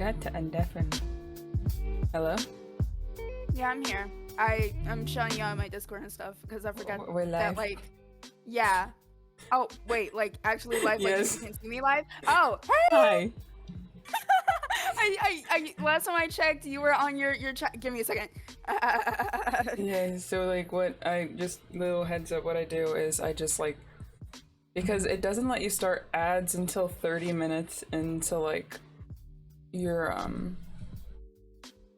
forgot to undeafen. Hello? Yeah, I'm here. I'm showing you on my Discord and stuff because I forgot We're live. that, like, yeah. Oh, wait, like, actually live, Yes. like, you can see me live? Oh, Hi. hey! Last time I checked, you were on your chat. Give me a second. Yeah, so like little heads up, what I do is I just like, because it doesn't let you start ads until 30 minutes into like your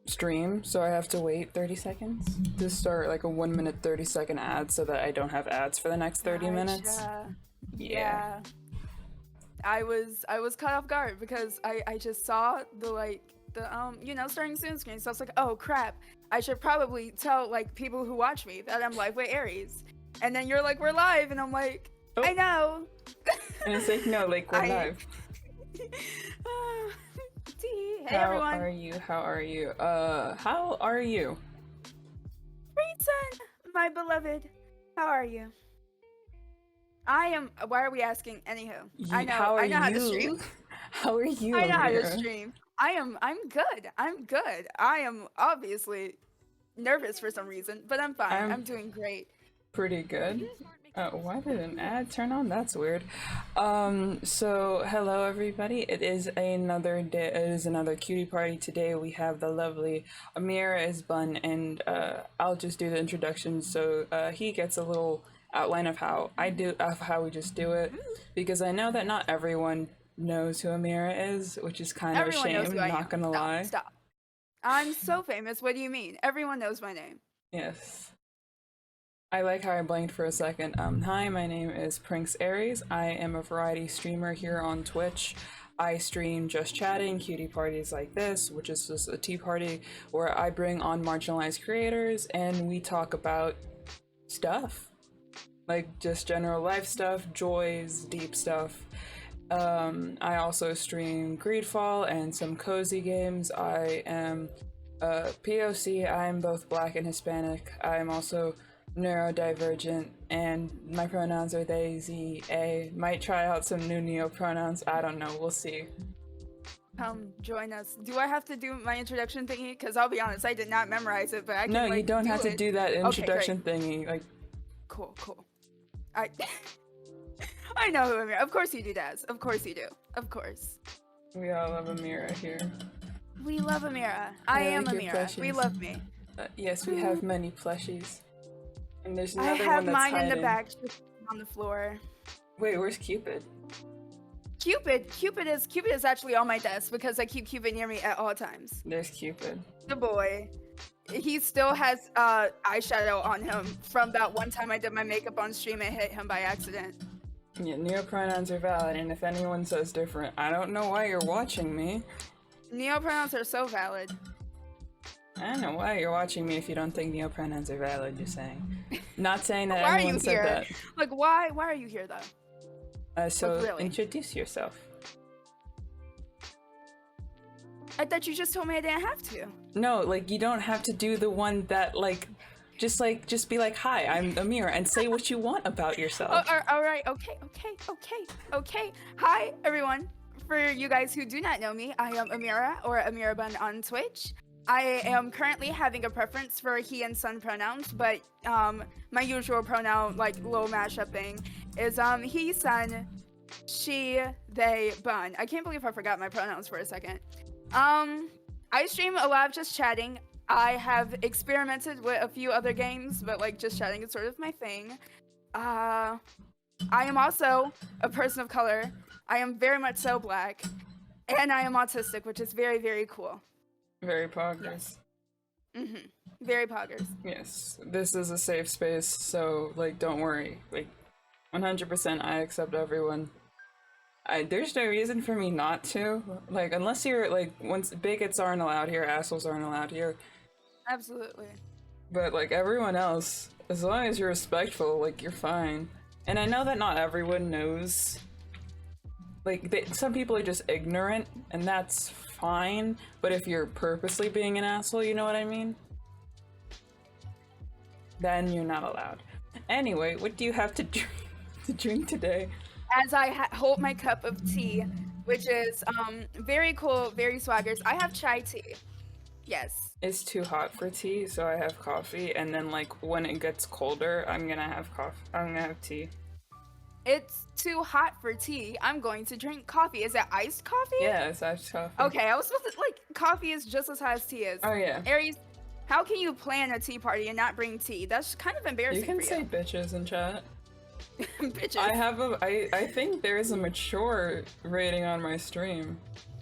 stream, so I have to wait 30 seconds to start like a 1 minute 30-second ad so that I don't have ads for the next 30 minutes. Yeah. I was caught off guard because I just saw the starting soon screen, so I was like, oh crap, I should probably tell like people who watch me that I'm live with Aries. And then you're like, we're live, and I'm like, oh. I know. And it's like, no, like we're live. Hey how everyone. How are you? How are you? Great son, my beloved. How are you? I am. Why are we asking? Anywho, I know how to stream. How are you? I know Amira? how to stream. I'm good. I'm good. I am obviously nervous for some reason, but I'm fine. I'm doing great. Pretty good. Why did an ad turn on? That's weird. So hello everybody. It is another day. It is another cutie party. Today we have the lovely Amira is Bun, and I'll just do the introduction so he gets a little outline of how we just do it, because I know that not everyone knows who Amira is, which is kind of a shame. Not gonna lie. Stop. I'm so famous. What do you mean? Everyone knows my name. Yes. I like how I blanked for a second. Hi, my name is Prince Aries. I am a variety streamer here on Twitch. I stream just chatting, cutie parties like this, which is just a tea party where I bring on marginalized creators and we talk about stuff. Like just general life stuff, joys, deep stuff. I also stream Greedfall and some cozy games. I am POC. I'm both Black and Hispanic. I'm also neurodivergent, and my pronouns are they, Z, A. Might try out some new neo pronouns. I don't know. We'll see. Come join us. Do I have to do my introduction thingy? Because I'll be honest, I did not memorize it, but I can. No, you don't have to do that introduction thingy. Like, cool. I know who Amira. Of course you do, Daz. Of course you do. Of course. We all love Amira here. We love Amira. I am Amira. We love me. Yes, we have many plushies. And there's I another have one that's mine hiding in the back, just on the floor. Wait, where's Cupid? Cupid is actually on my desk because I keep Cupid near me at all times. There's Cupid. The boy. He still has eyeshadow on him from that one time I did my makeup on stream and hit him by accident. Yeah, neopronouns are valid, and if anyone says different, I don't know why you're watching me. Neopronouns are so valid. I don't know why you're watching me if you don't think neopronouns are valid, just saying. Not saying that why anyone said that. Like, why are you here, though? So, really? Introduce yourself. I thought you just told me I didn't have to. No, like, you don't have to do the one that, like, just be like, hi, I'm Amira, and say what you want about yourself. All right, okay. Hi, everyone. For you guys who do not know me, I am Amira, or Amira Bun on Twitch. I am currently having a preference for he and son pronouns, but my usual pronoun, like little mashup thing, is he, son, she, they, bun. I can't believe I forgot my pronouns for a second. I stream a lot of just chatting. I have experimented with a few other games, but like just chatting is sort of my thing. I am also a person of color. I am very much so Black, and I am autistic, which is very, very cool. Very poggers. Yes. Very poggers. Yes, this is a safe space, so like don't worry. Like 100% I accept everyone. There's no reason for me not to. Like unless you're like, once bigots aren't allowed here, assholes aren't allowed here. Absolutely. But like everyone else, as long as you're respectful, like you're fine. And I know that not everyone knows. Like, some people are just ignorant, and that's fine, but if you're purposely being an asshole, you know what I mean? Then you're not allowed. Anyway, what do you have to drink today? As I hold my cup of tea, which is very cool, very swaggers. I have chai tea. Yes. It's too hot for tea, so I have coffee, and then like when it gets colder, I'm gonna have coffee. I'm gonna have tea. It's too hot for tea. I'm going to drink coffee. Is it iced coffee? Yeah, it's iced coffee. Okay, I was supposed to like coffee is just as hot as tea is. Oh yeah. Aries, how can you plan a tea party and not bring tea? That's kind of embarrassing. You can for say bitches in chat. bitches. I think there is a mature rating on my stream,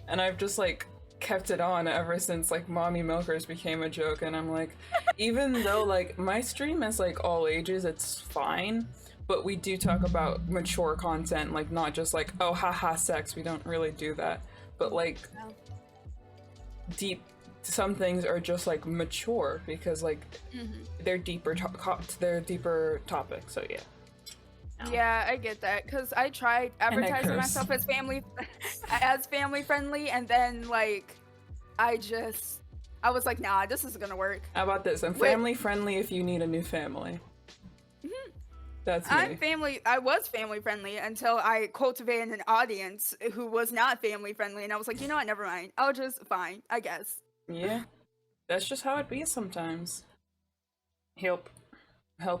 and I've just like kept it on ever since like mommy milkers became a joke, and I'm like, even though like my stream is like all ages, it's fine, but we do talk about mature content, like not just like, oh haha sex, we don't really do that, but like deep, some things are just like mature because like they're deeper topics, so yeah. Yeah, I get that because I tried advertising curse. myself as family friendly, and then like I was like, nah, this isn't gonna work. How about this? I'm family friendly if you need a new family. That's me. I was family friendly until I cultivated an audience who was not family friendly, and I was like, you know what, never mind. I'll just fine, I guess. Yeah, that's just how it be sometimes. Help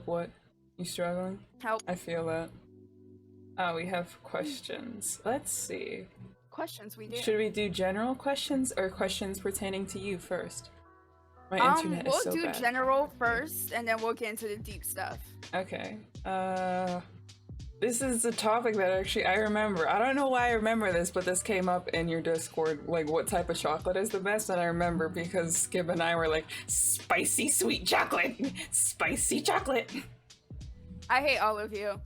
what? You struggling? Help. I feel that. Oh, we have questions. Let's see. Questions we do. Should we do general questions or questions pertaining to you first? My internet is so bad. We'll do general first, and then we'll get into the deep stuff. Okay. This is a topic that actually I remember. I don't know why I remember this, but this came up in your Discord, like what type of chocolate is the best, and I remember because Skip and I were like, spicy sweet chocolate! Spicy chocolate! I hate all of you.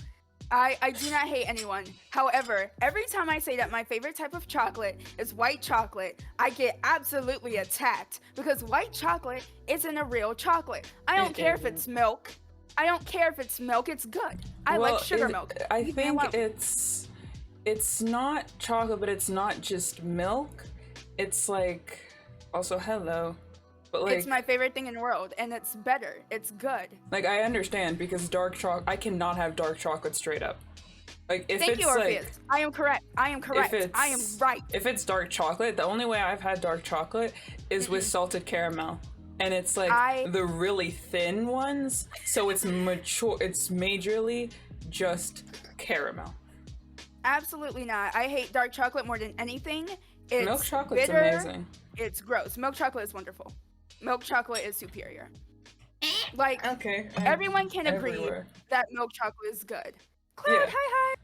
I do not hate anyone. However, every time I say that my favorite type of chocolate is white chocolate, I get absolutely attacked because white chocolate isn't a real chocolate. I don't care if it's milk. I don't care if it's milk. It's good. I like sugar milk. I think it's not chocolate, but it's not just milk. It's like, also hello. But like, it's my favorite thing in the world, and it's better. It's good. Like, I understand because dark chocolate, I cannot have dark chocolate straight up. Like, if Thank it's you, like, Orpheus. I am correct. I am correct. I am right. If it's dark chocolate, the only way I've had dark chocolate is with salted caramel, and it's like the really thin ones. So it's mature. It's majorly just caramel. Absolutely not. I hate dark chocolate more than anything. It's milk chocolate's bitter. Amazing. It's gross. Milk chocolate is wonderful. Milk chocolate is superior. Like, okay, everyone can agree that milk chocolate is good. Cloud, hi.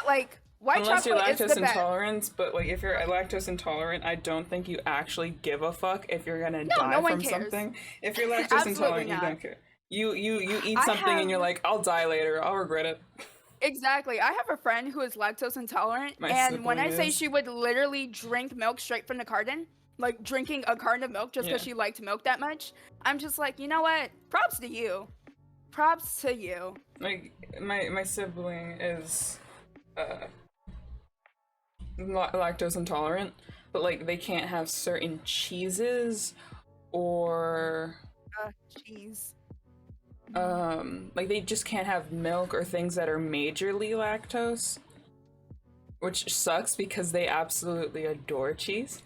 Like, white Unless chocolate you're is the lactose best. intolerant, but like if you're lactose intolerant, I don't think you actually give a fuck if you're gonna die from something. If you're lactose intolerant, you don't care. You eat something and you're like, I'll die later. I'll regret it. Exactly. I have a friend who is lactose intolerant, and when I say she would literally drink milk straight from the carton, like drinking a carton of milk just because she liked milk that much, I'm just like, you know what? Props to you. Props to you. Like my sibling is lactose intolerant, but like they can't have certain cheeses or cheese. Like they just can't have milk or things that are majorly lactose, which sucks because they absolutely adore cheese.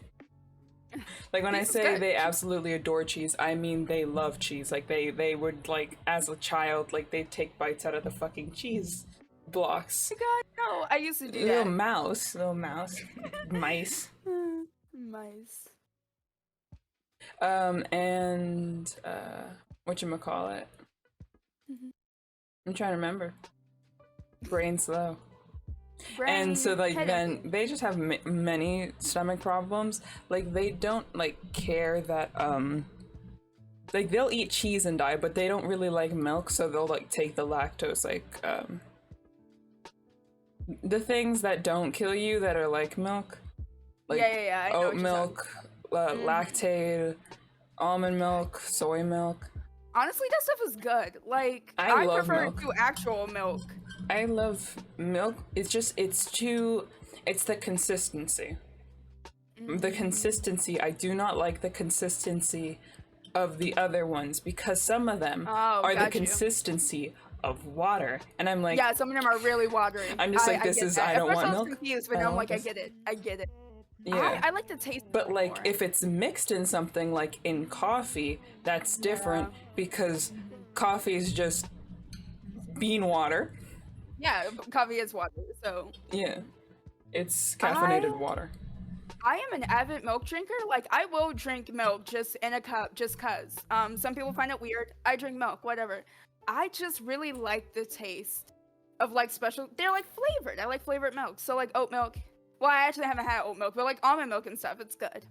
Like when I say they absolutely adore cheese, I mean they love cheese. Like they would, like, as a child, like they'd take bites out of the fucking cheese blocks. Oh my god, no, I used to do that. Little mouse. Mice. Mice. And whatchamacallit? I'm trying to remember. Brain slow. And so like then they just have many stomach problems. Like they don't like care that like they'll eat cheese and die, but they don't really like milk, so they'll like take the lactose, like the things that don't kill you that are like milk, like I know oat milk, lactate, almond milk, soy milk. Honestly, that stuff is good. Like I love prefer milk. to actual milk. I love milk. It's the consistency. The consistency. I do not like the consistency of the other ones because some of them are the consistency of water. And I'm like, Yeah, some of them are really watery. I'm just like, I this get is, that. I At don't first want I was milk. confused, but I now I'm don't like, I want get it. I get it. Yeah. I like the taste. But like, more. if it's mixed in something like in coffee, that's different because coffee is just bean water. Yeah, coffee is water. So Yeah. It's caffeinated water. I am an avid milk drinker. Like, I will drink milk just in a cup just cuz. Some people find it weird. I drink milk, whatever. I just really like the taste of like special. They're like flavored. I like flavored milk. So like oat milk. Well, I actually haven't had oat milk, but like almond milk and stuff, it's good.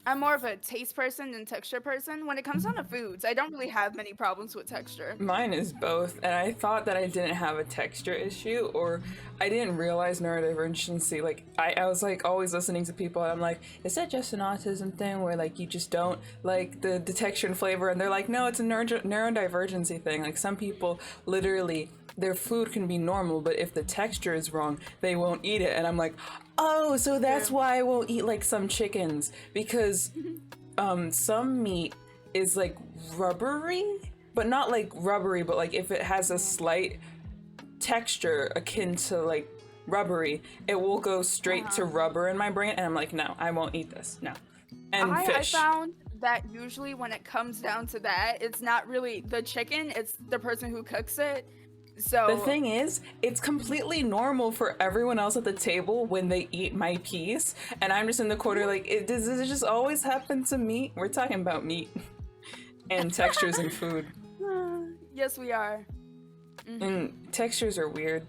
I'm more of a taste person than texture person. When it comes down to foods, I don't really have many problems with texture. Mine is both, and I thought that I didn't have a texture issue, or I didn't realize neurodivergency. Like, I was like always listening to people, and I'm like, is that just an autism thing where like you just don't like the texture and flavor? And they're like, no, it's a neurodivergency thing. Like, some people literally, their food can be normal, but if the texture is wrong, they won't eat it. And I'm like, oh, so that's why I won't eat like some chickens, because some meat is like rubbery, but not like rubbery, but like if it has a slight texture akin to like rubbery, it will go straight to rubber in my brain, and I'm like, no, I won't eat this. No. And fish. I found that usually when it comes down to that, it's not really the chicken, it's the person who cooks it. So the thing is, it's completely normal for everyone else at the table when they eat my piece, and I'm just in the corner like, does it just always happen to me? We're talking about meat and textures in food. Yes, we are. And textures are weird.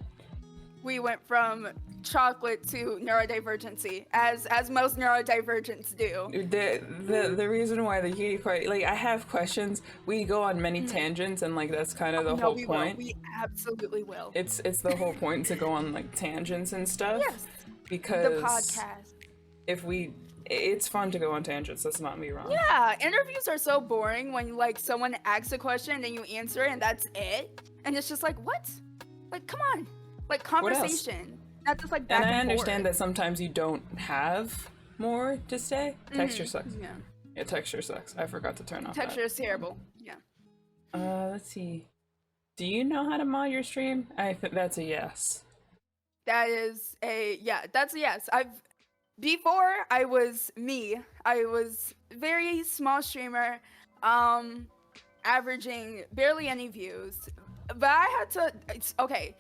We went from chocolate to neurodivergency, as most neurodivergents do. The reason why the cutie party, like, I have questions. We go on many tangents, and like that's kind of the whole point. We absolutely will. It's the whole point to go on like tangents and stuff. Yes. Because The podcast. It's fun to go on tangents. Let's not be wrong. Yeah, interviews are so boring when like someone asks a question and you answer it and that's it, and it's just like, what? Like, come on, like conversation. Not just like back and I and understand forth. that sometimes you don't have more to say. Texture sucks. Yeah, Texture sucks. I forgot to turn off texture is terrible. Yeah. Let's see. Do you know how to mod your stream? I think that's a yes. That's a yes. Before I was very small streamer, averaging barely any views. But I had to, okay.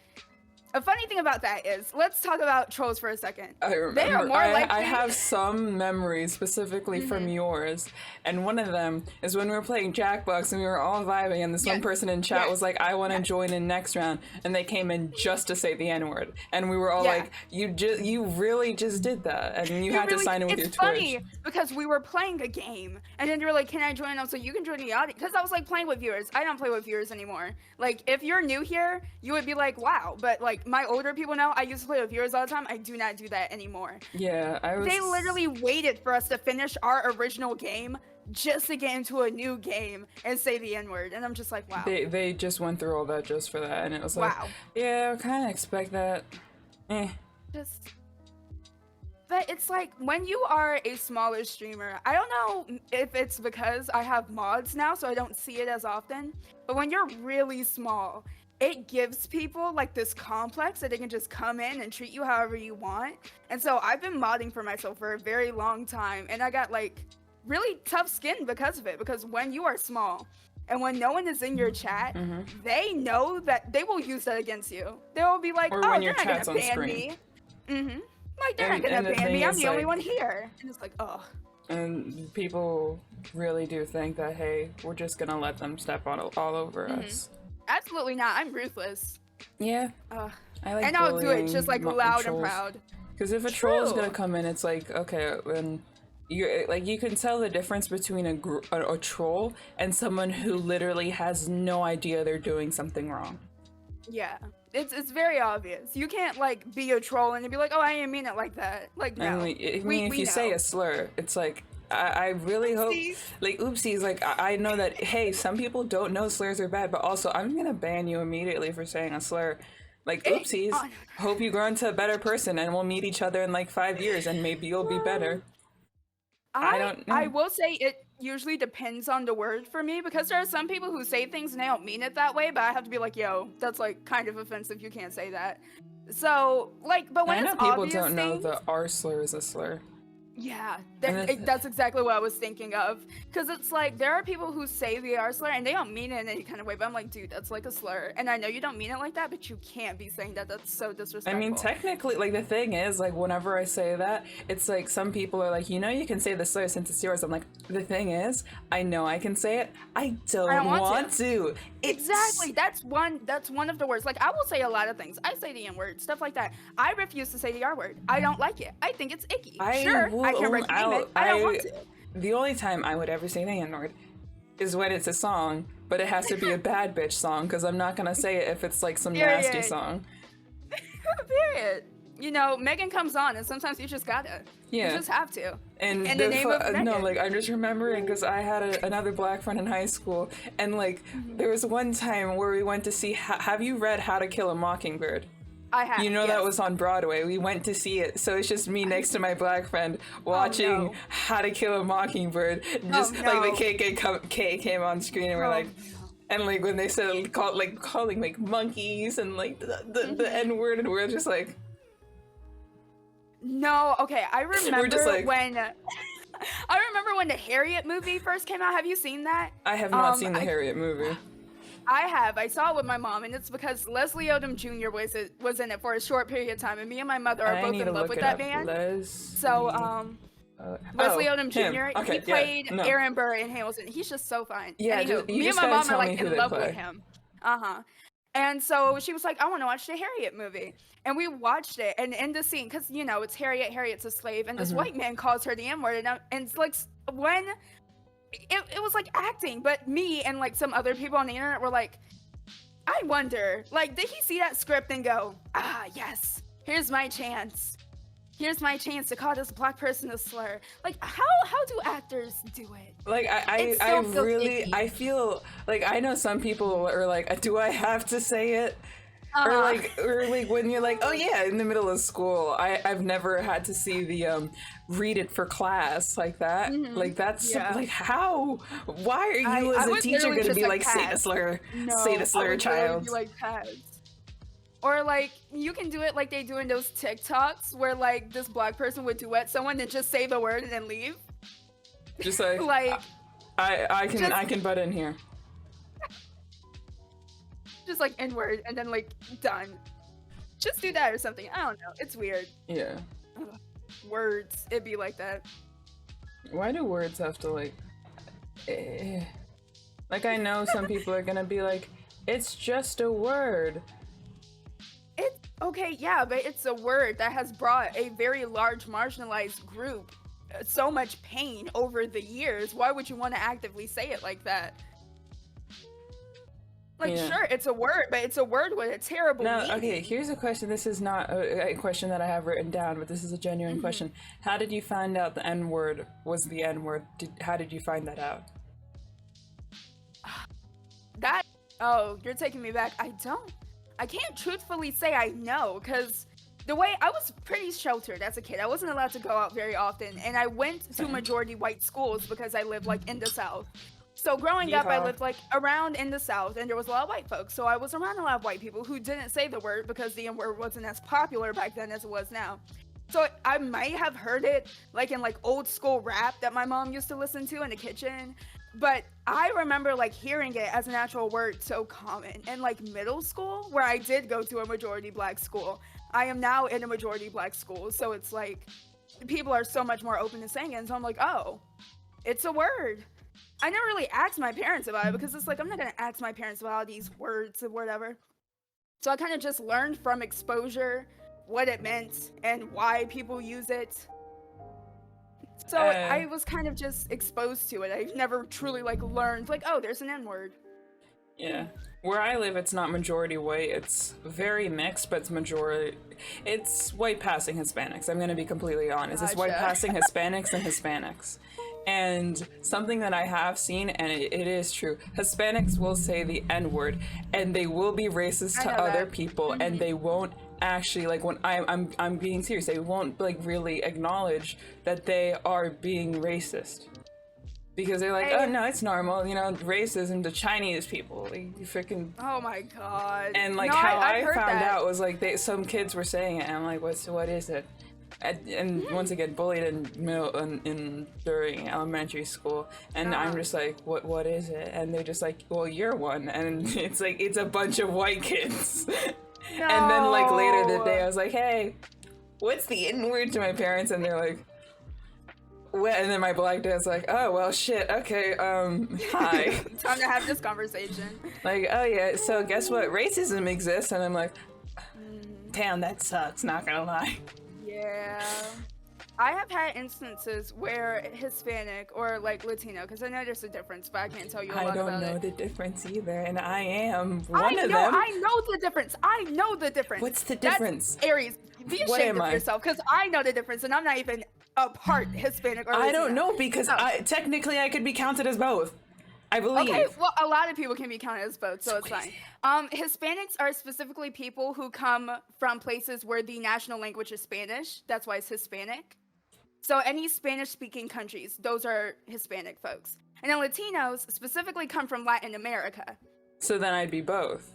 A funny thing about that is, let's talk about trolls for a second. I remember. They are more likely. I have some memories specifically from yours, and one of them is when we were playing Jackbox and we were all vibing, and this one person in chat was like, "I want to join in next round," and they came in just to say the N-word, and we were all like, "You really just did that," and you had to sign in with your Twitch. It's funny because we were playing a game, and then they were like, "Can I join?" And I was like, "You can join the audience," because I was like playing with viewers. I don't play with viewers anymore. Like, if you're new here, you would be like, "Wow," but like my older people know I used to play with viewers all the time. I do not do that anymore. Yeah, They literally waited for us to finish our original game just to get into a new game and say the N-word, and I'm just like, wow. They just went through all that just for that, and it was like, wow. Yeah, I kind of expect that. But it's like, when you are a smaller streamer, I don't know if it's because I have mods now, so I don't see it as often, but when you're really small, it gives people like this complex that they can just come in and treat you however you want. And so I've been modding for myself for a very long time, and I got like really tough skin because of it, because when you are small and when no one is in your chat, they know that they will use that against you. They will be like, or oh, when they're your not chat's gonna on ban screen. me. Like, they're not gonna ban me. I'm the only one here. And it's like, oh. And people really do think that, hey, we're just gonna let them step on all over us. Absolutely not. I'm ruthless. Yeah. I like, and I'll do it just like loud and proud. Because if a troll is gonna come in, it's like, okay, when you're like, you can tell the difference between a troll and someone who literally has no idea they're doing something wrong. Yeah, it's very obvious. You can't like be a troll and be like, oh, I didn't mean it like that. Like, no. I mean, if you say a slur, it's like, I really hope, like, oopsies, like, I know that, hey, some people don't know slurs are bad, but also, I'm gonna ban you immediately for saying a slur. Like, oopsies, hope you grow into a better person, and we'll meet each other in, like, 5 years, and maybe you'll be better. I don't know. I will say usually depends on the word for me, because there are some people who say things and they don't mean it that way, but I have to be like, yo, that's like kind of offensive. You can't say that. So like, but when I know it's people obvious don't know things, the R slur is a slur. yeah, And that's exactly what I was thinking of. Because it's like, there are people who say the R slur and they don't mean it in any kind of way, but I'm like, dude, that's like a slur. And I know you don't mean it like that, but you can't be saying that. That's so I disrespectful. mean, technically, like, the thing is, like, whenever I say that, it's like some people are like, you know, you can say the slur since it's yours. I'm like, the thing is, I know I can say it. I don't want to. Exactly. That's one of the words. Like, I will say a lot of things. I say the N word, stuff like that. I refuse to say the R word. I don't like it. I think it's icky. Sure, I can reclaim it. I don't want to. The only time I would ever say the N word is when it's a song, but it has to be a bad bitch song, because I'm not gonna say it if it's like some nasty song. Period. You know, Megan comes on, and sometimes you just gotta. Yeah. You just have to. And in the name of Megan. no, like, I'm just remembering because I had another black friend in high school, and like there was one time where we went to see. Have you read How to Kill a Mockingbird? I have. You know, yes. that was on Broadway. We went to see it, so it's just me next to my black friend watching How to Kill a Mockingbird. Just like the KKK came on screen, and we're like. And like when they said calling like monkeys and like the N word, and we're just like, no, okay. I remember we're just like, when I remember when the Harriet movie first came out. Have you seen that? I have not seen the Harriet movie. I have. I saw it with my mom, and it's because Leslie Odom Jr. was in it for a short period of time, and me and my mother are both in love with that man. Leslie Odom Jr. Okay, he played Aaron Burr in Hamilton. He's just so fine. Yeah, me and my mom are like in love with him. And so she was like, I want to watch the Harriet movie. And we watched it, and in the scene, because, you know, it's Harriet's a slave, and this white man calls her the N-word, and it's like, when, it was like acting, but me and like some other people on the internet were like, I wonder, like, did he see that script and go, ah, yes, here's my chance. Here's my chance to call this black person a slur. Like, how do actors do it? Like, I feel like I know some people are like, do I have to say it? Or like when you're like, oh yeah, in the middle of school, I've never had to see the read it for class like that. Like that's like, how? Why are you as a teacher gonna be like, say the slur, say the slur, child? Be like, pass. Or like, you can do it like they do in those TikToks where like this black person would duet someone and just say the word and then leave. Just like I can butt in here. Just like N-word and then like done. Just do that or something. I don't know. It's weird. Yeah. Words. It'd be like that. Why do words have to like like, I know some people are gonna be like, it's just a word. It's okay, yeah, but it's a word that has brought a very large marginalized group so much pain over the years. Why would you want to actively say it like that? Like, sure, it's a word, but it's a word with a terrible meaning. Okay, here's a question. This is not a question that I have written down, but this is a genuine question. How did you find out the N-word was the N-word? How did you find that out? You're taking me back. I can't truthfully say I know, because the way I was pretty sheltered as a kid. I wasn't allowed to go out very often, and I went to majority white schools because I lived like in the South. So growing up, I lived like around in the South, and there was a lot of white folks. So I was around a lot of white people who didn't say the word because the N-word wasn't as popular back then as it was now. So I might have heard it like in like old school rap that my mom used to listen to in the kitchen. But I remember like hearing it as an actual word so common in like middle school, where I did go to a majority black school. I am now in a majority black school, so it's like people are so much more open to saying it. And so I'm like, oh, it's a word. I never really asked my parents about it because it's like, I'm not gonna ask my parents about all these words or whatever. So I kind of just learned from exposure what it meant and why people use it. So I was kind of just exposed to it. I've never truly like learned like, oh, there's an N-word. Yeah. Where I live, it's not majority white. It's very mixed, but it's white passing Hispanics. I'm going to be completely honest. It's white passing Hispanics and Hispanics. And something that I have seen, and it is true, Hispanics will say the N-word, and they will be racist to other people, and they won't actually, like, when I'm being serious, they won't like really acknowledge that they are being racist. because they're like, oh no, it's normal, you know, racism to Chinese people, like you freaking. Oh my god. And like no, how I've I heard found that. out was like some kids were saying it, and I'm like, what is it? And once again, bullied in during elementary school, and I'm just like, what is it? And they're just like, well, you're one, and it's like it's a bunch of white kids. No. And then like later that day, I was like, hey, what's the N word to my parents? And they're like, what? And then my black dad's like, oh well, shit, okay, hi. Time to have this conversation. Like, oh yeah, so guess what? Racism exists, and I'm like, damn, that sucks. Not gonna lie. Yeah. I have had instances where Hispanic or like Latino, because I know there's a difference, but I can't tell you a lot I don't about know it. the difference either, and I am one of them. I know the difference. I know the difference. What's the difference? That's Aries, be What ashamed am of I? yourself, because I know the difference, and I'm not even a part Hispanic or Latino. I don't know because No. technically I could be counted as both. I believe. Okay, well, a lot of people can be counted as both, so it's fine. Hispanics are specifically people who come from places where the national language is Spanish. That's why it's Hispanic. So any Spanish-speaking countries, those are Hispanic folks. And then Latinos specifically come from Latin America. So then I'd be both.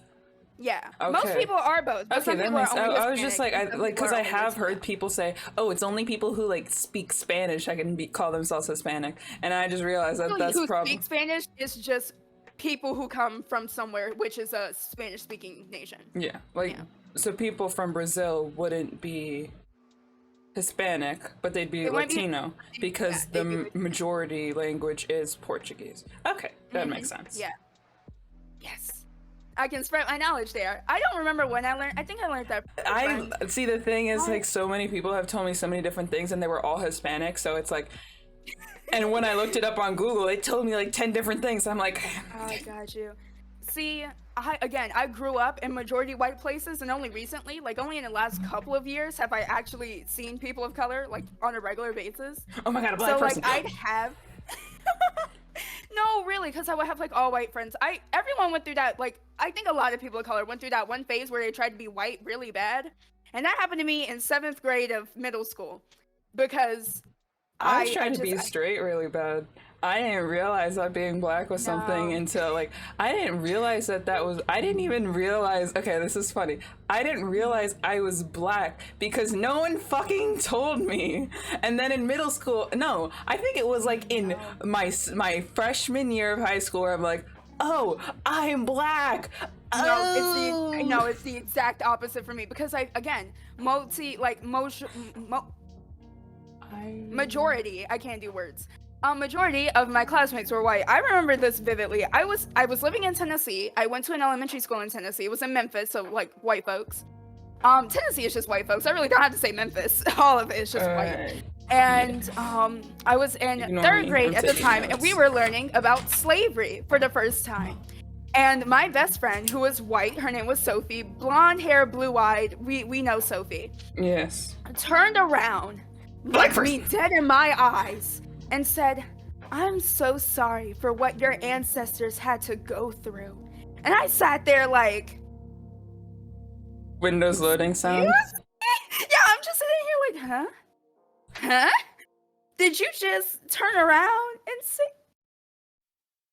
Yeah, Okay. most people are both. But Okay, some that people makes. are only I was just Hispanic, like, and some like, people because are I only have Latino. heard people say, "Oh, it's only people who like speak Spanish that can call themselves Hispanic," and I just realized that People that's who probably. speak Spanish is just people who come from somewhere which is a Spanish-speaking nation. Yeah, like Yeah. so people from Brazil wouldn't be Hispanic, but they'd be They wouldn't be- Latino because yeah, the they'd be Latino. majority language is Portuguese. Okay, that makes sense. Yeah. Yes. I can spread my knowledge there. I don't remember when I learned. I think I learned that. from a I friend. see. The thing is, like, so many people have told me so many different things, and they were all Hispanic. So it's like, and when I looked it up on Google, it told me like 10 different things. I'm like, Oh, I got you. See, I grew up in majority white places, and only recently, like only in the last couple of years, have I actually seen people of color like on a regular basis. oh my god, a black So person. like I'd have. No, really, because I would have like all white friends. Everyone went through that. Like I think a lot of people of color went through that one phase where they tried to be white really bad, and that happened to me in 7th grade of middle school, because I was trying to be I- straight really bad. I didn't realize that being black was something No. until like I didn't realize that was. I didn't even realize. Okay, this is funny. I didn't realize I was black because no one fucking told me. And then in middle school, no, I think it was like in my freshman year of high school where I'm like, oh, I'm black. No, it's the exact opposite for me, because majority, I can't do words. Majority of my classmates were white. I remember this vividly. I was living in Tennessee. I went to an elementary school in Tennessee. It was in Memphis, so like white folks. Tennessee is just white folks. I really don't have to say Memphis. All of it is just white. Alright. And I was in Ignore 3rd me. grade I'm at the taking time, and notes. we were learning about slavery for the first time. And my best friend, who was white, her name was Sophie, blonde hair, blue-eyed. We know Sophie. Yes. Turned around, Black looked me dead in my eyes, and said, "I'm so sorry for what your ancestors had to go through." And I sat there like, Windows loading sounds. yeah, I'm just sitting here like, huh? Did you just turn around and say,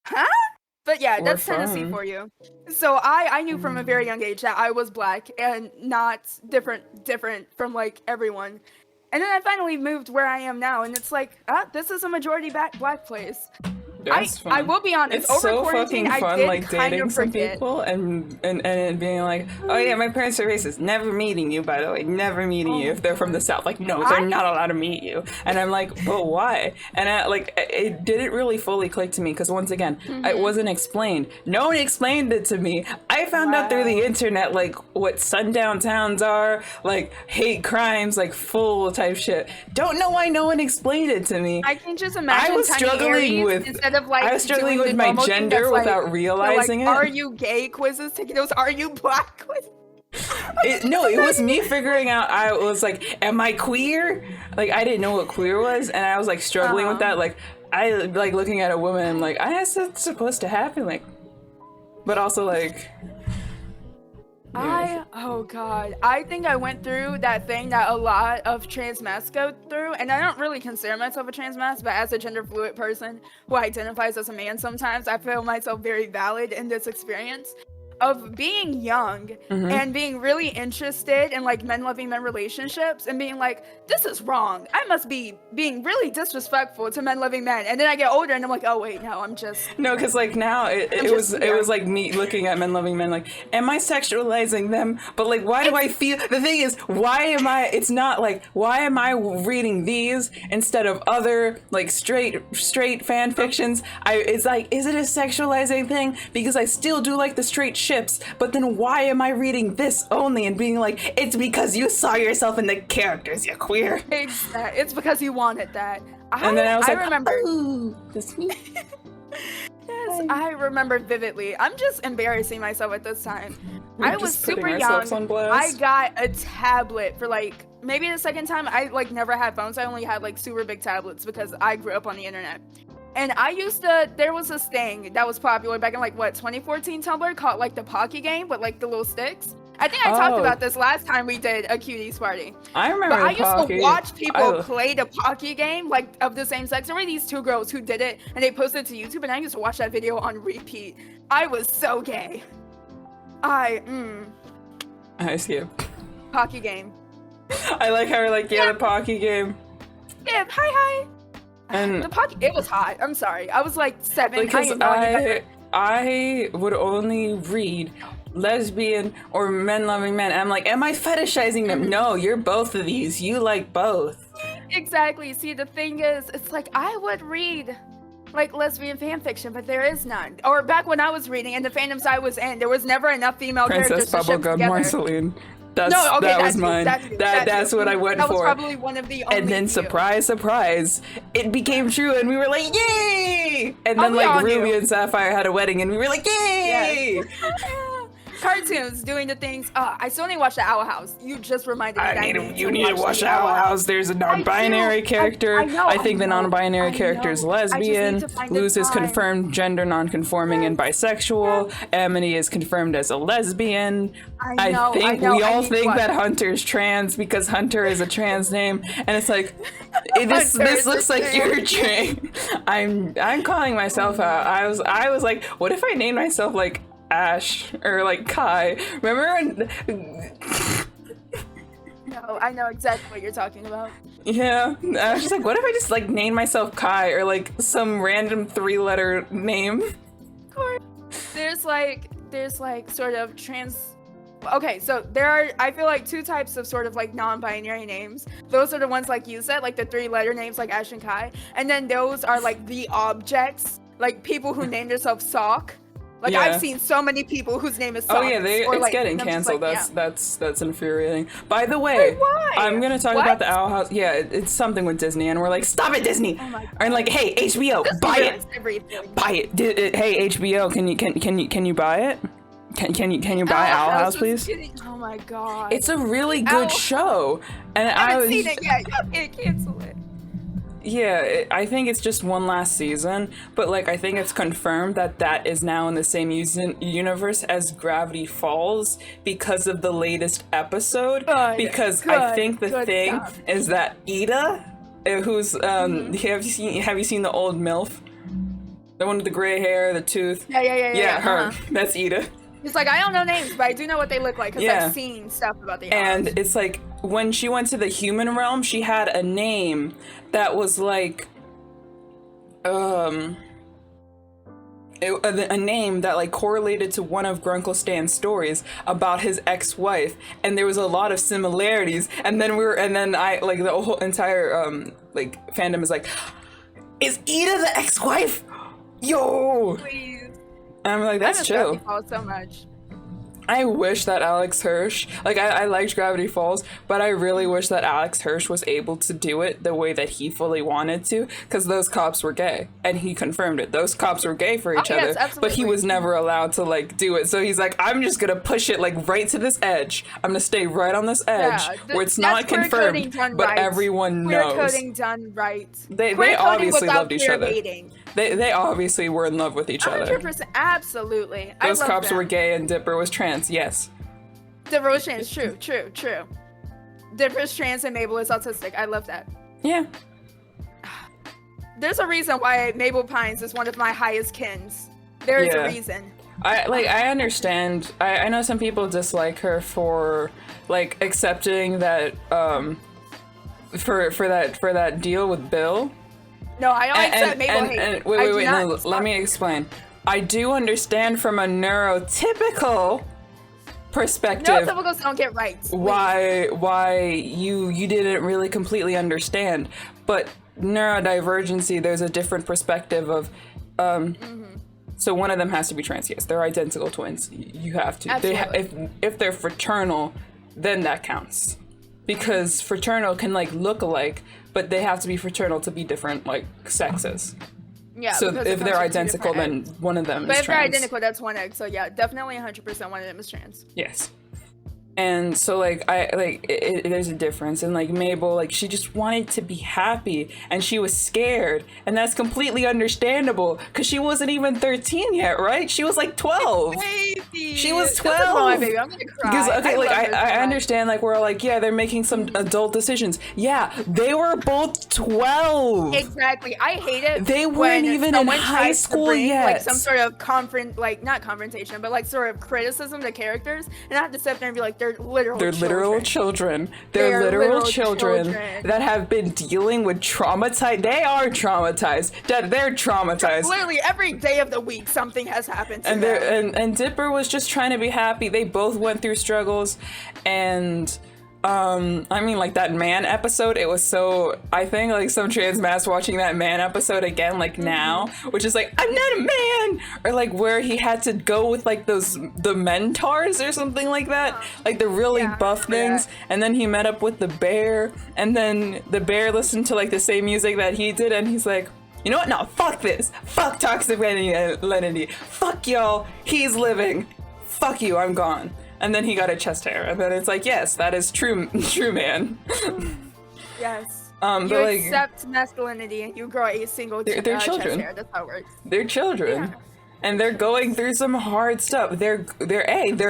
huh? But yeah, We're that's Tennessee fun. for you. So I knew from a very young age that I was black and not different from like everyone. And then I finally moved where I am now, and it's like, this is a majority black place. That's fun. I will be honest. It's over so quarantine, fucking fun, I did like kind dating of some forget. people and being like, oh yeah, my parents are racist. Never meeting you, by the way. Never meeting you if they're from the South. Like, no, they're not allowed to meet you. And I'm like, but why? And it didn't really fully click to me because once again, it wasn't explained. No one explained it to me. I found out through the internet like what sundown towns are, like hate crimes, like full type shit. Don't know why no one explained it to me. I can just imagine I was tiny struggling Aries with instead of like I was struggling doing with the my normal thing gender that's, like, without they're realizing like, it. Are you gay quizzes? Taking those "Are you black" quizzes. No, it was me figuring out. I was like, "Am I queer?" Like I didn't know what queer was, and I was like struggling with that. Like I like looking at a woman. I'm like, "I guess that's supposed to happen." Like, but also like, Oh god, I think I went through that thing that a lot of trans masks go through, and I don't really consider myself a trans mask, but as a gender fluid person who identifies as a man sometimes, I feel myself very valid in this experience of being young and being really interested in like men loving men relationships and being like, this is wrong. I must be being really disrespectful to men loving men. And then I get older and I'm like, oh wait, no, I'm just No, because like now it was like me looking at men loving men like, am I sexualizing them? But like, why do I feel? The thing is, why am I? It's not like, why am I reading these instead of other like straight fan fictions? It's like, is it a sexualizing thing? Because I still do like the straight ships, but then why am I reading this only and being like, it's because you saw yourself in the characters, you queer. Exactly. It's because you wanted that. And then I was like, remember. oh, that's me. Yes, I remember vividly. I'm just embarrassing myself at this time. We're I was just putting super ourselves young. on blast. I got a tablet for like maybe the second time. I like never had phones. I only had like super big tablets because I grew up on the internet. And I used to, there was this thing that was popular back in like what, 2014 Tumblr called like the Pocky game, but like the little sticks. I think I talked about this last time we did a Cuties party. I remember. But I used Pocky. to watch people play the Pocky game, like of the same sex. There were these two girls who did it, and they posted it to YouTube, and I used to watch that video on repeat. I was so gay. I see it. Pocky game. I like how we're like, yeah, the Pocky game. Yeah, hi. And the Pocky, it was hot. I'm sorry. I was like 7. Because I would only read lesbian or men loving men. And I'm like, am I fetishizing them? No, you're both of these. You like both. Exactly. See, the thing is, it's like I would read like lesbian fan fiction, but there is none. Or back when I was reading and the fandoms I was in, there was never enough female Princess characters to ship Bubblegum together. Marceline. That was mine. That's what I went for. That was probably one of the only And then few. surprise, it became true, and we were like, yay! And then like Ruby and Sapphire had a wedding, and we were like, yay! Yes. Cartoons doing the things. I still need to watch the Owl House. You just reminded me. You need to watch the Owl House. There's a non-binary character. I think the non-binary character is lesbian. Luz is confirmed gender non-conforming and bisexual. Amity is confirmed as a lesbian. I think we all think that Hunter's trans because Hunter is a trans name, and it's like this looks like you're trans. I'm calling myself out. I was like, what if I named myself like Ash or like Kai? Remember when No, I know exactly what you're talking about. Yeah, I was just like, what if I just like name myself Kai or like some random 3-letter name? There's like sort of trans. Okay, so there are, I feel like, 2 types of sort of like non-binary names. Those are the ones like you said, like the 3-letter names like Ash and Kai, and then those are like the objects, like people who name themselves Sock. Like I've seen so many people whose name is Sock. Oh yeah, it's getting canceled. That's infuriating. By the way, I'm gonna talk about the Owl House. Yeah, it's something with Disney, and we're like, stop it, Disney! And like, hey, HBO, buy it, buy it. Hey, HBO, can you buy it? Can you buy Owl House, please? Oh my god, it's a really good show, and I haven't seen it yet. You can't cancel it. Yeah, I think it's just one last season, but like I think it's confirmed that is now in the same universe as Gravity Falls because of the latest episode. I think the thing is that Ida, who's have you seen the old MILF, the one with the gray hair, the tooth? Yeah, her. That's Ida. It's like, I don't know names, but I do know what they look like because I've seen stuff about the And it's like, when she went to the human realm, she had a name that was like, a name that like correlated to one of Grunkle Stan's stories about his ex-wife, and there was a lot of similarities. And then I like the whole entire like fandom is like, is Ida the ex-wife? Yo! Please. And I'm like, that's chill. So much. I wish that Alex Hirsch, like I liked Gravity Falls, but I really wish that Alex Hirsch was able to do it the way that he fully wanted to, because those cops were gay, and he confirmed it. Those cops were gay for each other, but he was never allowed to like do it. So he's like, I'm just gonna push it like right to this edge. I'm gonna stay right on this edge where it's not confirmed, but everyone knows. Queer coding done right. They obviously loved each other. They obviously were in love with each other. 100%, absolutely. Those cops were gay and Dipper was trans, yes. Dipper was trans. True. Dipper's trans and Mabel is autistic. I love that. Yeah. There's a reason why Mabel Pines is one of my highest kins. There is a reason. I understand. I know some people dislike her for like accepting that for that deal with Bill. No, I don't accept Mabel hate. Wait, no, let me explain. I do understand from a neurotypical perspective. Neurotypicals don't get rights. Why you didn't really completely understand, but neurodivergency, there's a different perspective of so one of them has to be trans. Yes, they're identical twins. You have to. If they're fraternal, then that counts, because fraternal can like look alike, but they have to be fraternal to be different like sexes. Yeah. So if they're identical, then one of them is trans. But if they're identical, that's one egg. So yeah, definitely 100% one of them is trans. Yes. And so like there's a difference, and like Mabel, like she just wanted to be happy and she was scared, and that's completely understandable because she wasn't even 13 yet, right? She was like 12. Baby. She was 12. Baby. I'm gonna cry. Because I understand, like we're like, yeah, they're making some adult decisions. Yeah, they were both 12. Exactly. I hate it. They weren't even in high school yet. Like some sort of not confrontation, but like sort of criticism to characters, and I have to sit there and be like, they're literal children. They're literal children that have been dealing with traumatized. They are traumatized. They're traumatized. Literally every day of the week something has happened to them. And Dipper was just trying to be happy. They both went through struggles, and I mean, like that Man episode, it was so, I think like some trans mass watching that Man episode again, like now, which is like, I'm not a man, or like where he had to go with like the mentors or something like that, like the really buff things, and then he met up with the bear, and then the bear listened to like the same music that he did, and he's like, you know what, no, fuck this, fuck toxic masculinity, fuck y'all, he's living, fuck you, I'm gone. And then he got a chest hair, and then it's like, yes, that is true man. Yes. You accept masculinity and you grow a single they're children. chest hair. That's how it works. They're children. Yeah. And they're going through some hard stuff. They're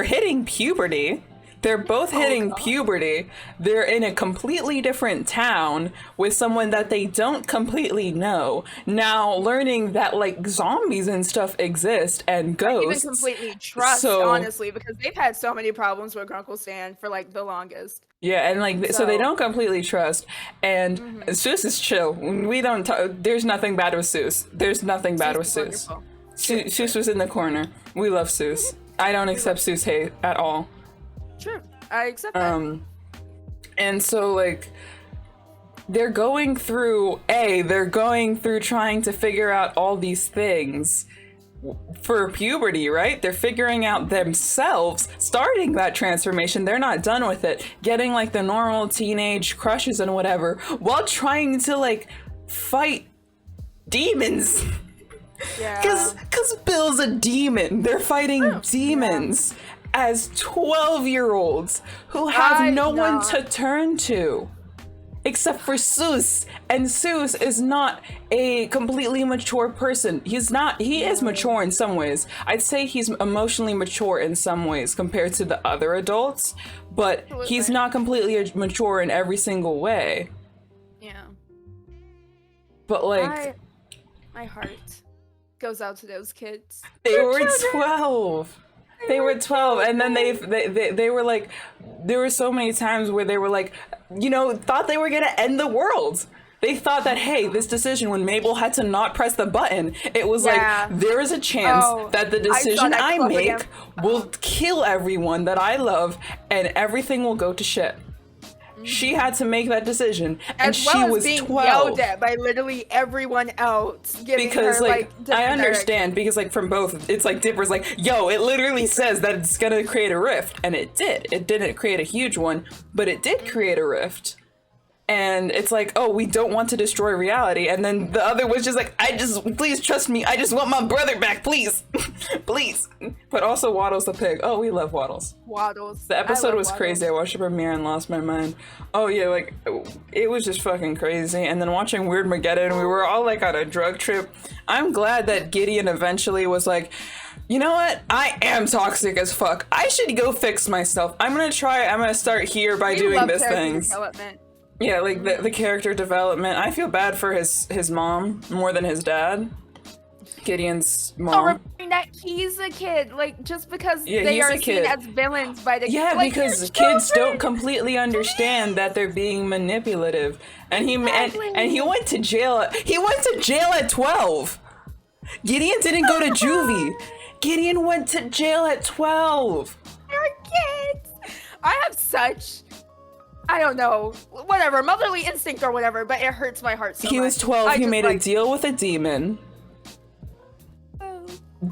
hitting puberty. They're both hitting puberty. They're in a completely different town with someone that they don't completely know. Now learning that like zombies and stuff exist and ghosts. Even completely trust, honestly, because they've had so many problems with Grunkle Stan for like the longest. Yeah, and like so they don't completely trust. And Seuss is chill. We don't. There's nothing bad with Seuss. There's nothing bad with Seuss. Seuss was in the corner. We love Seuss. I don't accept Seuss hate at all. True, I accept that. And so like they're going through trying to figure out all these things for puberty, right? They're figuring out themselves, starting that transformation. They're not done with it, getting like the normal teenage crushes and whatever, while trying to like fight demons. Yeah, because Bill's a demon. They're fighting demons. As 12-year-olds who have no one to turn to except for Seuss, and Seuss is not a completely mature person. He is mature in some ways. I'd say he's emotionally mature in some ways compared to the other adults, but he's not completely mature in every single way. Yeah. But like my heart goes out to those kids. They were 12. They were 12, and then they were like, there were so many times where they were like, thought they were gonna end the world. They thought that, hey, this decision, when Mabel had to not press the button, it was like, there is a chance that the decision I make will kill everyone that I love, and everything will go to shit. She had to make that decision, and as well she as was being 12. Yelled at by literally everyone else, giving because her, like I understand, direction. because like from both, it's like Dipper's like, yo, it literally says that it's gonna create a rift, and it did. It didn't create a huge one, but it did create a rift. And it's like, oh, we don't want to destroy reality. And then the other was just like, please trust me. I just want my brother back, please. Please. But also Waddles the pig. Oh, we love Waddles. Waddles. The episode was crazy. I watched the premiere and lost my mind. Oh yeah, like, it was just fucking crazy. And then watching Weird Mageddon, we were all like on a drug trip. I'm glad that Gideon eventually was like, You know what? I am toxic as fuck. I should go fix myself. I'm gonna start here by doing love this character things. development. Yeah, like the character development. I feel bad for his mom more than his dad. Gideon's Oh, mom. remembering that he's a kid, like just because Yeah, they he's are a seen kid. as villains by the Yeah, like, because they're kids don't children. completely understand that they're being manipulative. And Exactly. he went to jail. He went to jail at 12. Gideon didn't go to juvie. Gideon went to jail at 12. They're kids. I have such, I don't know, whatever, motherly instinct or whatever, but it hurts my heart so He was much. 12. I He just, made like, a deal with a demon. oh,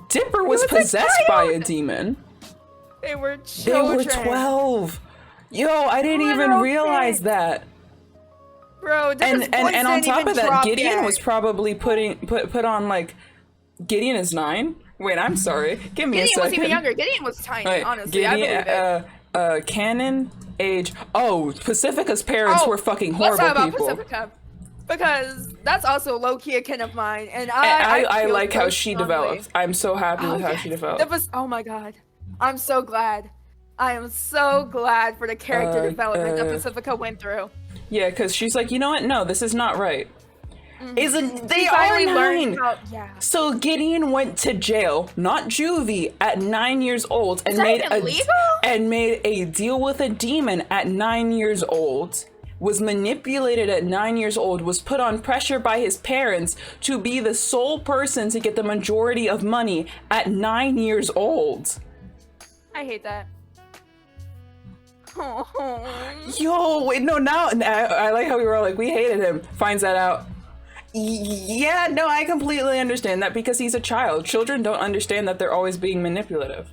Dipper was was a possessed by a child. demon. they were They children. were 12. Yo, I didn't even Little realize kids. that. Bro, Dipper's And voice on didn't top even of that, drop Gideon yet. was probably put on like Gideon is 9. Wait, I'm sorry. Give me a Gideon second. was even younger. Gideon was tiny, Wait, honestly. I believe it. Canon age. Oh, Pacifica's parents were fucking let's horrible talk about people. Pacifica. Because that's also low-key a kin of mine. And I feel like so how she strongly. developed. I'm so happy with how yes. she developed. That was, oh my god. I'm so glad. I am so glad for the character development that Pacifica went through. Yeah, because she's like, you know what? No, this is not right. Isn't they She are finally 9? learned how, yeah. So Gideon went to jail, not juvie, at 9 years old, and that made even legal? made a deal with a demon at 9 years old. Was manipulated at 9 years old. Was put on pressure by his parents to be the sole person to get the majority of money at 9 years old. I hate that. Yo, wait, no, now I like how we were all like, we hated him. Finds that out. Yeah, no, I completely understand that because he's a child. Children don't understand that they're always being manipulative.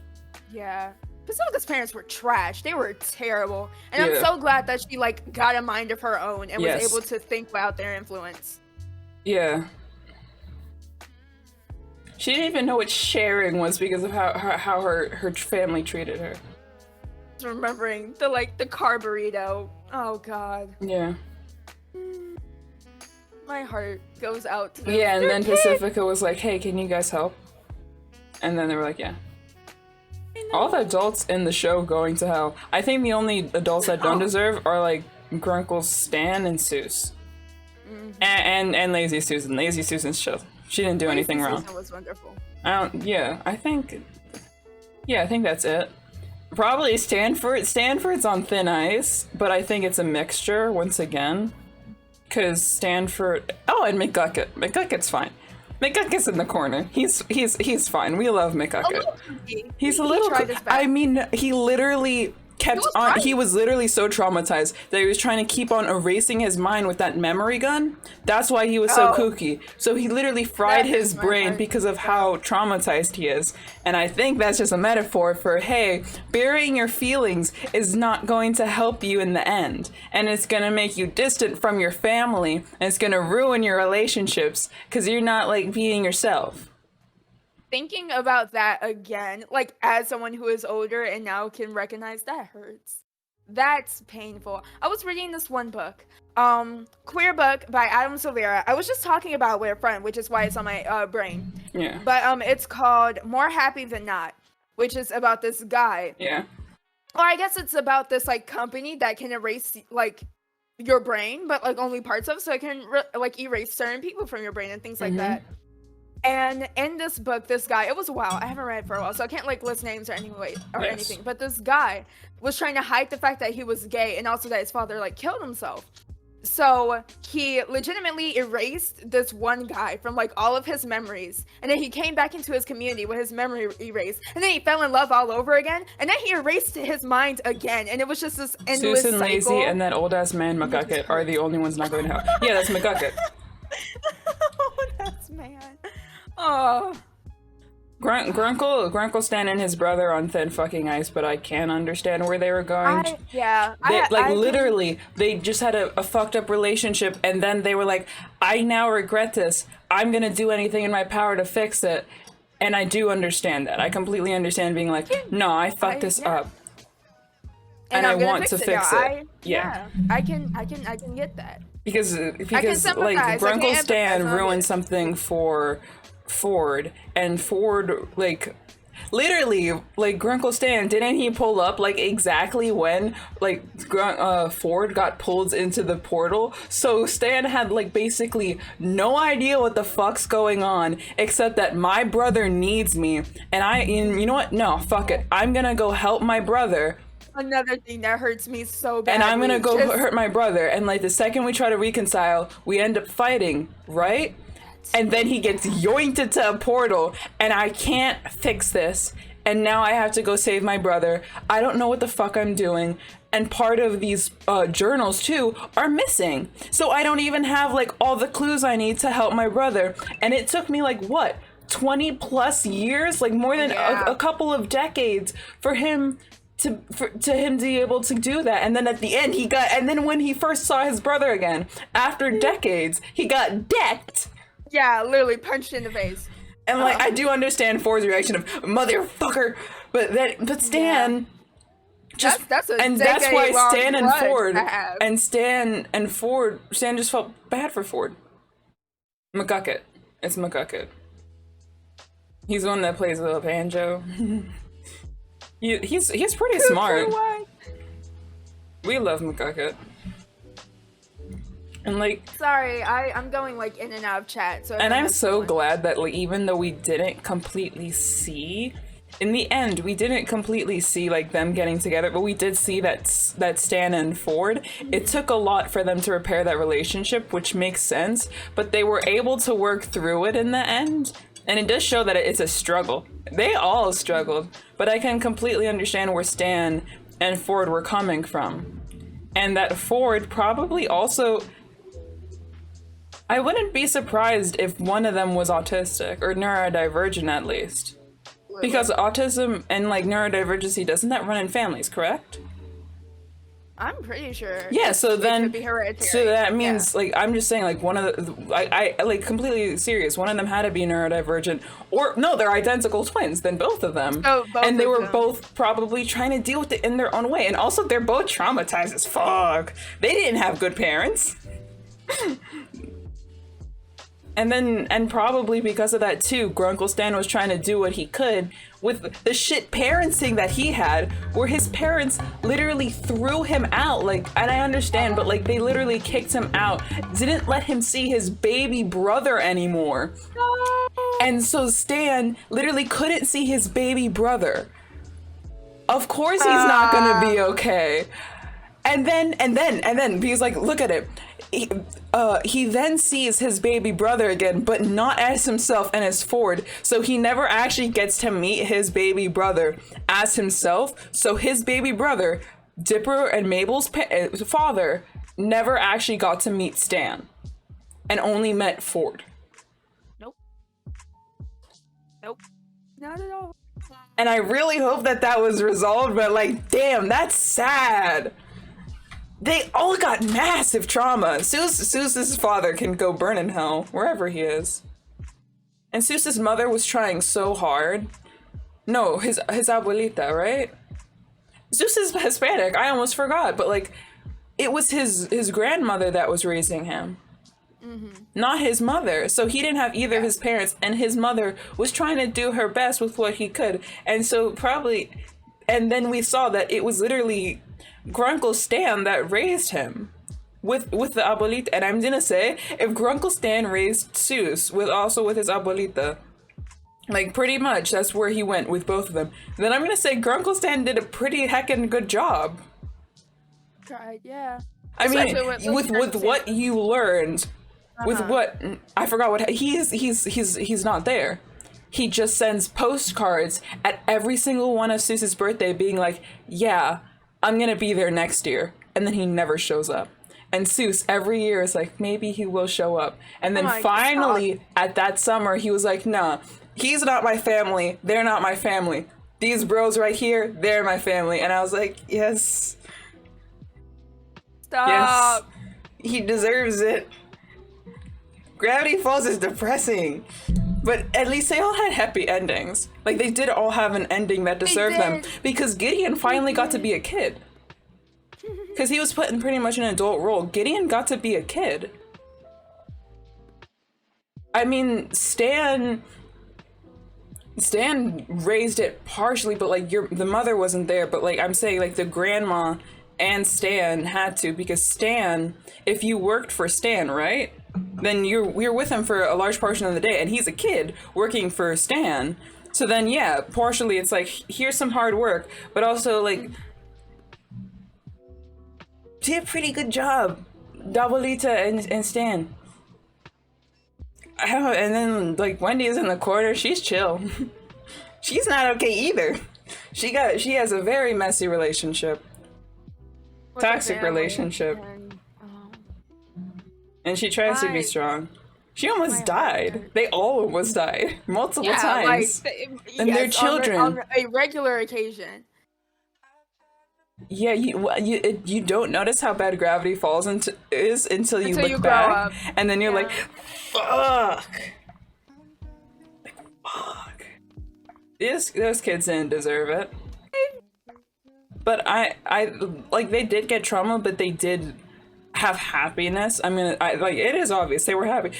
Yeah. Pacifica's parents were trash. They were terrible. And I'm Yeah. so glad that she like got a mind of her own and Yes. was able to think about their influence. Yeah. She didn't even know what sharing was because of how her family treated her. Remembering the car burrito. Oh god. Yeah. My heart goes out to them. Yeah, and They're then kids. Pacifica was like, hey, can you guys help? And then they were like, yeah. All the adults in the show going to hell. I think the only adults that don't deserve are like Grunkle, Stan, and Seuss. And Lazy Susan. Lazy Susan's chill. She didn't do anything wrong. Susan was wonderful. I think that's it. Probably Stanford. Stanford's on thin ice, but I think it's a mixture once again. Cause Stanford. Oh, and McGucket. McGucket's fine. McGucket's in the corner. He's fine. We love McGucket. He's a little. tried his best. I mean, he literally kept was on. right. He was literally so traumatized that he was trying to keep on erasing his mind with that memory gun. That's why he was so Oh. kooky. So he literally fried That his is my brain heart. because of how traumatized he is. And I think that's just a metaphor for, hey, burying your feelings is not going to help you in the end. And it's going to make you distant from your family. And it's going to ruin your relationships because you're not like being yourself. Thinking about that again, like as someone who is older and now can recognize that hurts. That's painful. I was reading this one book, queer book by Adam Silvera. I was just talking about it with a friend, which is why it's on my brain. Yeah. But it's called More Happy Than Not, which is about this guy. Yeah. Or I guess it's about this like company that can erase like your brain, but like only parts of, so it can like erase certain people from your brain and things like that. And in this book, this guy, it was a while, I haven't read it for a while, so I can't like list names or anything, but this guy was trying to hide the fact that he was gay and also that his father like killed himself. So he legitimately erased this one guy from like all of his memories, and then he came back into his community with his memory erased, and then he fell in love all over again, and then he erased his mind again, and it was just this endless Susan, cycle. Lazy, and that old ass man McGucket are the only ones not going to hell. Yeah, that's McGucket. Oh, that's man. Oh. Grunkle Stan and his brother on thin fucking ice, but I can understand where they were going. Literally, they just had a fucked up relationship, and then they were like, I now regret this. I'm gonna do anything in my power to fix it. And I do understand that. I completely understand being like, no, I fucked this up. And I want to fix it. I can get that. Because sympathize. like I Grunkle can Stan empathize on ruined it. something for Ford, and Ford like literally, like, Grunkle Stan, didn't he pull up, like, exactly when, like, Ford got pulled into the portal? So Stan had, like, basically no idea what the fuck's going on, except that my brother needs me, and you know what? No, fuck it. I'm gonna go help my brother. Another thing that hurts me so badly. And I'm gonna go hurt my brother, and, like, the second we try to reconcile, we end up fighting, right? And then he gets yoinked into a portal, and I can't fix this. And now I have to go save my brother. I don't know what the fuck I'm doing. And part of these journals, too, are missing. So I don't even have, like, all the clues I need to help my brother. And it took me, like, what? 20 plus years? Like, more than a couple of decades for him to be able to do that. And then at the end, and then when he first saw his brother again, after decades, he got decked. Yeah, literally punched in the face. And, like, I do understand Ford's reaction of motherfucker, but Stan just that's why Stan and Ford Stan just felt bad for Ford. McGucket. It's McGucket. He's the one that plays the banjo. He's pretty smart. We love McGucket. And, like, sorry, I'm going, like, in and out of chat. So and I'm so glad that, like, even though we didn't completely see, in the end, we didn't completely see, like, them getting together, but we did see that Stan and Ford, it took a lot for them to repair that relationship, which makes sense, but they were able to work through it in the end, and it does show that it's a struggle. They all struggled, but I can completely understand where Stan and Ford were coming from. And that Ford probably also... I wouldn't be surprised if one of them was autistic, or neurodivergent at least. Because autism and, like, neurodivergency, doesn't that run in families, correct? I'm pretty sure. Yeah, so then... Could be hereditary. So that means, like, I'm just saying, like, one of the... I like, completely serious, one of them had to be neurodivergent. Or, no, they're identical twins, then both of them. Oh, both and they of were them. both probably trying to deal with it in their own way. And also, they're both traumatized as fuck. They didn't have good parents. And probably because of that too, Grunkle Stan was trying to do what he could with the shit parenting that he had, where his parents literally threw him out. Like, and I understand, but, like, they literally kicked him out, didn't let him see his baby brother anymore. And so Stan literally couldn't see his baby brother. Of course he's not gonna be okay. And then, because, like, look at it. He then sees his baby brother again, but not as himself and as Ford. So he never actually gets to meet his baby brother as himself. So his baby brother, Dipper and Mabel's father, never actually got to meet Stan, and only met Ford. Nope. Not at all. And I really hope that was resolved, but, like, damn, that's sad. They all got massive trauma. Seuss's father can go burn in hell, wherever he is. And Seuss's mother was trying so hard. No, his abuelita, right? Seuss is Hispanic, I almost forgot, but, like, it was his grandmother that was raising him. Not his mother. So he didn't have either of his parents, and his mother was trying to do her best with what he could. And so and then we saw that it was literally Grunkle Stan that raised him with the abuelita. And I'm gonna say, if Grunkle Stan raised Seuss with his abuelita, like, pretty much that's where he went with both of them, then I'm gonna say Grunkle Stan did a pretty heckin' good job. Tried, yeah. I mean, with what you learned, with what I forgot what he's not there. He just sends postcards at every single one of Seuss's birthday, being like, "Yeah, I'm gonna be there next year," and then he never shows up. And Seuss every year is like, maybe he will show up. And then finally, at that summer, he was like, "Nah, he's not my family. They're not my family. These bros right here, they're my family." And I was like, yes. Stop. Yes. He deserves it. Gravity Falls is depressing. But at least they all had happy endings. Like, they did all have an ending that deserved them. Because Gideon finally got to be a kid. Because he was put in pretty much an adult role. Gideon got to be a kid. I mean, Stan Stan raised it partially, but like the mother wasn't there. But like I'm saying, like the grandma and Stan had to, because Stan, if you worked for Stan, right, then you're with him for a large portion of the day, and he's a kid working for Stan. So then, yeah, partially it's like, here's some hard work, but also like, did a pretty good job, Dabalita and Stan. And then like Wendy's in the corner, she's chill. She's not okay either. She has a very messy relationship. With the Toxic family, relationship. and, And she tries to be My- strong. She almost my died. heart. They all almost died. Multiple times. And their children. on a regular occasion. Yeah, you don't notice how bad Gravity Falls is until you look you grow back. up. And then you're Yeah. like, fuck. Like, fuck. Those kids didn't deserve it. But I like, they did get trauma, but they did have happiness. I mean, like, it is obvious they were happy.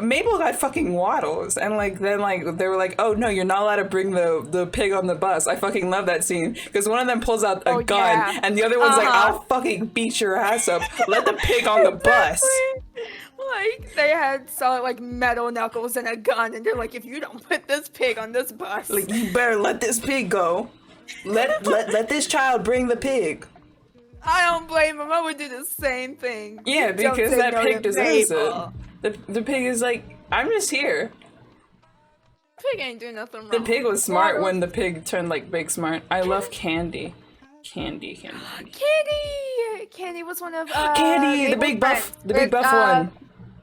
Mabel got fucking waddles, and like then like they were like, oh no, you're not allowed to bring the pig on the bus. I fucking love that scene, because one of them pulls out a gun, yeah. and the other one's like, I'll fucking beat your ass up. Let the pig on the bus. Like, they had solid like metal knuckles and a gun, and they're like, if you don't put this pig on this bus, Like, you better let this pig go. Let this child bring the pig. I don't blame him. I would do the same thing. Yeah, Don't because say that no pig to deserves Mabel. it. The pig is like, I'm just here. Pig ain't doing nothing wrong. The pig was smart Waddles- when the pig turned like big smart. I love Candy. Candy. Candy was one of Candy, the Mabel's big buff, friends. the big buff one.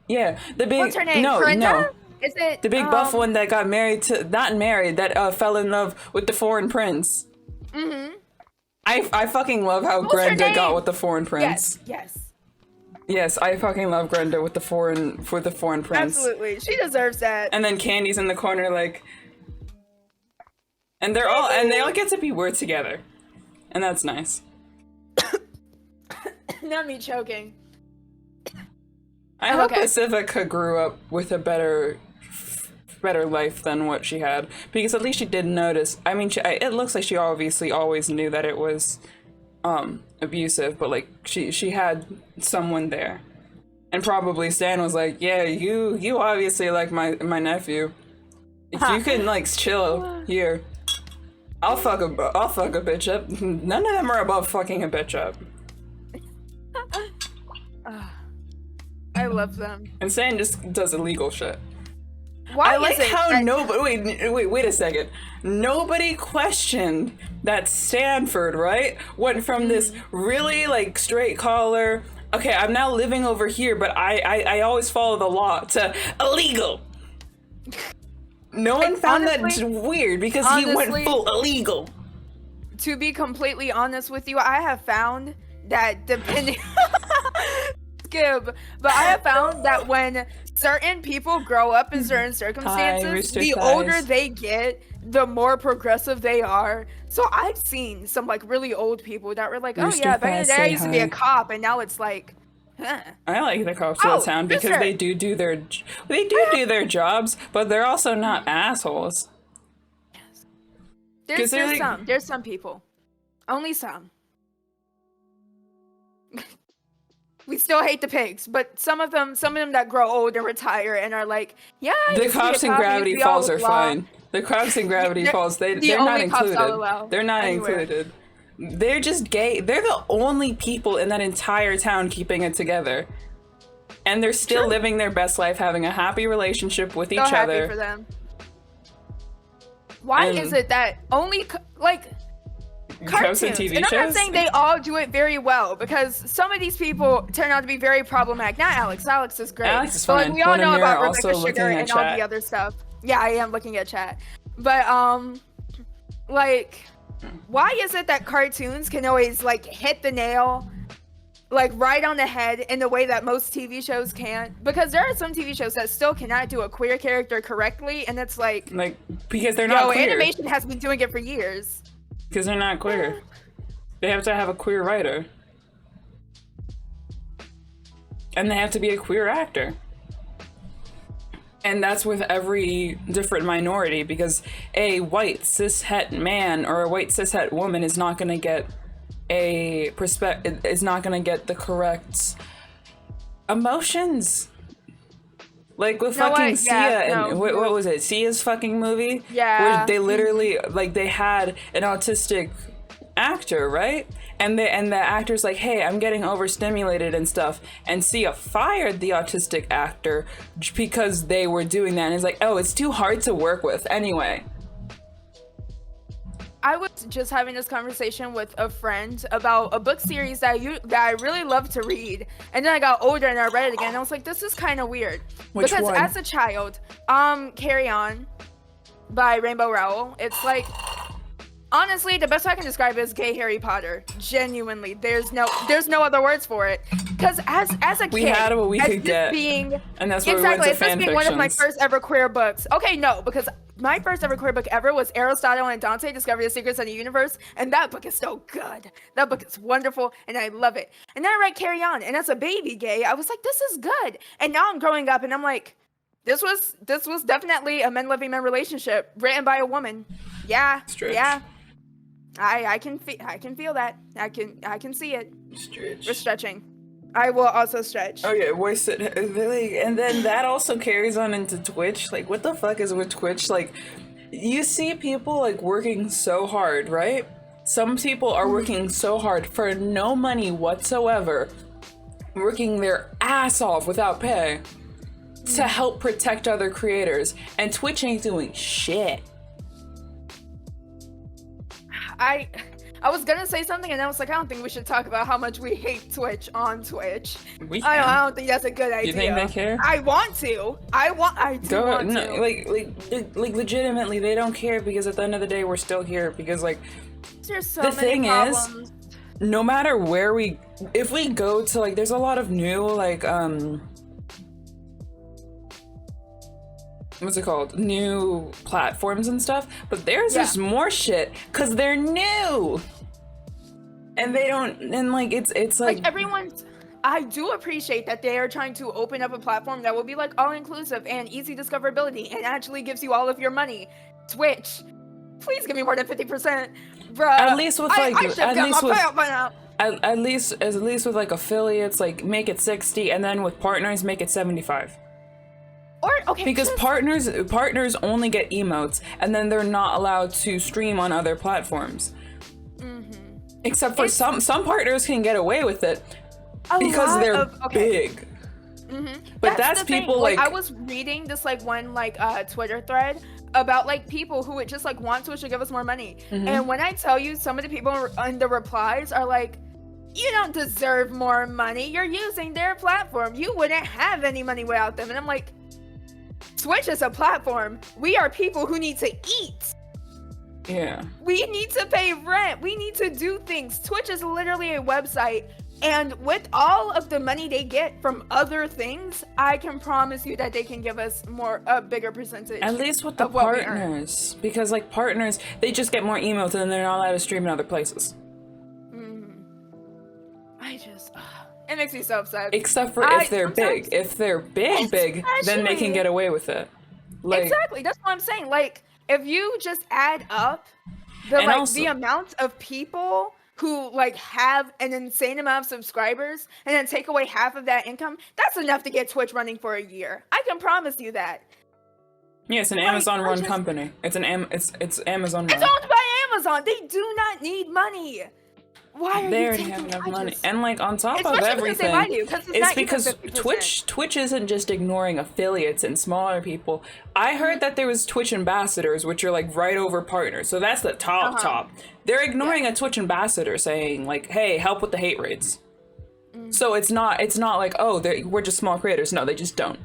Yeah, the big. What's her name? No, Brenda? no. Is it The big buff one that got married to, not married, that fell in love with the foreign prince. Mm-hmm. I fucking love how What's her Grenda got name? with the foreign prince. Yes. Yes, I fucking love Grenda with the foreign prince. Absolutely. She deserves that. And then Candy's in the corner like, and they all get to be weird together, and that's nice. Not me choking. I hope Okay. Pacifica grew up with a better life than what she had, because at least she did notice. I mean, it looks like she obviously always knew that it was abusive, but like she had someone there, and probably Stan was like, yeah, you obviously like my nephew. If you can like chill here, I'll fuck a bitch up. None of them are above fucking a bitch up. I love them. And Stan just does illegal shit. Why I like is it how that- nobody wait a second. Nobody questioned that Stanford, right? Went from this really like straight collar, okay, I'm now living over here, but I always follow the law, to illegal. No one found honestly- that weird, because he went honestly- full illegal. To be completely honest with you, I have found that depending skip, but I have found that when certain people grow up in certain circumstances, rooster the thighs. older they get, the more progressive they are. So I've seen some like really old people that were like, oh Rooster yeah, back in thighs the day I say used to be a hi. cop, and now it's like, huh. I like the cops of Oh, the town because rooster. they do their jobs, but they're also not assholes. 'Cause they're like- There's some people. Only some. We still hate the pigs, but some of them that grow old and retire and are like, yeah. I The used to be a cops in cop, I used Gravity to be all Falls are blah." fine. The cops in Gravity They're Falls, the they're not only cops I'll included. allow They're not anywhere. included. They're just gay. They're the only people in that entire town keeping it together. And they're still True. living their best life, having a happy relationship with each So happy other. for them. Why And- is it that only Cops cartoons? and TV And I'm not shows? saying they all do it very well, because some of these people turn out to be very problematic. Not Alex. Alex is great. Alex is But, fine. we all One know Amira about also Rebecca looking Sugar at and all chat. the other stuff. Yeah, I am looking at chat. But like, why is it that cartoons can always like hit the nail like right on the head in the way that most TV shows can't? Because there are some TV shows that still cannot do a queer character correctly, and it's like, Like, because they're not queer. animation has been doing it for years. Because they're not queer. They have to have a queer writer. And they have to be a queer actor. And that's with every different minority, because a white cishet man or a white cishet woman is not going to get is not going to get the correct emotions. Like with fucking Sia and what was it? Sia's fucking movie? Yeah. Where they literally, like, they had an autistic actor, right? And the actor's like, hey, I'm getting overstimulated and stuff. And Sia fired the autistic actor because they were doing that. And it's like, oh, it's too hard to work with anyway. I was just having this conversation with a friend about a book series that I really love to read, and then I got older and I read it again, and I was like, this is kind of weird. Which because one? As a child, Carry On by Rainbow Rowell, it's like, honestly, the best way I can describe it is gay Harry Potter. Genuinely, there's no other words for it. Because as a kid, we had what we could get, and that's what exactly, we it's went just to being one of my first ever queer books. Okay, no, because my first ever queer book ever was Aristotle and Dante, Discovery of Secrets of the Universe, and that book is so good. That book is wonderful, and I love it. And then I read Carry On, and as a baby gay, I was like, this is good. And now I'm growing up, and I'm like, this was definitely a men loving men relationship written by a woman. Yeah, Stretch. yeah. I can feel that. I can see it. Stretch. We're stretching. I will also stretch. Oh yeah, voice it. And then that also carries on into Twitch. Like, what the fuck is with Twitch? Like, you see people like working so hard, right? Some people are working so hard for no money whatsoever, working their ass off without pay to help protect other creators, and Twitch ain't doing shit. I was gonna say something, and I was like, I don't think we should talk about how much we hate Twitch on Twitch. We I can. don't think that's a good idea. You think they care? I want to. I do want no, to. like legitimately, they don't care, because at the end of the day, we're still here. Because like, There's so the many thing problems. is, no matter where if we go to, like, there's a lot of new, like, what's it called? New platforms and stuff, but there's just more shit because they're new, and they don't, and like it's like everyone's. I do appreciate that they are trying to open up a platform that will be like all inclusive and easy discoverability and actually gives you all of your money. Twitch, please give me more than 50%, bruh. At least with like at least with like affiliates, like make it 60, and then with partners make it 75. Or okay, because partners only get emotes, and then they're not allowed to stream on other platforms. Except for some partners can get away with it because they're big. But that's people thing. like I was reading this like one like Twitter thread about like people who would just like want Twitch to give us more money. And when I tell you, some of the people in the replies are like, you don't deserve more money. You're using their platform. You wouldn't have any money without them. And I'm like, Twitch is a platform. We are people who need to eat. Yeah. We need to pay rent. We need to do things. Twitch is literally a website. And with all of the money they get from other things, I can promise you that they can give us a bigger percentage. At least with the partners. Because like partners, they just get more emotes, and they're not allowed to stream in other places. It makes me so upset. Except for if they're big. If they're big, then they can get away with it. Like, exactly. That's what I'm saying. Like, if you just add up the amount of people who like have an insane amount of subscribers, and then take away half of that income, that's enough to get Twitch running for a year. I can promise you that. Yeah, it's an Amazon-run company. It's Amazon-run. It's owned by Amazon. They do not need money. Why are they you already taking have enough money? And like on top of Especially everything, it's because Twitch isn't just ignoring affiliates and smaller people. I heard that there was Twitch ambassadors, which are like right over partners. So that's the top. They're ignoring a Twitch ambassador saying like, "Hey, help with the hate raids." So it's not like, "Oh, we're just small creators." No, they just don't.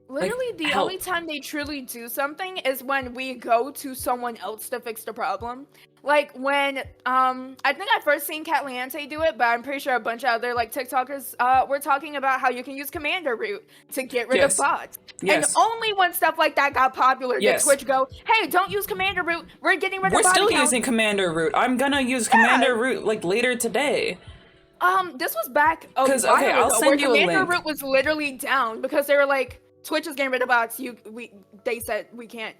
Literally, the only time they truly do something is when we go to someone else to fix the problem. Like when, I think I first seen Cat Leante do it, but I'm pretty sure a bunch of other like TikTokers were talking about how you can use Commander Root to get rid of bots. And only when stuff like that got popular did Twitch go, hey, don't use Commander Root, we're getting rid of bot still accounts. Using Commander Root. I'm gonna use Commander Root like later today. This was back I'll send you a link. Commander Root was literally down because they were like, Twitch is getting rid of bots. They said we can't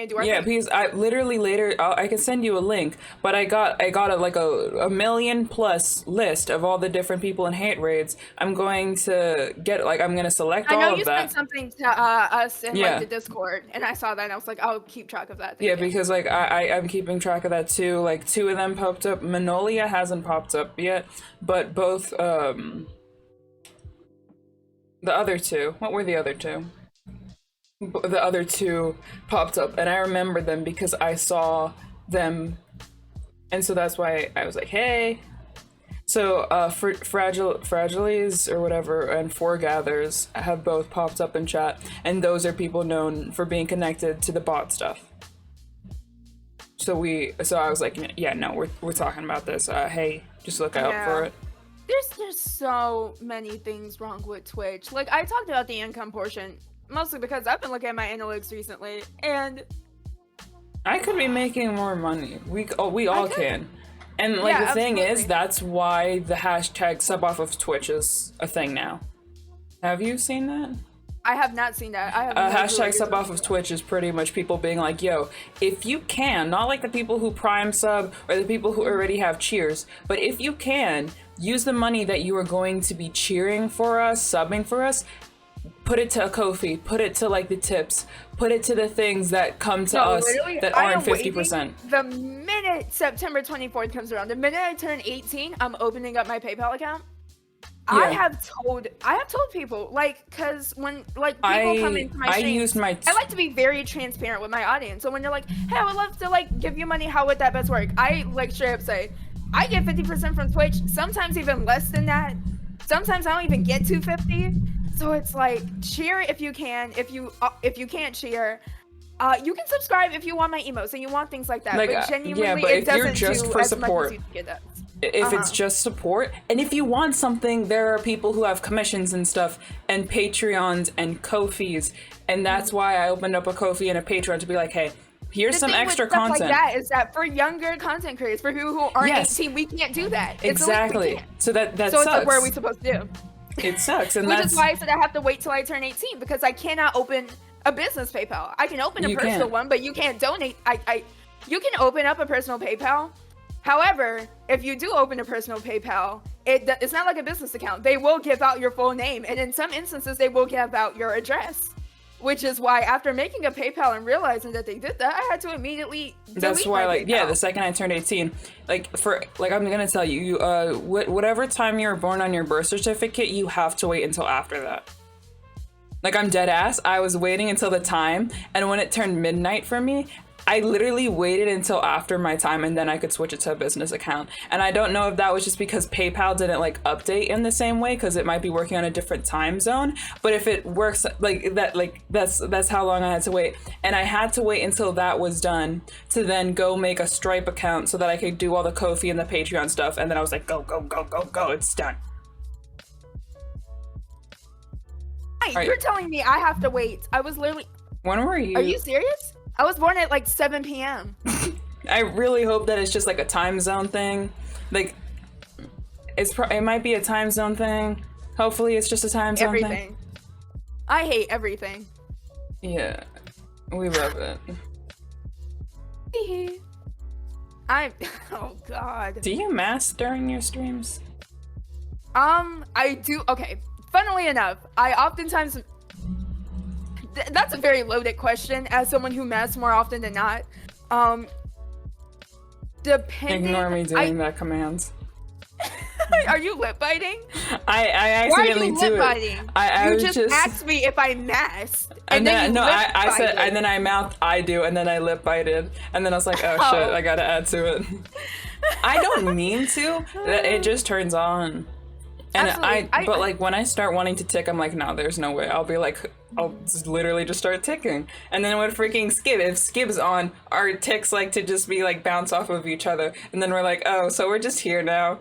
do our Yeah, thing. because I literally later I can send you a link, but I got a million plus list of all the different people in hate raids. I'm going to get I'm gonna select I know all you of sent that. something to us in Yeah. like the Discord, and I saw that, and I was like, I'll keep track of that. Thank Yeah, you. because I'm keeping track of that too. Like two of them popped up. Manolia hasn't popped up yet, but both the other two. What were the other two? The other two popped up, and I remember them because I saw them, and so that's why I was like, hey. So Fragilies or whatever and Foregathers have both popped up in chat, and those are people known for being connected to the bot stuff. So I was like, yeah, no, we're talking about this. Hey, just look out for it. There's so many things wrong with Twitch. Like, I talked about the income portion mostly because I've been looking at my analytics recently, and I could be making more money. We all can. And like Yeah, the thing absolutely. is, that's why the hashtag sub off of Twitch is a thing now. Have you seen that? I have not seen that. I have no clue what Hashtag you're sub off talking of about. Twitch is pretty much people being like, yo, if you can, not like the people who prime sub or the people who already have cheers, but if you can, use the money that you are going to be cheering for us, subbing for us, put it to a Ko-fi, put it to like the tips, put it to the things that come to us that aren't 50%. The minute September 24th comes around, the minute I turn 18, I'm opening up my PayPal account. Yeah. I have told people, like, because when like people come into my streams, I like to be very transparent with my audience. So when they're like, hey, I would love to like give you money, how would that best work? I like straight up say, I get 50% from Twitch, sometimes even less than that. Sometimes I don't even get 250. So it's like, cheer if you can. If you can't cheer, you can subscribe if you want my emotes and you want things like that. Like, but genuinely, yeah, but it if you're doesn't just do for as support, much as you think it does. If it's just support, and if you want something, there are people who have commissions and stuff, and Patreons and Ko-fis, and that's why I opened up a Ko-fi and a Patreon to be like, hey, here's some extra content. Like that is that for younger content creators, for people who aren't 18, we can't do that. Exactly. So that so sucks. It's like, what are we supposed to do? It sucks, and which is why I said I have to wait till I turn 18 because I cannot open a business PayPal. I can open a personal one, but you can't donate. You can open up a personal PayPal. However, if you do open a personal PayPal, it's not like a business account. They will give out your full name, and in some instances, they will give out your address. Which is why, after making a PayPal and realizing that they did that, I had to immediately delete That's why, my like, PayPal. yeah, the second I turned 18, I'm gonna tell you, whatever time you were born on your birth certificate, you have to wait until after that. Like, I'm dead ass. I was waiting until the time, and when it turned midnight for me, I literally waited until after my time, and then I could switch it to a business account. And I don't know if that was just because PayPal didn't like update in the same way, because it might be working on a different time zone. But if it works like that, that's how long I had to wait. And I had to wait until that was done to then go make a Stripe account so that I could do all the Ko-fi and the Patreon stuff. And then I was like, go, it's done. Hey, you're telling me I have to wait. I was literally... When were you? Are you serious? I was born at like 7 p.m. I really hope that it's just like a time zone thing. Like, it might be a time zone thing. Hopefully it's just a time zone thing. I hate everything. Yeah, we love it. Oh god. Do you mask during your streams? I do. Okay, funnily enough, I oftentimes... That's a very loaded question as someone who masks more often than not. Depending... Ignore me doing that command. Are you lip biting? I accidentally do it. You just asked me if I masked. And then I said, and then I mouthed I do, and then I lip bited, and then I was like, oh shit, I gotta add to it. I don't mean to. It just turns on. And but like when I start wanting to tick, I'm like, no, there's no way. I'll just literally just start ticking. And then with freaking Skib, if Skib's on, our ticks like to just be like bounce off of each other. And then we're like, oh, so we're just here now.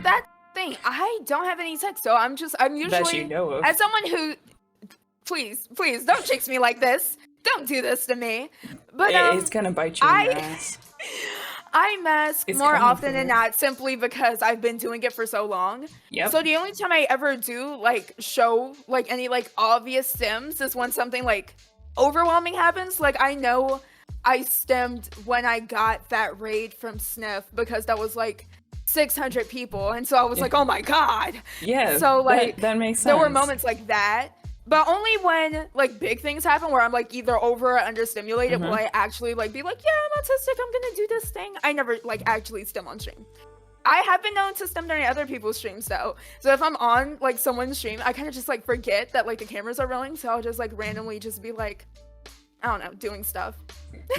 That thing, I don't have any ticks, so I'm usually, that you know of. As someone who, please, don't chase me like this. Don't do this to me. But it's gonna bite you in the ass. I mask It's more coming often for than you. not simply because I've been doing it for so long. Yep. So the only time I ever do like show like any like obvious stems is when something like overwhelming happens. Like I know I stemmed when I got that raid from Sniff because that was like 600 people, and so I was Yeah. like, oh my god. Yeah. So like that makes sense. there were moments like that. But only when like big things happen where I'm like either over or understimulated will I actually like be like, yeah, I'm autistic, I'm gonna do this thing. I never like actually stem on stream. I have been known to stem during other people's streams though. So if I'm on like someone's stream, I kind of just like forget that like the cameras are rolling. So I'll just like randomly just be like, I don't know, doing stuff.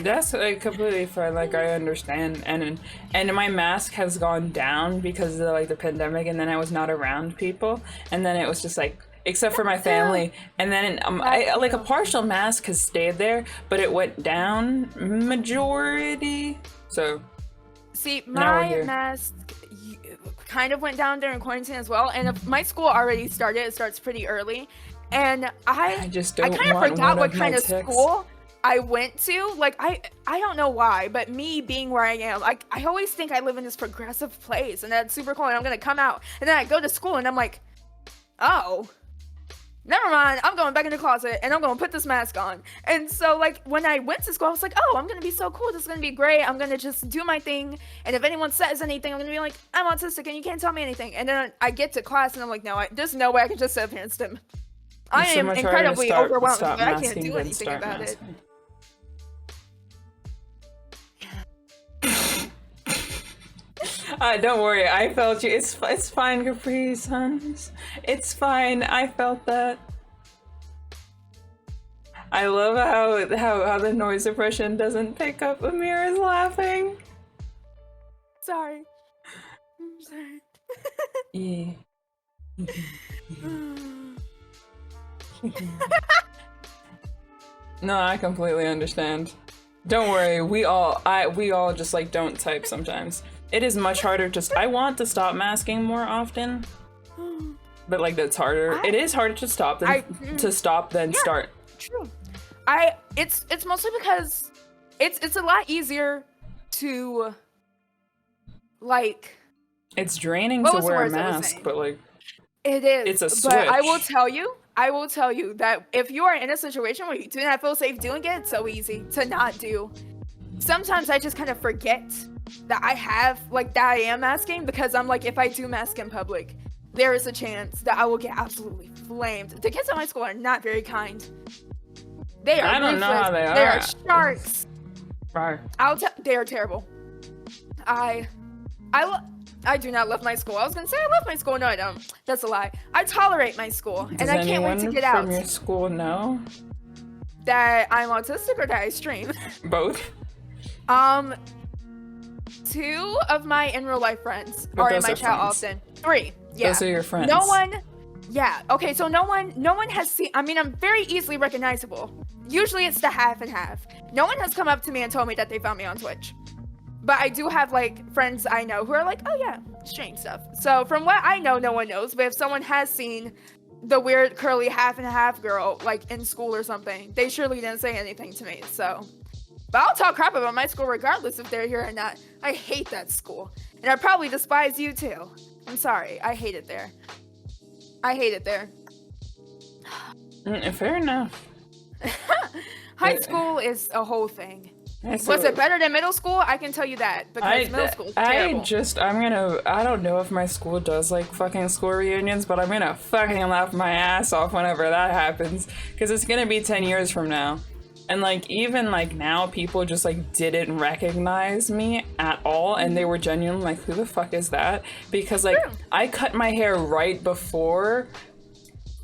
That's like completely fine. Like I understand, and my mask has gone down because of like the pandemic, and then I was not around people, and then it was just like, except for my family, and then I like a partial mask has stayed there, but it went down majority. So See, now we're my here. mask kind of went down during quarantine as well, and if my school already started. It starts pretty early, and I just don't kind of want forgot one what of my kind of ticks. school I went to. Like I don't know why, but me being where I am, like I always think I live in this progressive place, and that's super cool, and I'm gonna come out, and then I go to school, and I'm like, oh. Never mind, I'm going back in the closet and I'm gonna put this mask on. And so like when I went to school, I was like, oh, I'm gonna be so cool, this is gonna be great, I'm gonna just do my thing, and if anyone says anything, I'm gonna be like, I'm autistic and you can't tell me anything. And then I get to class and I'm like, no, there's no way I can just sit up here and stem. I It's so am much harder to incredibly start- overwhelmed, stop but I can't masking do than anything start about it. masking. Don't worry, I felt you. It's fine, Capri Suns. It's fine. I felt that. I love how the noise suppression doesn't pick up Amira's laughing. Sorry. I'm sorry. Yeah. No, I completely understand. Don't worry, we all just like don't type sometimes. It is much harder to I want to stop masking more often. But like that's harder. It is harder to stop than start. True. It's mostly because it's a lot easier to like It's draining What to was the wear a words I was mask, saying? but like it is. It's a But I will switch. tell you that if you are in a situation where you do not feel safe doing it, it's so easy to not do. Sometimes I just kind of forget that I am masking, because I'm like, if I do mask in public, there is a chance that I will get absolutely flamed. The kids at my school are not very kind. They are I don't know ruthless. how they They are. are sharks. Right. They are terrible. I do not love my school. I was gonna say I love my school. No, I don't. That's a lie. I tolerate my school, Does and I can't wait to anyone get out. from your school know? That I'm autistic or that I stream. Both. Two of my in real life friends But are in those my are chat friends. often. Three. Yeah. Those are your friends. No one. Yeah. Okay. So no one has seen. I mean, I'm very easily recognizable. Usually it's the half and half. No one has come up to me and told me that they found me on Twitch. But I do have like friends I know who are like, oh yeah, stream stuff. So from what I know, no one knows. But if someone has seen the weird curly half and half girl like in school or something, they surely didn't say anything to me. So, but I'll talk crap about my school regardless if they're here or not. I hate that school, and I probably despise you too. I'm sorry, I hate it there. I hate it there. Fair enough. High school is a whole thing. That's Was it better than middle school? I can tell you that, because middle school is terrible. I don't know if my school does like fucking school reunions, but I'm gonna fucking laugh my ass off whenever that happens, because it's gonna be 10 years from now. And like even like now people just like didn't recognize me at all, and they were genuinely like, who the fuck is that? Because like I cut my hair right before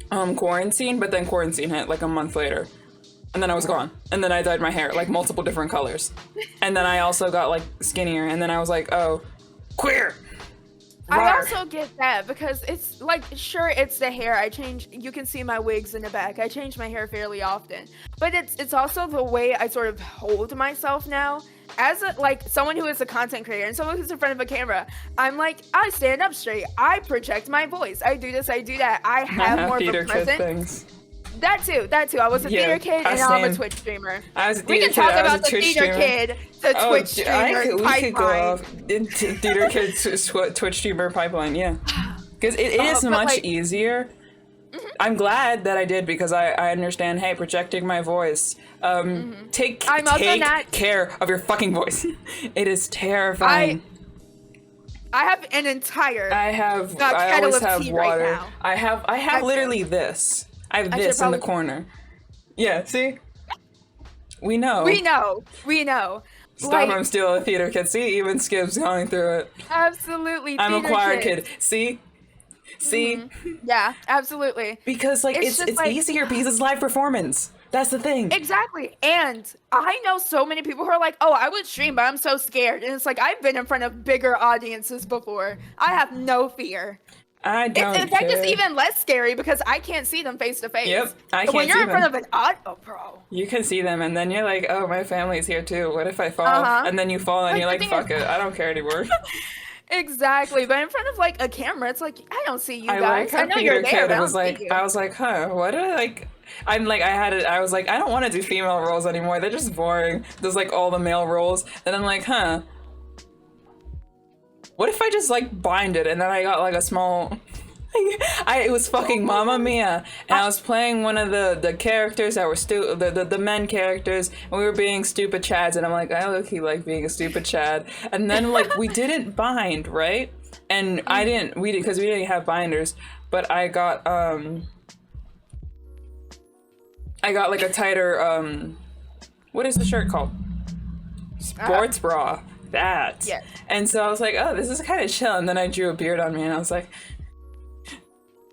quarantine, but then quarantine hit like a month later. And then I was gone. And then I dyed my hair like multiple different colors. And then I also got like skinnier, and then I was like, oh, queer. I Rawr. also get that, because it's like, sure, it's the hair. You can see my wigs in the back. I change my hair fairly often. But it's also the way I sort of hold myself now. As someone who is a content creator and someone who's in front of a camera, I'm like, I stand up straight. I project my voice. I do this, I do that. I have more of Peter a kid presence. things. That too. I was a theater kid, and now I'm a same. Twitch streamer. I was a We theater can kid. talk I was about a the Twitch theater streamer. kid to Twitch streamer We could go pipeline. off into theater kid to Twitch streamer pipeline. Yeah, because it is but, much like, easier. I'm glad that I did because I understand. Hey, projecting my voice. Take care of your fucking voice. It is terrifying. I have an entire. I kettle always of have tea water. right now. I have literally this. I have this in the corner. Yeah, see? We know. We know. Stop, I'm still a theater kid. See, even Skip's going through it. Absolutely. I'm a choir kid. See? Yeah, absolutely. Because like it's easier because it's live performance. That's the thing. Exactly. And I know so many people who are like, oh, I would stream, but I'm so scared. And it's like, I've been in front of bigger audiences before. I have no fear. I don't In fact, it's even less scary because I can't see them face to face. Yep, I can't see them. When you're in front of an bro. You can see them, and then you're like, oh, my family's here too. What if I fall? And then you fall, and you're like, fuck it. I don't care anymore. Exactly, but in front of like a camera, it's like I don't see you guys. Like I know you're there, but I don't see you. I was like, huh, what do I like? I was like, I don't want to do female roles anymore. They're just boring. There's like all the male roles, and I'm like, huh. What if I just like bind it, and then I got like a small. It was fucking Mamma Mia, and I was playing one of the characters that were the men characters, and we were being stupid chads, and I'm like, I look like being a stupid chad, and then like we didn't bind, right? And because we didn't have binders, but I got like a tighter what is the shirt called? Sports bra. That. Yes. And so I was like, oh, this is kind of chill, and then I drew a beard on me, and I was like.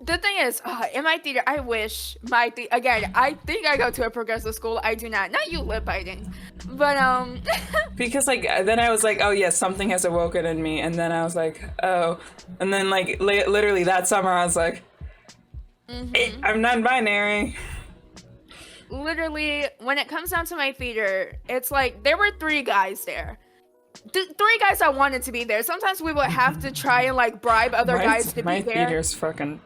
The thing is, in my theater, I wish again, I think I go to a progressive school. I do not. Not you lip biting. But, because, like, then I was like, oh, yes, something has awoken in me. And then I was like, oh. And then, like, literally that summer, I was like, hey, I'm non-binary. Literally, when it comes down to my theater, it's like, there were 3 guys there. 3 guys that wanted to be there. Sometimes we would have to try and, like, bribe other guys to be there. My theater's fucking...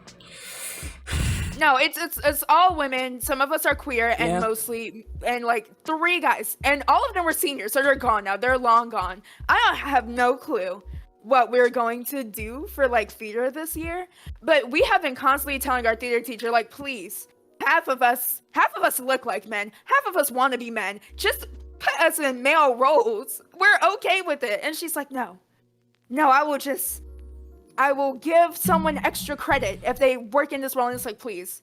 No, it's all women. Some of us are queer, and mostly, and like 3 guys, and all of them were seniors, so they're gone now. They're long gone. I have no clue what we're going to do for like theater this year, but we have been constantly telling our theater teacher, like, please, half of us look like men, half of us want to be men. Just put us in male roles. We're okay with it. And she's like, no, I will give someone extra credit if they work in this role. And it's like, please,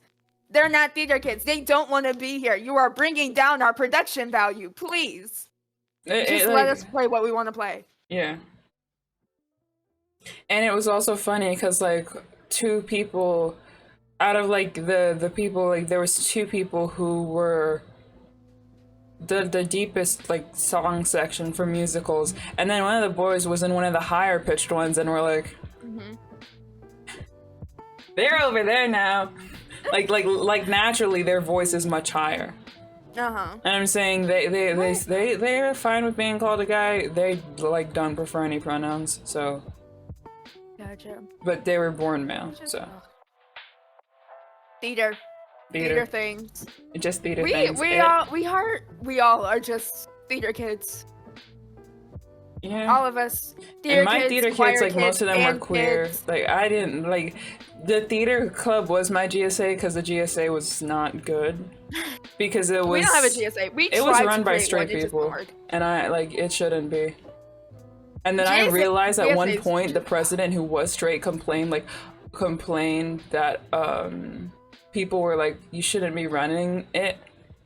they're not theater kids. They don't want to be here. You are bringing down our production value. Please. Just let us play what we want to play. Yeah. And it was also funny because, like, 2 people out of, like, the people, like, there was 2 people who were the deepest, like, song section for musicals. And then one of the boys was in one of the higher pitched ones, and we're like... They're over there now. like naturally their voice is much higher. And I'm saying they're fine with being called a guy. They like don't prefer any pronouns, so. Gotcha. But they were born male, so. Theater things. Just theater things. We all are just theater kids. Yeah. All of us. And my theater kids, like, most of them were queer. Like, I didn't, like, the theater club was my GSA because the GSA was not good. Because it was... We don't have a GSA. It was run by straight people. And I, like, it shouldn't be. And then I realized at one point the president who was straight complained that, people were like, you shouldn't be running it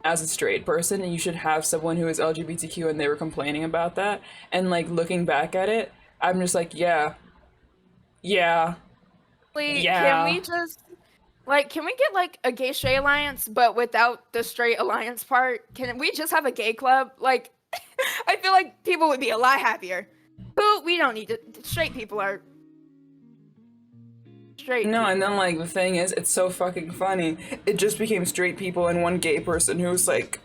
as a straight person, and you should have someone who is LGBTQ, and they were complaining about that. And like looking back at it, I'm just like, yeah. Can we just can we get like a gay straight alliance but without the straight alliance part? Can we just have a gay club? Like I feel like people would be a lot happier. But we don't need to. Straight people are straight. No, people. And then like the thing is, it's so fucking funny. It just became straight people and one gay person who's like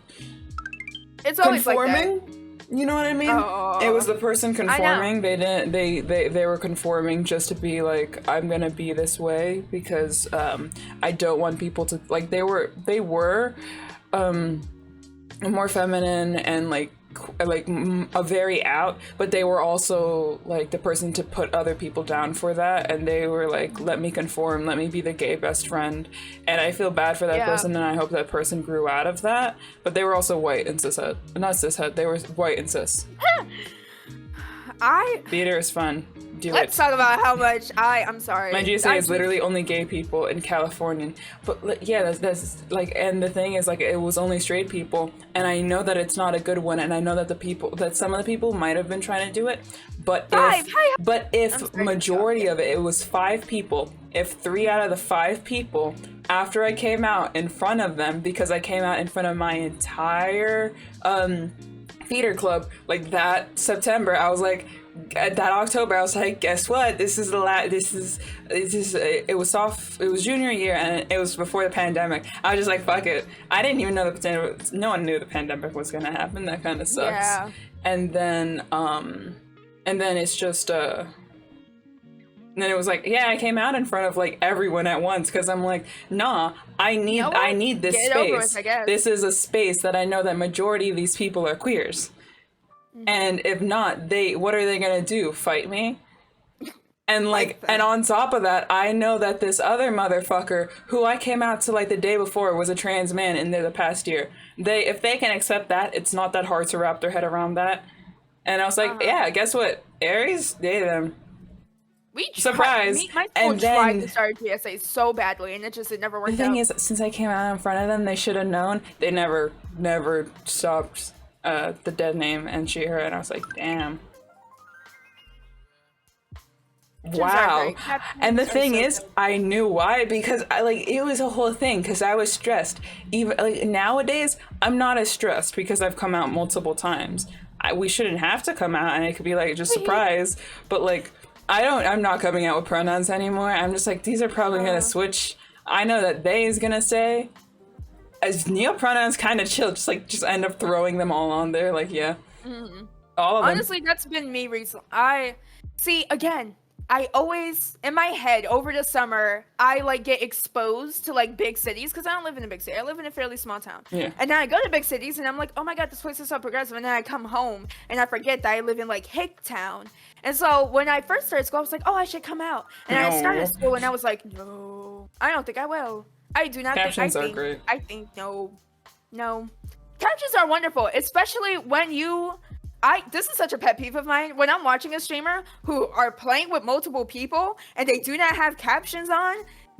it's always conforming. Like that. You know what I mean? Oh. It was the person I know. conforming. They didn't. They were conforming just to be like, I'm gonna be this way because I don't want people to like. They were more feminine and like a very out, but they were also like the person to put other people down for that, and they were like, let me conform, let me be the gay best friend. And I feel bad for that person, and I hope that person grew out of that. But they were also white and cishet, not cishet, they were white and cis. Theater is fun. Let's talk about how much I'm sorry. My GSA is literally only gay people in California. But yeah, that's like, and the thing is like, it was only straight people, and I know that it's not a good one, and I know that some of the people might have been trying to do it, but if majority of it was 5 people, if 3 out of the 5 people, after I came out in front of them, because I came out in front of my entire theater club, like that September, I was like, that October, I was like, guess what? This is it was junior year, and it was before the pandemic. I was just like, fuck it. I didn't even know no one knew the pandemic was gonna happen. That kind of sucks. Yeah. And then it's just and then it was like, yeah, I came out in front of like everyone at once, because I'm like, nah, I need this space. This is a space that I know that majority of these people are queers. And if not, what are they gonna do? Fight me? And like, and on top of that, I know that this other motherfucker who I came out to like the day before was a trans man in the past year. If they can accept that, it's not that hard to wrap their head around that. And I was like, yeah, guess what? Aries, they them. Surprise! My school tried to start GSA so badly, and it never worked out. The thing is, since I came out in front of them, they should have known. They never stopped the dead name and she, her, and I was like, damn. Wow. And the thing is, I knew why, because it was a whole thing, because I was stressed. Even like nowadays, I'm not as stressed because I've come out multiple times. We shouldn't have to come out, and it could be like just surprise, but like I'm not coming out with pronouns anymore. I'm just like, these are probably gonna switch. I know that they is gonna say as neo pronouns, kind of chill, just end up throwing them all on there, like, yeah. All of them. Honestly, that's been me recently. I always, in my head, over the summer, I like get exposed to like big cities, because I don't live in a big city. I live in a fairly small town. Yeah. And then I go to big cities and I'm like, oh my god, this place is so progressive. And then I come home and I forget that I live in like Hicktown. And so when I first started school, I was like, oh, I should come out. And I started school and I was like, no, I don't think I will. I do not Captions are great. I think no. Captions are wonderful, especially when this is such a pet peeve of mine. When I'm watching a streamer who are playing with multiple people and they do not have captions on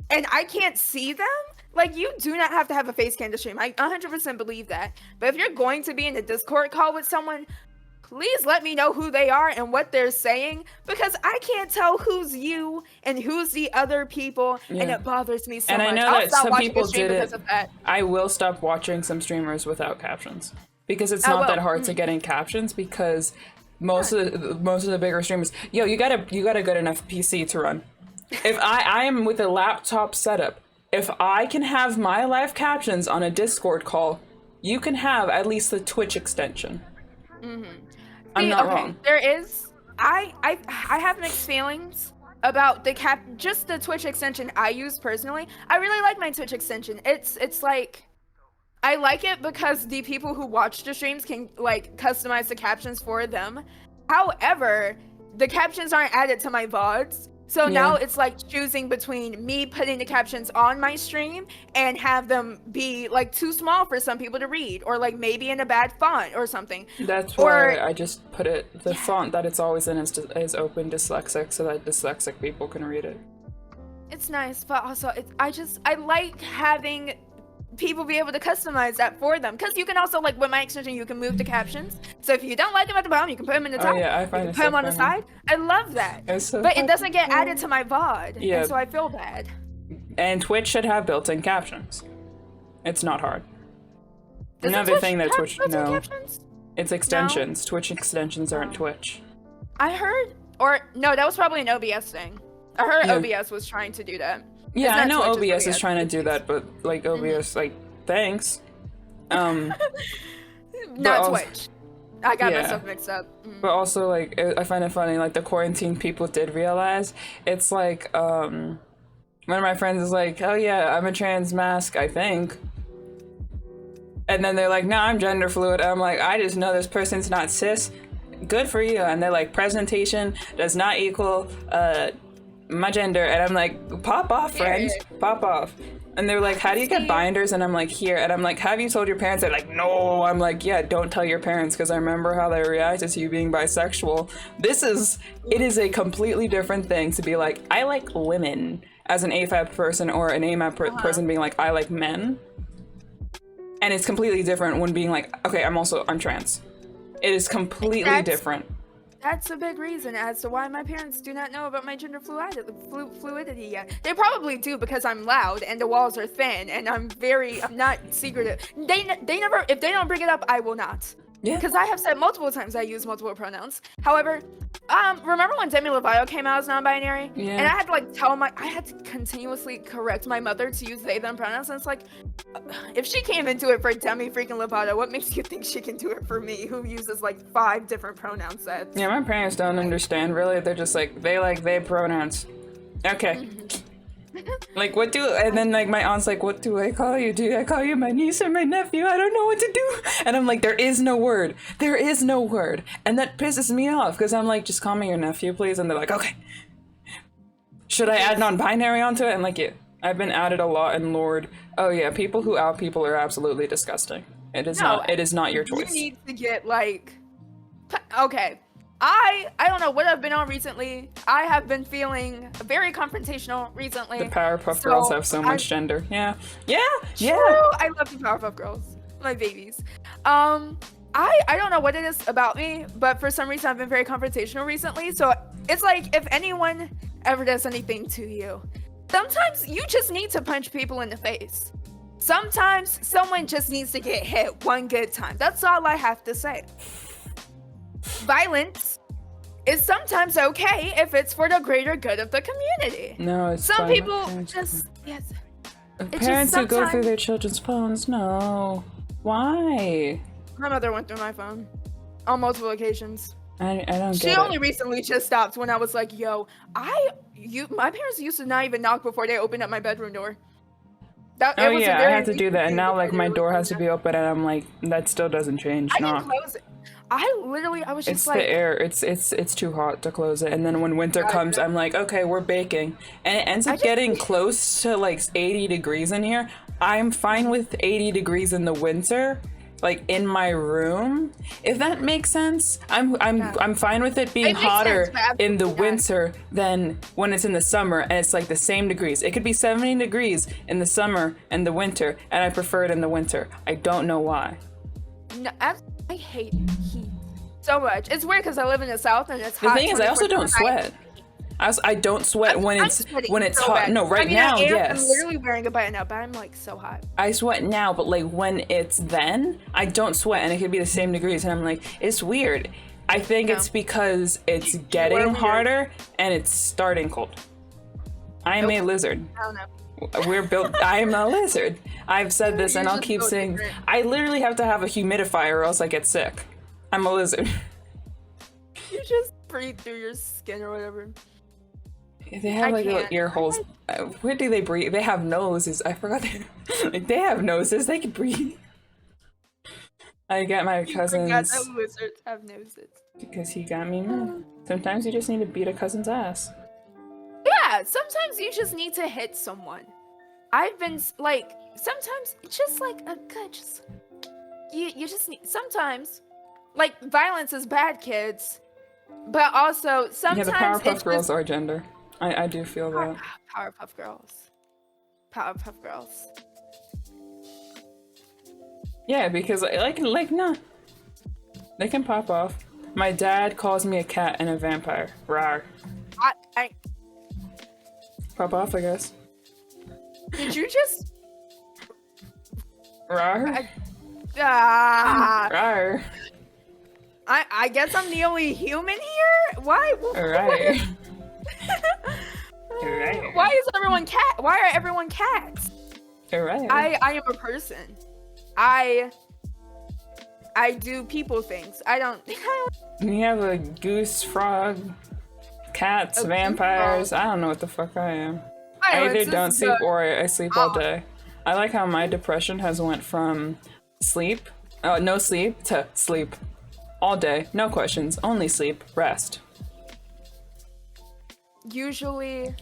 and I can't see them, like, you do not have to have a face cam to stream. I 100% believe that. But if you're going to be in a Discord call with someone, please let me know who they are and what they're saying, because I can't tell who's you and who's the other people, and it bothers me so much. And I know that some people did it. I will stop watching some streamers without captions, because it's not that hard to get in captions, because most of the bigger streamers, you got a good enough PC to run. If I am with a laptop setup, if I can have my live captions on a Discord call, you can have at least the Twitch extension. I'm not wrong. There is. I have mixed feelings about just the Twitch extension I use personally. I really like my Twitch extension. It's like, I like it because the people who watch the streams can like customize the captions for them. However, the captions aren't added to my VODs. So now it's like choosing between me putting the captions on my stream and have them be like too small for some people to read, or like maybe in a bad font or something. That's why I just put it, the font that it's always in is open dyslexic, so that dyslexic people can read it. It's nice, but also I like having people be able to customize that for them, because you can also, like, with my extension, you can move the captions, so if you don't like them at the bottom, you can put them in the top. I find you can put them on the side. I love that. But it doesn't get added to my VOD, and so I feel bad. And Twitch should have built-in captions. It's not hard. Another thing that Twitch it's extensions. Twitch extensions aren't Twitch. I heard, that was probably an OBS thing. I heard OBS was trying to do that. Yeah, I know OBS is trying to do that, but like OBS, like, thanks. Not Twitch. I got my Yeah. stuff mixed up. But also, like, I find it funny, like, the quarantine people did realize. It's like, one of my friends is like, oh yeah, I'm a trans mask, I think. And then they're like, no, I'm gender fluid. I'm like, I just know this person's not cis. Good for you. And they're like, presentation does not equal my gender. And I'm like, pop off, friends. Pop off. And they're like, how do you get binders? And I'm like, here. And I'm like, have you told your parents? They're like, no. I'm like, yeah, don't tell your parents, because I remember how they reacted to you being bisexual. It is a completely different thing to be like, I like women as an AFAB person, or an AMAB person being like, I like men. And it's completely different when being like, okay, I'm trans. It is completely different. That's a big reason as to why my parents do not know about my gender fluidity yet. They probably do, because I'm loud and the walls are thin and I'm not secretive. They never, if they don't bring it up, I will not. Yeah. Because I have said multiple times I use multiple pronouns. However, remember when Demi Lovato came out as non-binary? Yeah. And I had to like I had to continuously correct my mother to use they them pronouns, and it's like, if she came into it for Demi freaking Lovato, what makes you think she can do it for me, who uses like 5 different pronoun sets? Yeah, my parents don't understand really. They're just like, they pronouns. Okay. Like, and then like my aunt's like, what do I call you? Do I call you my niece or my nephew? I don't know what to do. And I'm like, there is no word. There is no word. And that pisses me off, because I'm like, just call me your nephew, please. And they're like, okay. Should I add non-binary onto it? And like, yeah, I've been added a lot, and Lord, oh yeah, people who out people are absolutely disgusting. It is not your choice. You need to get like, okay. I don't know what I've been on recently. I have been feeling very confrontational recently. The Powerpuff Girls have so much gender. Yeah. True. I love the Powerpuff Girls. My babies. I don't know what it is about me, but for some reason I've been very confrontational recently. So it's like, if anyone ever does anything to you, sometimes you just need to punch people in the face. Sometimes someone just needs to get hit one good time. That's all I have to say. Violence is sometimes okay if it's for the greater good of the community. No, it's some people just parents who go through their children's phones. No, why? My mother went through my phone on multiple occasions. I don't get it. She only recently just stopped when I was like, "Yo, my parents used to not even knock before they opened up my bedroom door." I had to do that, and now like my door has to be open, and I'm like, that still doesn't change. I can close it. I was just it's like, the air. It's too hot to close it, and then when winter comes, I'm like, okay, we're baking, and it ends up getting close to like 80 degrees in here. I'm fine with 80 degrees in the winter, like in my room, if that makes sense. I'm fine with it being hotter in the winter than when it's in the summer, and it's like the same degrees. It could be 70 degrees in the summer and the winter, and I prefer it in the winter. I don't know why. No, I hate heat so much. It's weird because I live in the South and it's hot. The thing is, I also don't sweat. I don't sweat when it's hot. Bad. No, now, yes. I'm literally wearing a button up, but I'm like so hot. I sweat now, but like when it's then, I don't sweat, and it could be the same degrees, and I'm like, it's weird. I think it's because it's getting harder and it's starting cold. I am a lizard. I don't know. We're built. I am a lizard. I've said this, and I'll keep saying. I literally have to have a humidifier, or else I get sick. I'm a lizard. You just breathe through your skin or whatever. They have like little ear holes. Where do they breathe? They have noses. I forgot. They have noses. They can breathe. I got my cousins. I forgot that lizards have noses. Because he got me mad. Sometimes you just need to beat a cousin's ass. Yeah, sometimes you just need to hit someone. I've been like, sometimes it's just like a good, you just need, sometimes, like, violence is bad, kids, but also sometimes the Powerpuff Girls are gender. I do feel that. Powerpuff Girls. Powerpuff Girls. Yeah, because like nah. They can pop off. My dad calls me a cat and a vampire. Rawr. I Pop off, I guess. Did you just... Rawr. Rawr. I guess I'm the only human here? Why? Alright. Why is everyone cat? Why are everyone cats? Alright. I am a person. I I do people things. I don't. You have a goose, frog, cats, A vampires. frog. I don't know what the fuck I am. I I know, either it's don't just sleep or I sleep all Oh. day. I like how my depression has went from sleep, no sleep, to sleep all day, no questions, only sleep, rest. Usually,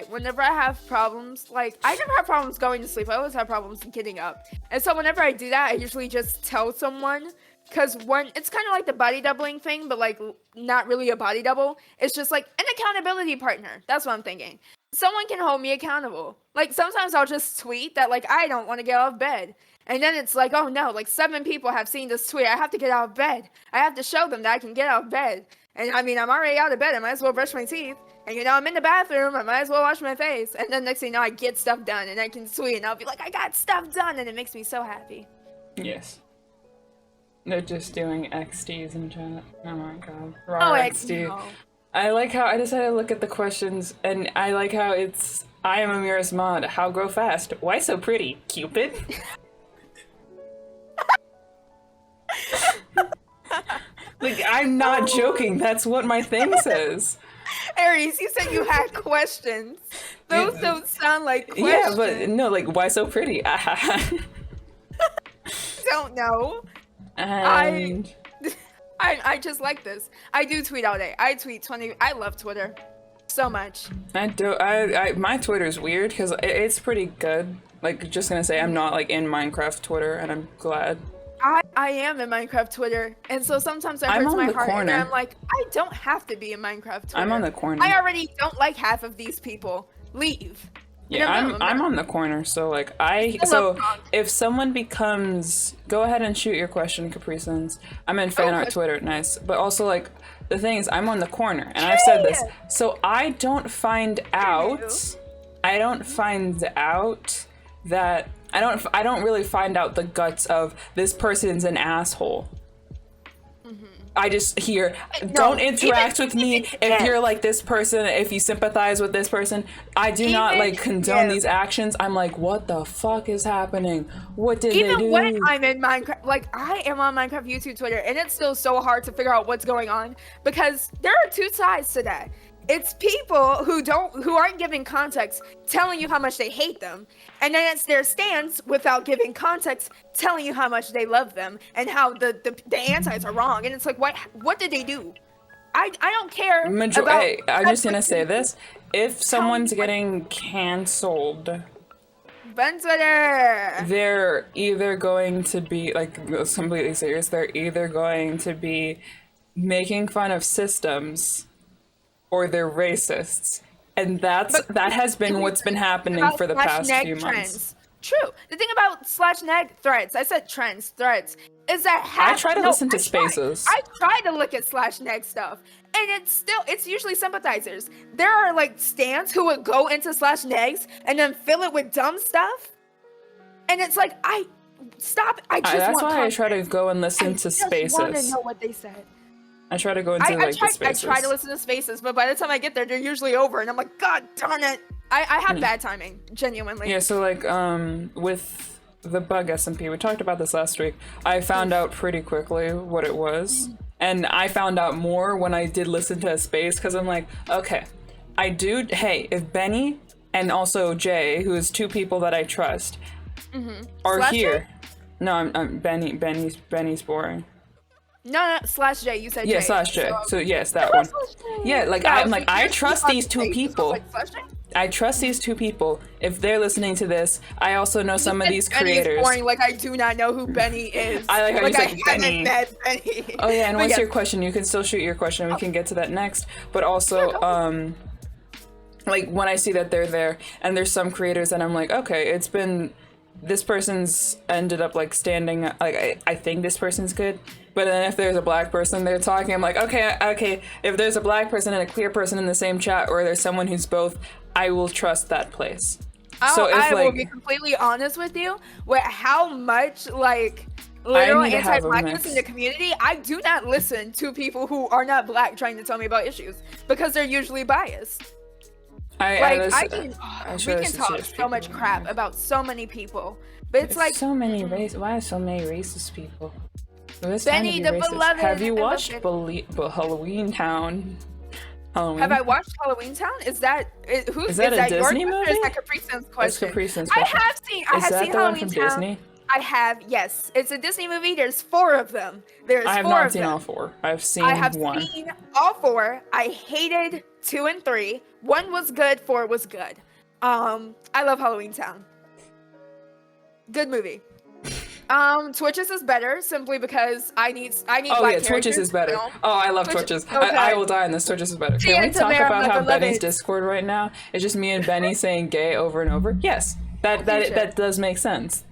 whenever I have problems, like, I never have problems going to sleep. I always have problems getting up. And so whenever I do that, I usually just tell someone. Because when it's kind of like the body doubling thing, but like not really a body double. It's just like an accountability partner. That's what I'm thinking. Someone can hold me accountable. Like sometimes I'll just tweet that like I don't want to get out of bed. And then it's like, oh no, like 7 people have seen this tweet. I have to get out of bed. I have to show them that I can get out of bed. And I mean, I'm already out of bed. I might as well brush my teeth. And you know, I'm in the bathroom. I might as well wash my face. And then next thing you know, I get stuff done and I can tweet and I'll be like, I got stuff done. And it makes me so happy. Yes. They're just doing XDs in chat. Oh my god. Raw Oh, XD. no. I like how I decided to look at the questions, and I like how it's I am Amira's mod. How grow fast? Why so pretty? Cupid? Like, I'm not joking. That's what my thing says. Aries, you said you had questions. Those don't sound like questions. Yeah, but no, like, why so pretty? Don't know. And I just like this. I do tweet all day. I tweet 20. I love Twitter so much. my Twitter's weird because it's pretty good. Like, just gonna say I'm not like in Minecraft Twitter, and I'm glad. I am in Minecraft Twitter, and so sometimes it I'm hurts on my the heart, and corner. I'm like, I don't have to be in Minecraft Twitter. I'm on the corner. I already don't like half of these people. Leave. Yeah, I'm on the corner, so like if someone becomes, go ahead and shoot your question, Capri Suns. I'm in fan art Twitter, nice. But also like the thing is, I'm on the corner, and I've said this, so I don't find out that I don't really find out the guts of this person's an asshole. I just hear, don't interact with me if you're like this person, if you sympathize with this person. I do not like condone these actions. I'm like, what the fuck is happening? What did they do? Even when I'm in Minecraft, like I am on Minecraft YouTube Twitter, and it's still so hard to figure out what's going on because there are 2 sides to that. It's people who aren't giving context, telling you how much they hate them, and then it's their stance without giving context, telling you how much they love them and how the antis are wrong. And it's like, what did they do? I don't care. Hey, I'm just gonna say this: if someone's getting canceled, Ben Twitter, they're either going to be like, it's completely serious. They're either going to be making fun of systems, or they're racists, and that has been what's been happening for the past few months. True. The thing about /neg threads, I said threads, is that I try to listen to spaces. I try to look at /neg stuff, and it's usually sympathizers. There are like stans who would go into /negs and then fill it with dumb stuff, and it's like stop. That's why I try to go and listen to spaces. I just want to know what they said. I try to go into the spaces. I try to listen to spaces, but by the time I get there, they're usually over, and I'm like, God darn it! I have bad timing, genuinely. Yeah, so like with the bug SMP, we talked about this last week. I found out pretty quickly what it was, and I found out more when I did listen to a space because I'm like, okay, hey, if Benny and also Jay, who is 2 people that I trust, are here. Jay? No, I'm Benny's boring. No, /J. You said J. Yeah, /J. So yes, that one. Yeah, like I'm like, I trust these 2 people. I trust these 2 people. If they're listening to this, I also know some of these creators. Benny is boring, like I do not know who Benny is. I like how you said Benny. Met Benny. Oh yeah, and what's your question? You can still shoot your question. We can get to that next. But also, like when I see that they're there, and there's some creators that I'm like, okay, this person's ended up like standing. Like I think this person's good. But then if there's a black person there talking, I'm like, okay, if there's a black person and a queer person in the same chat, or there's someone who's both, I will trust that place. I will be completely honest with you with how much like literal anti-blackness in the community. I do not listen to people who are not black trying to tell me about issues because they're usually biased. We can talk so much crap about so many people, but it's like so many why so many racist people? Well, it's time to Benny be the racist. beloved. Have you I love watched Halloween Town? Halloween? Have I watched Halloween Town? Is that who's Is that a your Disney question, or movie? is that Capri Sun's That's question? Capri Sun's I question. have seen. I Is have that seen the one Halloween from Town. Disney? I have. Yes, it's a Disney movie. There's 4 of them. There's I have 4 not of seen them. all 4. I've seen I have one. seen all 4. I hated 2 and 3. 1 was good. 4 was good. I love Halloween Town. Good movie. Twitches is better simply because I need Oh black yeah, Twitches is better. film. Oh, I love Twitches- Twitches. okay. I will die on this. Twitches is better. Can we and talk Amira, about my how Benny's beloved. Discord right now is just me and Benny saying gay over and over? Yes, that does make sense.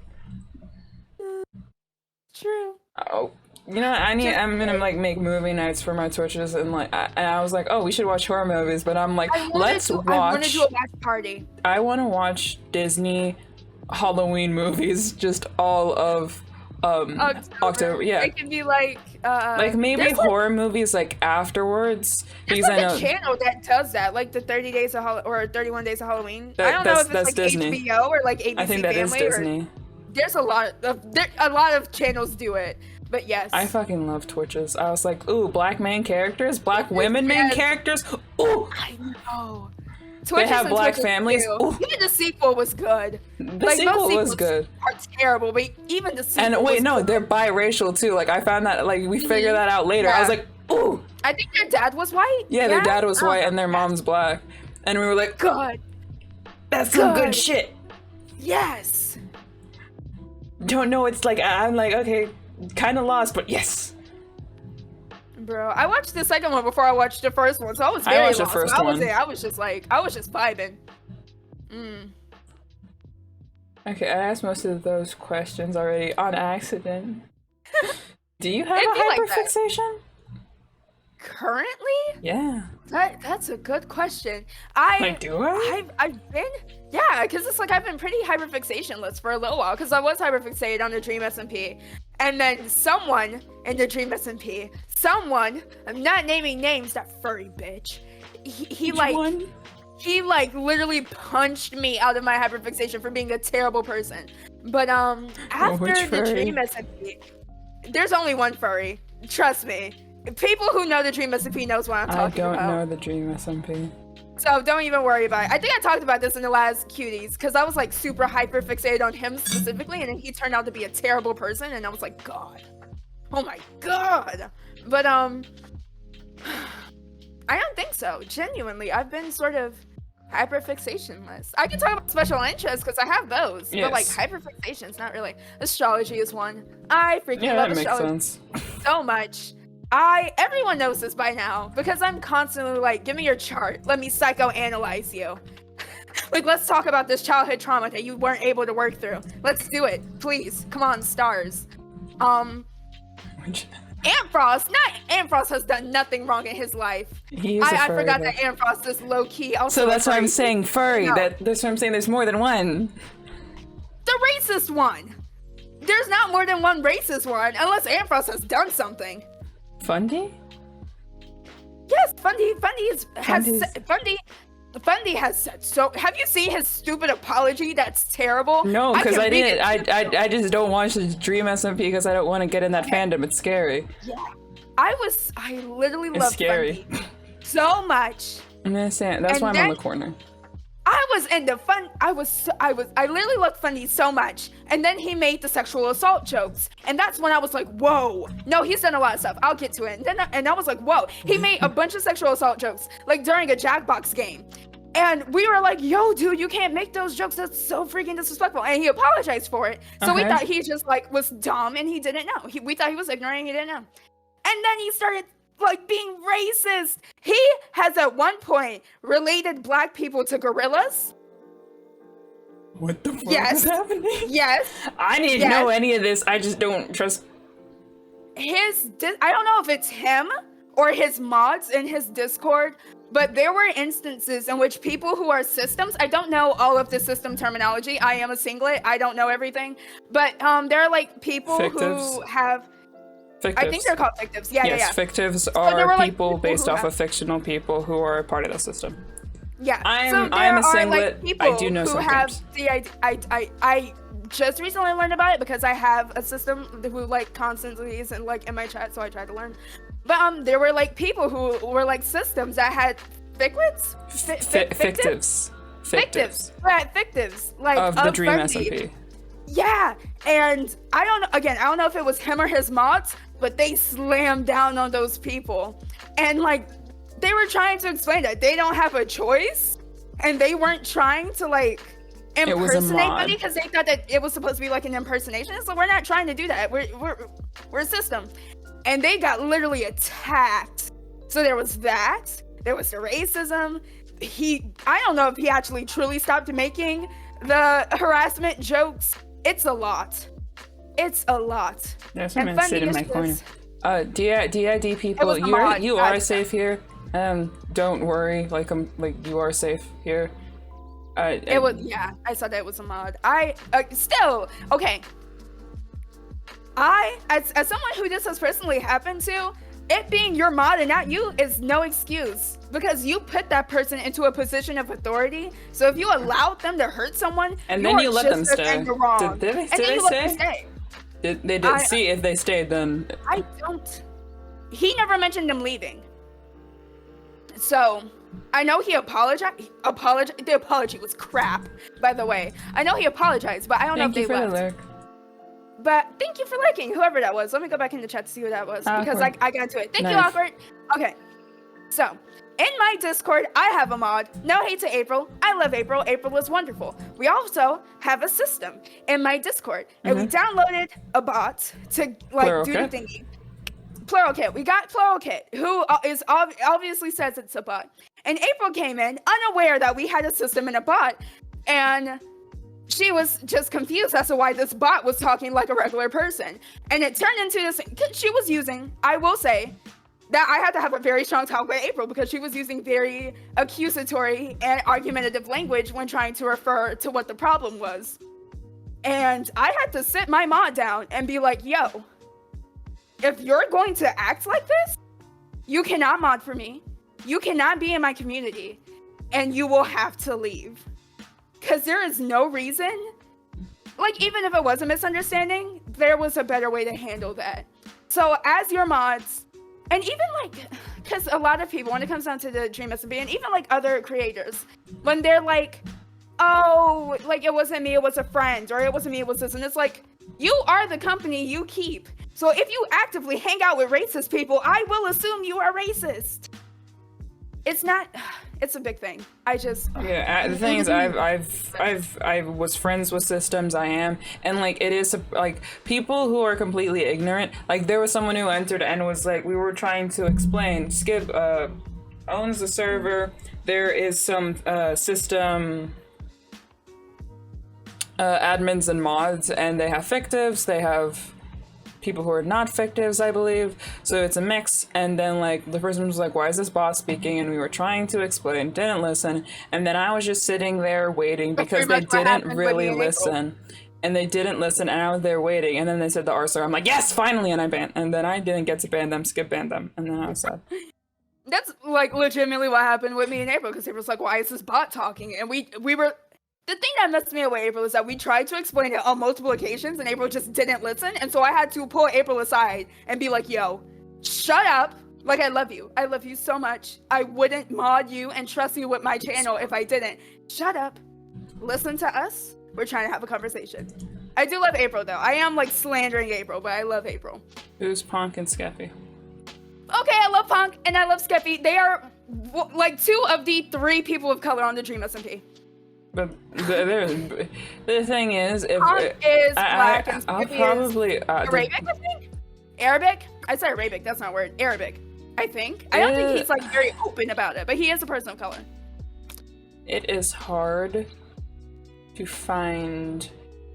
True. Oh, you know what? I'm gonna like make movie nights for my Twitches, and like I was like, oh, we should watch horror movies, but I'm like, I want to do a watch party. I want to watch Disney Halloween movies, just all of October. Yeah, It can be like maybe there's, horror movies like afterwards, there's because like I know a channel that does that, like the 30 days of or 31 days of Halloween. I don't know that's if it's like Disney. HBO or like ABC I think that is Family. Disney. There's a lot of channels do it, but yes. I fucking love Twitches. I was like, ooh, black main characters, black women main characters. Ooh, I know. they have and black Twitches families. too. Ooh. Even the sequel was good. The Like, sequel most was sequels good. Are terrible, but even the sequel. And wait, was no, good. they're biracial too. Like I found that, like we figured that out later. I was Yeah. like, ooh, I think their dad was white. yeah, their dad was Oh, white and their mom's black, and we were like, God. that's some good Good. shit. Yes. Don't know. It's like I'm like, okay, kind of lost, but yes. Bro, I watched the second one before I watched the first one, so I was very watched the lost. first I one. I was just vibing. Okay, I asked most of those questions already on accident. Do you have It'd a be like that. hyperfixation? Currently? Yeah. That's a good question. I've been, yeah, because it's like I've been pretty hyperfixationless for a little while, because I was hyperfixated on the Dream SMP, and then someone in the Dream SMP, I'm not naming names, that furry bitch, he literally punched me out of my hyperfixation for being a terrible person. But after which the furry? Dream SMP, there's only one furry. Trust me. People who know the Dream SMP knows what I'm talking about. I don't know the Dream SMP. So don't even worry about it. I think I talked about this in the last Cuties, because I was like super hyper fixated on him specifically, and then he turned out to be a terrible person, and I was like, God, oh my God. But I don't think so. Genuinely, I've been sort of hyperfixationless. I can talk about special interests because I have those, but like Yes. hyperfixation's not really. Astrology is one. I freaking Yeah, love that makes astrology sense. so much. Everyone knows this by now, because I'm constantly like, give me your chart, let me psychoanalyze you. Like, let's talk about this childhood trauma that you weren't able to work through. Let's do it, please. Come on, stars. Amfrost has done nothing wrong in his life. He is a I furry, forgot though. that Amfrost is low key. So that's why I'm saying furry. No. That's why I'm saying there's more than one. The racist one. There's not more than one racist one, unless Amfrost has done something. Fundy? Yes, Fundy has said so. Have you seen his stupid apology? That's terrible. No, because can I read didn't. it. I just don't watch the Dream SMP because I don't want to get in that fandom. It's scary. Yeah, I literally It's love scary. Fundy so much. I'm gonna say that's And why I'm on then- the corner. I was into fun. I literally loved Fundy so much. And then he made the sexual assault jokes. And that's when I was like, whoa. No, he's done a lot of stuff. I'll get to it. And I was like, whoa. He made a bunch of sexual assault jokes, like during a Jackbox game. And we were like, yo, dude, you can't make those jokes. That's so freaking disrespectful. And he apologized for it. So we thought he just like was dumb and he didn't know. We thought he was ignorant and he didn't know. And then he started like being racist. He has at one point related black people to gorillas. What the fuck Yes. is happening? Yes. I didn't know any of this. I just don't trust. I don't know if it's him or his mods in his Discord, but there were instances in which people who are systems, I don't know all of the system terminology. I am a singlet. I don't know everything. But there are like people Fictives. who have, Fictives. I think they're called fictives. Yeah, yes, yeah. fictives there are were, like, people people based who off have- of fictional people who are a part of the system. Yeah. I'm there a are singlet. like people I do know who some have terms. the I just recently learned about it because I have a system who like constantly is in my chat, so I tried to learn. But there were like people who were like systems that had ficklets, Fictives. fictives, right? Fictives like Of the Dream Fundy. SMP. Yeah, and I don't know. Again, I don't know if it was him or his mods, but they slammed down on those people, and like they were trying to explain that they don't have a choice, and they weren't trying to like It was a impersonate mod. Bunny because they thought that it was supposed to be like an impersonation. So we're not trying to do that. We're a system, and they got literally attacked. So there was that. There was the racism. I don't know if he actually truly stopped making the harassment jokes. It's a lot. It's a lot. That's what And I'm sit in Funny my is corner. DID people, was a mod. you are safe here. Don't worry, like you are safe here. It was, yeah, I saw that it was a mod. Still, okay. As someone who this has personally happened to, it being your mod and not you is no excuse because you put that person into a position of authority. So if you allowed them to hurt someone, and then you let them stay. Wrong. Did they stay? They did. See if they stayed. Then I don't. He never mentioned them leaving. So I know he apologized. The apology was crap, by the way. I know he apologized, but I don't know if they left. But thank you for liking, whoever that was. Let me go back in the chat to see who that was because I got to it. Thank you, Awkward. Okay. So, in my Discord, I have a mod. No hate to April. I love April. April is wonderful. We also have a system in my Discord. And we downloaded a bot to like do the thingy. Plural Kit. We got Plural Kit, who is obviously says it's a bot. And April came in unaware that we had a system and a bot. And she was just confused as to why this bot was talking like a regular person. And it turned into this, she was using, I will say, that I had to have a very strong talk with April because she was using very accusatory and argumentative language when trying to refer to what the problem was. And I had to sit my mod down and be like, yo, if you're going to act like this, you cannot mod for me. You cannot be in my community and you will have to leave. Because there is no reason, like even if it was a misunderstanding, there was a better way to handle that. So as your mods, and even like, because a lot of people, when it comes down to the Dream SMP, and even like other creators, when they're like, oh, like it wasn't me, it was a friend, or it wasn't me, it was this, and it's like, you are the company you keep. So if you actively hang out with racist people, I will assume you are racist. It's not. It's a big thing. The thing is, I was friends with systems. I am, and like it is like people who are completely ignorant. Like there was someone who entered and was like, we were trying to explain. Skip owns the server. There is some system admins and mods, and they have fictives. They have people who are not fictives, I believe. So it's a mix. And then like the person was like, why is this bot speaking? And we were trying to explain, didn't listen. And then I was just sitting there waiting because they didn't really listen. And they didn't listen, and I was there waiting. And then they said the R star. I'm like, yes, finally. And I banned. And then I didn't get to ban them. Skip banned them. And then I was sad. That's like legitimately what happened with me and April, because April's like, why is this bot talking? And we were. The thing that messed me away, April, is that we tried to explain it on multiple occasions and April just didn't listen. And so I had to pull April aside and be like, yo, shut up. Like, I love you. I love you so much. I wouldn't mod you and trust you with my channel if I didn't. Shut up. Listen to us. We're trying to have a conversation. I do love April, though. I am, like, slandering April, but I love April. Who's Punk and Skeppy? Okay, I love Punk and I love Skeppy. They are, like, 2 of the 3 people of color on the Dream SMP. But the thing is, if Punk is black and I'll Skippy probably is Arabic, I think. Arabic? I said Arabic. That's not a word. Arabic, I think. I don't think he's like very open about it, but he is a person of color. It is hard to find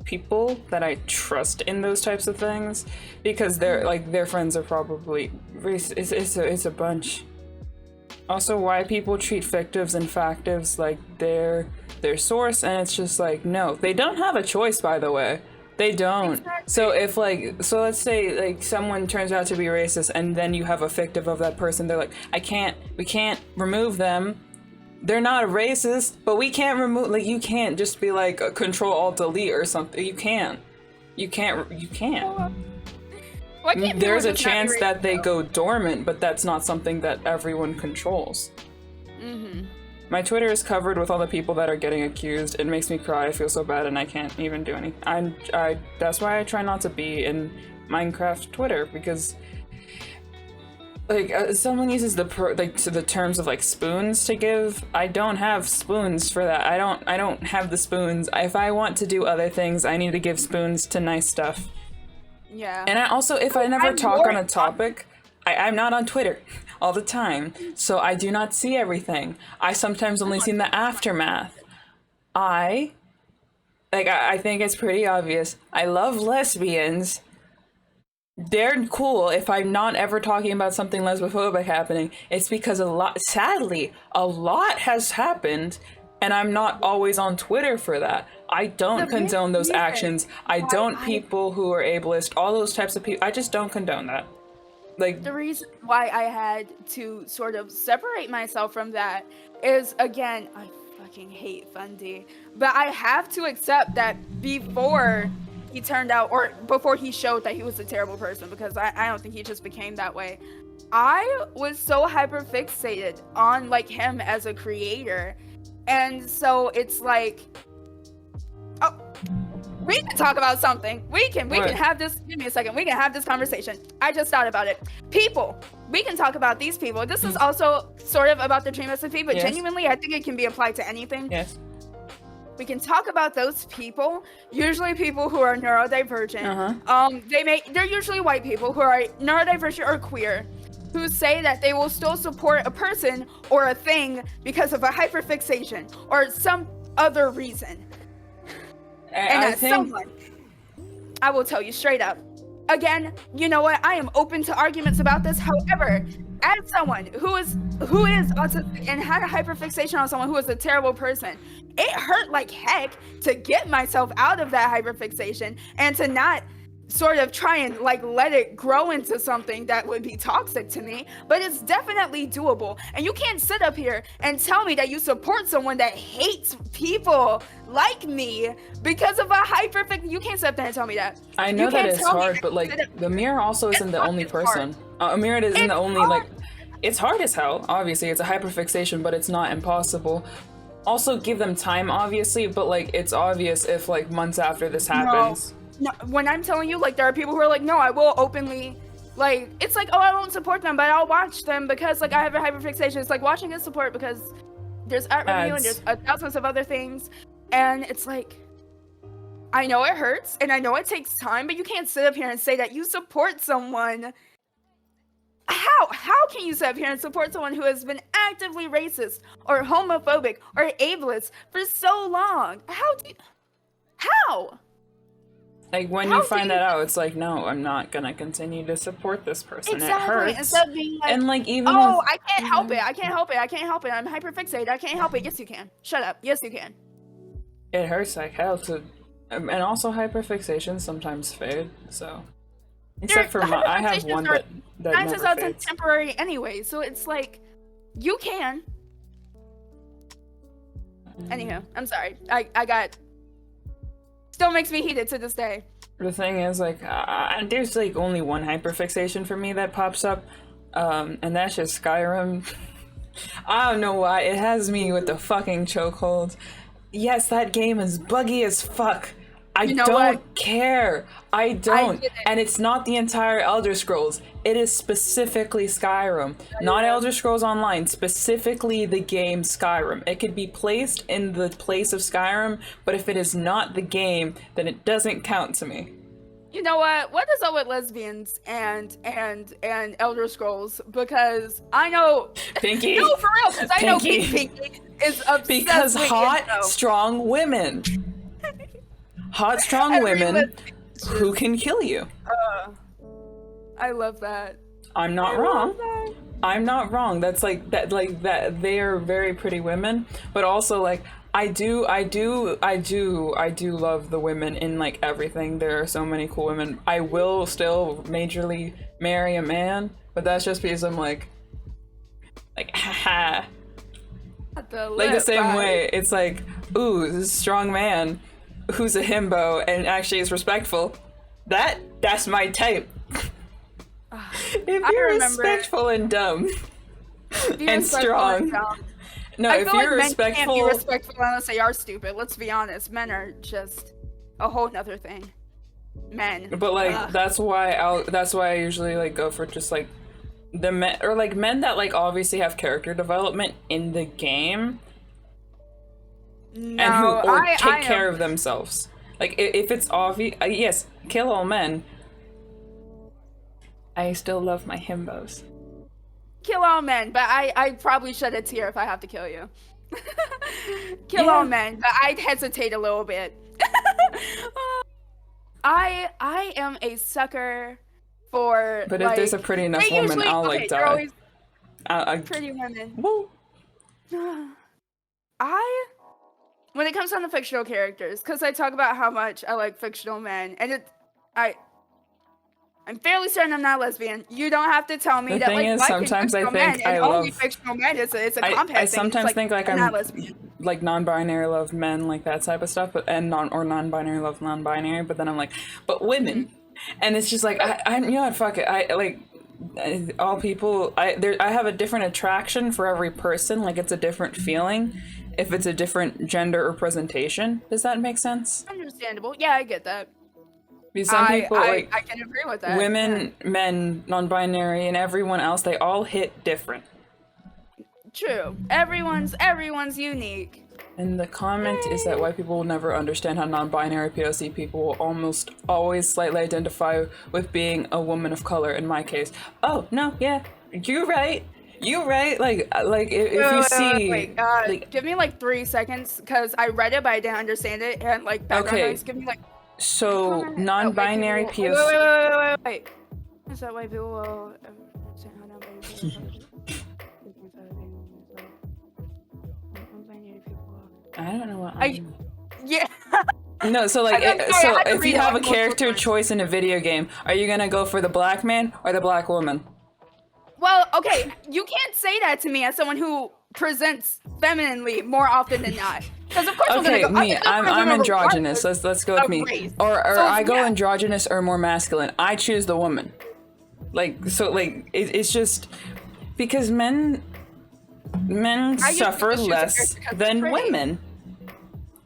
people that I trust in those types of things because they're like their friends are probably it's a bunch. Also, why people treat fictives and factives like their source, and it's just like, no, they don't have a choice, by the way. They don't. Exactly. So if so let's say like someone turns out to be racist and then you have a fictive of that person, they're like, we can't remove them they're not racist, but we can't remove, like, you can't just be like Control Alt Delete or something. You can't. You can't. Why can't There's a people just not be chance that racist, they though? go dormant, but that's not something that everyone controls. Mm-hmm. My Twitter is covered with all the people that are getting accused. It makes me cry. I feel so bad, and I can't even do anything. That's why I try not to be in Minecraft Twitter, because like someone uses the terms of like spoons to give. I don't have spoons for that. I don't have the spoons. If I want to do other things, I need to give spoons to nice stuff. Yeah. And I also, if I never I'm talk more on a topic, I'm not on Twitter all the time, so I do not see everything. I sometimes only see the aftermath. I think it's pretty obvious. I love lesbians. They're cool. If I'm not ever talking about something lesbophobic happening, it's because sadly, a lot has happened, and I'm not always on Twitter for that. I don't condone those actions. I don't people who are ableist, all those types of people. I just don't condone that. Like, the reason why I had to sort of separate myself from that is, again, I fucking hate Fundy, but I have to accept that before he turned out, or before he showed that he was a terrible person, because I don't think he just became that way, I was so hyper fixated on like him as a creator. And so it's like, oh, we can talk about something. We can have this. Give me a second. We can have this conversation. I just thought about it. People. We can talk about these people. This is also sort of about the Dream SMP, but yes. Genuinely, I think it can be applied to anything. Yes. We can talk about those people. Usually, people who are neurodivergent. They're usually white people who are neurodivergent or queer, who say that they will still support a person or a thing because of a hyperfixation or some other reason. And as someone, I will tell you straight up, again, you know what? I am open to arguments about this. However, as someone who is autistic and had a hyperfixation on someone who is a terrible person, it hurt like heck to get myself out of that hyperfixation and to not sort of try and like let it grow into something that would be toxic to me, but it's definitely doable. And you can't sit up here and tell me that you support someone that hates people like me because of a hyperfixation. You can't sit up there and tell me that. I know that it's hard, but like Amira also isn't the only person. Amira isn't the only like. It's hard as hell. Obviously, it's a hyperfixation, but it's not impossible. Also, give them time, obviously, but like it's obvious if like months after this happens. No, when I'm telling you, like, there are people who are like, no, I will openly, like, it's like, oh, I won't support them, but I'll watch them because, like, I have a hyperfixation. It's like watching is support because there's art review and there's thousands of other things. And it's like, I know it hurts and I know it takes time, but you can't sit up here and say that you support someone. How can you sit up here and support someone who has been actively racist or homophobic or ableist for so long? How? Like, when you find that out, it's like, no, I'm not gonna continue to support this person. Exactly. It hurts. Instead of being like, and like, even oh, I can't help it. I can't help it. I can't help it. I'm hyperfixated. I can't help it. Yes, you can. Shut up. Yes, you can. It hurts like hell to, and also hyperfixations sometimes fade. So, except for I have one that never fades. Temporary anyway. So it's like, you can. Anywho, I'm sorry. I got. Still makes me heated to this day. The thing is, like, there's like only one hyperfixation for me that pops up, and that's just Skyrim. I don't know why, it has me with the fucking chokehold. Yes, that game is buggy as fuck. I don't care. I don't. And it's not the entire Elder Scrolls. It is specifically Skyrim. Not Elder Scrolls Online, specifically the game Skyrim. It could be placed in the place of Skyrim, but if it is not the game, then it doesn't count to me. You know what? What is up with lesbians and Elder Scrolls? Because I know Pinky. No, for real, because I know Pinky is obsessed because with hot, strong women. Hot, strong women who can kill you. I love that. I'm not wrong. I'm not wrong. That's like that. Like that. They are very pretty women, but also like I do love the women in like everything. There are so many cool women. I will still majorly marry a man, but that's just because I'm like, haha. Like the same way, it's like, ooh, this is a strong man who's a himbo and actually is respectful. That's my type. If you're respectful and dumb and strong. No, if you're respectful, men can't be respectful unless they are stupid. Let's be honest, men are just a whole nother thing. Men. But like that's why I usually like go for just like the men, or like men that like obviously have character development in the game, no, and who take care of themselves. Like if it's obvious, yes, kill all men. I still love my himbos. Kill all men, but I probably shed a tear if I have to kill you. Kill all men, but I'd hesitate a little bit. I am a sucker for. But like, if there's a pretty enough woman, I'll like die. Always pretty women. Woo. When it comes down to fictional characters, because I talk about how much I like fictional men, and I'm fairly certain I'm not lesbian. You don't have to tell me the that. Thing is, sometimes I think I love only fictional men. It's a compact thing. I sometimes think like I'm not lesbian. Like non-binary love men, like that type of stuff, but non-binary love non-binary. But then I'm like, but women, and it's just like I you know what, fuck it. I like all people. I have a different attraction for every person. Like it's a different feeling if it's a different gender or presentation. Does that make sense? Understandable. Yeah, I get that. Because some people, like, I can agree with that. Women, men, non-binary, and everyone else, they all hit different. True. Everyone's unique. And the comment is that white people will never understand how non-binary POC people will almost always slightly identify with being a woman of color, in my case. Oh, no, yeah, you're right. You're right. Like if you see... Wait, like, give me like 3 seconds, because I read it, but I didn't understand it, and like background noise, give me like... So, non-binary POC... Wait. Is that white people will understand how non-binary people I don't know what Yeah. No, so like, so if you have a character choice in a video game, are you gonna go for the black man or the black woman? Well, okay, you can't say that to me as someone who presents femininely more often than not. Because of course I'm androgynous. Let's go with me. Or so, I go androgynous or more masculine. I choose the woman. Like so, like it's just because men suffer less than women,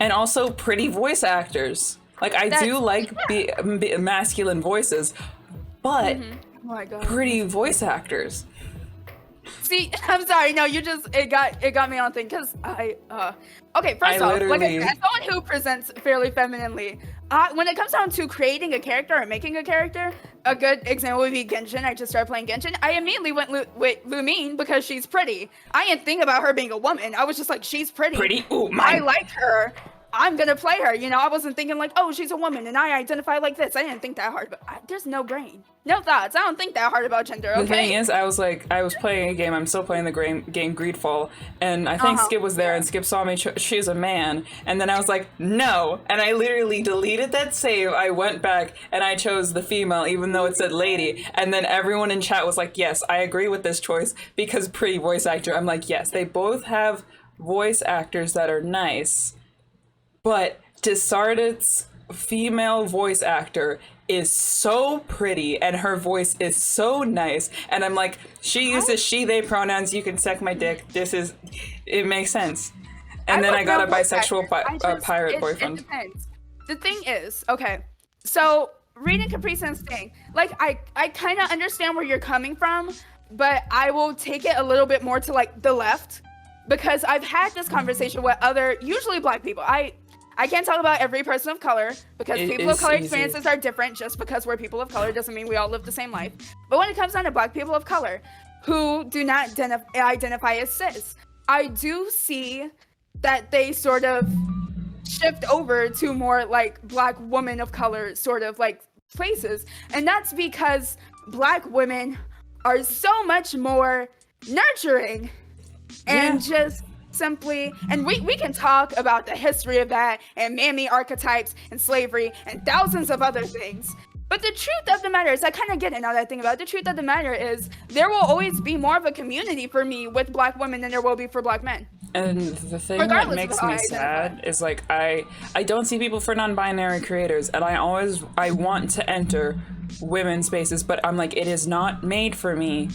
and also pretty voice actors. Like I do like masculine voices, but pretty voice actors. See, I'm sorry. No, it got me on thing because okay, first off, like as someone who presents fairly femininely, when it comes down to creating a character or making a character, a good example would be Genshin. I just started playing Genshin. I immediately went with Lumine because she's pretty. I didn't think about her being a woman. I was just like, she's pretty. Pretty? Ooh, I like her. I'm gonna play her. You know, I wasn't thinking like, oh, she's a woman and I identify like this. I didn't think that hard, but there's no brain. No thoughts. I don't think that hard about gender, okay? The thing is, I was playing a game, I'm still playing the game Greedfall, and I think Skip was there, and Skip saw me choose a man, and then I was like, no, and I literally deleted that save, I went back, and I chose the female, even though it said lady, and then everyone in chat was like, yes, I agree with this choice, because pretty voice actor. I'm like, yes, they both have voice actors that are nice, but Desardit's female voice actor is so pretty and her voice is so nice, and I'm like, she uses she they pronouns, you can suck my dick, it makes sense. And then I got a bisexual pirate boyfriend. It depends. The thing is, okay, so reading Capri Sun's thing, like I kind of understand where you're coming from, but I will take it a little bit more to like the left, because I've had this conversation with usually black people. I can't talk about every person of color because people of color experiences are different. Just because we're people of color doesn't mean we all live the same life. But when it comes down to black people of color who do not identify as cis, I do see that they sort of shift over to more like black women of color sort of like places. And that's because black women are so much more nurturing and just simply, and we can talk about the history of that and mammy archetypes and slavery and thousands of other things, but the truth of the matter is, I kind of get it now that I think about it, the truth of the matter is there will always be more of a community for me with black women than there will be for black men. And the thing that Regardless of makes how me I sad identify. is like I don't see people for non-binary creators, and I want to enter women spaces, but I'm like, it is not made for me.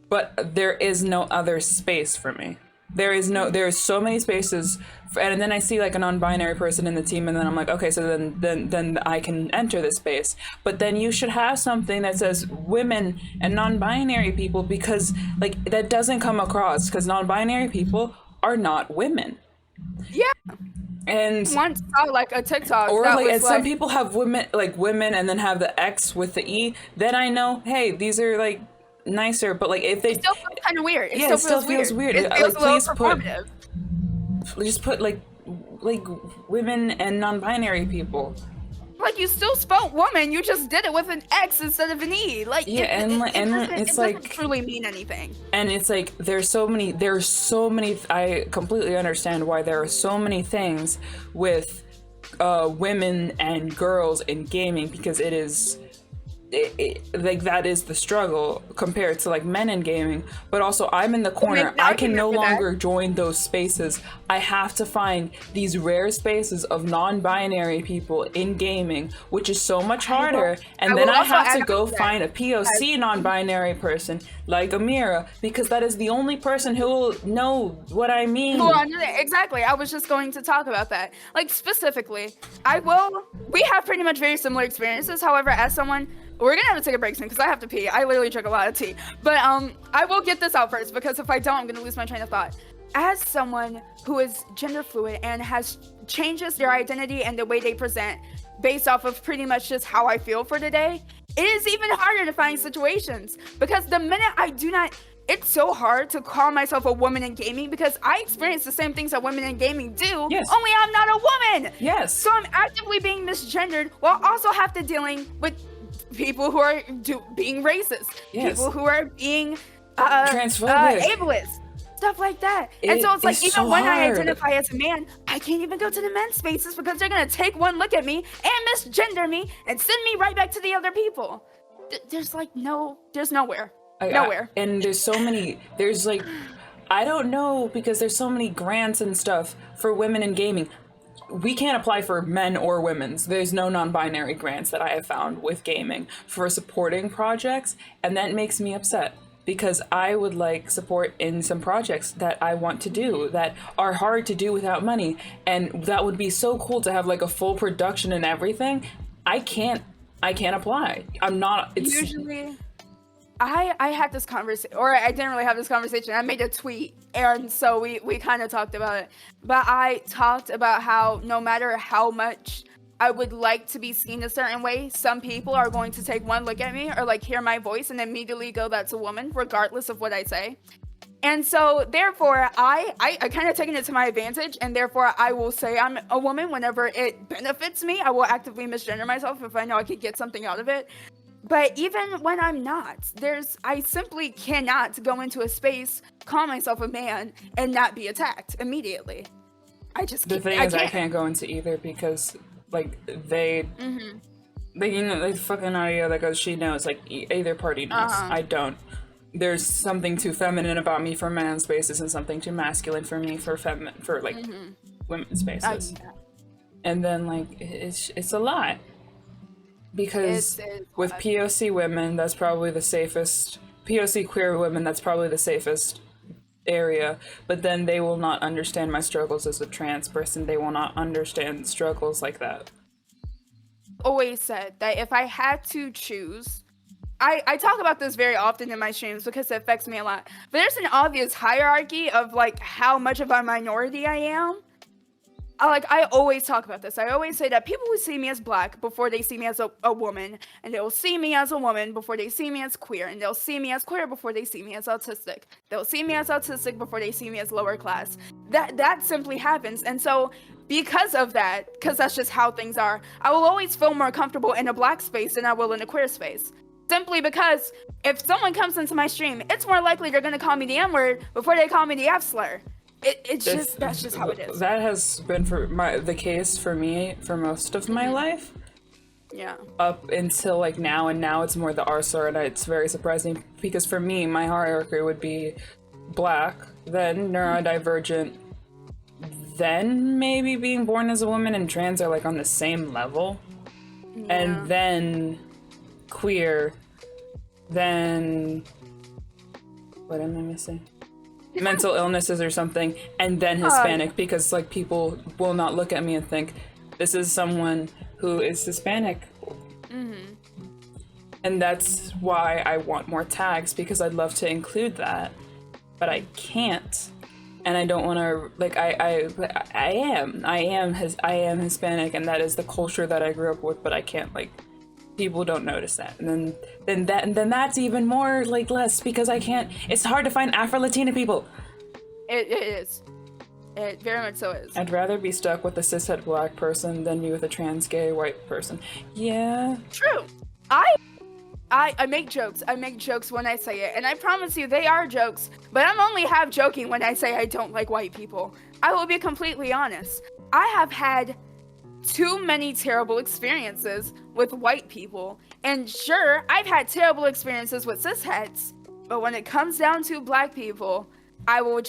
But there is no other space for me. There's so many spaces, and then I see like a non-binary person in the team, and then I'm like, okay, so then I can enter this space. But then you should have something that says women and non-binary people, because like that doesn't come across, because non-binary people are not women. Yeah. And Once saw like a TikTok or that like, was and some like, people have women and then have the X with the E, then I know, hey, these are like nicer. But like if it they, still feels kind of weird. It yeah, still it still feels feels weird. It feels Like a little please put, performative. just put like women and non-binary people. Like you still spelled woman, you just did it with an X instead of an E. Like Yeah, and it it's doesn't like, truly mean anything. and it's like there's so many. I completely understand why there are so many things with women and girls in gaming, because it is like that is the struggle compared to like men in gaming. But also I'm in the make corner, an I can argument no for that. longer join those spaces. I have to find these rare spaces of non-binary people in gaming, which is so much harder. And I then will I also have add to on go to that. find a POC non-binary person like Amira, because that is the only person who will know what I mean. Exactly. I was just going to talk about that. Like specifically, we have pretty much very similar experiences. However, as someone, we're gonna have to take a break soon because I have to pee. I literally drink a lot of tea. But I will get this out first, because if I don't, I'm gonna lose my train of thought. As someone who is gender fluid and has changes their identity and the way they present based off of pretty much just how I feel for the day, it is even harder to find situations, because the minute I do not, it's so hard to call myself a woman in gaming, because I experience the same things that women in gaming do. Yes. Only I'm not a woman. Yes. So I'm actively being misgendered while also have to dealing with people who are being racist, Yes. people who are being Transphobic. ableist, stuff like that. And It so it's like, is even so when I hard. identify as a man, I can't even go to the men's spaces because they're gonna take one look at me and misgender me and send me right back to the other people. There's nowhere. Nowhere. And there's like, I don't know, because there's so many grants and stuff for women in gaming. We can't apply for men or women's. There's no non-binary grants that I have found with gaming for supporting projects, and that makes me upset, because I would like support in some projects that I want to do that are hard to do without money, and that would be so cool to have like a full production and everything. I can't apply. I'm not. It's Usually, I had this conversation, or I didn't really have this conversation. I made a tweet, and so we kind of talked about it. But I talked about how no matter how much I would like to be seen a certain way, some people are going to take one look at me or like hear my voice and immediately go, "That's a woman," regardless of what I say. And so therefore I kind of taken it to my advantage, and therefore I will say I'm a woman whenever it benefits me. I will actively misgender myself if I know I could get something out of it. But even when I'm not, I simply cannot go into a space, call myself a man, and not be attacked immediately. I just the can't. thing is, I can't go into either, because like they fucking audio that goes, she knows, like either party knows. I don't. There's something too feminine about me for men's spaces and something too masculine for me for women's spaces. And then like it's a lot, because with POC women, that's probably the safest. POC queer women, that's probably the safest area, but then they will not understand my struggles as a trans person. They will not understand struggles like that. Always said that if I had to choose, I talk about this very often in my streams because it affects me a lot. But there's an obvious hierarchy of like how much of a minority I am. I always talk about this. I always say that people will see me as black before they see me as a woman, and they will see me as a woman before they see me as queer, and they'll see me as queer before they see me as autistic. They'll see me as autistic before they see me as lower class. That simply happens. And so because of that, because that's just how things are, I will always feel more comfortable in a black space than I will in a queer space. Simply because if someone comes into my stream, it's more likely they're going to call me the N-word before they call me the F-slur. That's just how it is. That has been the case for me for most of my life. Yeah. Up until like now, and now it's more the R slur, and it's very surprising, because for me, my hierarchy would be black, then neurodivergent, then maybe being born as a woman, and trans are like on the same level. Yeah. And then queer, then what am I missing? Mental illnesses or something, and then Hispanic, because like people will not look at me and think this is someone who is Hispanic. And that's why I want more tags, because I'd love to include that, but I can't. And I don't want to, like, I am Hispanic, and that is the culture that I grew up with, but I can't, like, people don't notice that. And then that's even more, like, less, because I can't, it's hard to find Afro-Latina people. It is. It very much so is. I'd rather be stuck with a cishet black person than be with a trans gay white person. Yeah. True. I make jokes. I make jokes when I say it, and I promise you they are jokes, but I'm only half joking when I say I don't like white people. I will be completely honest. I have had too many terrible experiences with white people, and sure, I've had terrible experiences with cisheads, but when it comes down to black people, I will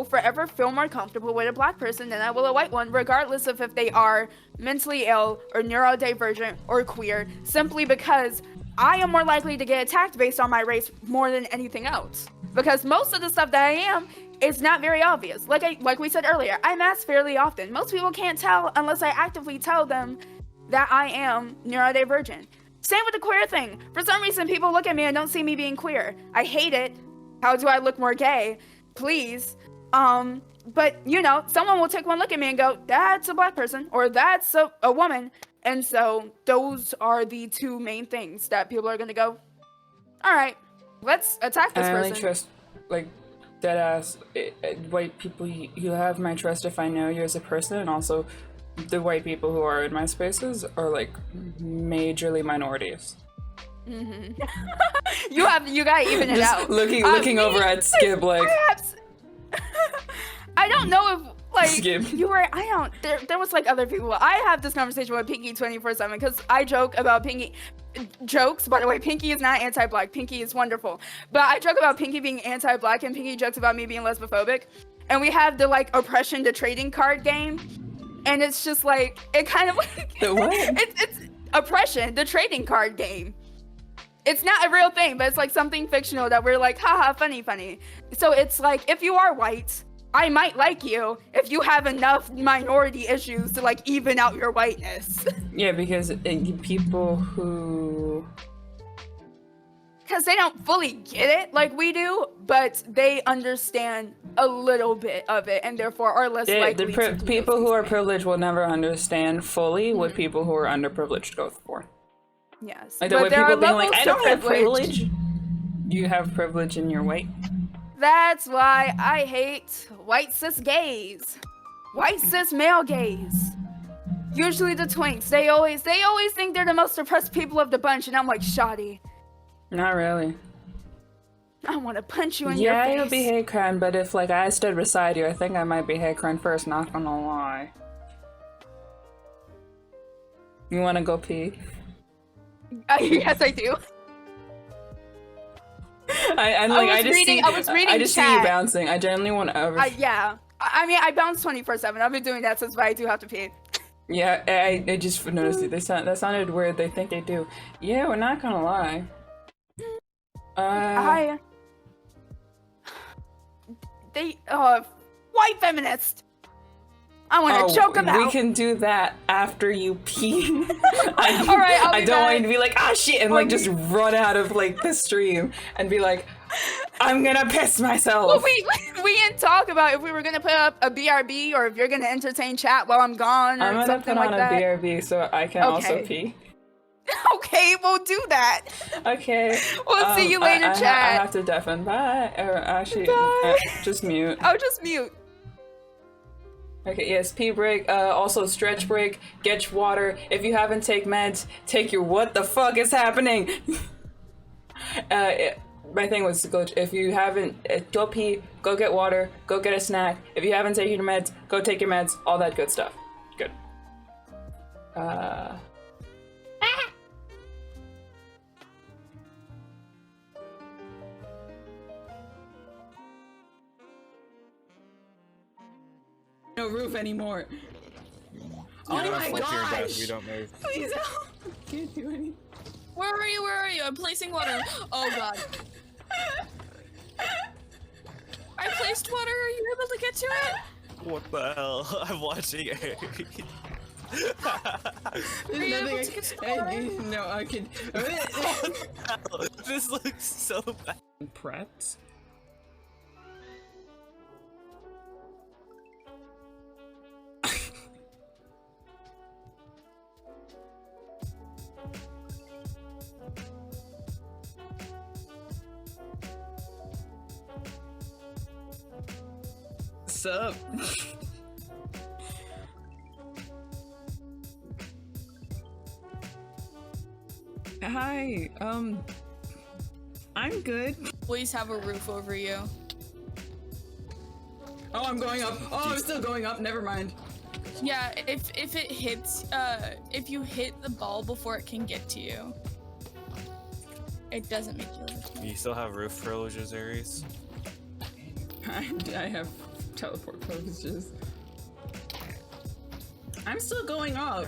forever feel more comfortable with a black person than I will a white one, regardless of if they are mentally ill or neurodivergent or queer, simply because I am more likely to get attacked based on my race more than anything else. Because most of the stuff that I am is not very obvious. Like we said earlier, I mask fairly often. Most people can't tell unless I actively tell them that I am neurodivergent. Same with the queer thing. For some reason, people look at me and don't see me being queer. I hate it. How do I look more gay? Please. But you know, someone will take one look at me and go, that's a black person, or that's a woman. And so those are the two main things that people are gonna go, all right, let's attack this I person. only trust, like, dead ass white people. You have my trust if I know you as a person, and also the white people who are in my spaces are like majorly minorities. You gotta even it Just out. looking over at Skip like, Perhaps. I don't know if like Skip. you were. I don't. There was like other people. I have this conversation with Pinky 24/7 because I joke about Pinky. Jokes, by the way, Pinky is not anti-black. Pinky is wonderful. But I joke about Pinky being anti-black, and Pinky jokes about me being lesbophobic. And we have the like oppression to trading card game, and it's just like it kind of like The what? it's oppression, the trading card game. It's not a real thing, but it's like something fictional that we're like, haha, funny. So it's like, if you are white, I might like you if you have enough minority issues to like even out your whiteness. Yeah, because people who... Because they don't fully get it like we do, but they understand a little bit of it and therefore are less likely to do people those who are things. privileged will never understand fully what people who are underprivileged go for. Yes, Like the but way there people are being like, levels I to don't have privilege. You have privilege and you're white. That's why I hate white cis gays. White cis male gays. Usually the twinks. They always think they're the most oppressed people of the bunch, and I'm like, shoddy. Not really. I want to punch you in your face. Yeah, you'll be hate crime, but if like I stood beside you, I think I might be hate crime first, not gonna lie. You wanna go pee? Yes, I do. I was reading see you chat. bouncing. I generally want to Yeah. I mean, I bounce 24/7. I've been doing that since, but I do have to pee. Yeah, I just noticed it. That sounded weird. They think they do. Yeah, we're not gonna lie. White feminist. I want to choke them out. We can do that after you pee. All right, I don't want you to be like, ah, shit, and like just run out of like the stream and be like, I'm gonna piss myself. Well, we didn't talk about if we were gonna put up a BRB or if you're gonna entertain chat while I'm gone or I'm gonna something put on like that. a BRB so I can also pee. Okay, we'll do that. Okay. We'll see you later, I chat. have to deafen. Bye. Or actually, Bye. Just mute. I'll just mute. Okay, yes, pee break, also stretch break, get your water. If you haven't take meds, take your what the fuck is happening? My thing was to go, if you haven't, go pee, go get water, go get a snack. If you haven't taken your meds, go take your meds, all that good stuff. Good. roof anymore. Oh my my gosh! We don't move. Please help! Can't do anything. Where are you? Where are you? I'm placing water. Oh god. I placed water. Are you able to get to it? What the hell? I'm watching it. Are you able to get to the water? No, I can. This looks so bad. Prepped. Sup? Hi, I'm good. Please have a roof over you. Oh, I'm going up. Oh, I'm still going up. Never mind. Yeah, if it hits, if you hit the ball before it can get to you, it doesn't make you live. You still have roof privileges, Aries? I have teleport privileges. I'm still going up.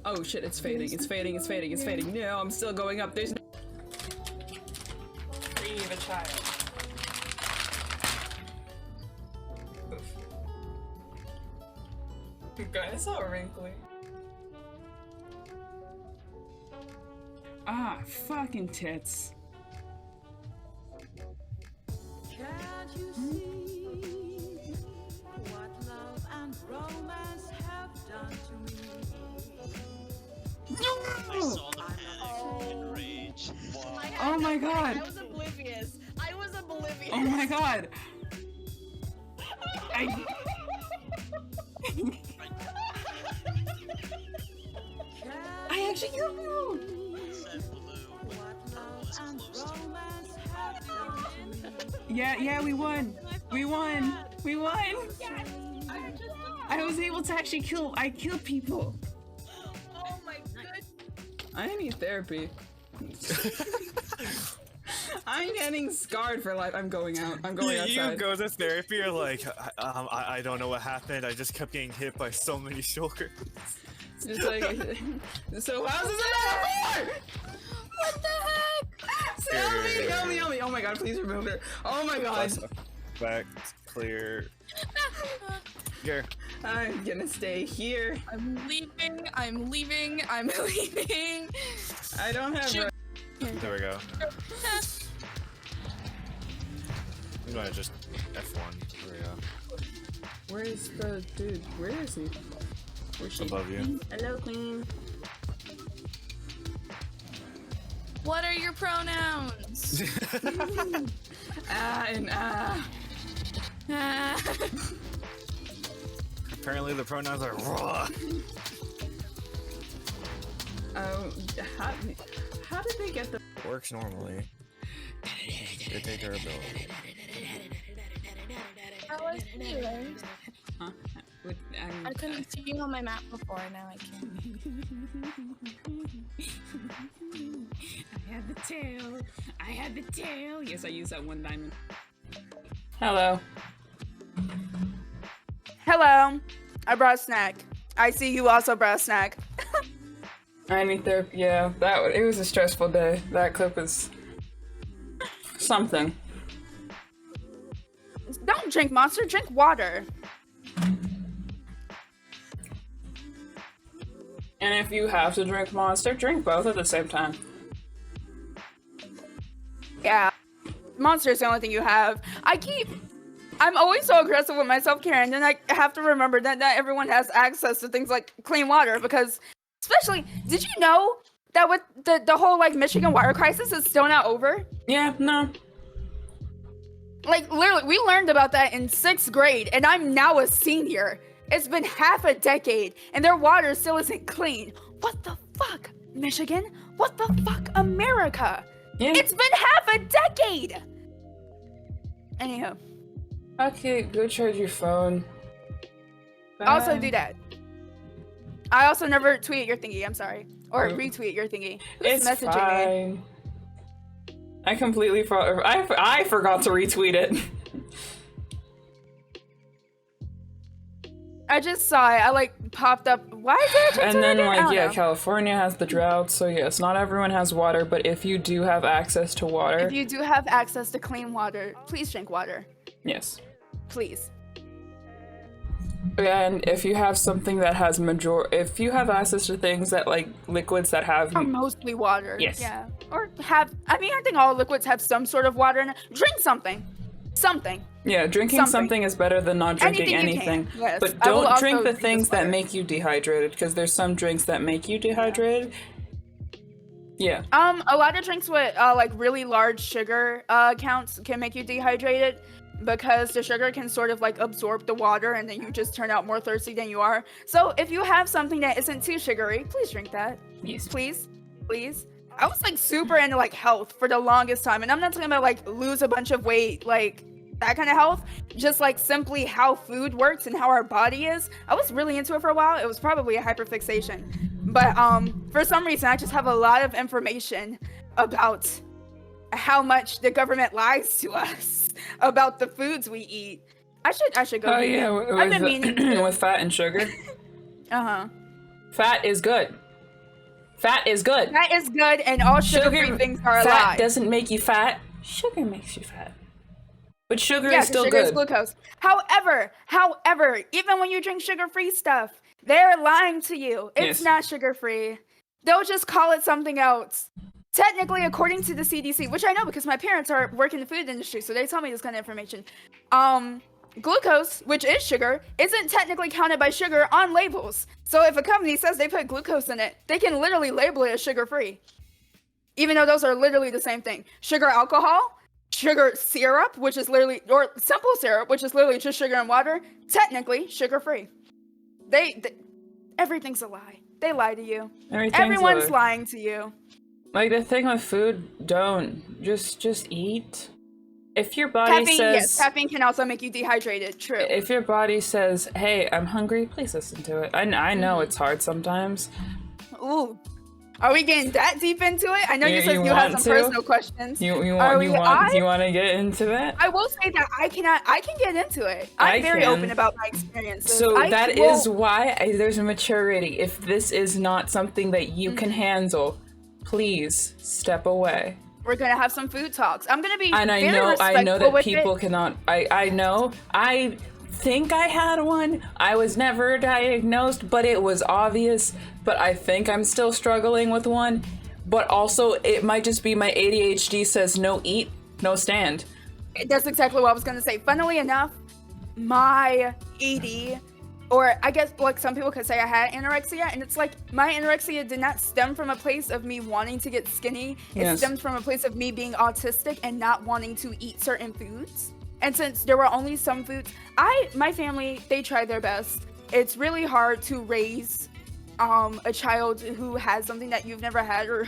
Oh shit, it's fading, it's fading, it's fading, it's fading. No, I'm still going up. There's no— Grieve a child. God, it's so wrinkly. Ah, fucking tits. Can't you see what love and romance have done to me? I saw the panic and rage. Wow. Oh my god. I was oblivious. I was oblivious. Oh my god. I actually killed you. It said blue. Purple is close to Romance have done to me. Yeah, we won. We won. We won. Yes, I'm just I was able to actually I killed people. oh my goodness. I need therapy. I'm getting scarred for life. I'm going out. I'm going You outside. go to therapy, you're like, I don't know what happened. I just kept getting hit by so many shoulders. Just like, so how's this anymore? What the heck? Help me, help me, help me. Oh my god, please remove her. Oh my god. Back, clear. Here. I'm gonna stay here. I'm leaving. I'm leaving. I'm leaving. I don't have Shoot. There we go. I'm gonna just F1. There we go. Where's the dude? Where is he? Where's she? Above you. Hello, queen. What are your pronouns? And Apparently the pronouns are raw. How did they get the— Works normally. They take their ability. How was feeling? Huh? I couldn't see you on my map before, now I can. I had the tail. I had the tail. Yes, I used that one diamond. Hello. Hello. I brought a snack. I see you also brought a snack. I need therapy. Yeah, it was a stressful day. That clip is something. Don't drink Monster, drink water. And if you have to drink Monster, drink both at the same time. Yeah. Monster is the only thing you have. I'm always so aggressive with my self-care, and then I have to remember that not everyone has access to things like clean water, because especially, did you know that with the whole like Michigan water crisis is still not over? Yeah, no. Like literally, we learned about that in 6th grade, and I'm now a senior. It's been half a decade, and their water still isn't clean. What the fuck, Michigan? What the fuck, America? Yeah. It's been half a decade! Anyhow. Okay, go charge your phone. Also Bye. do that. I also never tweet your thingy, I'm sorry. Or Oh. retweet your thingy. Who's It's messaging me? fine. I completely forgot. I forgot to retweet it. I just saw it. I like popped up. Why is there a chance And then, again? I like, don't yeah, know. California has the drought, so yes, not everyone has water, but if you do have access to water, If you do have access to clean water, please drink water. yes. Please. And if you have something that has if you have access to things that, like, liquids that have, Or mostly water. Yes. Yeah. Or have, I mean, I think all liquids have some sort of water in it. Drink something. Something. yeah, drinking something is better than not drinking Anything you anything. can, yes. But I will don't also drink the drink this things that water. make you dehydrated, because there's some drinks that make you dehydrated. Yeah. A lot of drinks with like really large sugar counts can make you dehydrated because the sugar can sort of like absorb the water and then you just turn out more thirsty than you are. So if you have something that isn't too sugary, please drink that. Yes. Please. Please. I was like super into like health for the longest time, and I'm not talking about like lose a bunch of weight, like that kind of health, just like simply how food works and how our body is. I was really into it for a while. It was probably a hyperfixation. But for some reason I just have a lot of information about how much the government lies to us about the foods we eat. I should go Oh vegan. yeah, I've been meaning to. with fat and sugar. Uh-huh. Fat is good. Fat is good. That is good, and all sugar-free things are a Fat lie. doesn't make you fat. Sugar makes you fat. But sugar Yeah, is still sugar is good. glucose. However, even when you drink sugar-free stuff, they're lying to you. It's Yes. not sugar-free. They'll just call it something else. Technically, according to the CDC, which I know because my parents work in the food industry, so they tell me this kind of information. Glucose, which is sugar, isn't technically counted by sugar on labels. So if a company says they put glucose in it, they can literally label it as sugar-free. Even though those are literally the same thing. Sugar alcohol, sugar syrup, which is literally, or simple syrup, which is literally just sugar and water, technically sugar-free. Everything's a lie. They lie to you. Everyone's lying to you. Like the thing with food, don't just eat. If your body Caffeine, says yes, caffeine can also make you dehydrated. True. if your body says, "Hey, I'm hungry," please listen to it. I know it's hard sometimes. Ooh, are we getting that deep into it? I know you said you want had some to? personal questions. You Are want to get into that? I will say that I can get into it. I'm I very can. open about my experiences. So that is will- why there's a maturity. If this is not something that you can handle, please step away. We're gonna have some food talks. I'm gonna be And I very know respectful that with people it. cannot. I know. I think I had one. I was never diagnosed, but it was obvious. But I think I'm still struggling with one. But also, it might just be my ADHD says no eat, no stand. That's exactly what I was gonna say. Funnily enough, my ED, or I guess like some people could say I had anorexia, and it's like my anorexia did not stem from a place of me wanting to get skinny. It Yes. stemmed from a place of me being autistic and not wanting to eat certain foods. And since there were only some foods, my family, they tried their best. It's really hard to raise a child who has something that you've never had or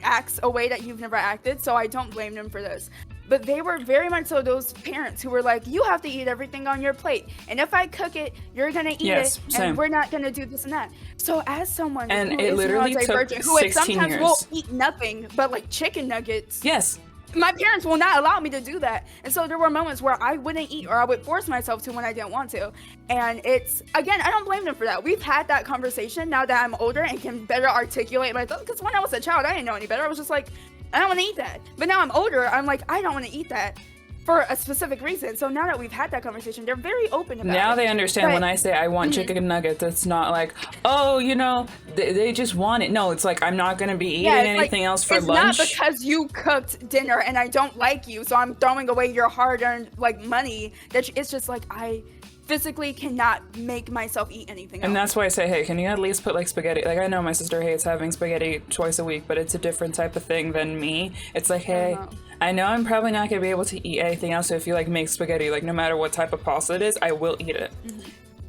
acts a way that you've never acted, so I don't blame them for this. But they were very much so those parents who were like, you have to eat everything on your plate, and if I cook it, you're gonna eat Yes, it, same. and we're not gonna do this and that. So as someone And who it is literally took neurodivergent, who 16 sometimes years. will eat nothing but like chicken nuggets, Yes. my parents will not allow me to do that. And so there were moments where I wouldn't eat, or I would force myself to when I didn't want to. And it's, again, I don't blame them for that. We've had that conversation now that I'm older and can better articulate my thoughts. Because when I was a child, I didn't know any better. I was just like, I don't want to eat that. But now I'm older, I'm like, I don't want to eat that for a specific reason. So now that we've had that conversation, they're very open about it. Now they understand But- when I say I want chicken nuggets, it's not like, oh, they just want it. No, it's like, I'm not going to be eating Yeah, it's like, anything else for it's lunch. not because you cooked dinner and I don't like you, so I'm throwing away your hard-earned like money. It's just like I physically cannot make myself eat anything And else. that's why I say, hey, can you at least put like spaghetti? Like, I know my sister hates having spaghetti twice a week, but it's a different type of thing than me. It's like, hey, I know I'm probably not gonna be able to eat anything else, so if you like make spaghetti, like no matter what type of pasta it is, I will eat it.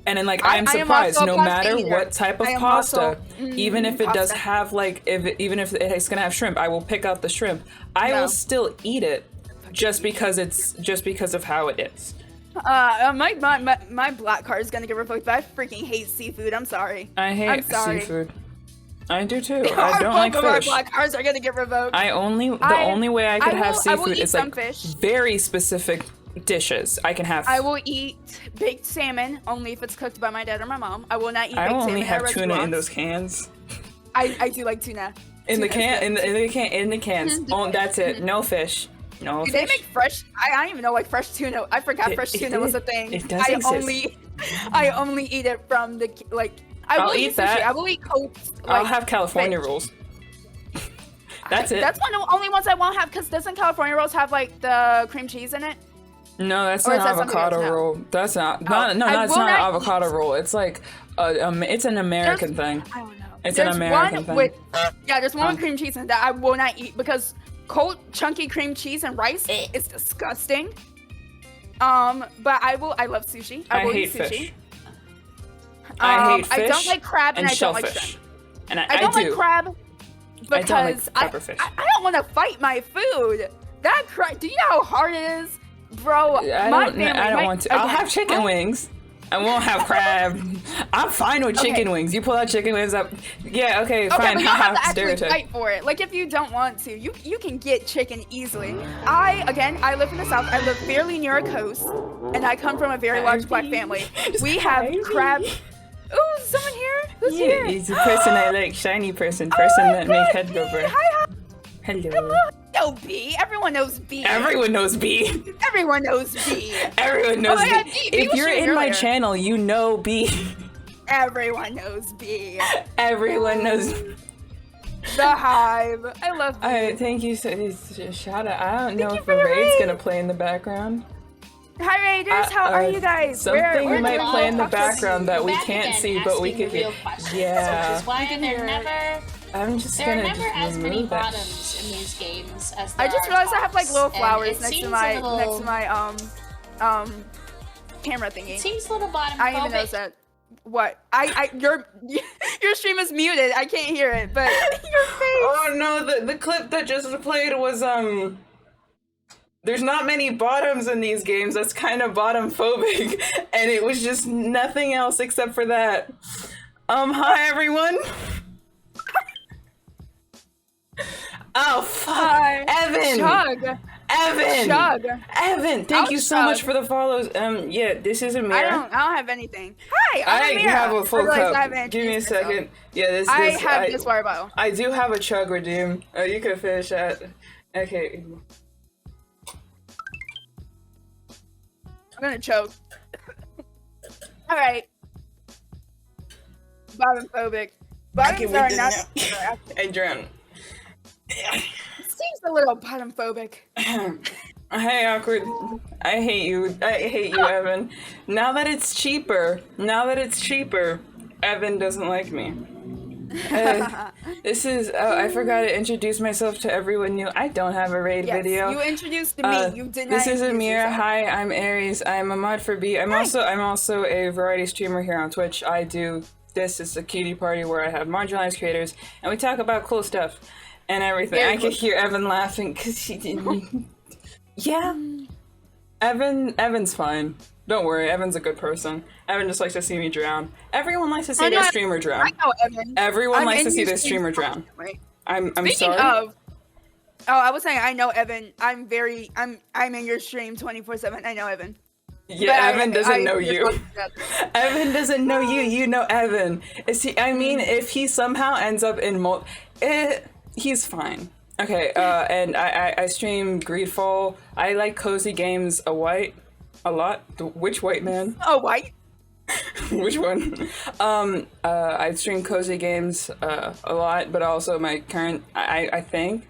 And then like I'm I am surprised, also a no pasta matter eater. what type of I am pasta, also- even if it does pasta. have like, even if it's gonna have shrimp, I will pick out the shrimp. I No. will still eat it just because of how it is. My black card is gonna get revoked, but I freaking hate seafood. I'm sorry. I hate I'm sorry. seafood. I do too. I don't like Both of our fish. black cards are gonna get revoked. The only way I could have I will seafood eat is some like fish. very specific dishes. I can have. I will eat baked salmon only if it's cooked by my dad or my mom. I will not eat I baked will salmon only have at tuna in restaurants. those cans. I do like tuna. In the Tuna is can, good. in the cans. Oh, that's it. No fish. No Do fish. they make fresh? I don't even know like fresh tuna. I forgot fresh tuna was a thing. It does I exist. I only eat it from the like. I I'll will eat sushi. that. I will eat cold. I'll Like, have California fish. rolls. That's it. That's one of the only ones I won't have because doesn't California rolls have like the cream cheese in it? No, that's Or an is that something avocado else? No. roll. That's not. Oh, No, I it's will not an not avocado eat- roll. It's like, it's an American thing. I don't know. It's an There's American one thing. with there's one with cream cheese in it that I will not eat because cold chunky cream cheese and rice is disgusting. But I love sushi. I will hate eat sushi. fish. I hate fish. I don't like crab and I don't like shellfish. shrimp. And I don't do. like crab I don't like because crab or fish. I don't want to fight my food. That crab. Do you know how hard it is, bro? I my don't. family, I don't my- want to. I'll again, have chicken my- wings. I won't have crab. I'm fine with chicken Okay. wings. You pull out chicken wings up. Yeah. Okay. Okay, Fine. but you don't have to Haha, actually stereotype. fight for it. Like if you don't want to, you can get chicken easily. I live in the South. I live fairly near a coast, and I come from a very large black family. We have crab. Ooh, someone here? Who's Yeah, here? it's a person I like. Shiny person. Person Oh, that make good, head go B. bright. Hi, Hello. no B. Everyone knows B. Everyone knows B. Everyone knows B. Everyone knows my God, B. B If was you're streaming in my earlier. channel, you know B. Everyone knows B. Everyone knows. The Hive. I love B. Alright, thank you. Shout out. I don't know you if for a the raid's raid. gonna play in the background. Hi Raiders, how are you guys? Something where might do play in the talk to us? background that we Back can't again, see, but we asking could the real get. questions, Yeah. which is why there never I'm just there are gonna never just as many remove that. bottoms in these games as I there just are realized I have like tops, little and flowers it next to seems my a little, camera thingy. It seems a little bottom I even noticed that. What? Your stream is muted. I can't hear it, but your face. Oh no, the clip that just played was there's not many bottoms in these games. That's kind of bottom phobic, and it was just nothing else except for that. Hi everyone. Oh fuck, Hi. Evan. Chug. Evan. Chug. Evan, thank you Ouch, so much Chug. for the follows. Yeah, this is Amira. I don't have anything. Hi, I I'm Amira. have a full I realized I cup. haven't Give me a introduced myself. second. Yeah, this. I this have this water bottle. I do have a chug redeem. You can finish that. Okay. I'm gonna choke. All right. Bottom phobic. Bottoms are not. I drown. Seems a little bottom phobic. Hey, awkward. I hate you. I hate you, Evan. Now that it's cheaper, Evan doesn't like me. This is. Oh, I forgot to introduce myself to everyone new. I don't have a raid Yes, video. you introduced me. You did not. This is introduce Amira. yourself. Hi, I'm Aries. I'm a mod for B. I'm also a variety streamer here on Twitch. I do. This is a cutie party where I have marginalized creators and we talk about cool stuff and everything. Very I cool. could hear Evan laughing because she didn't. Yeah. Evan's fine. Don't worry, Evan's a good person. Evan just likes to see me drown. Everyone likes to see their streamer drown. I know Evan. Everyone I'm likes in to see your their stream streamer drown. constantly. I'm Speaking sorry. of, I was saying I know Evan. I'm in your stream 24/7. I know Evan. Yeah, But Evan doesn't know we're you. talking about this. Evan doesn't know you. You know Evan. Is he? I mean, if he somehow ends up in he's fine. Okay. And I stream Greedfall. I like cozy games. A lot. Which white man? Oh, white. Which one? I stream cozy games a lot, but also my current. I think.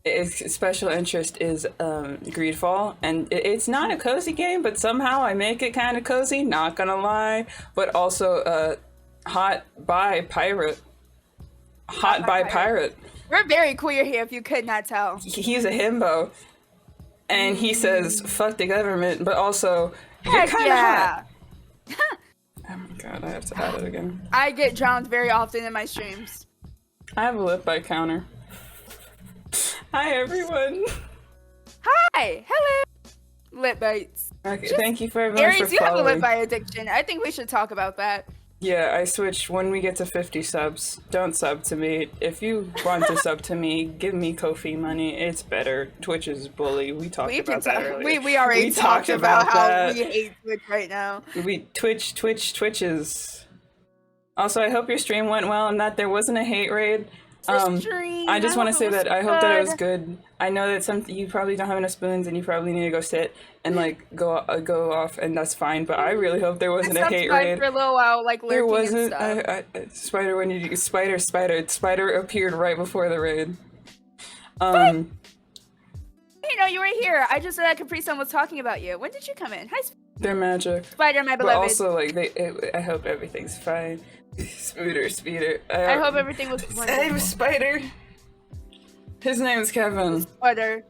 Its special interest is Greedfall, and it's not a cozy game, but somehow I make it kind of cozy, not gonna lie, but also Hot by Pirate. Hot by Pirate. We're very queer here, if you could not tell. He's a himbo, and he says, fuck the government, but also, you're Heck kind of yeah. hot. Oh my god, I have to add it again. I get drowned very often in my streams. I have a lip bite counter. Hi everyone. Hi, hello. Lip bites. Okay, thank you for everyone Aries, for you have a following. lip bite addiction. I think we should talk about that. Yeah, I switch when we get to 50 subs. Don't sub to me. If you want to sub to me, give me Ko-fi money. It's better. Twitch is bully. We talked about that earlier. We already talked about how we hate Twitch right now. Twitches. Also, I hope your stream went well and that there wasn't a hate raid. I just want to say that I hope that it was good. I know that you probably don't have enough spoons and you probably need to go sit and like go off, and that's fine. But I really hope there wasn't a hate raid. For a little while, like There lurking wasn't. and stuff. Spider, when you Spider appeared right before the raid. You know, you were here. I just said that Capri Sun was talking about you. When did you come in? Hi, They're magic. Spider, my But beloved. also, like, I hope everything's fine. Speeder. I hope everything was Hey, wonderful. Spider. His name's Kevin. Spider.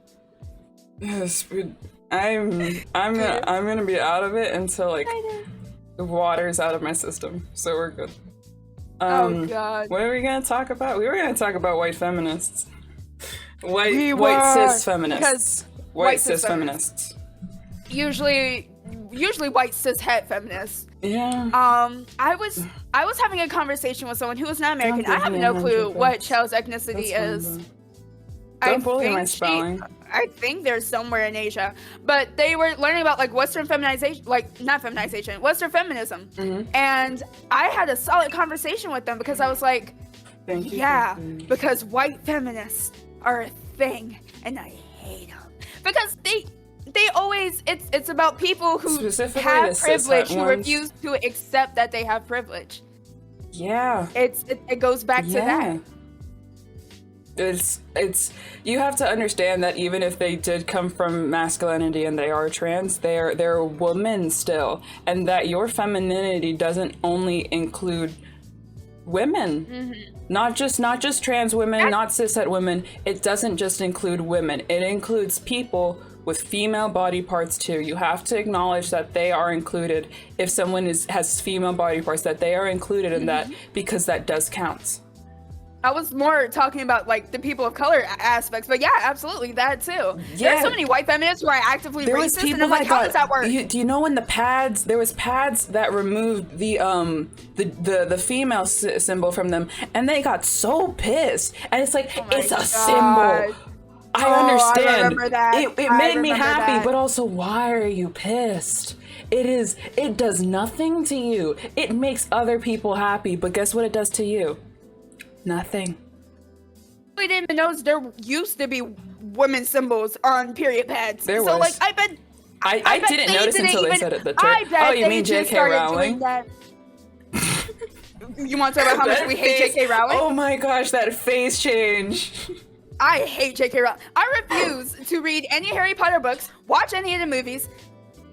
I'm gonna be out of it until like the water's out of my system, so we're good. Oh God. What are we gonna talk about? We were gonna talk about white feminists. White cis feminists. White cis feminists. Usually white cis het feminists. Yeah. I was having a conversation with someone who was not American. I have give me no 100 clue what bucks. Shell's ethnicity That's is. fine, though. Don't bully my think spelling. I think they're somewhere in Asia, but they were learning about like Western feminization, like not feminization, Western feminism. And I had a solid conversation with them because I was like, Thank you. yeah, because white feminists are a thing, and I hate them because they always it's about people who Specifically have the cis privilege het who ones. refuse to accept that they have privilege. Yeah. It goes back to that. It's you have to understand that even if they did come from masculinity and they are trans, they're women still, and that your femininity doesn't only include women. Not just trans women, not cishet women. It doesn't just include women. It includes people with female body parts too. You have to acknowledge that they are included. If someone has female body parts, that they are included in that, because that does count. I was more talking about like the people of color aspects, but yeah, absolutely that too. There's so many white feminists who are actively There was racist, people and I'm like, that how does that work? Do you know when there was pads that removed the female symbol from them, and they got so pissed, and it's like, it's a symbol. I understand. I remember that. It made me happy, but also, why are you pissed? It does nothing to you. It makes other people happy, but guess what it does to you? Nothing. We didn't even know there used to be women's symbols on period pads. There so was. like, I bet I didn't notice until they said it. I bet Oh, you they mean just J.K. started Rowling? doing that. You want to talk about how much That we hate face- J.K. Rowling? Oh my gosh, that face change. I hate J.K. Rowling. I refuse to read any Harry Potter books, watch any of the movies.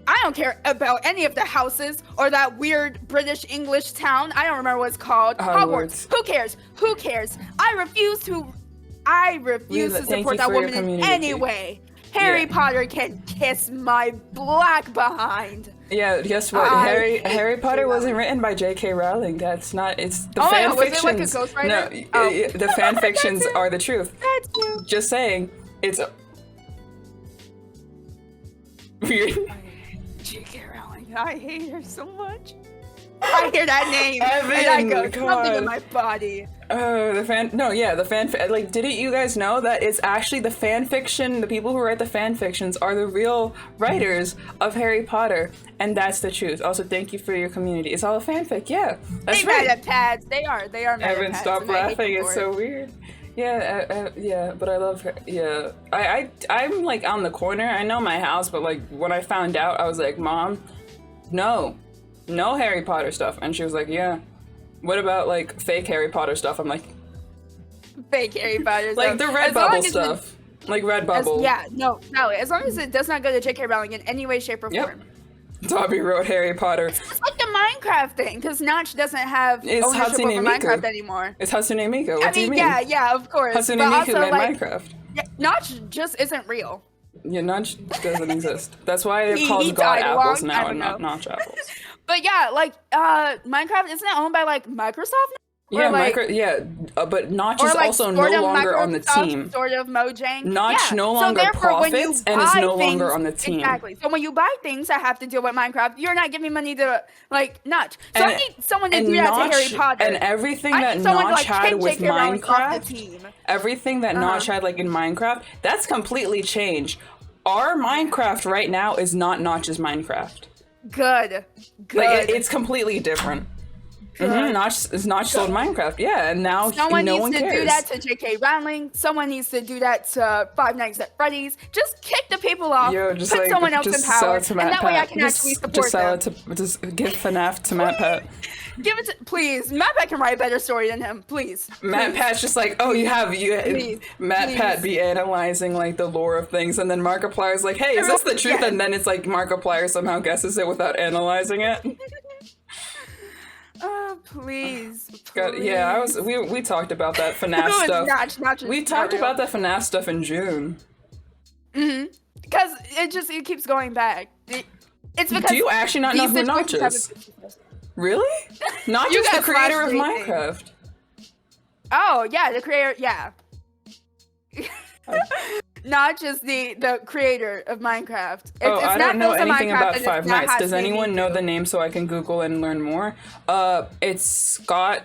I don't care about any of the houses or that weird British English town. I don't remember what it's called. Hogwarts. Who cares? Who cares? I refuse to Thank support you that for your woman in community. any way. Harry Potter can kiss my black behind. Yeah, guess what? Harry Potter wasn't written by J.K. Rowling. That's not. It's the fan was it like a fictions. ghostwriter? No, the fan fictions That's it. are the truth. That's you. Just saying, it's weird. J.K. Rowling. I hate her so much. I hear that name Evan, and I go, God. something in my body. Oh, the fan. No, yeah, the fan. Like, didn't you guys know that it's actually the fan fiction? The people who write the fan fictions are the real writers of Harry Potter, and that's the truth. Also, thank you for your community. It's all a fanfic. Yeah, that's They right. mad at pads. They are mad at Evan, pads, stop and I hate laughing. them It's for so it. weird. Yeah, but I love her. Yeah, I'm like on the corner. I know my house, but like when I found out, I was like, Mom, no Harry Potter stuff. And she was like, yeah. What about like fake Harry Potter stuff? I'm like, Fake Harry Potter like stuff. the As long Redbubble as it- stuff. Like Redbubble. No. As long as it does not go to J.K. Rowling in any way, shape, or Yep. form. Toby wrote Harry Potter. It's like the Minecraft thing, because Notch doesn't have It's ownership Hatsune over Miku. Minecraft anymore. It's Hatsune Miku. What I do you mean, mean? yeah, of course. Hatsune but Miku also, made like, Minecraft. Notch just isn't real. Yeah, Notch doesn't exist. That's why they're He called God died a apples long now time and not ago. Notch apples. But yeah, like Minecraft isn't it owned by like Microsoft now? Yeah, Or like, but Notch or is like also sort no of longer on the Microsoft, team. sort of Mojang. Notch Yeah. no So longer therefore, when you profits and is buy no longer things- on the team. Exactly. So when you buy things that have to deal with Minecraft, you're not giving money to like Notch. So And- I need someone to and do that Notch- to Harry Potter. and everything I that need someone to, Notch like, had kick with J.K. Rowling off the Minecraft, team. everything that Notch had like in Minecraft, that's completely changed. Our Minecraft right now is not Notch's Minecraft. Good. Like it's completely different. Notch sold Minecraft, yeah, and now Someone no needs one to cares. do that to J.K. Rowling. Someone needs to do that to Five Nights at Freddy's. Just kick the people off. Yo, just put like someone else in just sell power, it to and Matt that way I Pat. can Just actually support just sell them. it to just give FNAF to Matt Pat. Give it to please. Matt Pat can write a better story than him. Please. Matt Pat's just like, oh, Please, Matt Pat be analyzing like the lore of things, and then Markiplier's like, hey, is this the truth? Yeah. And then it's like Markiplier somehow guesses it without analyzing it. Please. Yeah, we talked about that FNAF No, stuff. it's not just We talked real. about that FNAF stuff in June. Because it keeps going back. It's because Do you actually not know these who Notch situations is? haven't- Really? Notch You is the guys creator of watched anything. Minecraft. Oh yeah, the creator. Yeah. Not just the creator of Minecraft. It's I not don't know built on anything Minecraft, about and Five it's not Nights. Does Hatsune anyone know Miku. the name so I can Google and learn more? It's Scott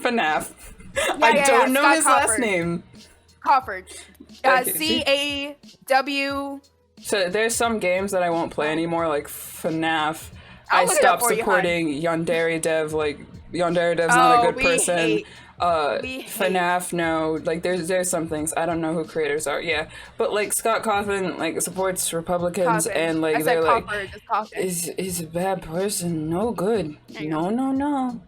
FNAF. I yeah, don't know Scott his last Crawford. name. Crawford. Okay, see? CAW. So there's some games that I won't play anymore, like FNAF. I'll I look it up stopped for you, supporting Yandere Dev. Like Yandere Dev's not a good we person. hate- we hate- FNAF, no. Like there's some things I don't know who creators are. Yeah, but like Scott Cawthon like supports Republicans Coffin. and I like said they're like Crawford, it's Coffin. is a bad person. No good. you No.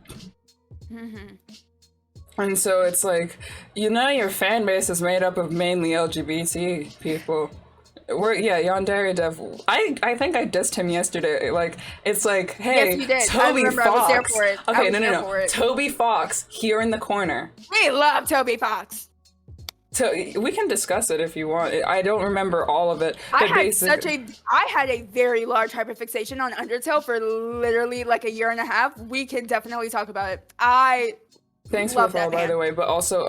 And so it's like, your fan base is made up of mainly LGBT people. Yandere Dev. I think I dissed him yesterday. Like, it's like, hey, Yes, you did. I Toby remember, Fox. I was there for it. I Okay, was there for it. Toby Fox here in the corner. We love Toby Fox. So we can discuss it if you want. I don't remember all of it. I But had a very large hyperfixation on Undertale for literally like a year and a half. We can definitely talk about it. Thanks for love the follow, that by man. the way. But also,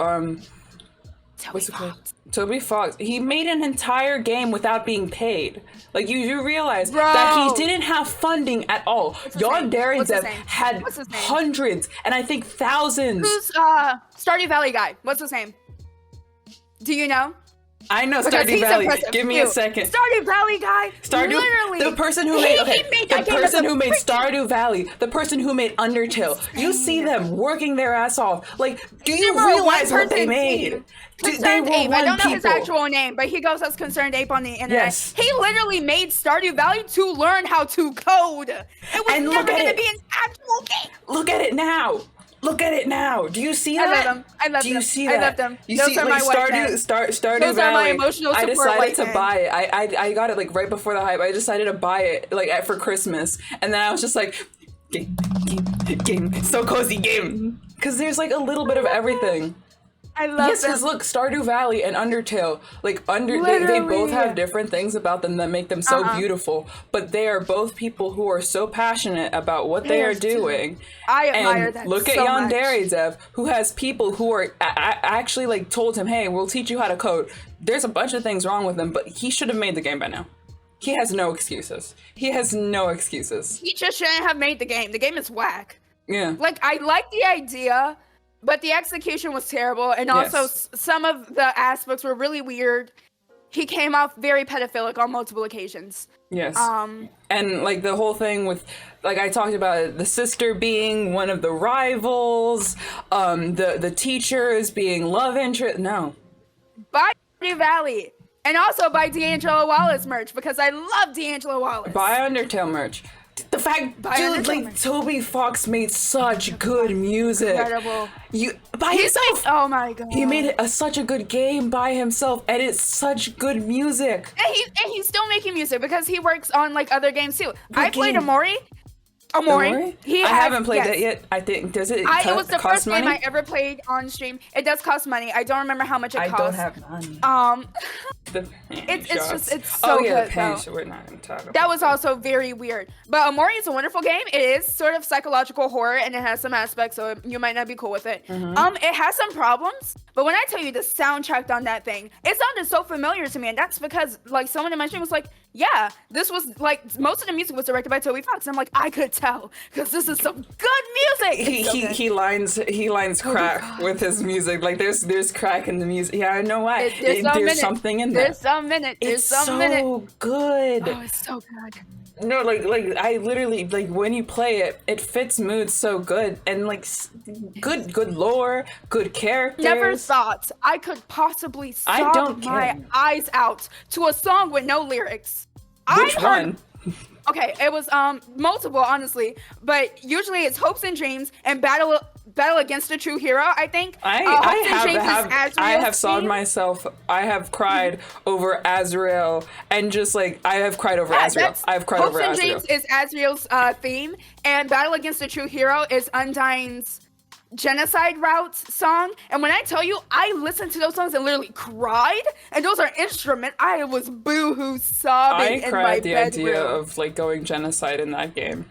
what's it called? Toby Fox. He made an entire game without being paid. Like you realize that Bro. he didn't have funding at all. his name? Yandere What's his Dev name? had What's his name? hundreds and I think thousands. Who's Stardew Valley guy? What's his name? Do you know? I know Because Stardew he's Valley. impressive. Give me a second. Stardew Valley guy. Stardew, Literally. the person who He made that game as a Stardew Valley, the person who made Undertale. You see them working their ass off. Like, do you They were a realize what they one-person made? team. They Concerned were Ape. I don't know his people. actual name, but he goes as Concerned Ape on the internet. Yes. He literally made Stardew Valley to learn how to code. It was And look never at going to it. be an actual game. Look at it now. Look at it now. Do you see I that? love them. I love Do you them. see I that? love them. You Those see, are like my white Stardew, men. Stardew Those are my Valley. emotional I support decided white to men. buy it. I got it like right before the hype. I decided to buy it like for Christmas, and then I was just like, game, so cozy game. Because there's like a little bit of everything. I love Yes, because them. look, Stardew Valley and Undertale, like they both Literally. have different things about them that make them so beautiful. But they are both people who are so passionate about what they are Yes, too. doing. I admire and that look at so much. Yandere Dev, who has people who are actually like told him, "Hey, we'll teach you how to code." There's a bunch of things wrong with him, but he should have made the game by now. He has no excuses. He has no excuses. He just shouldn't have made the game. The game is whack. Yeah. Like, I like the idea, but the execution was terrible, and also Yes. some of the aspects were really weird. He came off very pedophilic on multiple occasions. Yes. And like the whole thing with, like I talked about it, the sister being one of the rivals, the teachers being love interest. No. By Stardew Valley, and also by D'Angelo Wallace merch, because I love D'Angelo Wallace. Buy Undertale merch. The fact, Buy dude, Undertale like merch. Toby Fox made such good music. Incredible. You by He's himself. like, oh my god. He made such a good game by himself, and it's such good music. And he's still making music because he works on like other games too. I played game. Amori. Amori. I haven't played that yet. I think it it was the cost first money? game I ever played on stream. It does cost money. I don't remember how much it costs. I don't have money. It's so good. The pain though. shot. We're not gonna talk about That was also very weird. But Amori is a wonderful game. It is sort of psychological horror, and it has some aspects, so you might not be cool with it. It has some problems, but when I tell you the soundtrack on that thing, it sounded so familiar to me, and that's because like someone in my stream was like, "Yeah, this was like most of the music was directed by Toby Fox." And I'm like, I could tell because this is some good music. He lines crack with his music. Like there's crack in the music. Yeah, I know why. There's something in there. There's some minute. It's so good. Oh, it's so good. No, like I literally like when you play it, it fits moods so good and like good lore, good characters. Never thought I could possibly sob my eyes out to a song with no lyrics. Which one? Okay, it was multiple honestly, but usually it's Hopes and Dreams and Battle Against a True Hero. I think I have sobbed myself. I have cried over Azrael and just like I have cried over Azrael. I've cried over Azrael. Hopes and Dreams is Azrael's theme, and Battle Against a True Hero is Undyne's Genocide Routes song. And when I tell you, I listened to those songs and literally cried, and those are instrument. I was boohoo sobbing in my bedroom. I cried at the idea of like going genocide in that game.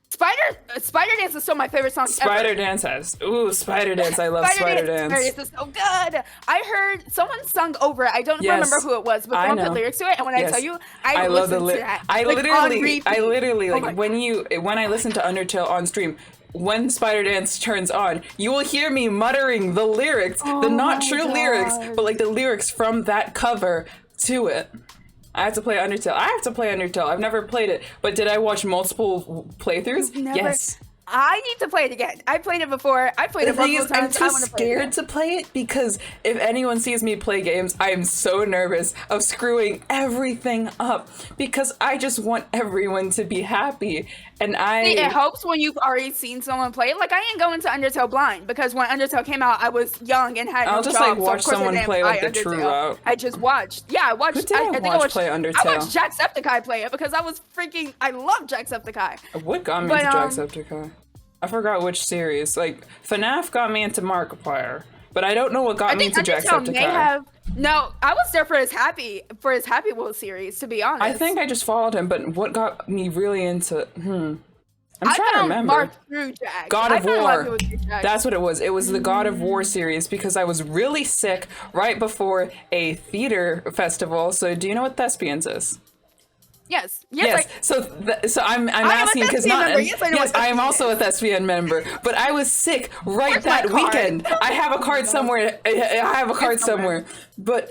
Spider Dance is still my favorite song Spider ever. Dance has Spider Dance. I love Spider Dance. Spider Dance is so good. I heard someone sung over it. I don't remember who it was, but someone put lyrics to it. And when I tell you, I love to that. I literally like when I listen to Undertale on stream. When Spider Dance turns on, you will hear me muttering the lyrics, the not true lyrics, but like the lyrics from that cover to it. I have to play Undertale. I've never played it, but did I watch multiple playthroughs? Yes. I need to play it again. I played it before. I played it multiple times. I'm too scared to play it because if anyone sees me play games, I am so nervous of screwing everything up because I just want everyone to be happy. And it helps when you've already seen someone play it. Like I didn't go into Undertale blind because when Undertale came out, I was young and had no job. Like watch someone play like the true route. I just watched. Yeah, I watched. Who did I watch play Undertale? I watched Jacksepticeye play it because I was freaking. I love Jacksepticeye. What got me into Jacksepticeye? I forgot which series. Like FNAF got me into Markiplier, but I don't know what got me into Jacksepticeye. No, I was there for his Happy Wheel series, to be honest. I think I just followed him, but what got me really into I'm trying to remember. Mark through Jack. God of War. That's what it was. It was the God of War series because I was really sick right before a theater festival. So do you know what Thespians is? Yes. So I'm asking because I am also a Thespian member, but I was sick that weekend. I have a card somewhere. But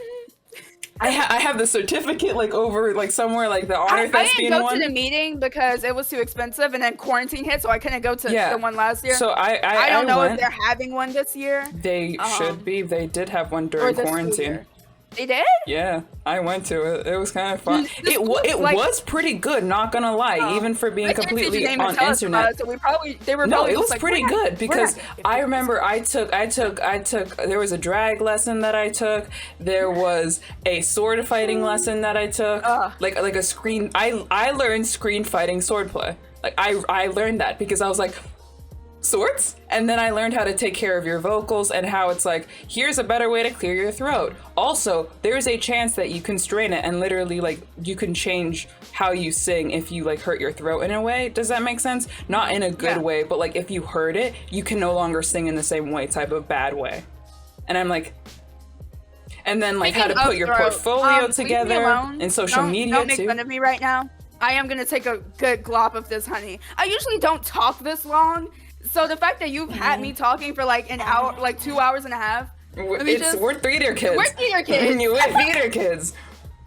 I have the certificate like over like somewhere like the honor Thespian one. I didn't go to the meeting because it was too expensive, and then quarantine hit, so I couldn't go to the one last year. So I don't know if they're having one this year. They should be. They did have one during quarantine. They did? Yeah, I went to it. It was kind of fun. It was pretty good, not gonna lie, even for being completely on internet. So it was pretty good because I remember I took there was a drag lesson that I took. There was a sword fighting lesson that I took. Like a screen. I learned screen fighting sword play. Like I learned that because I was like, swords? And then I learned how to take care of your vocals and how it's like, here's a better way to clear your throat. Also, there's a chance that you can strain it and literally like you can change how you sing if you like hurt your throat in a way. Does that make sense? Not in a good way, but like if you hurt it, you can no longer sing in the same way, type of bad way. And I'm like, and then like how to put your portfolio together in social media Don't make fun of me right now. I am gonna take a good glop of this honey. I usually don't talk this long. So the fact that you've had me talking for like an hour, like 2 hours and a half. We're theater kids. We're theater kids. We're theater kids.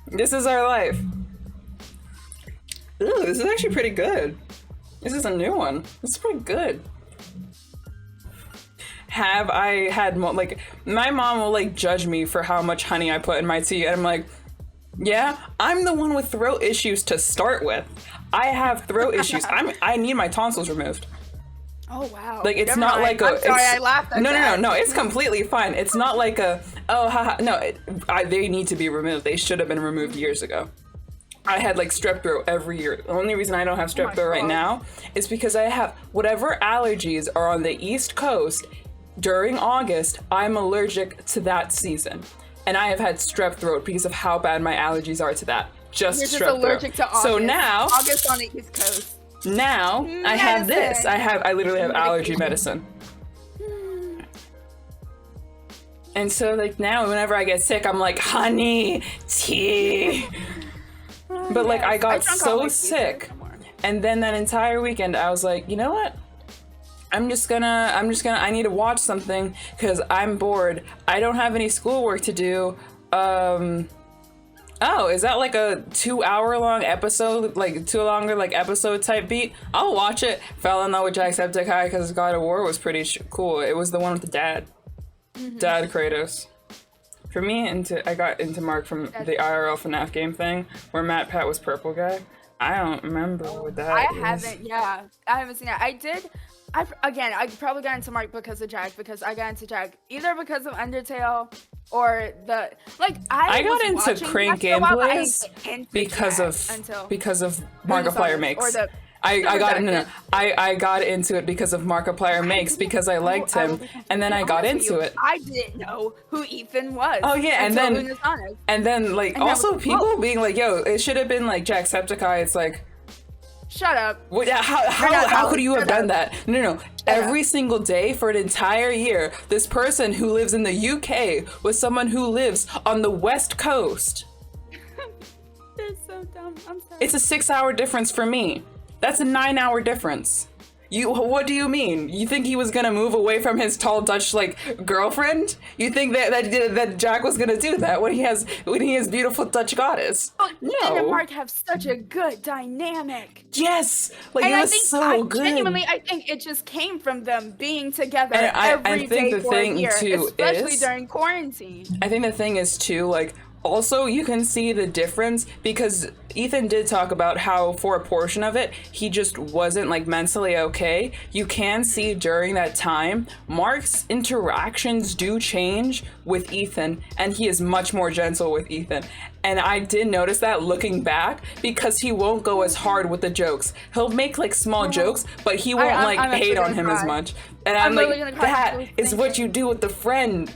This is our life. Ooh, this is actually pretty good. This is a new one. This is pretty good. Have I had like my mom will like judge me for how much honey I put in my tea, and I'm like, yeah, I'm the one with throat issues to start with. I have throat issues. I need my tonsils removed. Oh wow! Like it's not like I'm sorry, I laughed at that. No. It's completely fine. It's not like a haha. No, they need to be removed. They should have been removed years ago. I had like strep throat every year. The only reason I don't have strep throat right God. now is because I have whatever allergies are on the East Coast during August, I'm allergic to that season. And I have had strep throat because of how bad my allergies are to that. You're Just just strep allergic throat. to August. So now, August on the East Coast. now I have this. Medicine. I literally have allergy medicine. And so like now whenever I get sick, I'm like, honey, tea. But like I got drank all so my tea, sick. no more. And then that entire weekend I was like, you know what? I need to watch something because I'm bored. I don't have any schoolwork to do. Oh, is that like a 2-hour long episode, like 2 longer like episode type beat? I'll watch it. Fell in love with Jacksepticeye because God of War was pretty cool. It was the one with the dad. Dad Kratos. For me, I got into Mark from the IRL FNAF game thing where Matt Pat was purple guy. I don't remember what that I is. haven't seen it. I did. I probably got into Mark because of Jack, because I got into Jack either because of Undertale or the I got was into watching Crank Jack for a while, but I gameplays didn't get into because Jack of until Markiplier Unisonic makes. or the I got Jack no, did. I got into it because of Markiplier makes because I liked him, and then I got into it. I didn't know who Ethan was. Oh yeah, and until then Unisonic. and then like And that also was- people whoa. being like, "Yo, it should have been like Jacksepticeye." It's like, Shut up. how could you have Shut done up. that? No. Every single day for an entire year, this person who lives in the UK was someone who lives on the West Coast. They're so dumb. I'm sorry. It's a 6-hour difference for me. That's a 9-hour difference. What do you mean? You think he was gonna move away from his tall Dutch like girlfriend? You think that Jack was gonna do that when he has beautiful Dutch goddess? Ethan and No. Mark have such a good dynamic. Yes, like And it I was think so good. genuinely, I think it just came from them being together And I every think day the for thing a year, too especially is- during quarantine. I think the thing is too, like, also you can see the difference because Ethan did talk about how for a portion of it he just wasn't like mentally okay. You can see during that time Mark's interactions do change with Ethan, and he is much more gentle with Ethan. And I did notice that looking back because he won't go as hard with the jokes. He'll make like small jokes, but he won't I'm like actually hate on gonna him as cry. much. And I'm really like, gonna cry that because is what you do with the friend.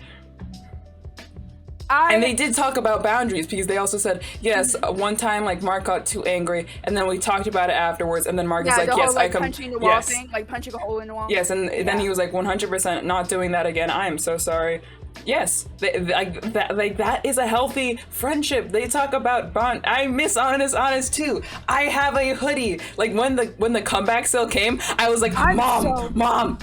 I And they did talk about boundaries because they also said, yes, one time like Mark got too angry, and then we talked about it afterwards, and then Mark was like, the yes, whole, like, I come, punching the wall yes, thing, like punching a hole in the wall. yes, and then he was like 100% not doing that again. I am so sorry. Yes, that is a healthy friendship. They talk about bond. I miss Honest too. I have a hoodie. Like when the comeback sale came, I was like,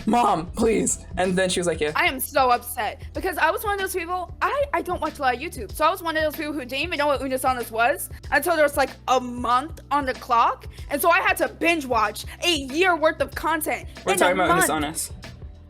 mom, please. And then she was like, yeah. I am so upset because I was one of those people. I don't watch a lot of YouTube, so I was one of those people who didn't even know what Unisonic was until there was like a month on the clock, and so I had to binge watch a year worth of content. We're in talking a about month. Honest.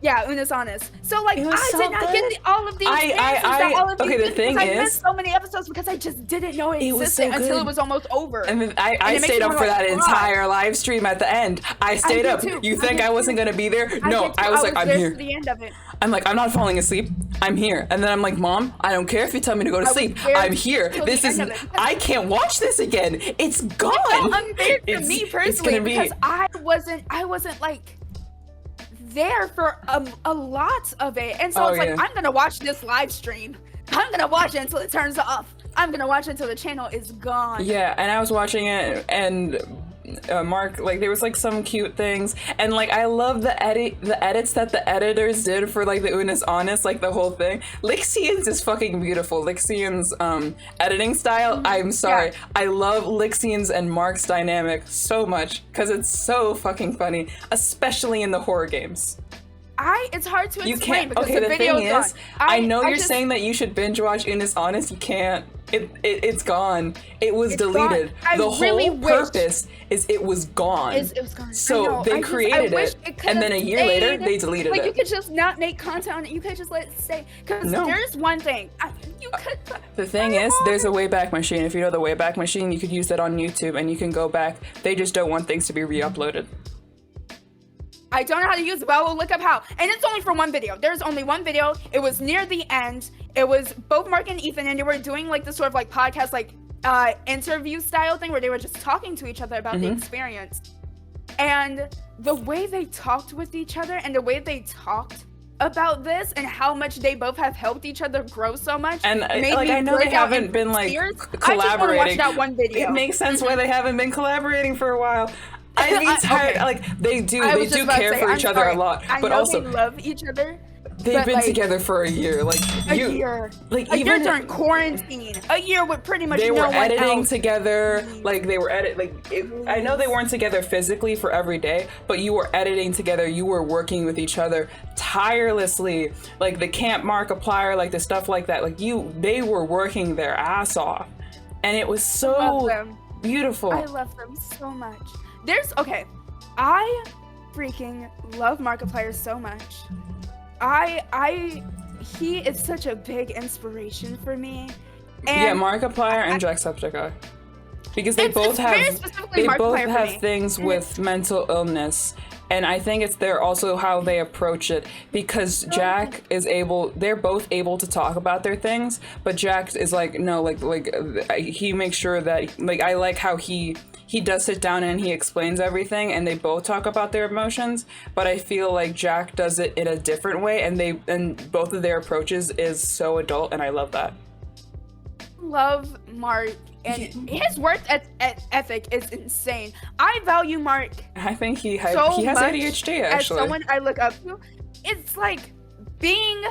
Yeah, Unisonic. So like It was I so did not good. get all of these I- answers that all of these okay, the things thing because I is- missed so many episodes because I just didn't know it It was existed so until good. it was almost over. And then I it makes stayed me up for wanna that cry. entire live stream at the end. I stayed did up. too. You I think did I wasn't too. gonna be there? did No, too. I was like, I'm there here. to the end of it. I'm like, I'm not falling asleep. I'm here. And then I'm like, Mom, I don't care if you tell me to go to was sleep. there I'm here. till This the is. end of it. I can't watch this again. It's gone. So unfair to It's- me it's personally gonna be- because I wasn't like there for a lot of it, and so Oh, it's like yeah. I'm gonna watch this live stream. I'm gonna watch it until it turns off. I'm gonna watch it until the channel is gone. Yeah, and I was watching it, and Mark, like there was like some cute things, and like I love the edits that the editors did for like the Unis Honest, like the whole thing. Lixian's is fucking beautiful. Lixian's editing style. I'm sorry, Yeah. I love Lixian's and Mark's dynamic so much because it's so fucking funny, especially in the horror games. It's hard to You explain can't. because Okay, the the video thing is is, gone. I know you're just- saying that you should binge watch Unis Honest. You can't. It's gone. It was It's deleted. gone. I The really whole wish- purpose is it was gone. It was gone. I So know. they I created wish it, could've and then a year later stayed. they deleted like, it. you could just not make content on it. You could just let it stay. Because No. there's one thing. You could. The thing is, there's a Wayback Machine. If you know the Wayback Machine, you could use that on YouTube and you can go back. They just don't want things to be re-uploaded. I don't know how to use it, but I will look up how. And it's only for one video. There's only one video. It was near the end. It was both Mark and Ethan, and they were doing like this sort of like podcast, like interview style thing where they were just talking to each other about the experience. And the way they talked with each other and the way they talked about this and how much they both have helped each other grow so much. And made like me I know they break out haven't in been like tears. I just want to collaborating. watch that one video. It makes sense why they haven't been collaborating for a while. I mean, tired. Okay. Like they do I was just about to care say, for I'm each other sorry. a lot, I but know also they love each other. they've but, been like, together for a year. Like a year. like A year even during quarantine. A year with pretty much they no were one editing else. together. Like they were I know they weren't together physically for every day, but you were editing together. You were working with each other tirelessly. Like the Camp Markiplier, like the stuff like that. Like they were working their ass off, and it was Love so them. beautiful. I love them so much. I freaking love Markiplier so much. He is such a big inspiration for me. And Yeah, Markiplier and Jacksepticeye. Because they It's very specifically Markiplier for me. things with mental illness. And I think they're also how they approach it, because Jack is they're both able to talk about their things, but Jack is like, no, he makes sure that, like, I like how he does sit down and he explains everything, and they both talk about their emotions, but I feel like Jack does it in a different way, and both of their approaches is so adult, and I love that. love Mark, and his work ethic is insane. I value Mark I think he so has much ADHD, as actually. someone I look up to. It's like being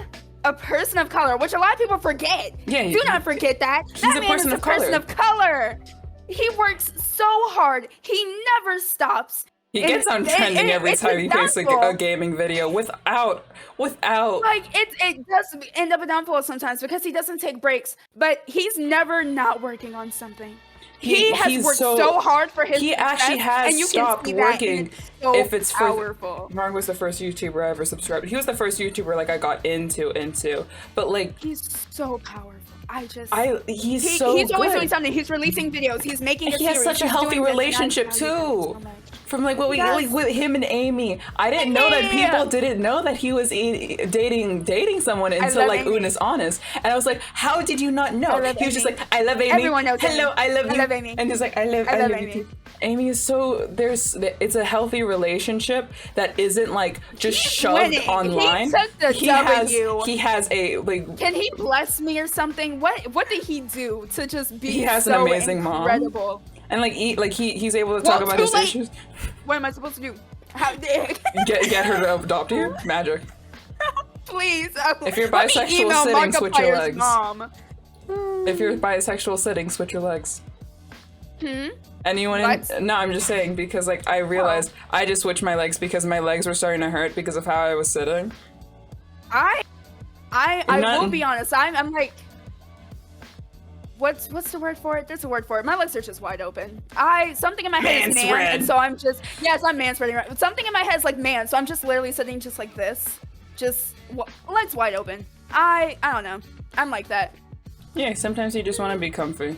a person of color, which a lot of people forget. Yeah, Do not forget that. That a man person is a of color. person of color. He works so hard. He never stops. He gets on trending every it's time he makes a downfall. gaming video without. Like it does end up a downfall sometimes because he doesn't take breaks, but he's never not working on something. He has he's worked so hard for his He actually success, has and you stopped can see that, and working it's so if it's for powerful. Mark was the first YouTuber I ever subscribed. He was the first YouTuber like I got into, but like He's so powerful. he's He's so always good. doing something. He's releasing videos. He's making. He has such a healthy relationship too. From like what we like with him and Amy. I didn't know that people didn't know that he was dating someone until love like Amy. Unis Honest. And I was like, how did you not know? love He was just Amy. like, I love Amy. Everyone knows Hello, Amy. I love I you. love Amy. And he's like, I love love you Amy. too. Amy is so it's a healthy relationship that isn't like just He's shoved winning. He online. took the W. He has a like Can he bless me or something? What did he do to just be He has so an amazing mom. incredible? and like he's able to talk about too his late. issues. What am I supposed to do? How Get her to adopt you? Magic. please? If you're let me bisexual email sitting, switch your Markiplier's legs. Mom. If you're bisexual sitting, switch your legs. Hmm? Anyone What? no, I'm just saying because like I realized I just switched my legs because my legs were starting to hurt because of how I was sitting. I Not- will be honest. I'm like, what's the word for it? There's a word for it. My legs are just wide open. Something in my head is man, Man-spread. and so I'm just I'm man spreading. Right. Something in my head is like man, so I'm just literally sitting just like this, just legs wide open. I don't know. I'm like that. Yeah, sometimes you just want to be comfy.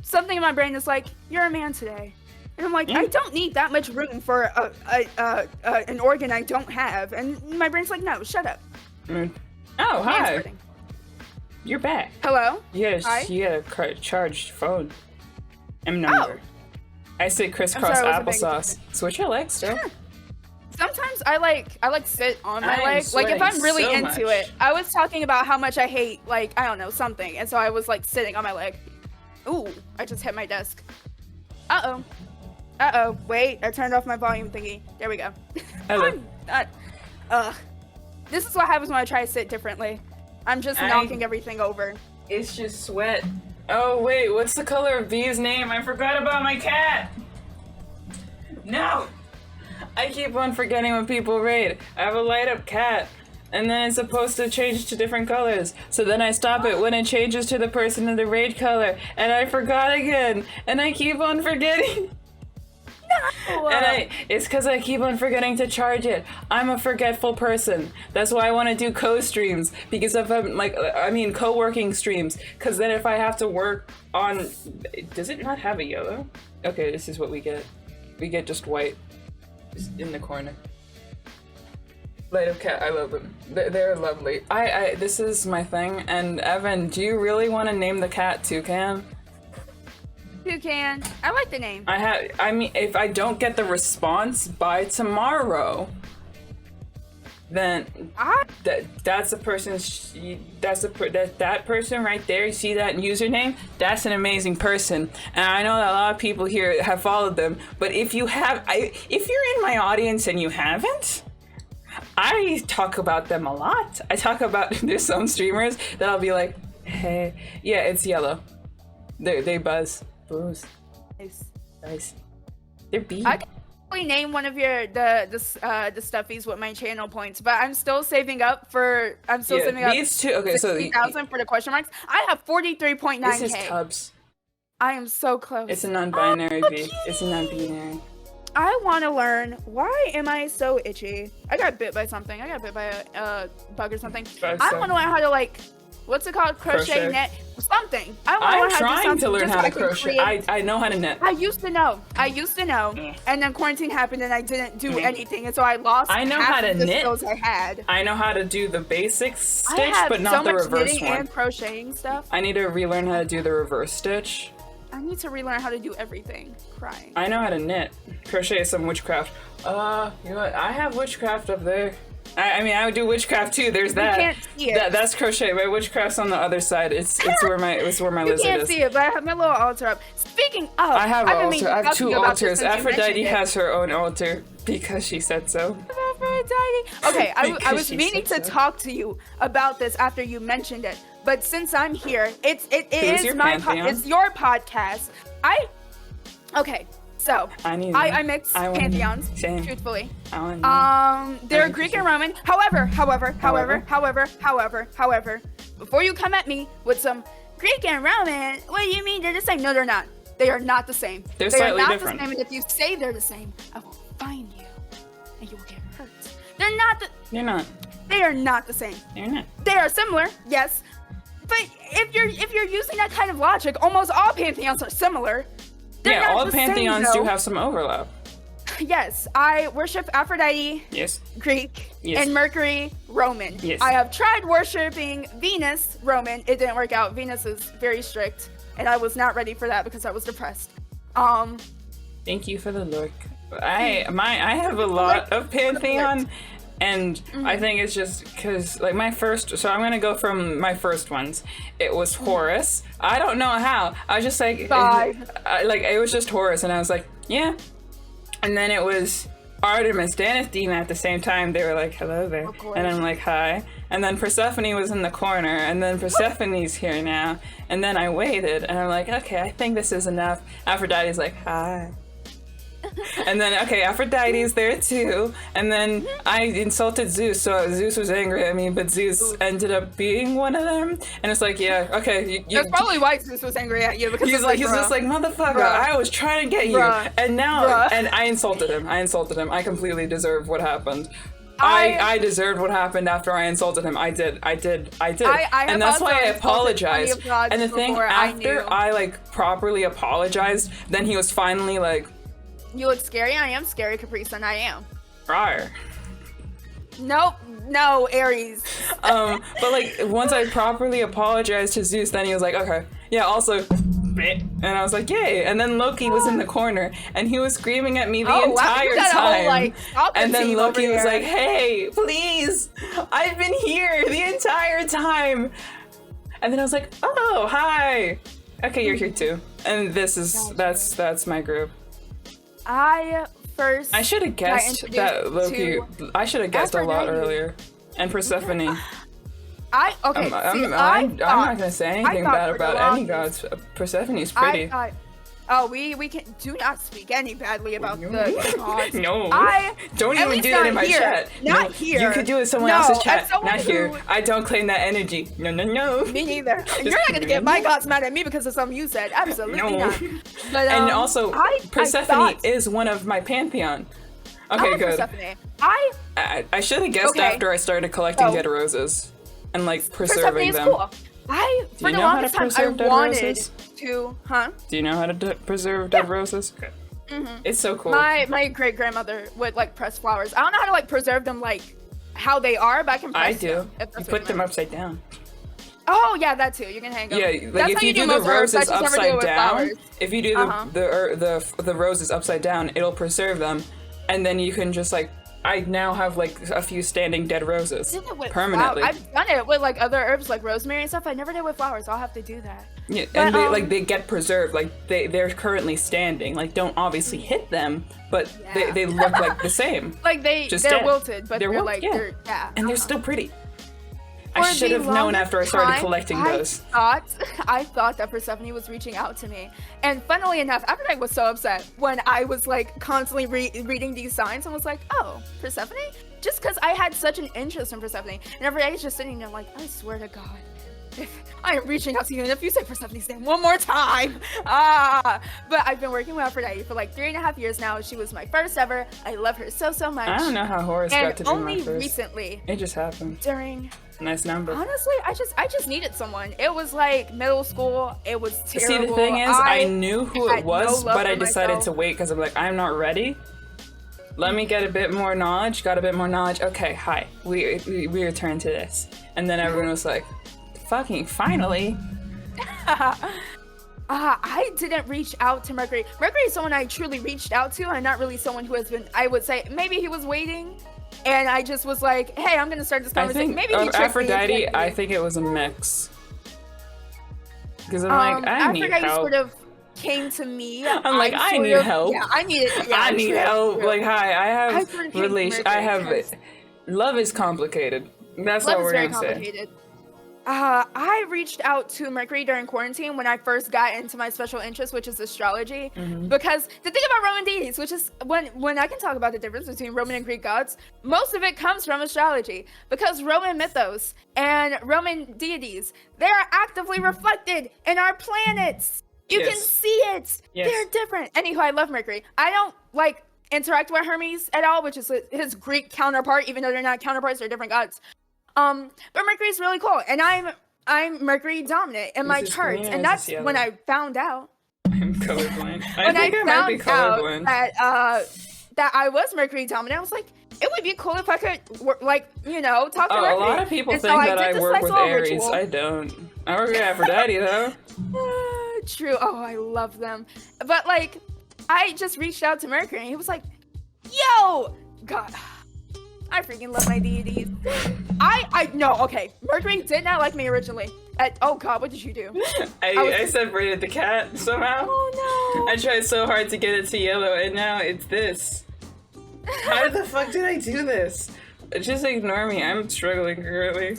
Something in my brain is like, you're a man today. And I'm like, I don't need that much room for an organ I don't have. And my brain's like, no, shut up. Oh, hi. Manspreading. You're back. Hello? Yes, Hi? you had a charged phone. M number. I say crisscross sorry, I wasn't paying applesauce. Switch your legs still. Sometimes I like sit on my I am leg. Like if I'm sweating really so into much. it. I was talking about how much I hate like I don't know something, and so I was like sitting on my leg. Ooh, I just hit my desk. Uh-oh. Wait, I turned off my volume thingy. There we go. Hello. This is what happens when I try to sit differently. I'm just knocking everything over. It's just sweat. Oh wait, what's the color of V's name? I forgot about my cat. No. I keep on forgetting when people raid. I have a light up cat. And then it's supposed to change to different colors. So then I stop it when it changes to the person in the raid color. And I forgot again. And I keep on forgetting. And it's because I keep on forgetting to charge it. I'm a forgetful person. That's why I want to do co-streams. Because if I'm co-working streams. Because then if I have to work on... Does it not have a yellow? Okay, this is what we get. We get just white. Just in the corner. Light of cat, I love them. They're lovely. This is my thing. And Evan, do you really want to name the cat Toucan? Toucan. I like the name. I mean, if I don't get the response by tomorrow, then that's a person. That person right there. You see that username? That's an amazing person, and I know that a lot of people here have followed them. But if you have, if you're in my audience and you haven't, I talk about them a lot. I talk about there's some streamers that I'll be like, hey, yeah, it's yellow. They buzz. Booze. Nice. They're bees. I can probably name one of your the stuffies with my channel points, but I'm still saving up for. I'm still saving up. These two. Okay, so 60,000 for the question marks. I have 43.9K. This is Tubbs. I am so close. It's a non-binary V. It's a non-binary. I want to learn, why am I so itchy? I got bit by something. I got bit by a bug or something. I want to learn how to, like, what's it called? Crochet, net, something. I'm trying to learn how to crochet. I know how to knit. I used to know. And then quarantine happened and I didn't do anything. And so I lost half of the skills I had. I know how to do the basic stitch, but not the reverse one. I have so much knitting and crocheting stuff. I need to relearn how to do the reverse stitch. I need to relearn how to do everything. Crying. I know how to knit. Crochet is some witchcraft. You know what? I have witchcraft up there. I mean, I would do witchcraft too. There's that. You can't see it. That's crochet. My witchcraft's on the other side. It's where my lizard is. You can't see it, but I have my little altar up. Speaking of, I have an altar. I have two altars. Aphrodite has her own altar because she said so. Aphrodite. Okay, I was meaning to talk to you about this after you mentioned it, but since I'm here, it is my it's your podcast. So I mix pantheons, truthfully. They're Greek and Roman. However, before you come at me with some Greek and Roman, what do you mean they're the same? No, they're not. They are not the same. They're slightly different. The same, and if you say they're the same, I will find you, and you will get hurt. They're not the. You're not. They are not the same. They're not. They are similar, yes, but if you're using that kind of logic, almost all pantheons are similar. Yeah, all the pantheons do have some overlap. Yes, I worship Aphrodite, yes, Greek, and Mercury, Roman. Yes. I have tried worshiping Venus, Roman. It didn't work out. Venus is very strict, and I was not ready for that because I was depressed. Thank you for the look. I have a lot of pantheon, and I think it's just because like my first. So I'm gonna go from my first ones. It was Horus. I don't know how. I was just like, it was just Horus, and I was like, yeah. And then it was Artemis, Dana's demon at the same time. They were like, hello there. And I'm like, hi. And then Persephone was in the corner, and then Persephone's here now. And then I waited, and I'm like, okay, I think this is enough. Aphrodite's like, hi. And then, okay, Aphrodite's there too. And then I insulted Zeus, so Zeus was angry at me, but Zeus ended up being one of them. And it's like, yeah, okay. That's probably why Zeus was angry at you, because he's just like, motherfucker, I was trying to get you. And now, and I insulted him. I completely deserve what happened. I deserved what happened after I insulted him. I did. And that's why I apologized. And the thing, after I like properly apologized, then he was finally like, you look scary. I am scary, Capri Sun. I am. Rawr. Nope. No, Aries. But like once I properly apologized to Zeus, then he was like, okay, yeah, also, and I was like, yay. And then Loki was in the corner, and he was screaming at me the entire time. And then Loki was like, hey, please, I've been here the entire time. And then I was like, oh, hi. Okay, you're here too. And that's my group. I should have guessed that Loki. I should have guessed a lot earlier. And Persephone. I'm not gonna say anything bad about any gods. Persephone's pretty. We can do not speak any badly about the gods. No, don't even do that in my chat. Not here. You could do it in someone else's chat. Not here. I don't claim that energy. No. Me neither. You're not gonna get my gods mad at me because of something you said. Absolutely not. But, and also, Persephone is one of my pantheon. Okay, good. Persephone. I should have guessed after I started collecting dead roses and like preserving them. Cool. For the longest time, I wanted to, Do you know how to preserve dead roses? Okay. It's so cool. My great grandmother would like press flowers. I don't know how to like preserve them like how they are, but I can I press do. them. If You that's what put you them meant. upside down. Oh yeah, that too. You can hang them. Yeah, like That's if how you do the most herbs, I roses just never do it upside with down, flowers. if you do the roses upside down, it'll preserve them, and then you can just like, I now have like a few standing dead roses I did it with permanently. I've done it with like other herbs like rosemary and stuff. I never did with flowers. I'll have to do that. Yeah, But, and they get preserved, like they're currently standing. Like don't obviously hit them, but Yeah. they look like the same. Like Just they're dead. wilted, but they're wilt- like yeah. they're And they're still pretty. For I should the have known longest after I started time, collecting those. I thought that Persephone was reaching out to me. And funnily enough, Aphrodite was so upset when I was like constantly reading these signs and was like, oh, Persephone? Just because I had such an interest in Persephone. And Aphrodite's just sitting there like, I swear to God, if I am reaching out to you, and if you say Persephone's name one more time, but I've been working with Aphrodite for like 3.5 years now. She was my first ever. I love her so much. I don't know how Horus And got to be my only first. recently, It just happened. during Nice number. honestly, I just needed someone. It was like middle school. It was terrible. See, the thing is, I knew who had it was, no love but I for decided myself. to wait because I'm like, I'm not ready. Let me get a bit more knowledge. Got a bit more knowledge. Okay, hi. We return to this, and then everyone was like, "Fucking finally!" I didn't reach out to Mercury. Mercury is someone I truly reached out to, and not really someone who has been. I would say maybe he was waiting, and I just was like, "Hey, I'm gonna start this I conversation." think Maybe he tricked me into Aphrodite. liking I me. think it was a mix. Because I'm like, I need Aphrodite help. sort of came to me. I'm like, I sort need of- help. Yeah, I needed. Yeah, I need true, help. true. Like, hi, I have I sort of hate relation. Mercury I have. because- Love is complicated. That's Love all is we're very gonna say. complicated. I reached out to Mercury during quarantine when I first got into my special interest, which is astrology. Mm-hmm. Because the thing about Roman deities, which is when I can talk about the difference between Roman and Greek gods, most of it comes from astrology. Because Roman mythos and Roman deities, they are actively reflected in our planets. You can Yes. see it. Yes. They're different. Anywho, I love Mercury. I don't like interact with Hermes at all, which is his Greek counterpart, even though they're not counterparts, they're different gods. But Mercury's really cool, and I'm Mercury dominant in my this charts, green or and is that's this when yellow? I found out. I'm colorblind. I When think I might be found out colorblind. that I was Mercury dominant, I was like, it would be cool if I could talk to Oh, Mercury. a lot of people And so think that did I this work nice with little Aries. ritual. I don't. I work with Aphrodite though. True. Oh, I love them. But like, I just reached out to Mercury, and he was like, "Yo, God, I freaking love my deities." I no, okay. Mercury did not like me originally. Oh God, what did you do? I separated the cat somehow. Oh no. I tried so hard to get it to yellow, and now it's this. How the fuck did I do this? Just ignore me. I'm struggling currently.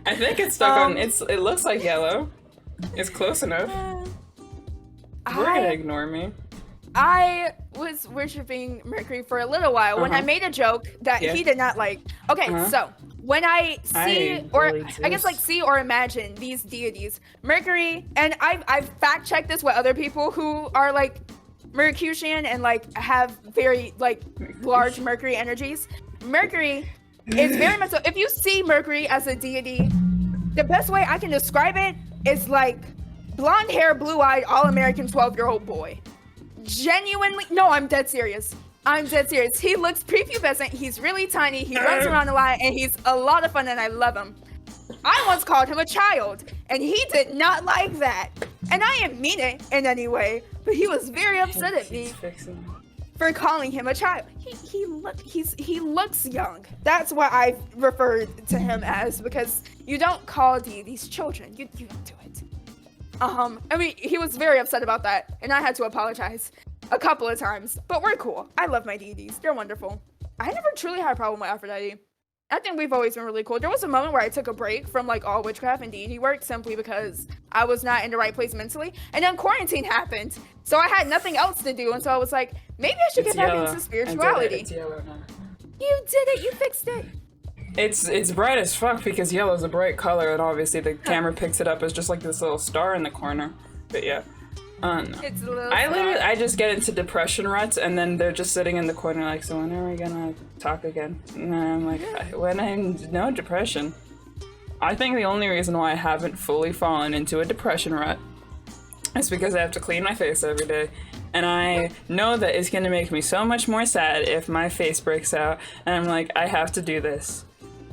I think it's stuck on. It looks like yellow. It's close enough. We're gonna ignore me. I was worshiping Mercury for a little while when I made a joke that Yeah. he did not like. Okay, so when I see I guess like see or imagine these deities, Mercury, and I've fact checked this with other people who are like Mercutian and like have very like large Mercury energies. Mercury is very much so. If you see Mercury as a deity, the best way I can describe it is like blonde hair, blue eyed, all American 12-year-old boy. Genuinely, no, I'm dead serious. I'm dead serious. He looks prepubescent. He's really tiny. He runs around a lot, and he's a lot of fun, and I love him. I once called him a child, and he did not like that. And I didn't mean it in any way, but he was very upset at me for calling him a child. He looks young. That's what I referred to him as, because you don't call these children. You don't do it. I mean, he was very upset about that, and I had to apologize a couple of times. But we're cool. I love my deities. They're wonderful. I never truly had a problem with Aphrodite. I think we've always been really cool. There was a moment where I took a break from like all witchcraft and deity work simply because I was not in the right place mentally, and then quarantine happened, so I had nothing else to do, and so I was like, maybe I should get back into spirituality. It's yellow now. You did it. You fixed it. It's bright as fuck because yellow is a bright color, and obviously the camera picks it up as just like this little star in the corner. But yeah, no. It's a little. I just get into depression ruts, and then they're just sitting in the corner like, so when are we gonna talk again? And I'm like, when I'm no depression. I think the only reason why I haven't fully fallen into a depression rut is because I have to clean my face every day. And I know that it's gonna make me so much more sad if my face breaks out, and I'm like, I have to do this.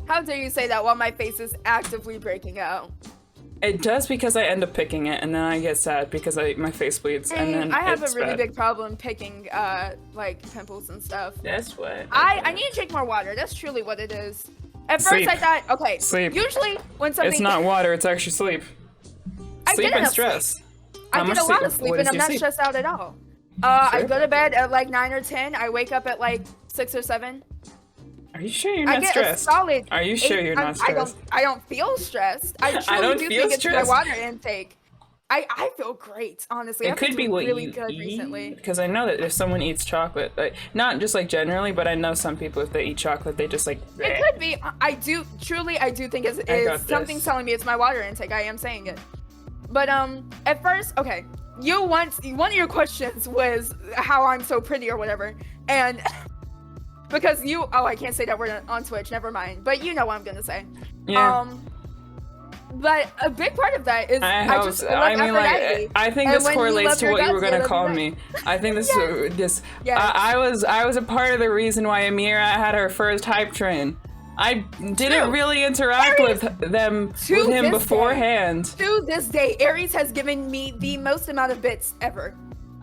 How dare you say that while my face is actively breaking out? It does because I end up picking it, and then I get sad because my face bleeds, and then I have a it's really bad. big problem picking like pimples and stuff. That's what. I need to drink more water. That's truly what it is. At Sleep. first I thought, okay, Sleep. usually when something It's not water. It's actually sleep. I Sleep get and enough stress. sleep. I How get much a lot of sleep- sleep what and is I'm your not sleep? stressed out at all. I Sure. go to bed at like 9 or 10. I wake up at like 6 or 7. Are you sure you're I not get stressed? a solid. Are you sure 8 you're not stressed? I don't feel stressed. I truly don't do feel think it's my stressed. water intake. I feel great, honestly. It I've been could be doing what really you good eat, recently. because I know that if someone eats chocolate, like, not just like generally, but I know some people if they eat chocolate, they just like. It could be. I do think it's I got something's this. telling me it's my water intake. I am saying it. But at first, okay, one of your questions was how I'm so pretty or whatever, and because I can't say that word on Twitch. Never mind. But you know what I'm gonna say. Yeah. But a big part of that is I I hope. just So. love I mean, Aphrodite. like, I think And this when you correlates love to your what you were guts, gonna you call love your me. I think this is. Yes. I was a part of the reason why Amira had her first hype train. I didn't True. really interact with them To with him this beforehand. To this day, Aries has given me the most amount of bits ever.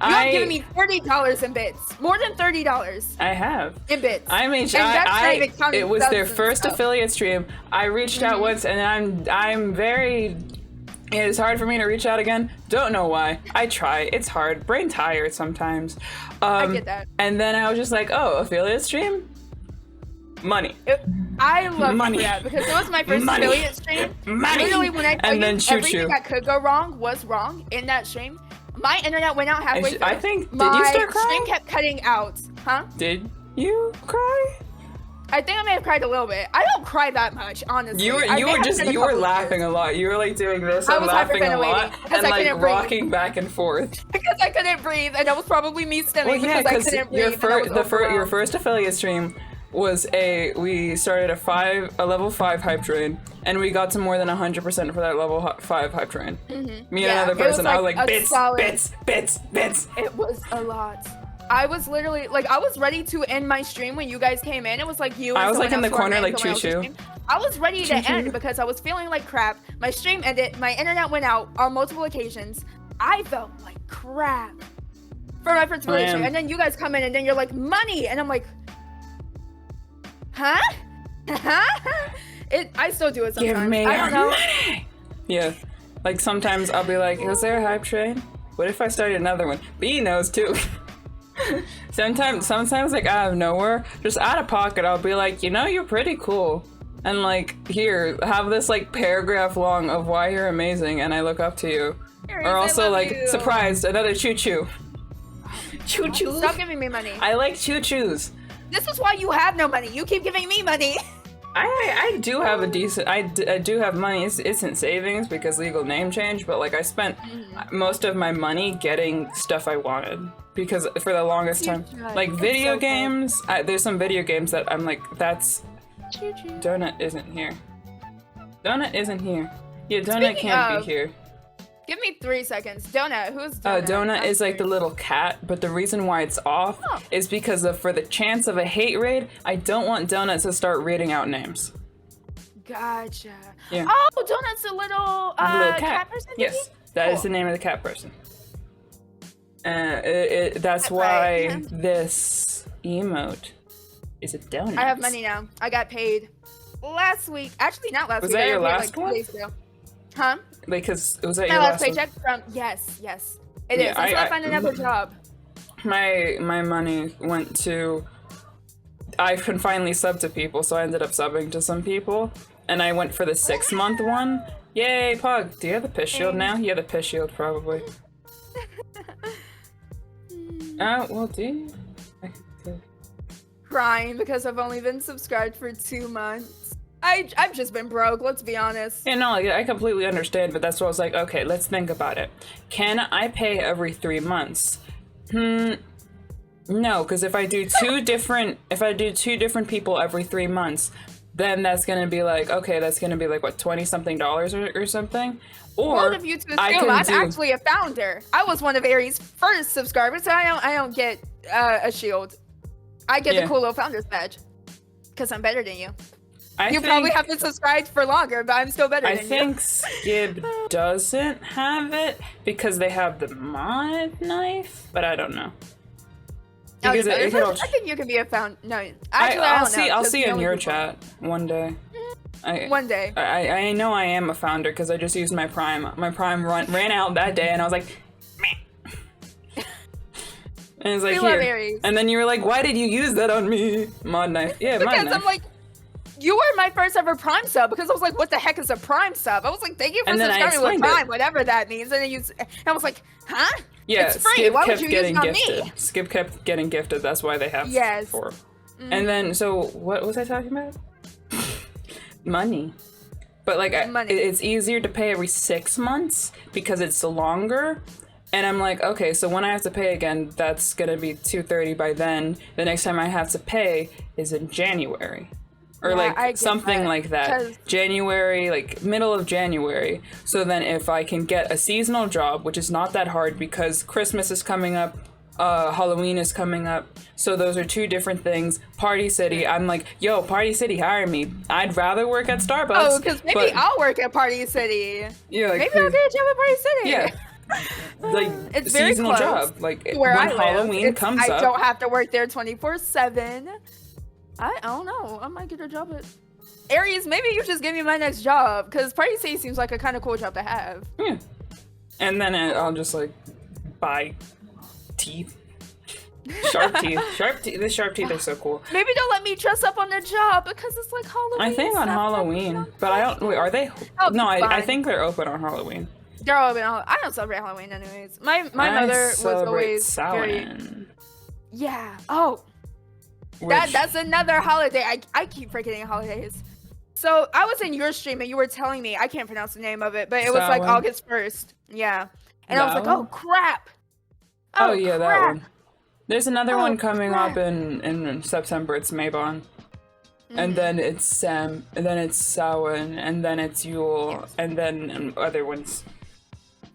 You have given me $40 in bits, more than $30 I have. in bits. I mean, And that's not even counting it was their subs and first stuff. affiliate stream. I reached out once, and I'm very. It is hard for me to reach out again. Don't know why. I try. It's hard. Brain tired sometimes. I get that. And then I was just like, oh, affiliate stream, money. I love Money. that because it was my first Money. affiliate stream. Money. Literally, when I tell And then you choo-choo. everything that could go wrong was wrong in that stream. My internet went out halfway through. I think. Did my you start stream crying? kept cutting out. Huh? Did you cry? I think I may have cried a little bit. I don't cry that much, honestly. You were I may have said a you were couple laughing tears a lot. You were like doing this I and was laughing a lot hyperventilating because and I like couldn't breathe. rocking back and forth. because I couldn't breathe, and that was probably me stemming Well, yeah, because I because couldn't breathe. your and I was your overwhelmed. first affiliate stream was we started a level 5 hype train, and we got to more than 100% for that level 5 hype train. Me and Yeah, another it was person. I was like like a bits, solid- bits. It was a lot. I was literally like, I was ready to end my stream when you guys came in. It was like you. And I was, like, someone in the else who corner, ran like, someone else's choo-choo. stream. I was ready to end because I was feeling like crap. My stream ended. My internet went out on multiple occasions. I felt like crap for my first affiliate stream. And then you guys come in, and then you're like, money, and I'm like, huh? I still do it sometimes. Give me I your don't know. money. Yeah, like sometimes I'll be like, is there a hype train? What if I started another one? B knows too. Sometimes like out of nowhere, just out of pocket, I'll be like, you know, you're pretty cool. And like, here, have this like paragraph long of why you're amazing and I look up to you. Aries, Or I also love like, you. surprised, another choo-choo. Choo-choo. Stop giving me money. I like choo-choos. This is why you have no money. You keep giving me money. I do have a decent, I do have money. It's in savings because legal name change, but like I spent most of my money getting stuff I wanted. Because for the longest time, like It's video so good. games, there's some video games that I'm like, that's, Donut isn't here. Donut isn't here. Yeah, Donut Speaking can't of- be here. Give me 3 seconds. Donut, who's Donut? Donut I'm is like the curious. little cat, but the reason why it's off is because for the chance of a hate raid, I don't want Donut to start reading out names. Gotcha. Yeah. Oh, Donut's a little, The little cat person? Yes, thingy? that is Cool. the name of the cat person. That's That's why right. this emote is a donut. I have money now. I got paid last week. Actually, not last Was week. that I your got paid, last like 2 one? days ago. Huh? Because was that My your last last one? paycheck from yes. It Yeah, is. Until I find another job. My money went to. I can finally sub to people, so I ended up subbing to some people, and I went for the 6-month one. Yay, Pug! Do you have the piss shield now? You have the piss shield, probably. Oh, well, do you? Crying because I've only been subscribed for 2 months. I've just been broke. Let's be honest. Yeah, no, I completely understand, but that's why I was like, okay, let's think about it. Can I pay every 3 months? No, because if I do two different people every 3 months, then that's gonna be like, okay, that's gonna be like what, $20-something or something. Or Bold of you to I assume can I'm do- actually a founder. I was one of Aries' first subscribers, so I don't get a shield. I get Yeah. the cool little founder's badge because I'm better than you. You probably have been subscribed for longer, but I'm still better I than think Skib doesn't have it because they have the mod knife, but I don't know. you. Because it could all- I think you can be a found. No, actually, I'll don't know, see. I'll 'cause see we in only your do chat one day. one day. I know I am a founder because I just used my Prime. My Prime ran out that day, and I was like, meh. And it's like, We love here. Aries. And then you were like, why did you use that on me? Mod knife. Yeah, mod Because knife. I'm like, you were my first ever Prime sub. Because I was like, what the heck is a Prime sub? I was like, thank you for And then I subscribing with explained it. Prime, whatever that means. And then and I was like, huh? Yeah, It's free. Skip Why would kept you use getting it on gifted. me? Skip kept getting gifted. That's why they have Yes. 4. And then, so what was I talking about? Money. But like, Money. it's easier to pay every 6 months because it's longer. And I'm like, okay, so when I have to pay again, that's gonna be $230 by then. The next time I have to pay is in January. Or Yeah, I like get something that, like that. 'cause- January, like middle of January. So then if I can get a seasonal job, which is not that hard because Christmas is coming up, Halloween is coming up. So those are 2 different things. Party City, I'm like, yo, Party City, hire me. I'd rather work at Starbucks. Oh, because maybe but- I'll work at Party City. yeah, like, Maybe I'll get a job at Party City. yeah. Like It's very seasonal close job. Like to where when I live. Halloween comes I up. don't have to work there 24/7. I don't know. I might get a job at Aries. Maybe you just give me my next job because Party City seems like a kind of cool job to have. Yeah. And then I'll just like buy teeth. Sharp teeth. The sharp teeth are so cool. Maybe don't let me dress up on the job because it's like Halloween. I think on stuff. Halloween, but I don't. Wait, are they? That'll be No, I fine. think they're open on Halloween. They're all open. I don't celebrate Halloween anyways. My I mother was celebrate always very Samhain, yeah. Oh, which- that's another holiday. I keep forgetting holidays. So I was in your stream and you were telling me I can't pronounce the name of it, but it was like Samhain. August 1st. Yeah, and I was like, That oh crap. Oh yeah, that crap. one. There's another Oh, one coming crap. up in September. It's Maybon. Mm-hmm. And then it's Sam, and then it's Samhain, and then it's Yule, and then other ones.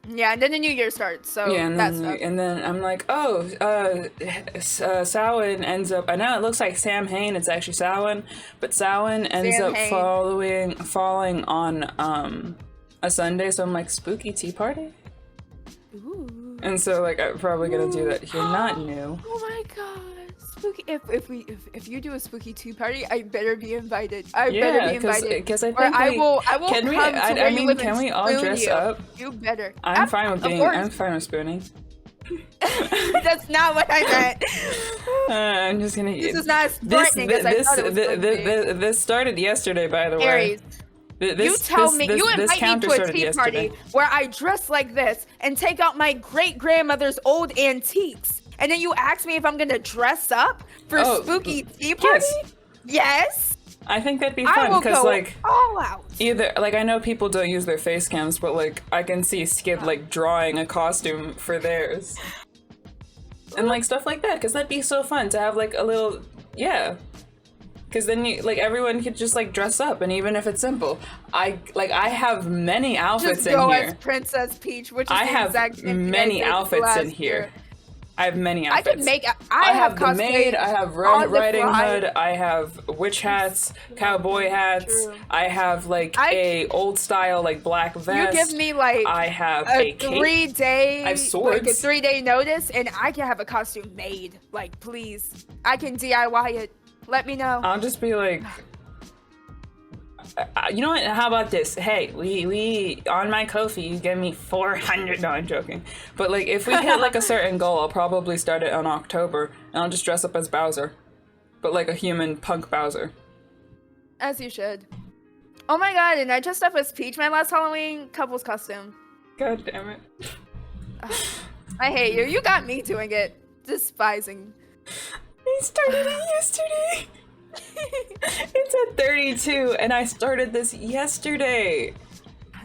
Yeah, and then the new year starts. So Yeah, and that's then I'm like, oh, Samhain ends up. I know it looks like Samhain. It's actually Samhain, but Samhain ends up Samhain. falling on a Sunday. So I'm like, spooky tea party. Ooh. And so like I'm probably gonna do that here. Not new. Oh my god. Spooky if you do a spooky tea party, I better be invited. I better Yeah, be invited. because I Or think I we- will Can come we? to I where you mean, live can and we all spoon dress you. up? You better. I'm fine with Of being. course. I'm fine with spooning. That's not what I meant. I'm just gonna. This is not as threatening as I thought it was going to be. This started yesterday, by the way. Aries, you tell me, you this invite me counter to a started tea yesterday. party where I dress like this and take out my great grandmother's old antiques, and then you ask me if I'm gonna dress up for Oh, spooky tea party? Yes. I think that'd be I fun will because go like all out. either like I know people don't use their face cams, but like I can see Skip like drawing a costume for theirs. And like stuff like that, because that'd be so fun to have like a little, yeah. Because then you like everyone could just like dress up, and even if it's simple, I have many outfits Just in go here. as Princess Peach, which is I the have exact same thing many I did outfits last in here. year. I have many I outfits. could make. I have the cosplay maid, I have on the Riding fly. Hood, I have witch hats, cowboy hats, True. I have like a old style like black You vest. give me like I have a a cape. 3-day, I have like a swords. 3-day notice, and I can have a costume made. Like, please, I can DIY it. Let me know. I'll just be like, you know what? How about this? Hey, we on my Ko-fi, you give me 400. No, I'm joking. But like, if we hit like a certain goal, I'll probably start it on October, and I'll just dress up as Bowser, but like a human punk Bowser. As you should. Oh my god! And I dressed up as Peach my last Halloween couples costume. God damn it! I hate you. You got me doing it. Despising. I started it yesterday. It's at 32, and I started this yesterday.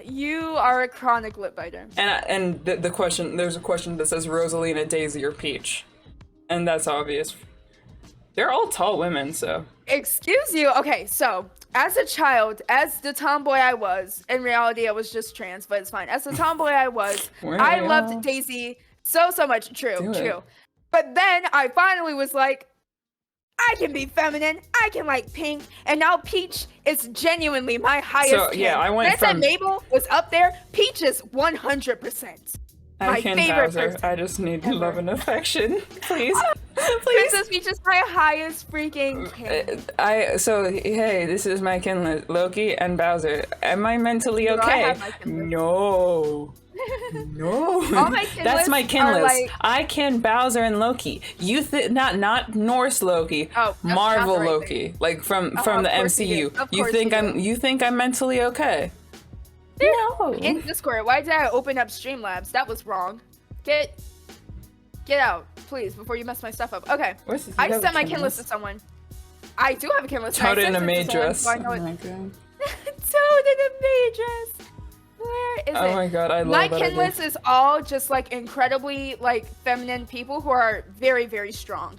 You are a chronic lip biter. And the question, there's a question that says Rosalina, Daisy, or Peach, and that's obvious. They're all tall women, so. Excuse you. Okay, so as a child, as the tomboy I was, in reality I was just trans, but it's fine. As the tomboy I was, I loved Daisy so much. True. Do it. But then I finally was like, I can be feminine. I can like pink. And now Peach is genuinely my highest. So, yeah, I went When I said from- Mabel was up there, Peach is 100%. My I can favorite Bowser. person I just need ever. love and affection, please. Please. Princess Peach is my highest freaking king. Hey, this is my kin list. Loki and Bowser. Am I mentally Do I okay? have my kin list? No. No. All my kin That's my lists kin are list. like- I can Bowser and Loki. You not Norse Loki. Oh, that's Marvel not the right Loki. thing. Like from of the course you MCU. do. Of You course think you do. you think I'm mentally okay? No. In Discord, why did I open up Streamlabs? That was wrong. Get out, please, before you mess my stuff up. Okay. Where's this? I You have sent a my kin kin list to someone. I do have a kin list. and I Toad in sent a it to maid someone, dress. so I Oh know it. my god. Toad in a maid dress. Where is it? Oh my god, I love My that kin idea. list is all just like incredibly like feminine people who are very, very strong.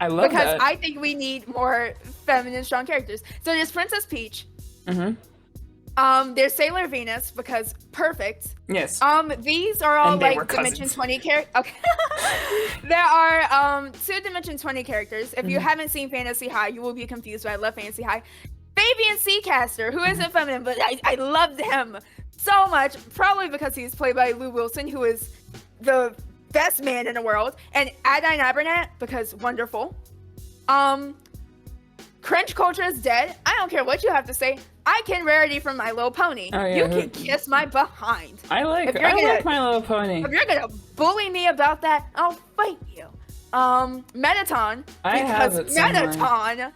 I love Because that. I think we need more feminine, strong characters. So there's Princess Peach. Mhm. There's Sailor Venus because perfect. Yes. These are all And they were like Dimension cousins. 20 characters. Okay. There are 2 Dimension 20 characters. If Mm-hmm. you haven't seen Fantasy High, you will be confused, but I love Fantasy High. Fabian Seacaster, who isn't feminine, but I loved him so much, probably because he's played by Lou Wilson, who is the best man in the world, and Adine Abernat, because wonderful. Cringe culture is dead. I don't care what you have to say. I can Rarity from My Little Pony. Oh, yeah, You who- can kiss my behind. I like If you're I gonna- like My Little Pony. If you're gonna bully me about that, I'll fight you. Metaton. I have it somewhere. Metaton.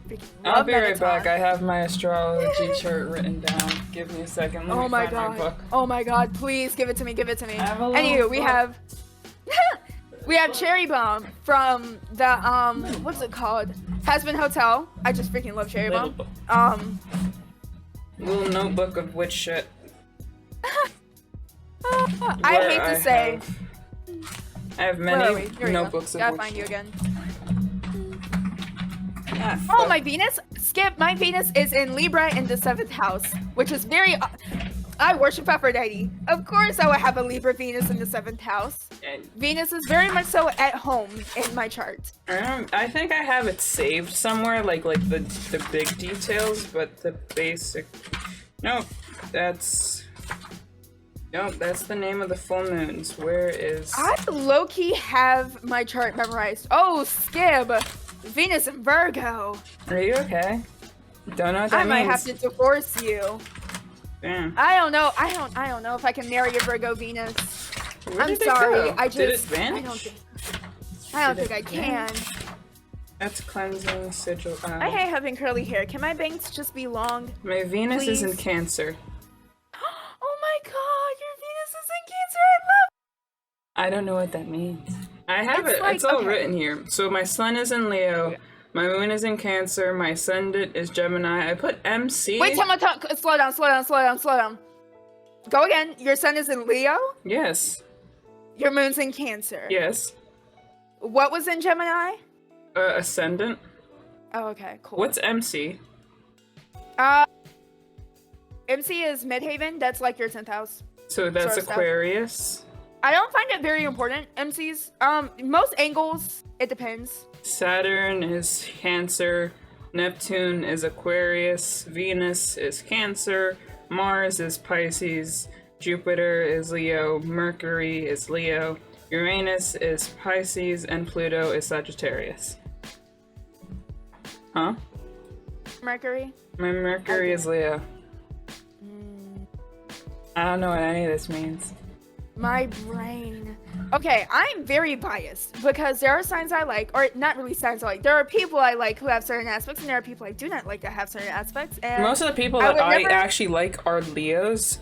freaking I'll love be right Metaton. back. I have my astrology chart written down. Give me a second. Let Oh me my find my god. book. Oh my god, please give it to me, give it to me. I have a little Anywho, we book. have we have Cherry Bomb from the what's it called? Husband Hotel. I just freaking love Cherry Little Bomb. book. Little notebook of witch shit. I where hate to say I have where are we? many Here we notebooks go. of Gotta witch find you again. Ah, Oh, fuck. my Venus? Skip, my Venus is in Libra in the 7th house, which is very. I worship Aphrodite. Of course, I would have a Libra Venus in the 7th house. And, Venus is very much so at home in my chart. I think I have it saved somewhere, like the big details, but the basic. Nope, that's the name of the full moons. Where is? I low key have my chart memorized. Oh, Skib, Venus in Virgo. Are you okay? Don't know what that I might means. have to divorce you. Damn. I don't know. I don't know if I can marry a Virgo Venus. Where I'm did it sorry. go? I Did it just. vanish? I don't Did think it I can. That's cleansing sigil. I hate having curly hair. Can my bangs just be long? My Venus is in Please. Cancer. Oh my god, your Venus is in Cancer. I don't know what that means. I have It's it. like- It's all okay. written here. So my sun is in Leo. My moon is in Cancer. My ascendant is Gemini. I put MC. Wait, slow down. Go again. Your sun is in Leo. Yes. Your moon's in Cancer. Yes. What was in Gemini? Ascendant. Oh, okay, cool. What's MC? MC is Midhaven. That's like your 10th house. So that's Sort of stuff. Aquarius. I don't find it very important. MCs. Most angles. It depends. Saturn is Cancer. Neptune is Aquarius. Venus is Cancer. Mars is Pisces. Jupiter is Leo. Mercury is Leo. Uranus is Pisces. And Pluto is Sagittarius. Huh? Mercury. My Mercury is Leo. I don't know what any of this means. My brain. Okay, I'm very biased because there are signs I like, or not really signs I like. There are people I like who have certain aspects, and there are people I do not like that have certain aspects. And Most of the people I that would I never- actually like are Leos.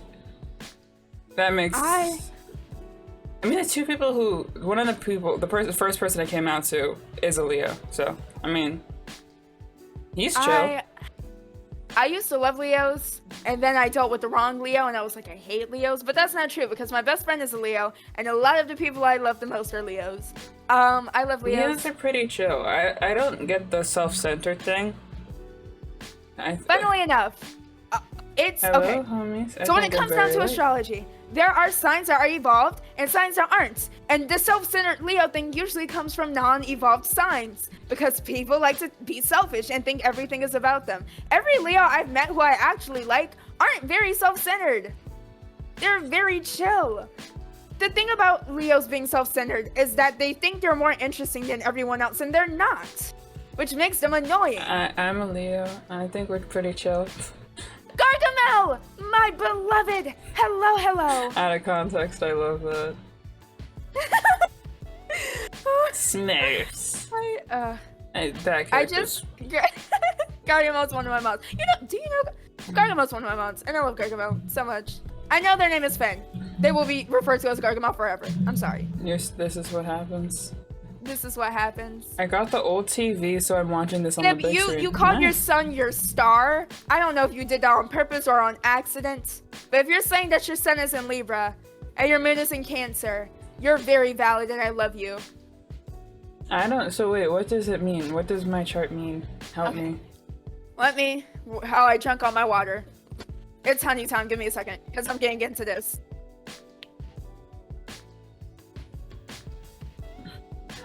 That makes. I mean, the two people who, one of the people, the first person I came out to is a Leo. So, I mean, he's chill. I used to love Leos, and then I dealt with the wrong Leo, and I was like, I hate Leos. But that's not true because my best friend is a Leo, and a lot of the people I love the most are Leos. I love Leos. Leos are pretty chill. I don't get the self-centered thing. Funnily enough, It's Hello, okay. homies. I So when it think I'm comes down very to late. astrology, there are signs that are evolved and signs that aren't. And the self-centered Leo thing usually comes from non-evolved signs because people like to be selfish and think everything is about them. Every Leo I've met who I actually like aren't very self-centered. They're very chill. The thing about Leos being self-centered is that they think they're more interesting than everyone else, and they're not, which makes them annoying. I'm a Leo. I think we're pretty chill. Gargamel, my beloved. Hello, hello. Out of context, I love that. Smurfs. That I character's just Gargamel's one of my mods. Do you know Gargamel's one of my mods, and I love Gargamel so much. I know their name is Fen. They will be referred to as Gargamel forever. I'm sorry. This is what happens. This is what happens. I got the old TV, so I'm watching this on the Yep, big screen. you called your Nice. son your star. I don't know if you did that on purpose or on accident, but if you're saying that your sun is in Libra and your moon is in Cancer, you're very valid and I love you. I don't. So wait, what does it mean? What does my chart mean? Help me. How I drunk all my water. It's honey time. Give me a second, because I'm getting into this.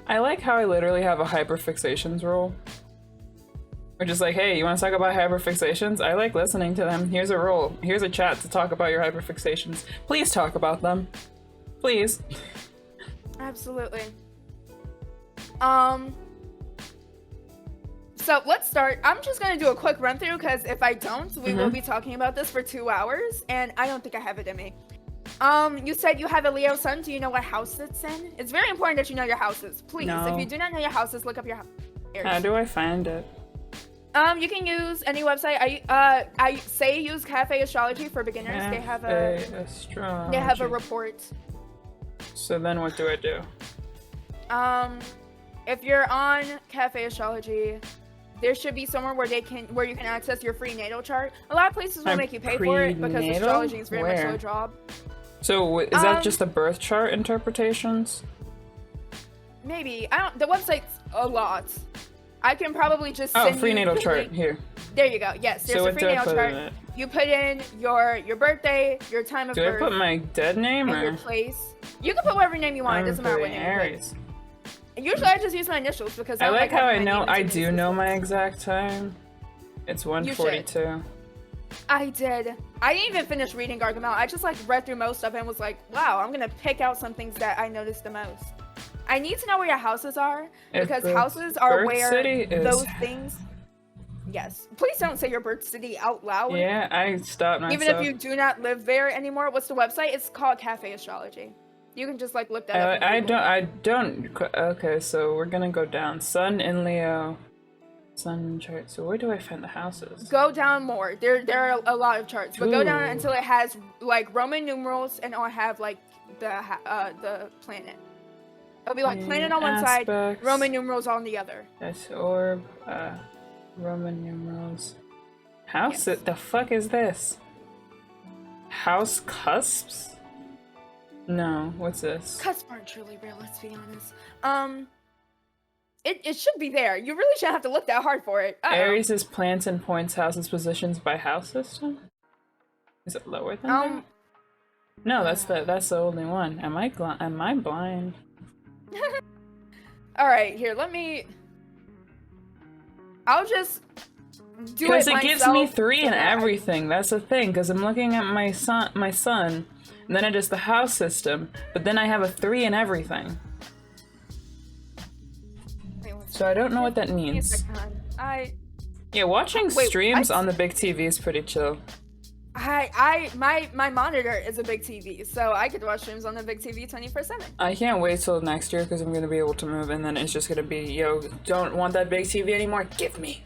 I like how I literally have a hyperfixations rule. We're just like, hey, you want to talk about hyperfixations? I like listening to them. Here's a rule. Here's a chat to talk about your hyperfixations. Please talk about them. Please. Absolutely. So let's start. I'm just gonna do a quick run through because if I don't, we will be talking about this for 2 hours, and I don't think I have it in me. You said you have a Leo sun. Do you know what house it's in? It's very important that you know your houses. Please, No. if you do not know your houses, look up your How house. do I find it? You can use any website. I say use Cafe Astrology for beginners. They have a Astrology. report. So then what do I do? If you're on Cafe Astrology, there should be somewhere where you can access your free natal chart. A lot of places will My make you pay for it because prenatal? astrology is very much Where? so a job. So is that just the birth chart interpretations? Maybe the website's a lot. I can probably just Oh, send free you natal the chart link. here. There you go. Yes, there's So a what free do I natal put chart. in it? You put in your birthday, your time of Do I birth, put my dead name and or? your place. You can put whatever name you want. It doesn't matter what name you Aries. put. Usually I just use my initials because I don't like how I having my know. name in I too do many know my systems. exact time. It's 1:42. I did. I didn't even finish reading Gargamel. I just like read through most of it and was like, wow, I'm gonna pick out some things that I noticed the most. I need to know where your houses are If because birth- houses are birth where city is- those things. Yes. Please don't say your birth city out loud. Yeah, I stopped myself. Even if you do not live there anymore. What's the website? It's called Cafe Astrology. You can just like look that up. in I Google. don't. Okay, so we're gonna go down. Sun in Leo. Sun chart. So where do I find the houses? Go down more. There are a lot of charts, but go down Ooh. until it has like Roman numerals and it'll have like the planet. It'll be like planet on one side, Aspects. Roman numerals on the other. That's orb. Roman numerals. House. Yes. The fuck is this? House cusps? No. What's this? Cusps aren't truly real. Let's be honest. It should be there. You really shouldn't have to look that hard for it. Uh-oh. Aries is plants and points houses positions by house system. Is it lower than that? No, that's the only one. Am I blind? All right, here. I'll just do it Because myself. it gives me 3 so in that I- everything. That's the thing. Because I'm looking at my sun, and then I just the house system. But then I have a 3 in everything. Wait, one So I don't know what that second. Give me a means. second, hon. Yeah, watching Wait, streams I- on the big TV is pretty chill. My monitor is a big TV, so I could watch streams on the big TV 24/7. I can't wait till next year because I'm gonna be able to move, and then it's just gonna be, yo, don't want that big TV anymore? Give me.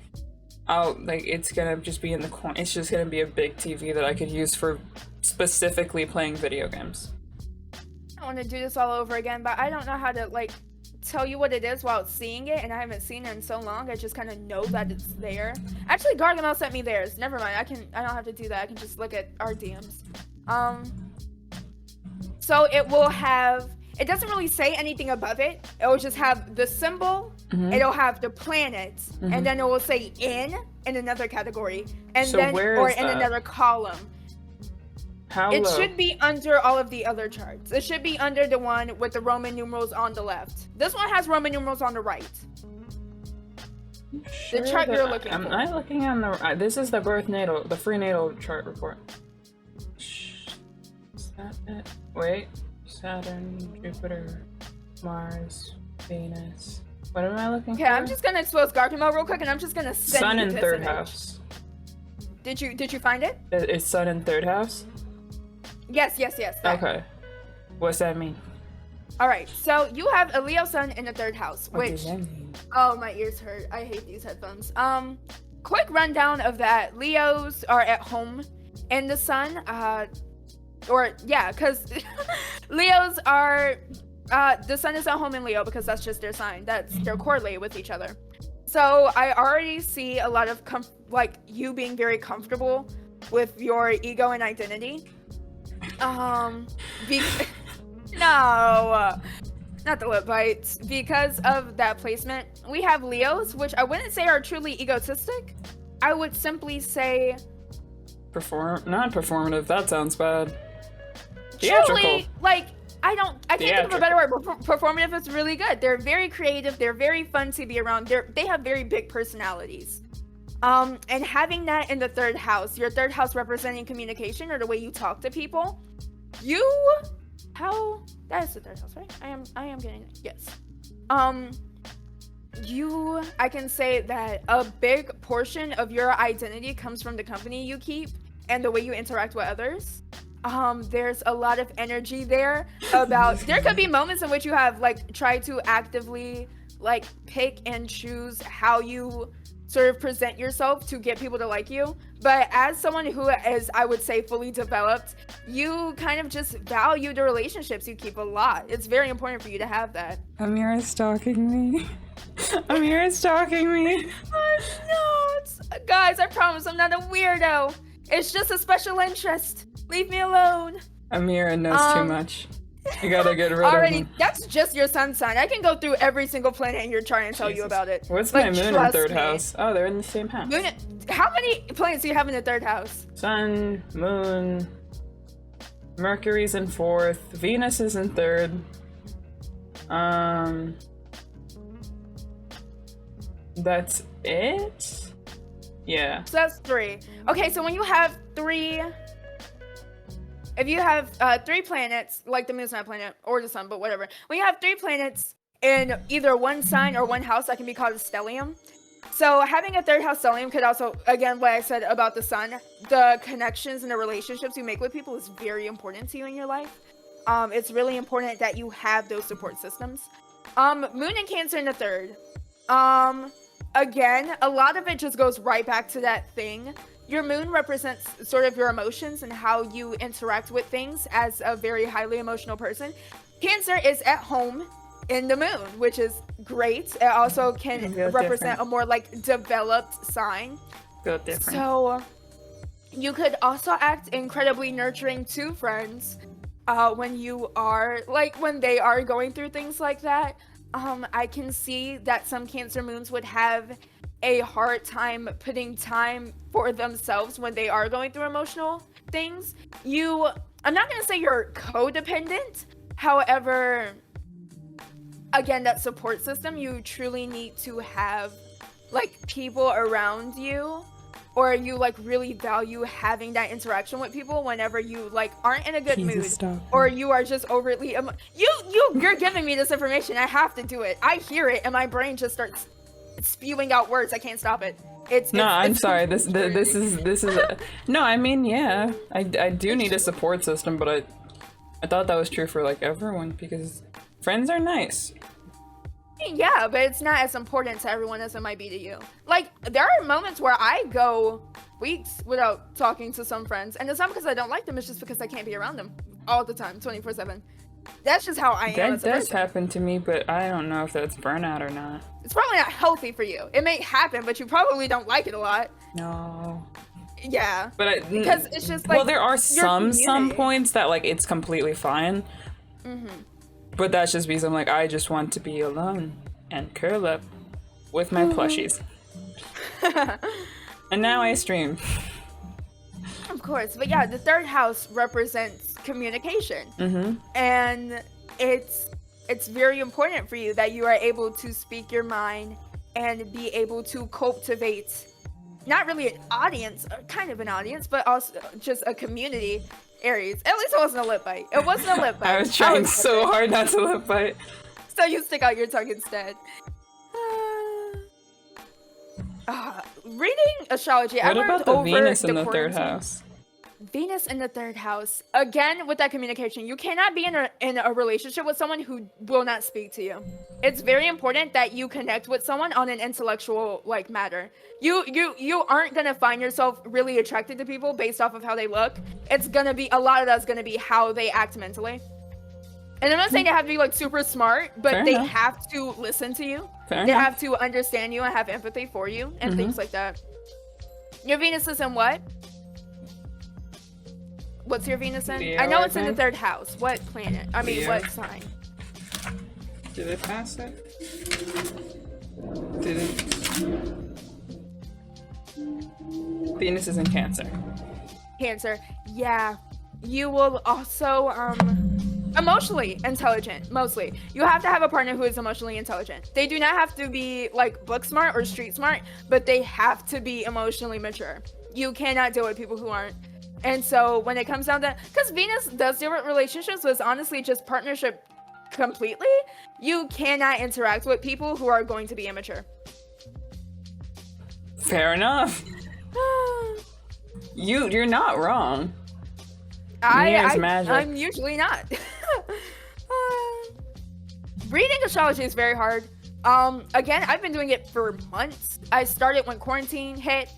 It's gonna just be in the corner. It's just gonna be a big TV that I could use for specifically playing video games. I want to do this all over again, but I don't know how to like tell you what it is while seeing it, and I haven't seen it in so long. I just kind of know that it's there. Actually, Gargamel sent me theirs. Never mind. I don't have to do that. I can just look at our DMs. So it will have it doesn't really say anything above it. It'll just have the symbol, it'll have the planets, and then it will say in another category, and So then where or is in that? another column. How It low? should be under all of the other charts. It should be under the one with the Roman numerals on the left. This one has Roman numerals on the right. Sure chart that you're looking I'm for. not looking on the. This is the birth natal, the free natal chart report. Is that it? Wait, Saturn, Jupiter, Mars, Venus. What am I looking for? Okay, I'm just gonna expose Garkimo real quick, and I'm just gonna send Sun you in this third image. house. Did you find it? Is Sun in third house? Yes. that. Okay. What's that mean? All right. So you have a Leo Sun in the third house, What which does that mean? oh, my ears hurt. I hate these headphones. Quick rundown of that. Leos are at home in the sun. Because Leos are the sun is at home in Leo because that's just their sign. They're correlated with each other. So I already see a lot of you being very comfortable with your ego and identity. No, not the lip bites. Because of that placement, we have Leos, which I wouldn't say are truly egotistic. I would simply say Non-performative. That sounds bad. Theatrical. truly, I can't think of a better word. Performative is really good. They're very creative. They're very fun to be around. They have very big personalities. And having that in the third house, your third house representing communication or the way you talk to people, that is the third house, right? I am getting it. Yes. I can say that a big portion of your identity comes from the company you keep and the way you interact with others. There's a lot of energy there there could be moments in which you have tried to actively pick and choose how you sort of present yourself to get people to like you. But as someone who is, I would say, fully developed, you kind of just value the relationships you keep a lot. It's very important for you to have that. Amira's stalking me. Amira's stalking me. Oh, no. Guys, I promise I'm not a weirdo. It's just a special interest. Leave me alone. Amira knows too much. You gotta get rid of Already, him. that's just your sun sign. I can go through every single planet in your chart and tell you about it. What's my moon in trust third me. house? Oh, they're in the same house. How many planets do you have in the third house? Sun, moon, Mercury's in fourth, Venus is in third. That's it? Yeah. So that's 3. Okay, so when you have 3, if you have 3 planets, like the moon's not a planet, or the sun, but whatever. When you have 3 planets in either one sign or one house, that can be called a stellium. So having a third house stellium could also, again, what I said about the sun, the connections and the relationships you make with people is very important to you in your life. It's really important that you have those support systems. Moon and Cancer in the third. Again, a lot of it just goes right back to that thing. Your moon represents sort of your emotions and how you interact with things as a very highly emotional person. Cancer is at home in the moon, which is great. It also can represent a more developed sign. Feel different. So you could also act incredibly nurturing to friends when you are when they are going through things like that. I can see that some Cancer moons would have a hard time putting time for themselves when they are going through emotional things. I'm not going to say you're codependent. However, again, that support system, you truly need to have people around you, or you really value having that interaction with people whenever you aren't in a good mood, or you are just overtly you're giving me this information. I have to do it. I hear it and my brain just starts spewing out words. I can't stop it. I'm sorry. This is no. I mean, yeah. I do need a support system, but I thought that was true for everyone because friends are nice. Yeah, but it's not as important to everyone as it might be to you. There are moments where I go weeks without talking to some friends, and it's not because I don't like them, it's just because I can't be around them all the time, 24/7. That's just how I am as a That does person. happen to me, but I don't know if that's burnout or not. It's probably not healthy for you. It may happen, but you probably don't like it a lot. No. Yeah. But because it's just well, there are your some community. points that it's completely fine. but that's just because I'm like, I just want to be alone and curl up with my plushies. And now I stream. Of course, but yeah, the third house represents communication, and it's very important for you that you are able to speak your mind and be able to cultivate not really an audience, kind of an audience, but also just a community. Aries, at least it wasn't a lip bite. It wasn't a lip bite. I was trying so hard not to lip bite. So you stick out your tongue instead. Reading astrology, I What learned about the over Venus in the third quarantine. house? Venus in the third house. Again, with that communication, you cannot be in a relationship with someone who will not speak to you. It's very important that you connect with someone on an intellectual like matter. You aren't gonna find yourself really attracted to people based off of how they look. It's gonna be a lot of that's gonna be how they act mentally. And I'm not saying they have to be like super smart, but Fair they enough. have to listen to you. Fair They enough. have to understand you and have empathy for you and things like that. Your Venus is in what? What's your Venus in? Leo, I know I it's in the think. third house. What planet? I mean, Leo. what sign? Did it pass it? Did it? Venus is in Cancer. Cancer. Yeah. You will also, emotionally intelligent, mostly. You have to have a partner who is emotionally intelligent. They do not have to be, like, book smart or street smart, but they have to be emotionally mature. You cannot deal with people who aren't. And so when it comes down to, because Venus does deal with relationships, but it's honestly just partnership completely. You cannot interact with people who are going to be immature. Fair enough. You're not wrong. Mirror's magic. I'm usually not. Reading astrology is very hard. Again, I've been doing it for months. I started when quarantine hit,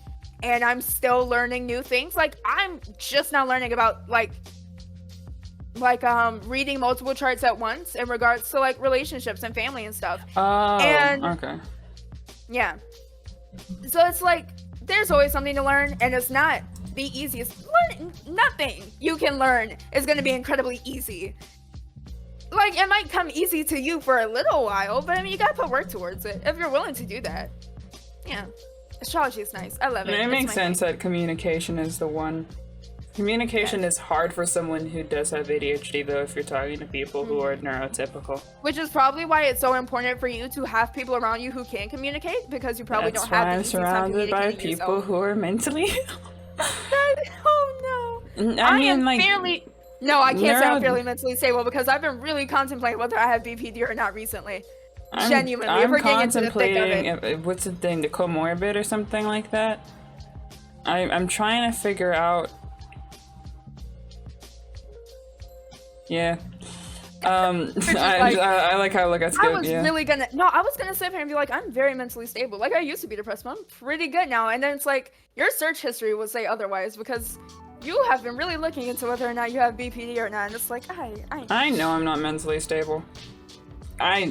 and I'm still learning new things. Like, I'm just now learning about like reading multiple charts at once in regards to like relationships and family and stuff. Oh, And- okay. Yeah. So it's like there's always something to learn, and it's not the easiest. Nothing you can learn is going to be incredibly easy. Like, it might come easy to you for a little while, but I mean, you gotta put work towards it if you're willing to do that. Yeah. Astrology is nice. I love it. It It's makes my sense thing. that communication is the one. Communication is hard for someone who does have ADHD, though, if you're talking to people who are neurotypical. Which is probably why it's so important for you to have people around you who can communicate, because you probably That's don't why have the I'm easy time surrounded by communicating people yourself. who are mentally. Oh no. I mean, am like, fairly. No, I can't say neuro- I'm fairly mentally stable because I've been really contemplating whether I have BPD or not recently. I'm, Genuinely, I'm we're getting into the thick of contemplating it. what's the thing, the comorbid or something like that. I'm trying to figure out. Yeah. I like how that's I good. was Yeah. really gonna I was gonna sit here and be like, I'm very mentally stable. Like I used to be depressed, but I'm pretty good now. And then it's like your search history would say otherwise because you have been really looking into whether or not you have BPD or not. And it's like I know I'm not mentally stable. I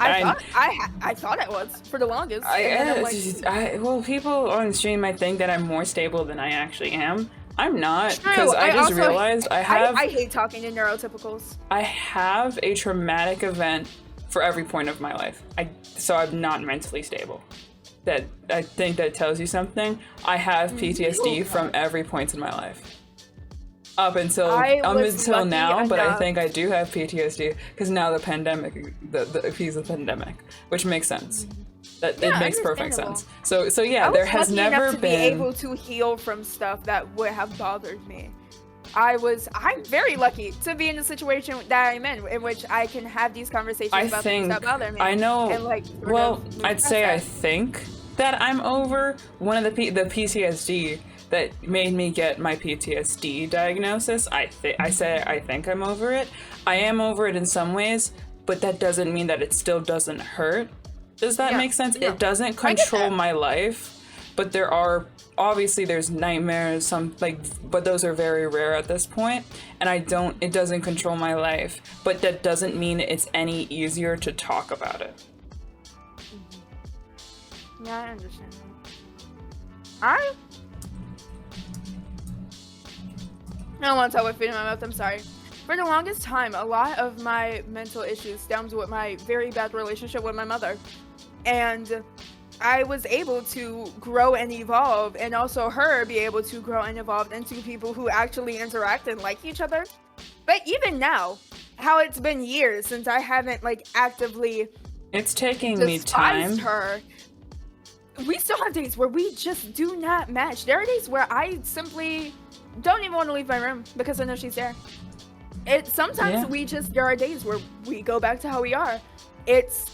thought I was for the longest. and then I'm like, well, people on stream might think that I'm more stable than I actually am. I'm not, true, because I just also- realized I have I hate talking to neurotypicals. I have a traumatic event for every point of my life. So I'm not mentally stable. That I think that tells you something. I have PTSD from every point in my life. Up until lucky now, but I enough- think I do have PTSD because now the pandemic, the piece of pandemic, which makes sense. That it makes perfect sense. understandable. So yeah, I was there has lucky enough never to been. be able to heal from stuff that would have bothered me. I'm very lucky to be in a situation that I'm in which I can have these conversations I about things think that bother me. I know. And like, sort Well, of move I'd past say I that. think that I'm over one of the PTSD that made me get my PTSD diagnosis. I think I'm over it. I am over it in some ways, but that doesn't mean that it still doesn't hurt. Does that make sense? no. It doesn't I get control that. my life, but there's nightmares, but those are very rare at this point, and it doesn't control my life, but that doesn't mean it's any easier to talk about it. Yeah, I understand. I don't want to talk with food in my mouth. I'm sorry. for the longest time, a lot of my mental issues stemmed with my very bad relationship with my mother. And I was able to grow and evolve, and also her be able to grow and evolve into people who actually interact and like each other. But even now, how it's been years since I haven't like actively It's taking me time. despised her. We still have days where we just do not match. There are days where I simply don't even want to leave my room because I know she's there. Sometimes there are days where we go back to how we are. It's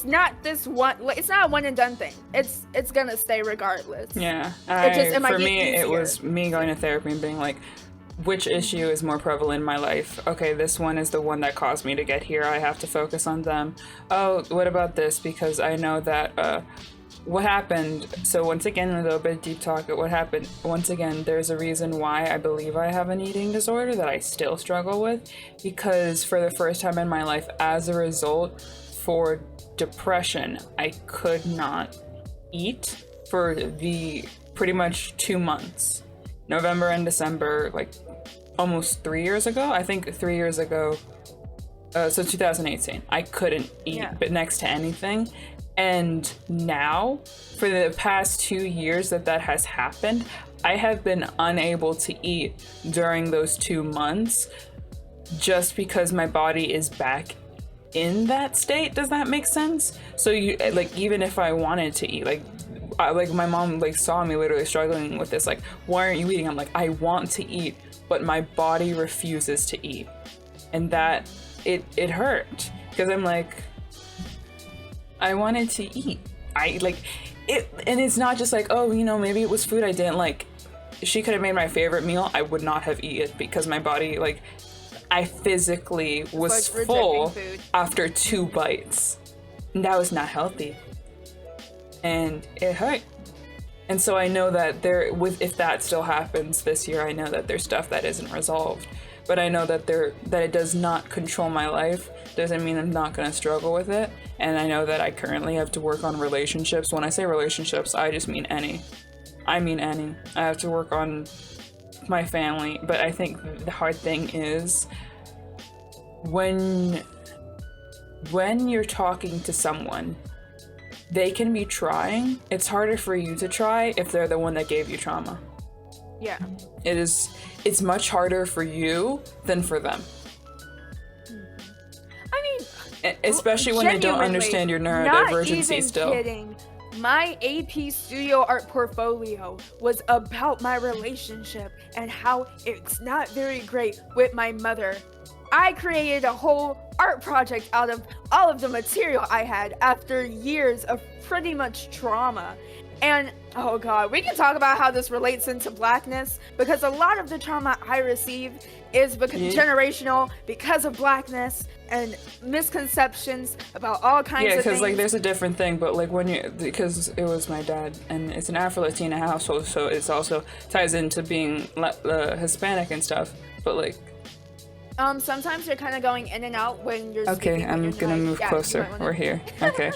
not this one. It's not a one and done thing. It's gonna stay regardless. Yeah. It might For get me, it easier. was me going to therapy and being like, which issue is more prevalent in my life? Okay, this one is the one that caused me to get here. I have to focus on them. Oh, what about this? Because I know that what happened. So once again, a little bit deep talk. What happened? Once again, there's a reason why I believe I have an eating disorder that I still struggle with. Because for the first time in my life, as a result, for depression, I could not eat for the pretty much 2 months. November and December, like almost 3 years ago. I think 3 years ago. So 2018, I couldn't eat but next to anything. And now, for the past 2 years that has happened, I have been unable to eat during those 2 months just because my body is back in that state. Does that make sense? So you like, even if I wanted to eat, like my mom like saw me literally struggling with this, like, why aren't you eating? I'm like, I want to eat, but my body refuses to eat. And that it hurt because I'm like, I wanted to eat. I like it, and it's not just like, oh, maybe it was food I didn't like. She could have made my favorite meal. I would not have eaten it because my body, like, I physically was like full food. after 2 bites. And that was not healthy. And it hurt. And so I know that if that still happens this year, I know that there's stuff that isn't resolved. But I know that it does not control my life. Doesn't mean I'm not gonna struggle with it. And I know that I currently have to work on relationships. When I say relationships, I just mean any. I mean any. I have to work on my family. But I think the hard thing is when you're talking to someone, they can be trying. It's harder for you to try if they're the one that gave you trauma. Yeah. It's much harder for you than for them. I mean, Especially when they don't genuinely, understand your not neurodivergency even still. kidding. My AP studio art portfolio was about my relationship and how it's not very great with my mother. I created a whole art project out of all of the material I had after years of pretty much trauma. And oh god, we can talk about how this relates into blackness, because a lot of the trauma I received is because generational, because of blackness and misconceptions about all kinds of things. Yeah, because like there's a different thing, but like because it was my dad, and it's an Afro-Latina household, so it's also ties into being Hispanic and stuff. But like, sometimes you're kind of going in and out when you're okay, speaking, I'm gonna move closer. We're here. Okay.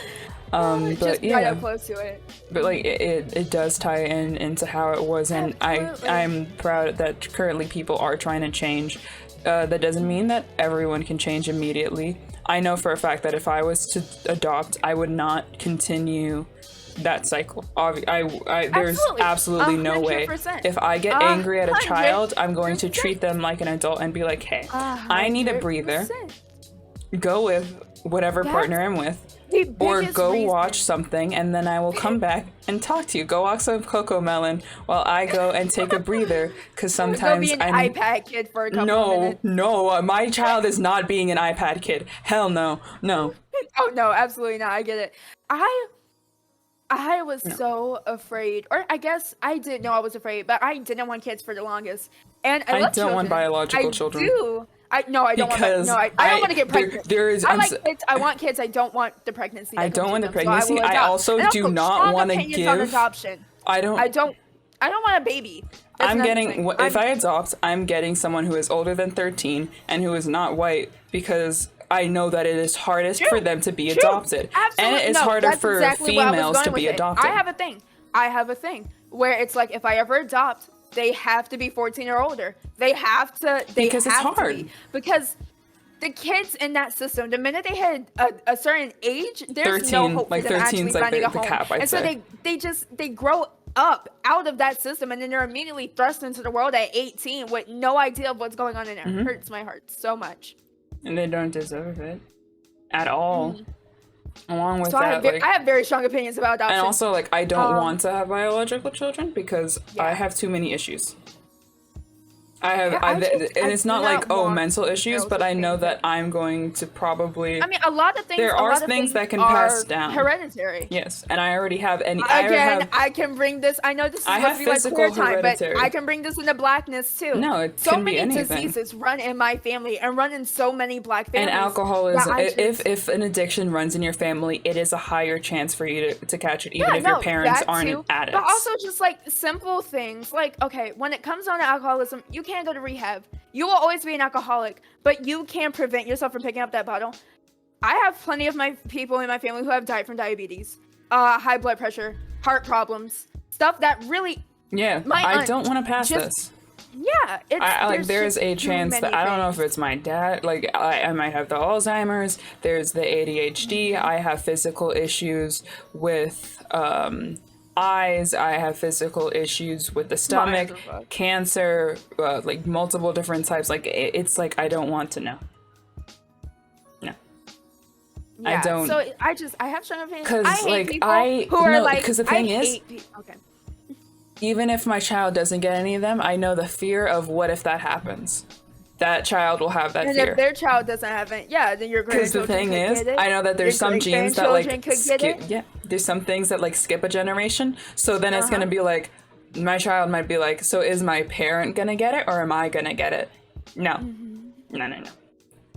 But just yeah, right up close to it. but like it does tie into how it was, and Absolutely. I'm proud that currently people are trying to change. That doesn't mean that everyone can change immediately. I know for a fact that if I was to adopt, I would not continue that cycle. There's absolutely no way. 100%. If I get angry at a child, I'm going to treat them like an adult and be like, hey, I need a breather. 100%. Go with whatever partner I'm with. Or go watch something, and then I will come back and talk to you. Go walk some Coco Melon while I go and take a breather, because sometimes go be an iPad kid for a couple of minutes. No, my child is not being an iPad kid. Hell no. Oh no, absolutely not. I get it. I was so afraid, or I guess I didn't know I was afraid, but I didn't want kids for the longest. And I love don't want children. biological children. I do. I don't want. No, I don't want to get pregnant. I like kids. I want kids. I don't want the pregnancy. I don't want the So pregnancy. I also do not want to give. On adoption. I don't want a baby. That's I'm another getting. thing. If I adopt, I'm getting someone who is older than 13 and who is not white, because I know that it is hardest for them to be adopted, and it is harder for females to be adopted. I have a thing where it's like, if I ever adopt, they have to be 14 or older. They have to. Because it's hard. Because the kids in that system, the minute they hit a certain age, there's 13, no hope for like them 13's actually like finding the a home. cap, I'd and so say. they grow up out of that system, and then they're immediately thrust into the world at 18 with no idea of what's going on, and it hurts my heart so much. And they don't deserve it at all. Along with So that, like, I have very strong opinions about adoption. and also, like, I don't want to have biological children because I have too many issues. And it's not do like, not want mental issues, but I know that I'm going to probably. I mean, a lot of things. There are things that can pass down. Hereditary. Yes, and I already have any. I can bring this. I know this is I supposed to have be like physical queer time, but hereditary. I can bring this into blackness too. No, it so can be many anything. diseases run in my family and run in so many black families. And alcoholism. that I just- If an addiction runs in your family, it is a higher chance for you to catch it, even Yeah, if your no, parents that aren't too. addicts. But also just like simple things, like okay, when it comes down to alcoholism, you can't go to rehab. You will always be an alcoholic, but you can prevent yourself from picking up that bottle. I have plenty of my people in my family who have died from diabetes, high blood pressure, heart problems, stuff that really. Yeah, My I aunt don't want to pass just- this. Yeah, it's there's a just too chance that many I don't know if things. it's my dad. Like I might have the Alzheimer's. There's the ADHD. I have physical issues with eyes. I have physical issues with the stomach, cancer, like multiple different types. Like it's like I don't want to know. No, I Yeah, don't. So I have strong opinions. 'Cause, I hate like, people I- who are no, like. 'cause the thing I is- hate okay. Even if my child doesn't get any of them, I know the fear of what if that happens. That child will have that And fear. if their child doesn't have it, yeah, then your Because the grandchildren thing could is, get it. I know that there's Your some genes that like great-grandchildren could get skip. it. Yeah, there's some things that like skip a generation. So then it's gonna be like, my child might be like, so is my parent gonna get it or am I gonna get it? No, no.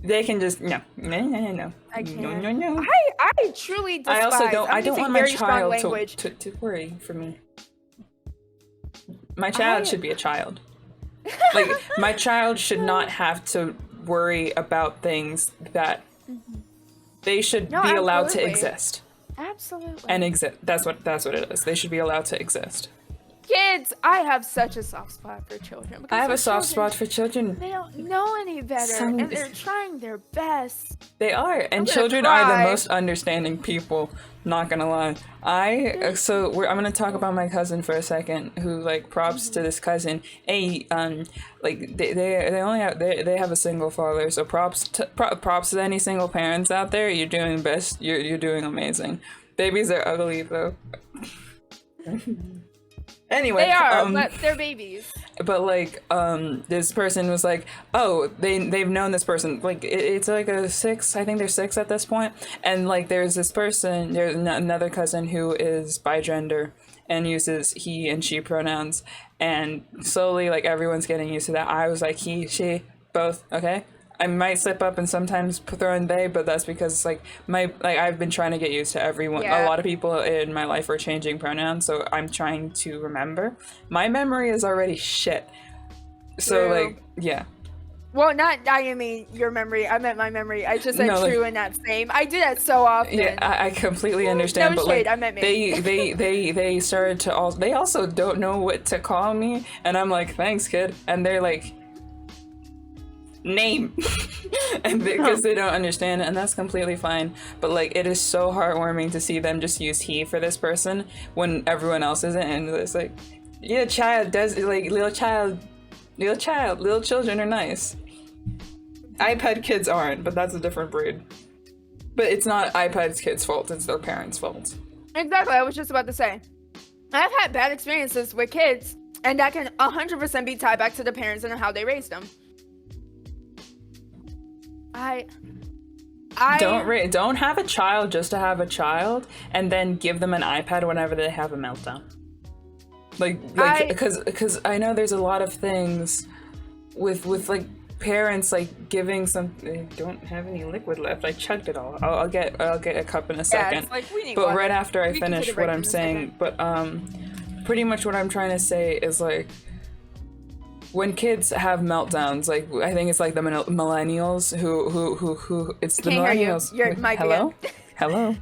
They can just no. I can't. No. I truly despise. I also don't. I'm I don't using want my very strong child language. to worry for me. My child I- should be a child. Like my child should not have to worry about things that they should No, be allowed to absolutely. exist Absolutely. and exist. That's what it is. They should be allowed to exist. Kids, I have such a soft spot for children. Because I have a they're soft children. spot for children. They don't know any better, Some- and they're trying their best. They are, and gonna children are the cry. most understanding people. Not gonna lie. I'm gonna talk about my cousin for a second. Who like props to this cousin. Hey, like they only have they have a single father. So props to any single parents out there. You're doing best. You're doing amazing. Babies are ugly though. Anyway, They are, but they're babies. but like this person was like, oh, they've known this person, like it's like a 6, I think they're 6 at this point, and like there's this person, there's another cousin who is bigender and uses he and she pronouns, and slowly like everyone's getting used to that. I was like he, she, both. Okay, I might slip up and sometimes throw in they, but that's because like I've been trying to get used to everyone. Yeah. A lot of people in my life are changing pronouns, so I'm trying to remember. My memory is already shit. So True. like yeah. Well, not I mean your memory. I meant my memory. I just said No, like- true and not same. I do that so often. Yeah, I completely understand, no but like shade, I meant me. they started to they also don't know what to call me, and I'm like, thanks kid, and they're like, name, and because they don't understand it, and that's completely fine. But like it is so heartwarming to see them just use he for this person when everyone else isn't, and it's like, yeah, child does like little children are nice. iPad kids aren't, but that's a different breed. But it's not iPad's kids' fault, it's their parents' fault. Exactly. I was just about to say. I've had bad experiences with kids, and that can 100% be tied back to the parents and how they raised them. I Don't have a child just to have a child, and then give them an iPad whenever they have a meltdown. Because I know there's a lot of things with like parents like giving some. They don't have any liquid left. I chugged it all. I'll get a cup in a second. it's like we need But water. right after I We can take finish a break what in I'm a saying, second. but pretty much what I'm trying to say is like, when kids have meltdowns, like I think it's like the millennials who it's the Can't hear you. millennials. Your mic Hello, again. hello.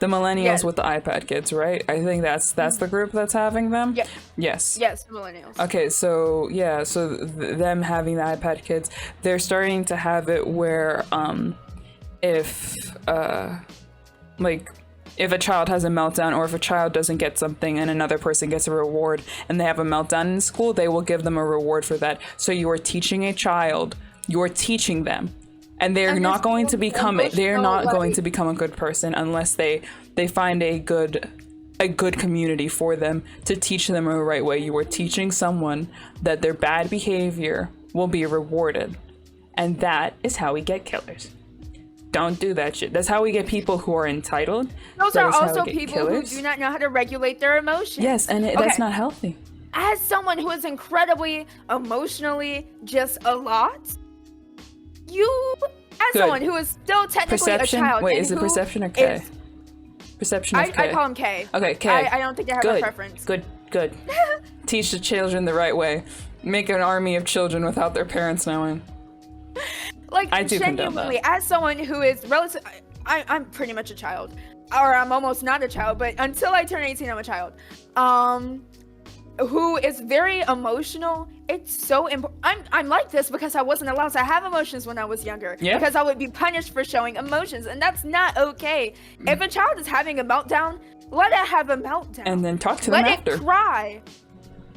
The millennials Yes. with the iPad kids, right? I think that's the group that's having them. Yep. Yes. Yes, millennials. Okay, so yeah, so them having the iPad kids, they're starting to have it where if like if a child has a meltdown or if a child doesn't get something and another person gets a reward and they have a meltdown in school, they will give them a reward for that. So you are teaching a child, you're teaching them, and they're not going to become a good person unless they find a good community for them to teach them the right way. You are teaching someone that their bad behavior will be rewarded, and that is how we get killers. Don't do that shit. That's how we get people who are entitled. Those That are is how we also get people killers. who do not know how to regulate their emotions. Yes, and that's not healthy. As someone who is incredibly emotionally just a lot, you, as Good. someone who is still technically Perception? a child. Wait, and is it who perception or K? is- Perception of K. I call him K. Okay, K. I don't think I have a preference. Good. Teach the children the right way. Make an army of children without their parents knowing. Like, I do condone genuinely, as someone who is relative, I'm pretty much a child, or I'm almost not a child, but until I turn 18, I'm a child. Who is very emotional. It's so important. I'm like this because I wasn't allowed to have emotions when I was younger. Yeah. Because I would be punished for showing emotions, and that's not okay. If a child is having a meltdown, let it have a meltdown. And then talk to them Let after. it cry.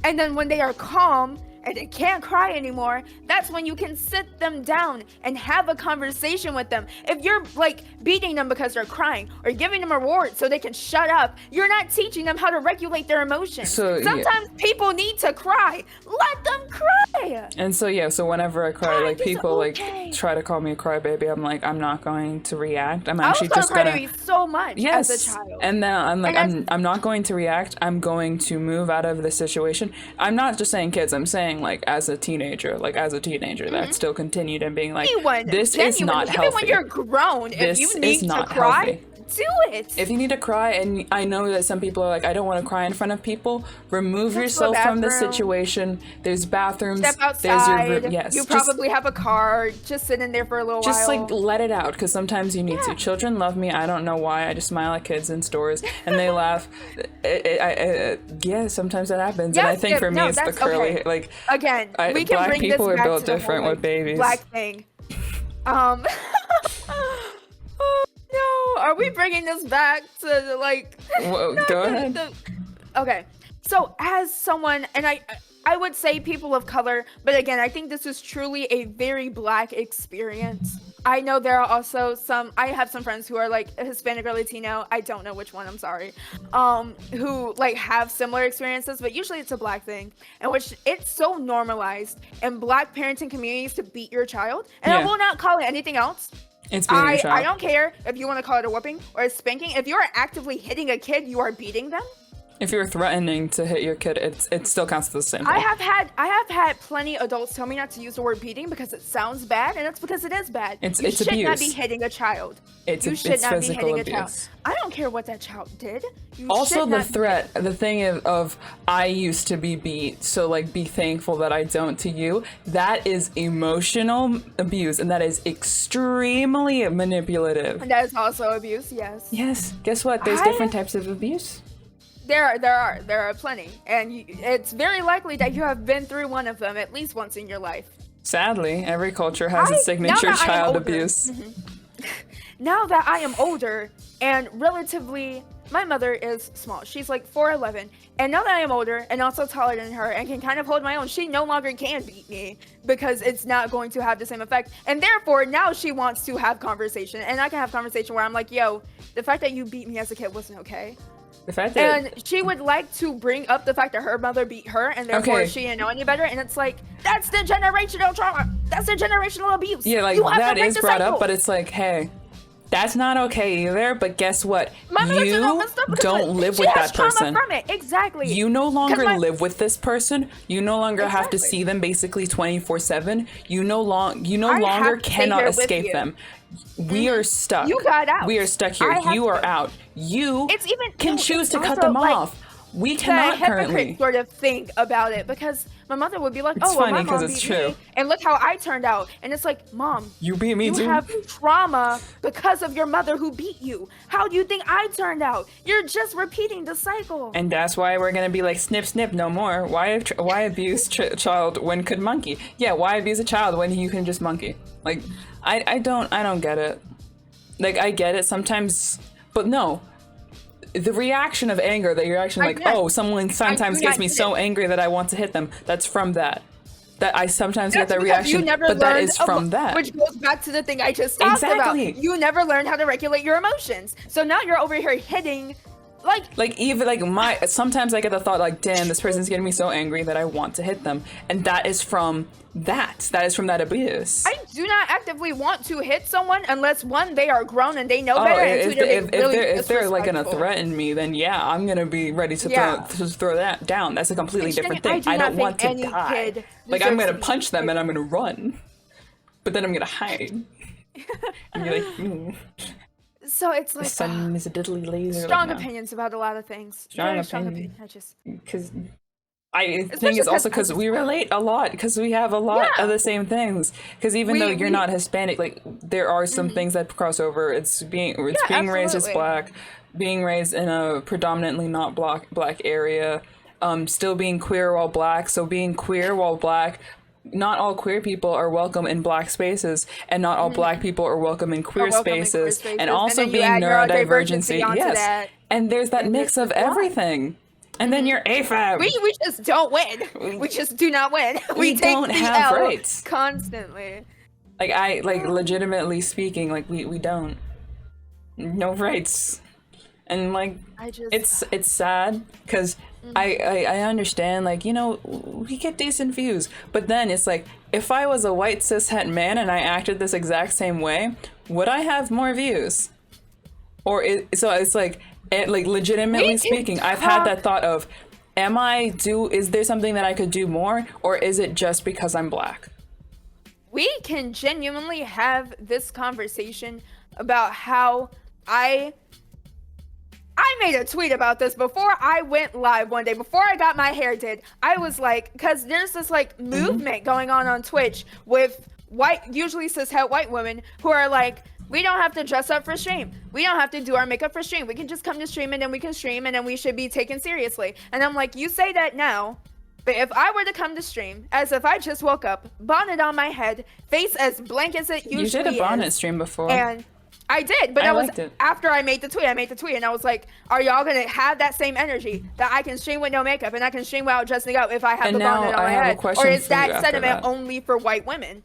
And then when they are calm and they can't cry anymore, that's when you can sit them down and have a conversation with them. If you're like beating them because they're crying or giving them a reward so they can shut up, you're not teaching them how to regulate their emotions. So, yeah. Sometimes people need to cry. Let them cry. And so yeah, so whenever I cry, like it's people okay. like try to call me a crybaby, I'm like, I'm not going to react. I'm I was actually gonna just cry gonna. baby so much Yes, as a child. and then I'm like, And I'm not going to react. I'm going to move out of the situation. I'm not just saying kids. I'm saying like as a teenager, that still continued and being like, Anyone, this is not genuinely, healthy. Even when you're grown, This if you is need to not cry, healthy. do it. If you need to cry, and I know that some people are like, I don't want to cry in front of people, remove Go to a yourself from the bathroom. situation. There's bathrooms. Step There's outside. your yes. You just- probably have a car. Just sit in there for a little just while. like let it out, because sometimes you need to. Children love me. I don't know why. I just smile at kids in stores and they laugh. Yeah, sometimes that happens. And I Yes, think for me, no, it's the that's curly. okay. Like Again, we can black bring people this are back built to the different whole, with babies. Black thing. Oh no, are we bringing this back to like? Whoa, not go the- ahead. Okay, so as someone, and I would say people of color, but again, I think this is truly a very black experience. I know there are also I have some friends who are like Hispanic or Latino, I don't know which one, I'm sorry, who like have similar experiences, but usually it's a black thing, in which it's so normalized in black parenting communities to beat your child, and I Yeah. will not call it anything else. It's being your child. I don't care if you want to call it a whooping or a spanking. If you are actively hitting a kid, you are beating them. If you're threatening to hit your kid, it still counts as the same. I thing. have had plenty adults tell me not to use the word beating because it sounds bad, and that's because it is bad. It's you should not be abuse. hitting a child. It's You should not be physical hitting a child. abuse. I don't care what that child did. You Also, should the not be threat, the thing of I used to be beat, so like be thankful that I don't to you. That is emotional abuse, and that is extremely manipulative. And that is also abuse. Yes. Yes. Guess what? There's I- different types of abuse. There are plenty, and it's very likely that you have been through one of them at least once in your life. Sadly, every culture has now its signature that I am child older- abuse. Now that I am older and relatively, my mother is small. She's like 4'11", and now that I am older and also taller than her and can kind of hold my own, she no longer can beat me because it's not going to have the same effect. And therefore, now she wants to have conversation, and I can have conversation where I'm like, yo, the fact that you beat me as a kid wasn't okay. The fact that And she would like to bring up the fact that her mother beat her, and therefore Okay. she didn't know any better. And it's like, that's the generational trauma. That's the generational abuse. yeah, like You have to that break is the brought cycle. up, but it's like, hey, that's not okay either. But guess what? My mother You did all this stuff because don't live she with has that trauma person. From it. Exactly. You no longer my- live with this person. You no longer have to Exactly. see them basically 24/7. You no I longer have to stay cannot here with escape you. them. We are stuck. You got out. We are stuck here. I have You are to. out. You It's even can no, choose it's to cut also, them like, off. We the cannot hypocrite currently. sort of think about it, because my mother would be like, It's "Oh, well, funny my 'cause mom it's beat true. me, and look how I turned out." And it's like, Mom, You beat me you too. have trauma because of your mother who beat you. How do you think I turned out? You're just repeating the cycle. And that's why we're gonna be like, snip, snip, no more. Why abuse child when could monkey? Yeah, why abuse a child when you can just monkey? Like, I don't get it. Like, I get it sometimes, but no. The reaction of anger that you're actually like, oh, someone sometimes gets me so angry that I want to hit them. That's from that. That I sometimes get that reaction, but that is from that. Which goes back to the thing I just talked Exactly. about. You never learned how to regulate your emotions. So now you're over here hitting, like even like sometimes I get the thought like, damn, this person's getting me so angry that I want to hit them, and that is from that. That is from that abuse. I do not actively want to hit someone unless, one, they are grown and they know better, and two, if they're like gonna threaten me, then yeah, I'm gonna be ready to throw that down. That's a completely different thing. I don't want to die. Like, I'm gonna punch them and I'm gonna run, but then I'm gonna hide. And you're like, So it's like the sun is a diddly laser. strong opinions about a lot of things. Very strong opinion. Because I think it's also because we relate a lot, because we have a lot of the same things. Because even though you're not Hispanic, like, there are some things that cross over. It's being raised as black, being raised in a predominantly not black area, still being queer while black. So being queer while black, not all queer people are welcome in black spaces, and not all black people are welcome in queer spaces, and also and being neurodivergency. Yes, that. and there's that mix of everything. And then you're AFAB. We just don't win. We just do not win. We take don't the have L rights. constantly. Like legitimately speaking, like we don't. No rights. And like it's sad because I understand, like, you know, we get decent views, but then it's like, if I was a white cis het man and I acted this exact same way, would I have more views? So it's like, legitimately speaking, I've had that thought of, is there something that I could do more, or is it just because I'm black? We can genuinely have this conversation about how I made a tweet about this before I went live one day, before I got my hair did. I was like, because there's this like movement going on Twitch with usually cis het white women who are like, we don't have to dress up for stream. We don't have to do our makeup for stream. We can just come to stream and then we can stream and then we should be taken seriously. And I'm like, you say that now, but if I were to come to stream as if I just woke up, bonnet on my head, face as blank as it usually is. You did a bonnet stream before. And I did, but that was after I made the tweet. I made the tweet and I was like, are y'all gonna have that same energy that I can stream with no makeup and I can stream without dressing up if I have the bonnet on my head? Or is that sentiment only for white women?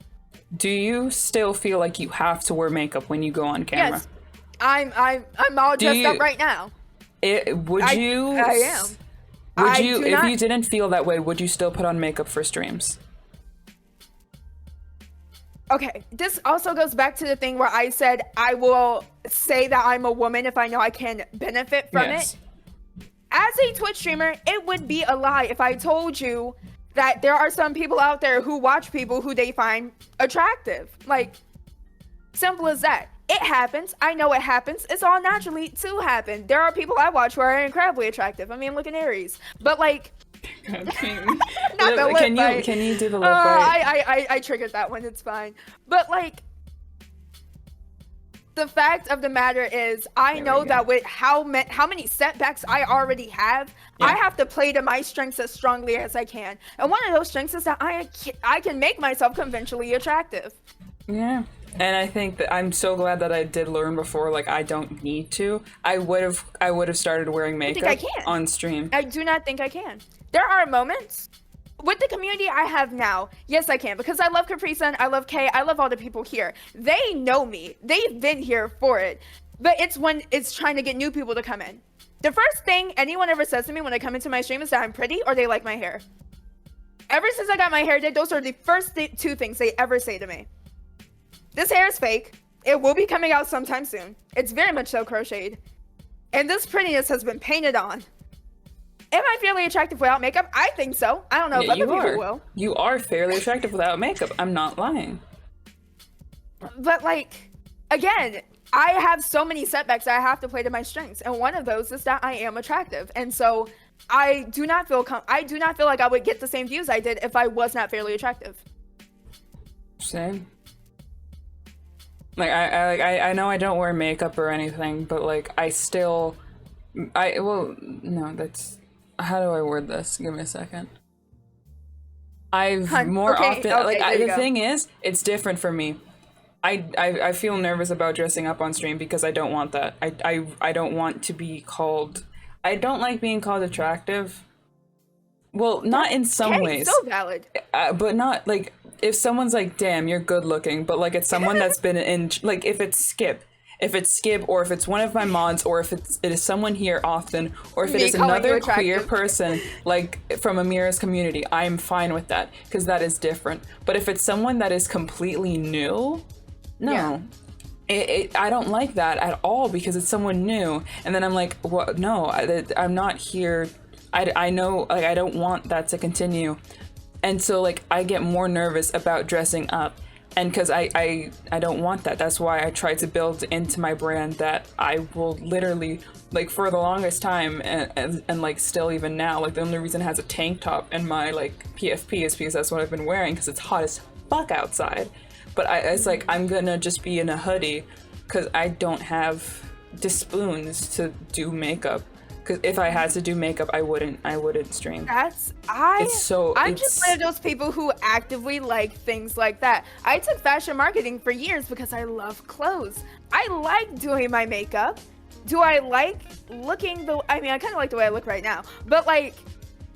Do you still feel like you have to wear makeup when you go on camera? Yes, I'm all dressed up right now. I am. Would you, if you didn't feel that way, would you still put on makeup for streams? Okay, this also goes back to the thing where I said I will say that I'm a woman if I know I can benefit from it. As a Twitch streamer, it would be a lie if I told you that there are some people out there who watch people who they find attractive. Like, simple as that. It happens. I know it happens. It's all naturally to happen. There are people I watch who are incredibly attractive. I mean, look at Aries. But like, can you do the lip bite? I triggered that one. It's fine. But like, the fact of the matter is, I know that with how many setbacks I already have, I have to play to my strengths as strongly as I can. And one of those strengths is that I can make myself conventionally attractive. Yeah. And I think that I'm so glad that I did learn before. Like, I don't need to. I would have started wearing makeup on stream. I do not think I can. There are moments with the community I have now. Yes, I can, because I love Capri Sun, I love Kay, I love all the people here. They know me. They've been here for it. But it's when it's trying to get new people to come in. The first thing anyone ever says to me when I come into my stream is that I'm pretty or they like my hair. Ever since I got my hair did, those are the first two things they ever say to me. This hair is fake. It will be coming out sometime soon. It's very much so crocheted. And this prettiness has been painted on. Am I fairly attractive without makeup? I think so. I don't know if other people will. You are fairly attractive without makeup. I'm not lying. But like, again, I have so many setbacks that I have to play to my strengths. And one of those is that I am attractive. And so I do not feel like I would get the same views I did if I was not fairly attractive. Same. Like I know I don't wear makeup or anything, but like no, that's, how do I word this? Give me a second. The thing is, it's different for me. I feel nervous about dressing up on stream because I don't want that. I don't want to be called, I don't like being called attractive. Well, not in some ways. So valid. But not like, if someone's like, damn, you're good looking, but like it's someone that's been in, like if it's Skip, or if it's one of my mods, or if it is someone here often, or if it is another queer person like from Amira's community, I'm fine with that because that is different. But if it's someone that is completely new, no. Yeah. I don't like that at all because it's someone new, and then I'm like, what? No, I'm not here. I know, like, I don't want that to continue, and so like I get more nervous about dressing up, and because I don't want that. That's why I try to build into my brand that I will literally, like, for the longest time, and like still even now, like the only reason it has a tank top in my like PFP is because that's what I've been wearing because it's hot as fuck outside. But it's like I'm gonna just be in a hoodie because I don't have the spoons to do makeup. Because if I had to do makeup, I wouldn't stream. I'm just one of those people who actively like things like that. I took fashion marketing for years because I love clothes. I like doing my makeup. Do I like looking I kind of like the way I look right now. But like,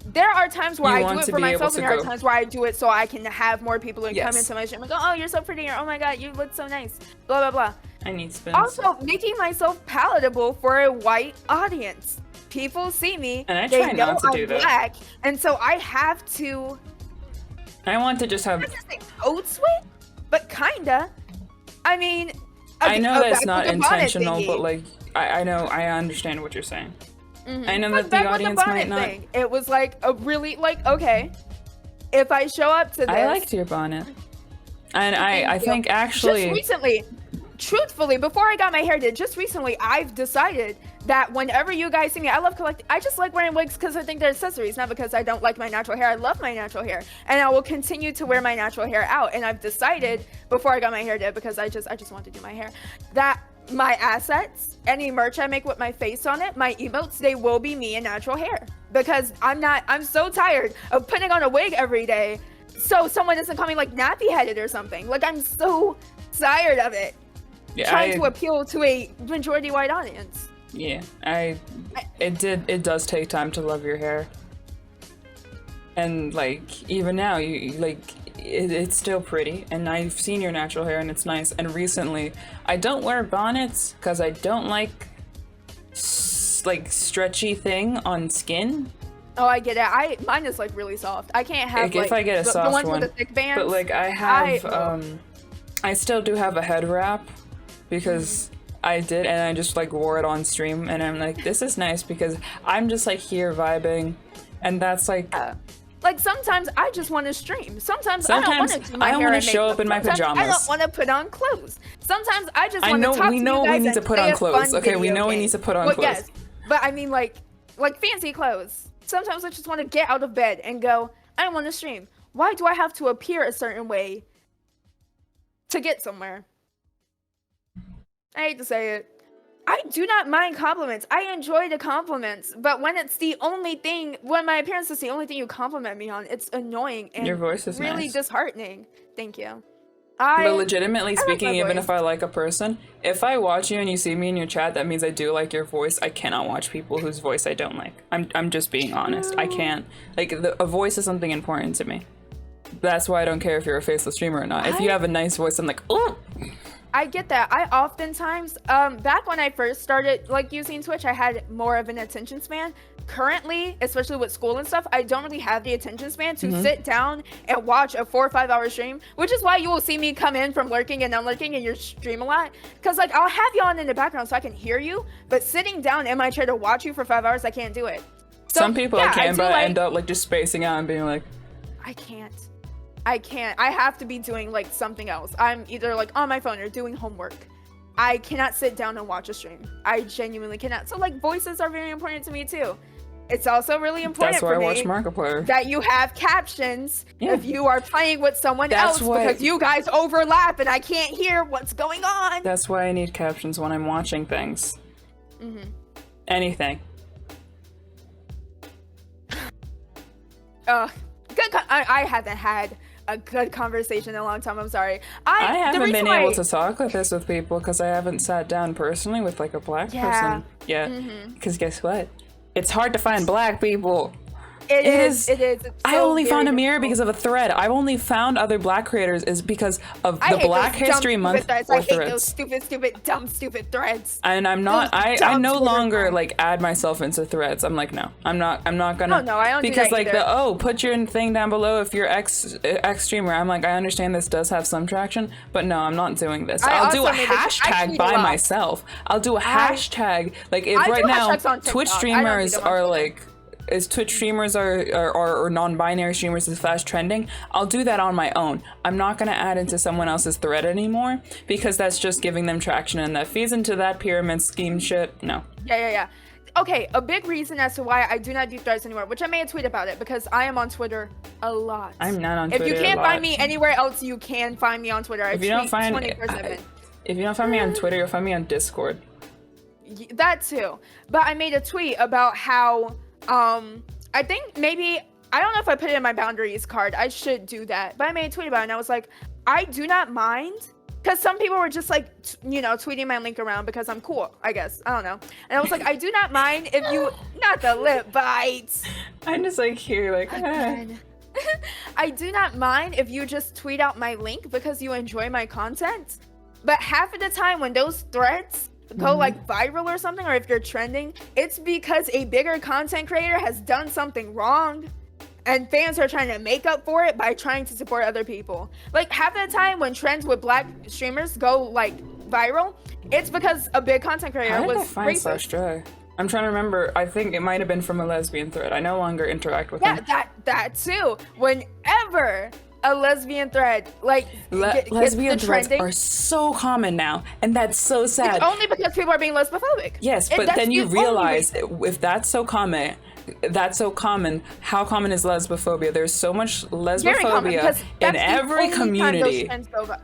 there are times where I do it for myself, and there are times where I do it so I can have more people who come into my stream and go, oh, you're so pretty, or oh my god, you look so nice, blah blah blah. I need spoons. Also, making myself palatable for a white audience. People see me, and I try not to do that. Black, and so I have to. I want to just have. Not just say code switch, but kinda. I mean, I know that's not intentional, but like, I know, I understand what you're saying. Mm-hmm. I know that the audience might not. It was like a really okay. If I show up to this, I liked your bonnet, and I think actually just recently, truthfully, before I got my hair did, just recently, I've decided that whenever you guys see me, I just like wearing wigs because I think they're accessories, not because I don't like my natural hair. I love my natural hair, and I will continue to wear my natural hair out. And I've decided before I got my hair did, because I just want to do my hair, that my assets, any merch I make with my face on it, my emotes, they will be me in natural hair, because I'm so tired of putting on a wig every day so someone doesn't call me like nappy headed or something. Like, I'm so tired of it. Yeah, trying to appeal to a majority white audience. Yeah, it does take time to love your hair, and like even now it's still pretty, and I've seen your natural hair and it's nice. And recently, I don't wear bonnets because I don't like stretchy thing on skin. Oh, I get it. Mine is like really soft. I can't have if I get a soft the ones one, with the thick bands. But like I still do have a head wrap because I did, and I just like wore it on stream, and I'm like, this is nice because I'm just like here vibing, and that's like. Like, sometimes I just want to stream. Sometimes I don't want to do my hair. I want to show up in my pajamas. I don't want to put on clothes. Sometimes I just want to talk to you guys. We know we need to put on clothes. Okay, we know we need to put on clothes. Yes, but I mean like fancy clothes. Sometimes I just want to get out of bed and go, I want to stream. Why do I have to appear a certain way to get somewhere? I hate to say it. I do not mind compliments. I enjoy the compliments, but when it's the only thing, when my appearance is the only thing you compliment me on, it's annoying and your voice is really nice. Disheartening. Thank you. But legitimately speaking, even if I like a person, if I watch you and you see me in your chat, that means I do like your voice. I cannot watch people whose voice I don't like. I'm just being honest. I can't. Like, a voice is something important to me. That's why I don't care if you're a faceless streamer or not. If you have a nice voice, I'm like, oh. I get that. I oftentimes, back when I first started like using Twitch, I had more of an attention span. Currently, especially with school and stuff, I don't really have the attention span to sit down and watch a 4 or 5 hour stream, which is why you will see me come in from lurking and unlurking in your stream a lot. Cause like, I'll have you on in the background so I can hear you, but sitting down in my chair to watch you for 5 hours, I can't do it. So, some people I can, but I end up like just spacing out and being like, I can't. I have to be doing like something else. I'm either like on my phone or doing homework. I cannot sit down and watch a stream. I genuinely cannot. So like, voices are very important to me too. it's also really important That's why for I watch me Markiplier. that you have captions Yeah. if you are playing with someone That's else why- because you guys overlap and I can't hear what's going on. That's why I need captions when I'm watching things. Anything. I haven't had a good conversation in a long time. I'm sorry. I haven't been able to talk like this with people because I haven't sat down personally with like a black person yet. Because guess what? It's hard to find black people. It is. It's I so only found very Amira difficult. because of a thread. I've only found other black creators is because of I the hate Black those dumb, History stupid Month threads. or I hate those threads. stupid, dumb, stupid threads. And I'm not. Those I dumb no Twitter longer threads. like add myself into threads. I'm like, no, I'm not gonna. Oh, no, I don't do because that like either. put your thing down below if you're ex streamer. I'm like, I understand this does have some traction, but no, I'm not doing this. I I'll do a also made I hashtag tweet a by lot. myself. I'll do a hashtag like if I right do now hashtags on TikTok. Twitch I don't do streamers them on are Twitter. like. Is Twitch streamers or non-binary streamers is fast trending, I'll do that on my own. I'm not going to add into someone else's thread anymore because that's just giving them traction and that feeds into that pyramid scheme shit. No. Yeah. Okay, a big reason as to why I do not do threads anymore, which I made a tweet about it because I am on Twitter a lot. I'm not on If Twitter you can't a lot. find me anywhere else, you can find me on Twitter. I If you don't find 24/7. if you don't find me on Twitter, you'll find me on Discord. That too. But I made a tweet about how I think maybe I don't know if I put it in my boundaries card. I should do that. But I made a tweet about it and I was like, I do not mind because some people were just like tweeting my link around because I'm cool, I guess. I don't know. And I was like, I do not mind if you not the lip bites. I'm just like here like Again. I do not mind if you just tweet out my link because you enjoy my content. But half of the time when those threads go like viral or something, or if you're trending, it's because a bigger content creator has done something wrong and fans are trying to make up for it by trying to support other people. Like half of the time when trends with black streamers go like viral, it's because a big content creator How did was I find Slash racist. Dry? I'm trying to remember. I think it might have been from a lesbian thread. I no longer interact with Yeah, them. that too. Whenever a lesbian thread like Lesbian gets the threads trending, are so common now, and that's so sad. it's only because people are being lesbophobic. Yes, And but that's then you the only realize reason. if that's so common, how common is lesbophobia? There's so much Very common, lesbophobia because in that's the every only time those community. trends go viral.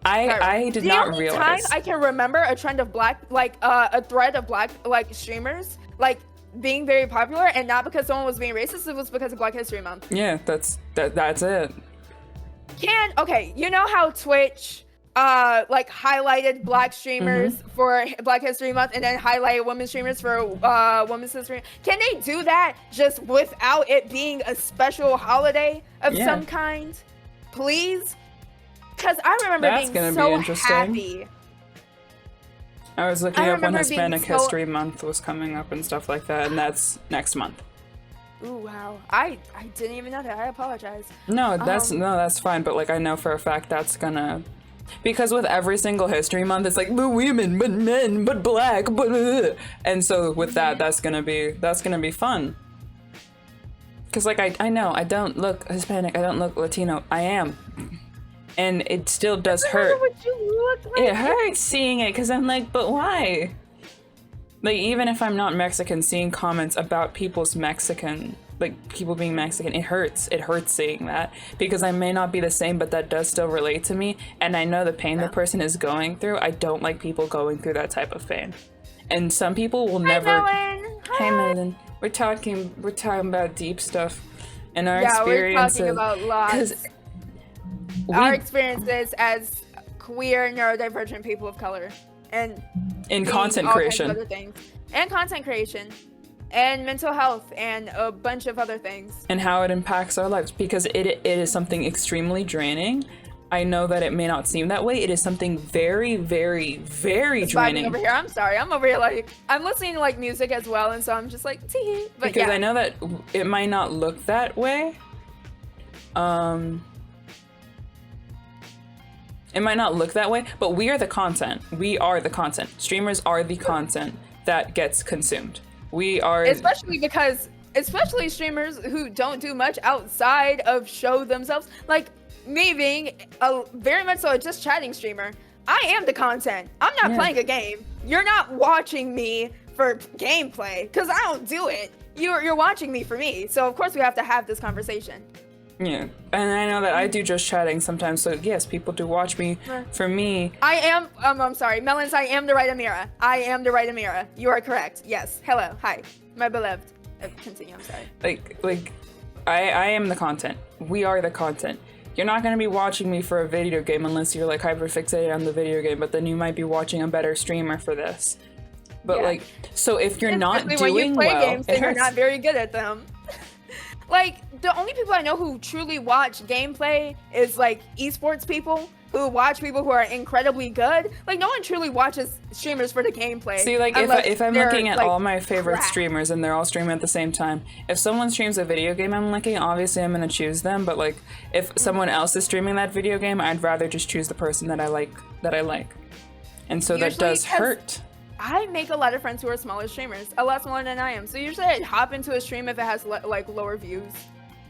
I did The not only realize. time I can remember a trend of black, like a thread of black like streamers, like being very popular, and not because someone was being racist. It was because of Black History Month. Yeah, that's it. Okay, you know how Twitch like highlighted black streamers for Black History Month and then highlighted women streamers for Women's History? Can they do that just without it being a special holiday of Yeah. some kind? Please? Because I remember That's gonna being be so interesting. happy. I was looking I up when remember being Hispanic so- History Month was coming up and stuff like that, and that's next month. Ooh, wow. I didn't even know that. I apologize. No, that's fine. But like, I know for a fact that's gonna, because with every single History Month, it's like but women, but men, but black, but and so with that, that's gonna be fun. Cause like I know I don't look Hispanic, I don't look Latino, I am, and it still does hurt. What you look like? It hurts seeing it because I'm like, but why? Like, even if I'm not Mexican, seeing comments about people's Mexican, like people being Mexican, it hurts. It hurts seeing that because I may not be the same, but that does still relate to me. And I know the pain the person is going through. I don't like people going through that type of pain. And some people will never. Melon. Hey, Melon. We're talking about deep stuff and our Yeah, we're experiences. talking about lots. 'Cause Our we- experiences as queer, neurodivergent people of color, and in being content all kinds creation. of other things, and content creation, and mental health, and a bunch of other things. And how it impacts our lives, because it is something extremely draining. I know that it may not seem that way. It is something very, very, very Vibing draining. over here. I'm sorry. I'm over here like I'm listening to like music as well, and so I'm just like tee. But Because yeah, I know that it might not look that way. It might not look that way, but we are the content. We are the content. Streamers are the content that gets consumed. We are. especially streamers who don't do much outside of show themselves, like me being a very much so a just chatting streamer. I am the content. I'm not Yeah. playing a game. You're not watching me for gameplay because I don't do it. you're watching me for me, so of course we have to have this conversation. Yeah, and I know that I do just chatting sometimes, so yes, people do watch me for me. I am, I'm sorry, Melons, I am the right Amira. I am the right Amira. You are correct. Yes. Hello. Hi. My beloved. Continue, I'm sorry. Like, I am the content. We are the content. You're not going to be watching me for a video game unless you're like hyper fixated on the video game, but then you might be watching a better streamer for this. But like, so if you're not Especially doing when you play well, games, it then you're hurts. not very good at them. Like, the only people I know who truly watch gameplay is like esports people who watch people who are incredibly good. Like, no one truly watches streamers for the gameplay. See, like, if I'm they're, looking at like, all my favorite crap. streamers and they're all streaming at the same time, if someone streams a video game I'm liking, obviously I'm gonna choose them. But like, if someone else is streaming that video game, I'd rather just choose the person that I like. And so that Usually does 'cause hurt. I make a lot of friends who are smaller streamers, a lot smaller than I am. So usually I'd hop into a stream if it has like lower views.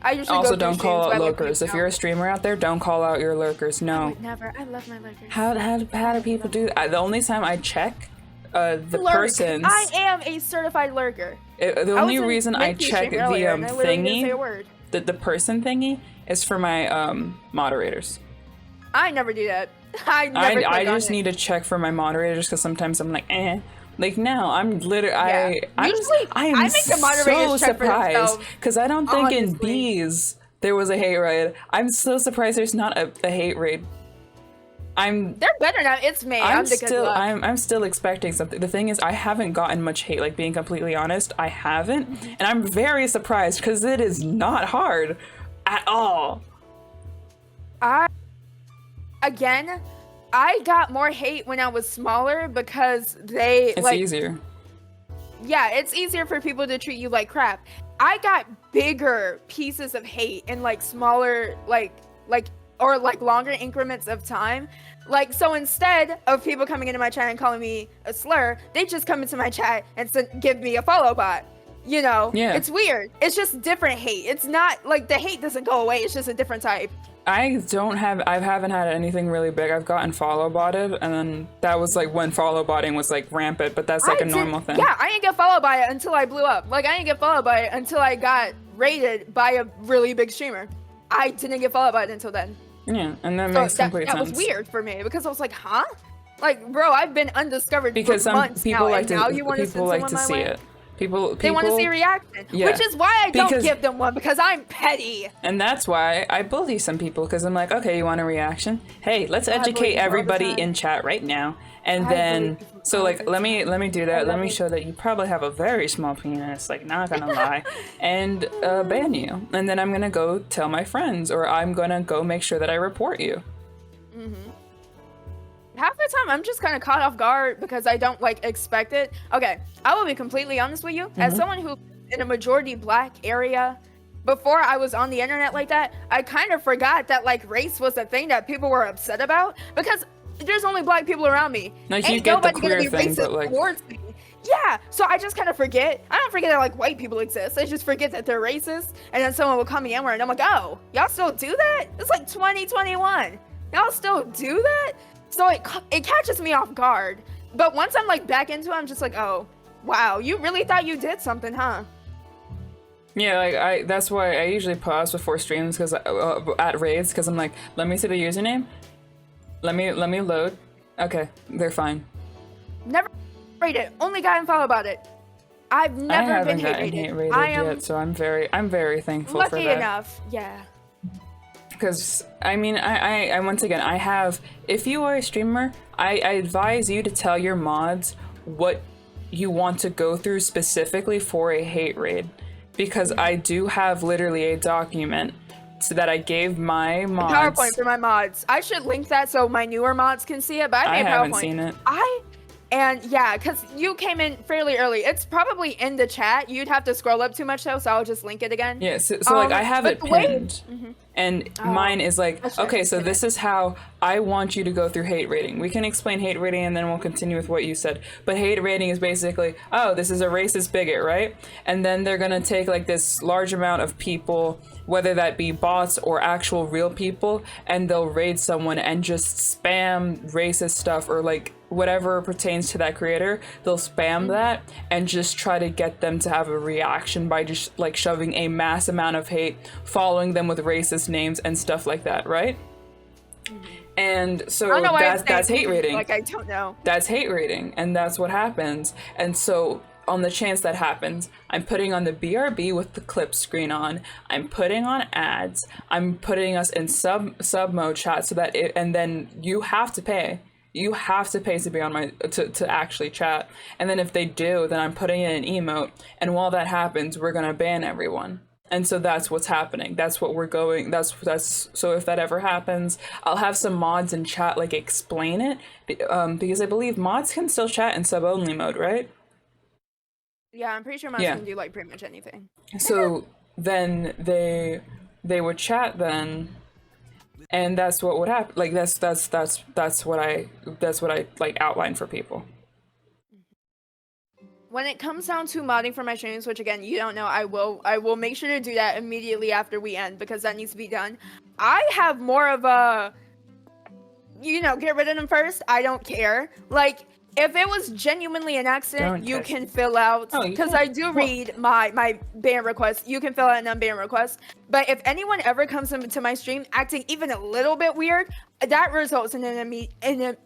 I usually Also, go through don't call streams out where I look lurkers. If people you're a up. streamer out there, don't call out your lurkers. I No. would never. I love my lurkers. How do people do that? The only time I check the Lurk. person's... I am a certified lurker. The I only was in reason I Minty check stream the earlier, and I literally didn't say a thingy, word. the person thingy, is for my moderators. I never do that. I never I click on just it. need to check for my moderators because sometimes I'm like, eh. Like now, I'm literally Usually, I am I make the moderators so check for surprised themselves, because I don't think in honestly. bees there was a hate raid. I'm so surprised there's not a hate raid. They're better now. It's me. I'm the good luck. I'm still expecting something. The thing is, I haven't gotten much hate. Like being completely honest, I haven't, and I'm very surprised because it is not hard at all. I got more hate when I was smaller because they It's like easier. yeah, it's easier for people to treat you like crap. I got bigger pieces of hate in like smaller or longer increments of time. Like, so instead of people coming into my chat and calling me a slur, they just come into my chat and give me a follow bot. You know, Yeah. It's weird. It's just different hate. It's not like the hate doesn't go away. It's just a different type. I haven't had anything really big. I've gotten follow botted, and then that was like when follow botting was like rampant, but that's like a normal thing. Yeah, I didn't get followed by it until I blew up. Like, I didn't get followed by it until I got raided by a really big streamer. I didn't get followed by it until then. Yeah, and that So makes complete that sense. was weird for me because I was like, huh? Like, bro, I've been undiscovered Because for some months people now, like and to now you want to send people like someone to my see way? it. People They want to see a reaction, Yeah. which is why I don't Because- give them one because I'm petty. And that's why I bully some people because I'm like, okay, you want a reaction? Hey, let's bully educate people all the everybody time. in chat right now. And I bully then, people so all like, the let me do that. Let love me it. show that you probably have a very small penis, like not gonna lie, and ban you. And then I'm gonna go tell my friends, or I'm gonna go make sure that I report you. Half the time I'm just kind of caught off guard because I don't like expect it. Okay, I will be completely honest with you. As someone who in a majority black area, before I was on the internet like that, I kind of forgot that like race was a thing that people were upset about because there's only black people around me. Like, you Ain't get the nobody gonna queer be thing, racist but, like- towards me. Yeah, so I just kind of forget. I don't forget that like white people exist. I just forget that they're racist. And then someone will call me N-word and I'm like, oh, y'all still do that? It's like 2021. Y'all still do that? So it catches me off guard. But once I'm like back into it, I'm just like, oh, wow, you really thought you did something, huh? Yeah, like that's why I usually pause before streams because at raids because I'm like, let me see the username. Let me load. Okay, they're fine. Never rated. Only got info about it. I've never I haven't been hate gotten rated. hate rated I am yet, so I'm very thankful for lucky that. enough. Yeah. Because I mean, I once again, I have. If you are a streamer, I advise you to tell your mods what you want to go through specifically for a hate raid, because I do have literally a document so that I gave my mods. PowerPoint for my mods. I should link that so my newer mods can see it. But I I made haven't PowerPoint. seen it. And yeah, because you came in fairly early. It's probably in the chat. You'd have to scroll up too much though, so I'll just link it again. Yeah, so like I have but it the way- pinned, And mine is like, that's right, okay, so that's this is how I want you to go through hate rating. We can explain hate rating and then we'll continue with what you said. But hate rating is basically, oh, this is a racist bigot, right? And then they're gonna take like this large amount of people, whether that be bots or actual real people, and they'll raid someone and just spam racist stuff or like whatever pertains to that creator. They'll spam that and just try to get them to have a reaction by just like shoving a mass amount of hate, following them with racist names and stuff like that, right? And so I don't know why I'm that's saying hate rating. Like, I don't know. That's hate rating, and that's what happens. And so on the chance that happens, I'm putting on the BRB with the clip screen on, I'm putting on ads, I'm putting us in sub mode chat so that and then you have to pay. You have to pay to be on my to actually chat. And then if they do, then I'm putting in an emote, and while that happens, we're gonna ban everyone. And so that's what's happening. That's what we're going. That's so if that ever happens, I'll have some mods in chat like explain it, because I believe mods can still chat in sub only mode, right? Yeah, I'm pretty sure mods can do like pretty much anything. So then they would chat then, and that's what would happen. Like that's what I like outline for people. When it comes down to modding for my streams, which again you don't know, I will make sure to do that immediately after we end because that needs to be done. I have more of a, get rid of them first. I don't care. Like, if it was genuinely an accident, you can fill out, because I do read my ban request. You can fill out an unban request. But if anyone ever comes into my stream acting even a little bit weird, that results in an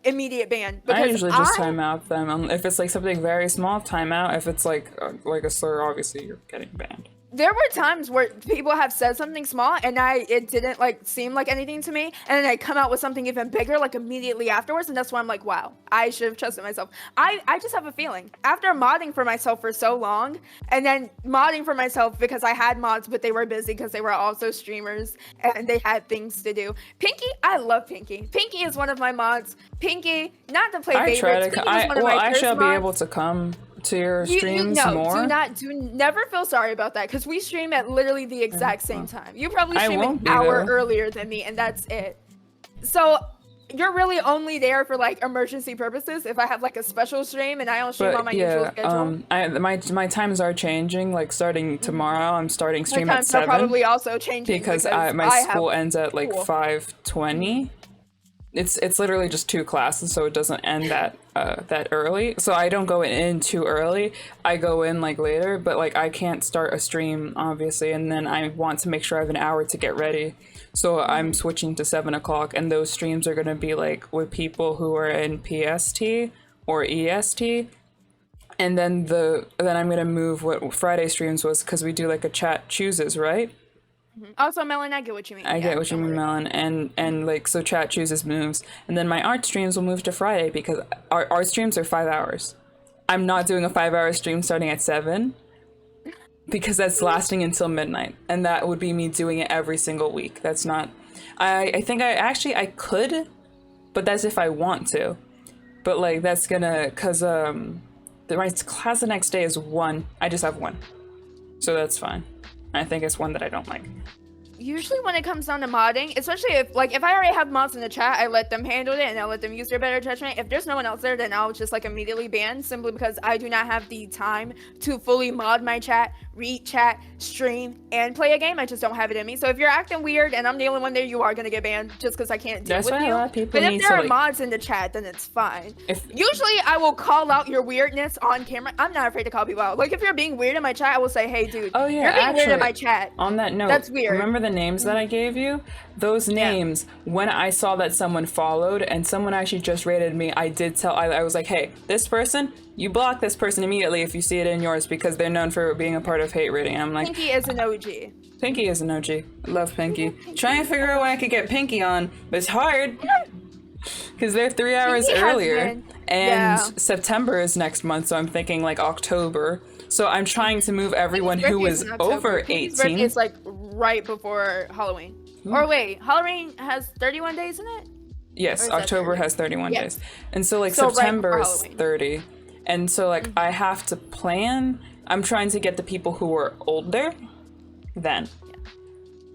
immediate ban. I usually just time out them. If it's like something very small, time out. If it's like a slur, obviously you're getting banned. There were times where people have said something small and it didn't like seem like anything to me, and then I come out with something even bigger like immediately afterwards, and that's why I'm like, wow, I should have trusted myself. I just have a feeling after modding for myself for so long, and then modding for myself because I had mods but they were busy because they were also streamers and they had things to do. Pinky, I love Pinky. Pinky is one of my mods. Pinky, not to play favorites. Actually I'll be able to come to your streams more. Never feel sorry about that, because we stream at literally the exact same time. You probably stream an hour earlier than me, and that's it. So you're really only there for like emergency purposes. If I have like a special stream and I don't stream on my usual schedule. My times are changing. Like starting tomorrow, I'm starting stream at 7. Are probably also changing because my school ends at like 5:20. It's literally just 2 classes, so it doesn't end that early. So I don't go in too early. I go in like later, but like I can't start a stream obviously, and then I want to make sure I have an hour to get ready. So I'm switching to 7 o'clock, and those streams are gonna be like with people who are in PST or EST. And then I'm gonna move what Friday streams was, because we do like a chat chooses, right? Also, Melon, I get what you mean. I get what you mean, Melon, and like so chat chooses moves, and then my art streams will move to Friday because our art streams are 5 hours. I'm not doing a 5-hour stream starting at 7 because that's lasting until midnight, and that would be me doing it every single week. That's not. I think I could, but that's if I want to. But like that's gonna my class the next day is 1. I just have 1, so that's fine. I think it's one that I don't like. Usually when it comes down to modding, especially if I already have mods in the chat, I let them handle it and I'll let them use their better judgment. If there's no one else there, then I'll just like immediately ban, simply because I do not have the time to fully mod my chat, read chat, stream, and play a game. I just don't have it in me. So if you're acting weird and I'm the only one there, you are gonna get banned just because I can't deal with you. A lot of people but if there are mods in the chat, then it's fine. Usually I will call out your weirdness on camera. I'm not afraid to call people out. Like if you're being weird in my chat, I will say, hey dude, you're being weird in my chat. On that note, that's weird. Remember the names that I gave you? Those names, when I saw that someone followed and someone actually just rated me, I did tell, I was like, hey, this person, you block this person immediately if you see it in yours, because they're known for being a part of hate rating. I'm like, Pinky is an OG. Pinky is an OG. I love Pinky. Trying to figure out when I could get Pinky on, but it's hard because they're 3 hours earlier, and September is next month, so I'm thinking like October. So I'm trying to move everyone who is over 18. It's like right before Halloween. Or wait, Halloween has 31 days in it? Yes, October has 31 days. And so like September is 30. And so like I have to plan. I'm trying to get the people who are older then.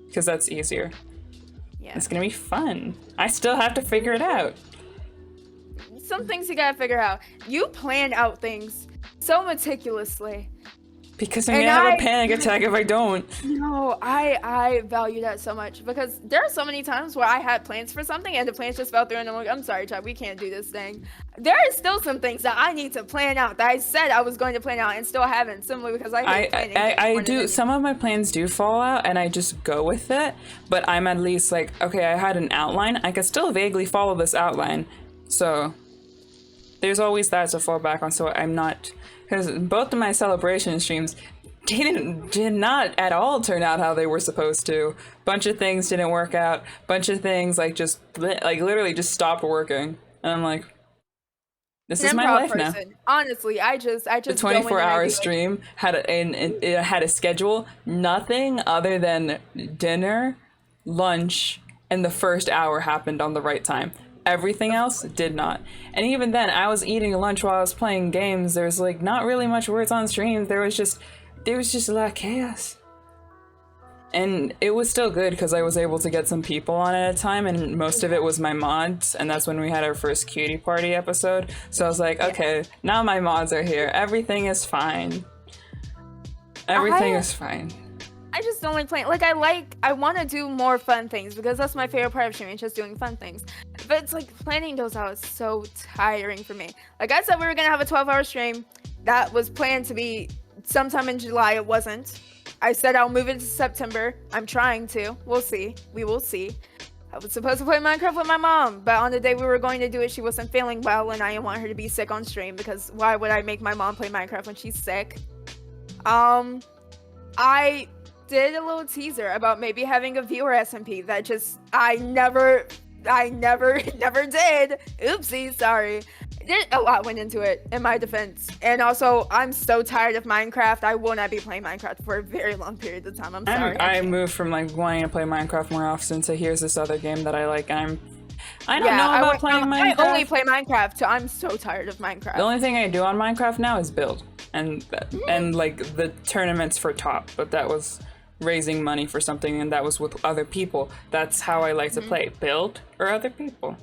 Because that's easier. It's gonna be fun. I still have to figure it out. Some things you gotta figure out. You plan out things so meticulously. Because I'm And gonna have a I- panic attack if I don't. No, I value that so much because there are so many times where I had plans for something and the plans just fell through and I'm like, I'm sorry, Chad, we can't do this thing. There are still some things that I need to plan out that I said I was going to plan out and still haven't, simply because I hate planning. I do. Some of my plans do fall out, and I just go with it. But I'm at least like, okay, I had an outline. I can still vaguely follow this outline, so there's always that to fall back on. So I'm not, because both of my celebration streams did not at all turn out how they were supposed to. Bunch of things didn't work out. Bunch of things like just like literally just stopped working, and I'm like, this is my life now. Honestly, I just The go in and I 24-hour do it. stream it had a schedule, nothing other than dinner, lunch, and the first hour happened on the right time. Everything else did not. And even then, I was eating lunch while I was playing games. There's like not really much words on stream. There was just a lot of chaos. And it was still good because I was able to get some people on at a time, and most of it was my mods, and that's when we had our first cutie party episode. So I was like, okay, now my mods are here. Everything is fine. Everything is fine. I just don't like playing. Like I want to do more fun things because that's my favorite part of streaming, just doing fun things. But it's like planning those out is so tiring for me. Like I said, we were gonna have a 12-hour stream. That was planned to be sometime in July. It wasn't. I said I'll move it to September. I'm trying to. We'll see. We will see. I was supposed to play Minecraft with my mom, but on the day we were going to do it, she wasn't feeling well, and I didn't want her to be sick on stream because why would I make my mom play Minecraft when she's sick? I did a little teaser about maybe having a viewer SMP that just I never did. Oopsie, sorry. A lot went into it, in my defense. And also, I'm so tired of Minecraft. I will not be playing Minecraft for a very long period of time. I'm sorry. I moved from like wanting to play Minecraft more often to here's this other game that I like. I don't know about playing Minecraft. I only play Minecraft, so I'm so tired of Minecraft. The only thing I do on Minecraft now is build and like the tournaments for top, but that was raising money for something, and that was with other people. That's how I like to play, build or other people.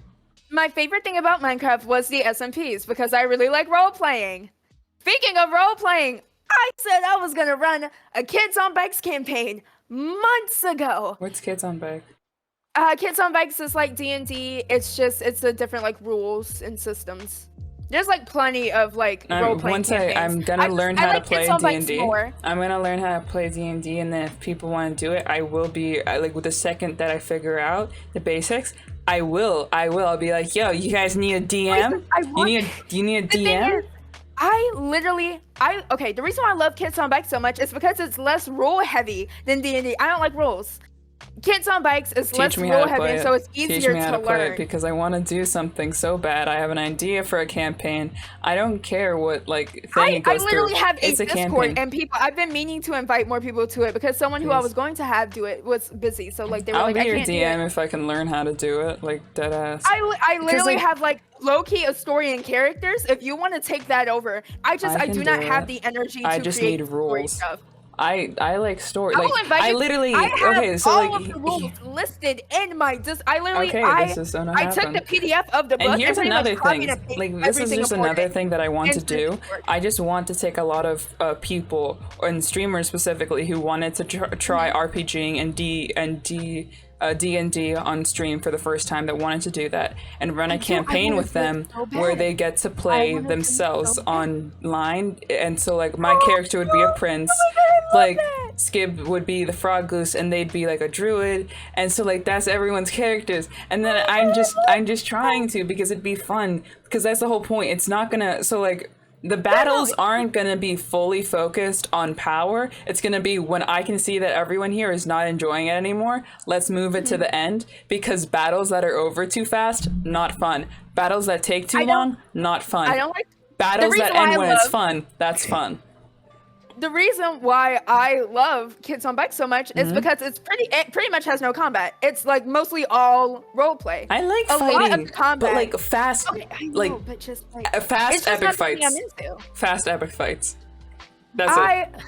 My favorite thing about Minecraft was the SMPs because I really like role-playing. Speaking of role-playing, I said I was gonna run a Kids on Bikes campaign months ago. What's Kids on Bike? Kids on Bikes is like D&D. It's a different like rules and systems. There's like plenty of like role-playing campaigns. I'm gonna learn how to play D&D. More. I'm gonna learn how to play D&D, and then if people want to do it, I will be like with the second that I figure out the basics. I will. I'll be like, yo, you guys need a DM? You need a DM? Okay, the reason why I love Kids on Bikes so much is because it's less rule heavy than D&D. I don't like rules. Kids on Bikes is less rule heavy, so it's easier to learn. Because I want to do something so bad. I have an idea for a campaign. I don't care what like thing it goes through. I literally have a It's a Discord campaign. and people. I've been meaning to invite more people to it because someone who I was going to have do it was busy. So like they were I'll like, be I your can't do DM it. if I can learn how to do it, like dead ass. I literally like- have like low-key a story and characters. If you want to take that over, I can do do not have it. the energy to I just create need story rules. stuff. I like story. I Like will invite I you. literally I have okay. So all like of the rules listed in my I literally okay, I this is gonna I happen. took the PDF of the book And here's pretty much another copied thing. and pasted Like this is everything just important another thing that I want to into the do. Discord. I just want to take a lot of people and streamers specifically who wanted to try RPGing and D&D on stream for the first time that wanted to do that and run a campaign with them where they get to play themselves online. And so like my character would be a prince, like Skib would be the frog goose, and they'd be like a druid, and so like that's everyone's characters. And then I'm just trying to, because it'd be fun, because that's the whole point. It's not gonna, so like the battles aren't gonna be fully focused on power. It's gonna be when I can see that everyone here is not enjoying it anymore, let's move it to the end, because battles that are over too fast, not fun. Battles that take too long, not fun. I don't like battles that reason why end I when it's love- fun, that's fun. the reason why I love Kids on Bikes so much is because it pretty much has no combat. It's like mostly all role play. I like a lot fighting, of combat. but like fast, Okay, I know, like but just like fast it's just epic not something fights. I'm into. Fast epic fights. That's it.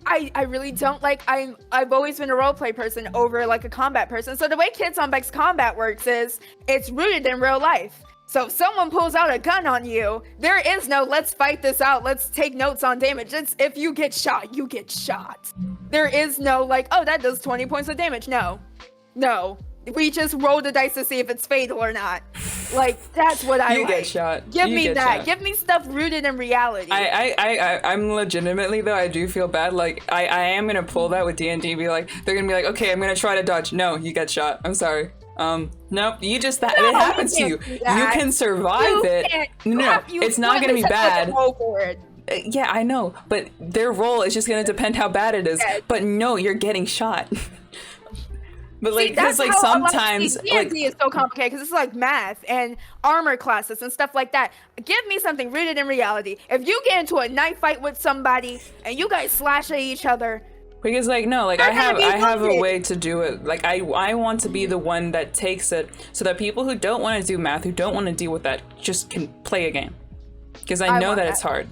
I really don't like. I've always been a roleplay person over like a combat person. So the way Kids on Bikes combat works is it's rooted in real life. So if someone pulls out a gun on you, there is no let's fight this out, let's take notes on damage. It's if you get shot, you get shot. There is no like, oh, that does 20 points of damage. No. We just roll the dice to see if it's fatal or not. Like, that's what I You like. get shot. Give You me get that. shot. Give me stuff rooted in reality. I'm legitimately though, I do feel bad. Like I am gonna pull that with D&D. Be like, they're gonna be like, okay, I'm gonna try to dodge. No, you get shot. I'm sorry. Nope. You just that No, it happens to you you. can't do You that. can survive You it. can't- No, you it's not gonna be literally have to bad. roll for it. Yeah, I know, but their roll is just gonna depend how bad it is. Yeah. But no, you're getting shot. But like, See, that's because like how a lot of sometimes D&D like is so complicated because it's like math and armor classes and stuff like that. Give me something rooted in reality. If you get into a knife fight with somebody and you guys slash at each other, because like no, like They're I gonna be have a wounded. way to do it. Like I want to be the one that takes it so that people who don't want to do math, who don't want to deal with that, just can play a game. Because I know want that that. it's hard.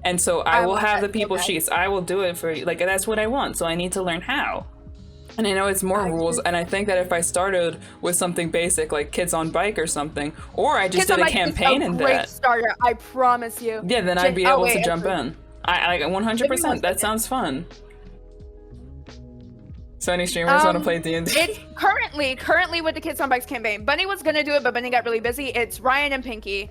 And so I will want have the that so people bad. sheets. I will do it for you. Like that's what I want. So I need to learn how. And I know it's more rules, and I think that if I started with something basic like Kids on Bike or something, or I just Kids on did a Bike is campaign in great that, starter. I promise you. yeah, then I'd be Oh, able wait, to jump in. I 100%. That sounds fun. So any streamers want to play D&D? It's currently with the Kids on Bikes campaign. Bunny was gonna do it, but Bunny got really busy. It's Ryan and Pinky.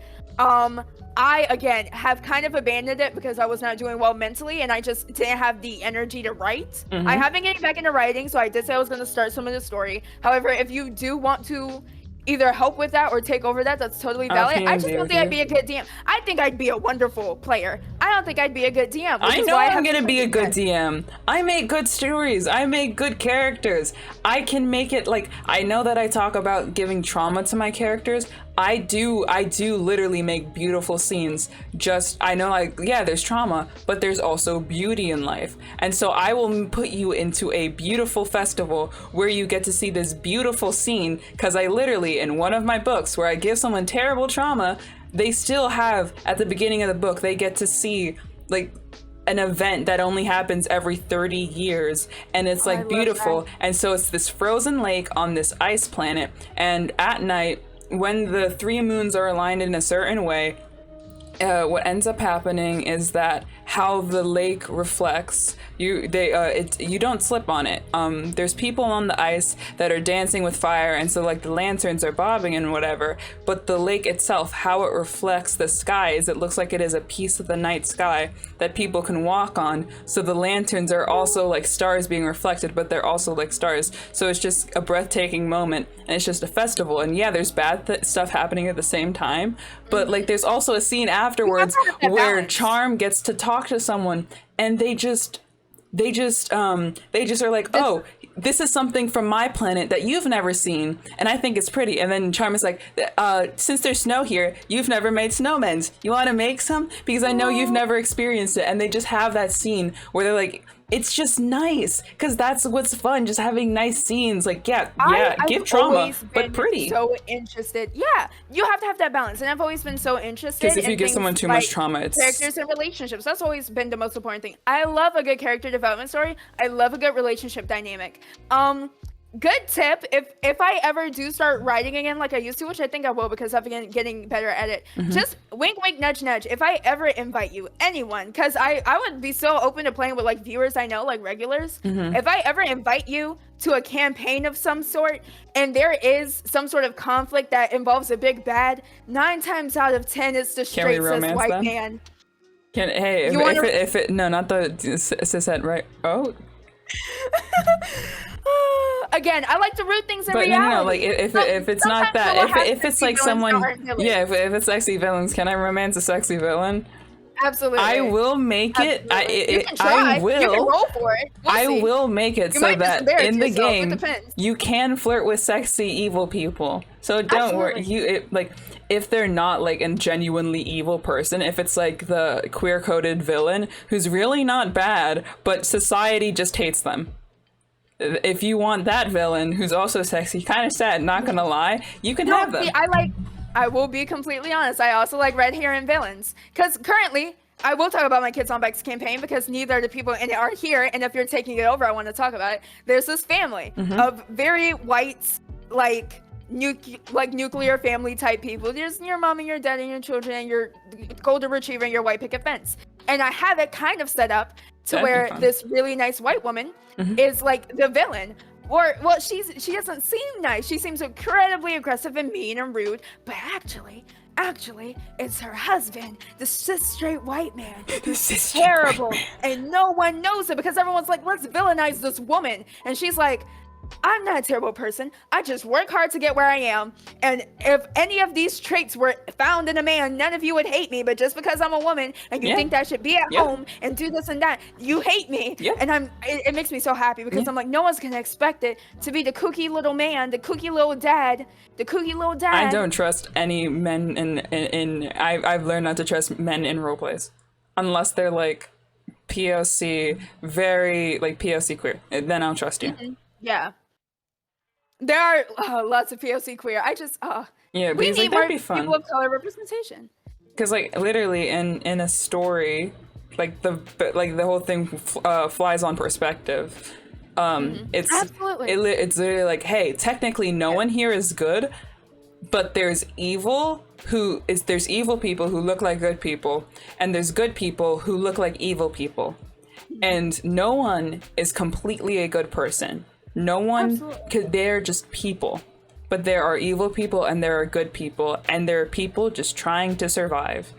I again have kind of abandoned it because I was not doing well mentally, and I just didn't have the energy to write. I have been getting back into writing, so I did say I was gonna start some of the story. However, if you do want to either help with that or take over that, that's totally valid. I just PMD don't with think I'd you. be a good DM. I think I'd be a wonderful player. I don't think I'd be a good DM. which I is know why I'm have gonna be a to good DM. I make good stories. I make good characters. I can make it like I know that I talk about giving trauma to my characters. I do literally make beautiful scenes. Just I know like yeah, there's trauma, but there's also beauty in life. And so I will put you into a beautiful festival where you get to see this beautiful scene because I literally in one of my books where I give someone terrible trauma, they still have at the beginning of the book they get to see like an event that only happens every 30 years and it's like love beautiful. that. And so it's this frozen lake on this ice planet, and at night when the 3 moons are aligned in a certain way, what ends up happening is that how the lake reflects you don't slip on it. There's people on the ice that are dancing with fire, and so like the lanterns are bobbing and whatever, but the lake itself, how it reflects the skies, it looks like it is a piece of the night sky that people can walk on. So the lanterns are also like stars being reflected, but they're also like stars, so it's just a breathtaking moment, and it's just a festival. And yeah, there's bad stuff happening at the same time, but like there's also a scene afterwards You have to have that where balance. Charm gets to talk to someone, and they just are like, oh, this is something from my planet that you've never seen, and I think it's pretty. And then Charm is like, since there's snow here, you've never made snowmen. You want to make some? Because I know you've never experienced it. And they just have that scene where they're like, it's just nice, because that's what's fun, just having nice scenes. Like, yeah, I've give trauma, always but been pretty. So interested. Yeah, you have to have that balance, and I've always been so interested. Because if in you give things someone too like much trauma, it's characters and relationships. That's always been the most important thing. I love a good character development story. I love a good relationship dynamic. Good tip, if I ever do start writing again like I used to, which I think I will because I've been getting better at it, just wink wink nudge nudge, if I ever invite you, anyone, because I would be so open to playing with like viewers I know, like regulars. If I ever invite you to a campaign of some sort and there is some sort of conflict that involves a big bad, 9 times out of 10 it's the Can we straight cis romance white them? man. Hey, You wanna- if it no, not the cishet, right? Oh, Again, I like to root things in but reality. no, like if it's not Sometimes that, we'll have if it's sexy like villains someone, that aren't villains. yeah, if it's sexy villains, can I romance a sexy villain? Absolutely. I will make it. You can try. I will. You can roll for it. We'll I see. will make it You so might just that embarrass in the yourself. It game depends. you can flirt with sexy evil people. So don't worry. Absolutely. Like if they're not like a genuinely evil person, if it's like the queer-coded villain who's really not bad, but society just hates them. If you want that villain who's also sexy, kind of sad, not gonna lie, you can have them. See, I will be completely honest. I also like red hair and villains. Because currently, I will talk about my Kids on Bikes campaign because neither of the people in it are here. And if you're taking it over, I want to talk about it. There's this family of very white, like nuclear family type people. There's your mom and your dad and your children and your golden retriever and your white picket fence. And I have it kind of set up to That'd be where fun. this really nice white woman is like the villain. Or, well, she doesn't seem nice. She seems incredibly aggressive and mean and rude. But actually, it's her husband, the cis straight white man, who's terrible, and no one knows it because everyone's like, let's villainize this woman, and she's like, I'm not a terrible person. I just work hard to get where I am. And if any of these traits were found in a man, none of you would hate me. But just because I'm a woman and you think that I should be at home and do this and that, you hate me. And it makes me so happy because I'm like, no one's gonna expect it to be the kooky little man, the kooky little dad, I don't trust any men in I've learned not to trust men in role plays unless they're like POC, very like POC queer. Then I'll trust you. Yeah. There are lots of POC queer. I just Yeah, we because need like, more that'd be fun. people of color representation. Because like literally in a story, like the whole thing flies on perspective. It's Absolutely. It's literally like, hey, technically no one here is good, but there's evil there's evil people who look like good people, and there's good people who look like evil people, and no one is completely a good person. No one, they're just people. But there are evil people and there are good people, and there are people just trying to survive.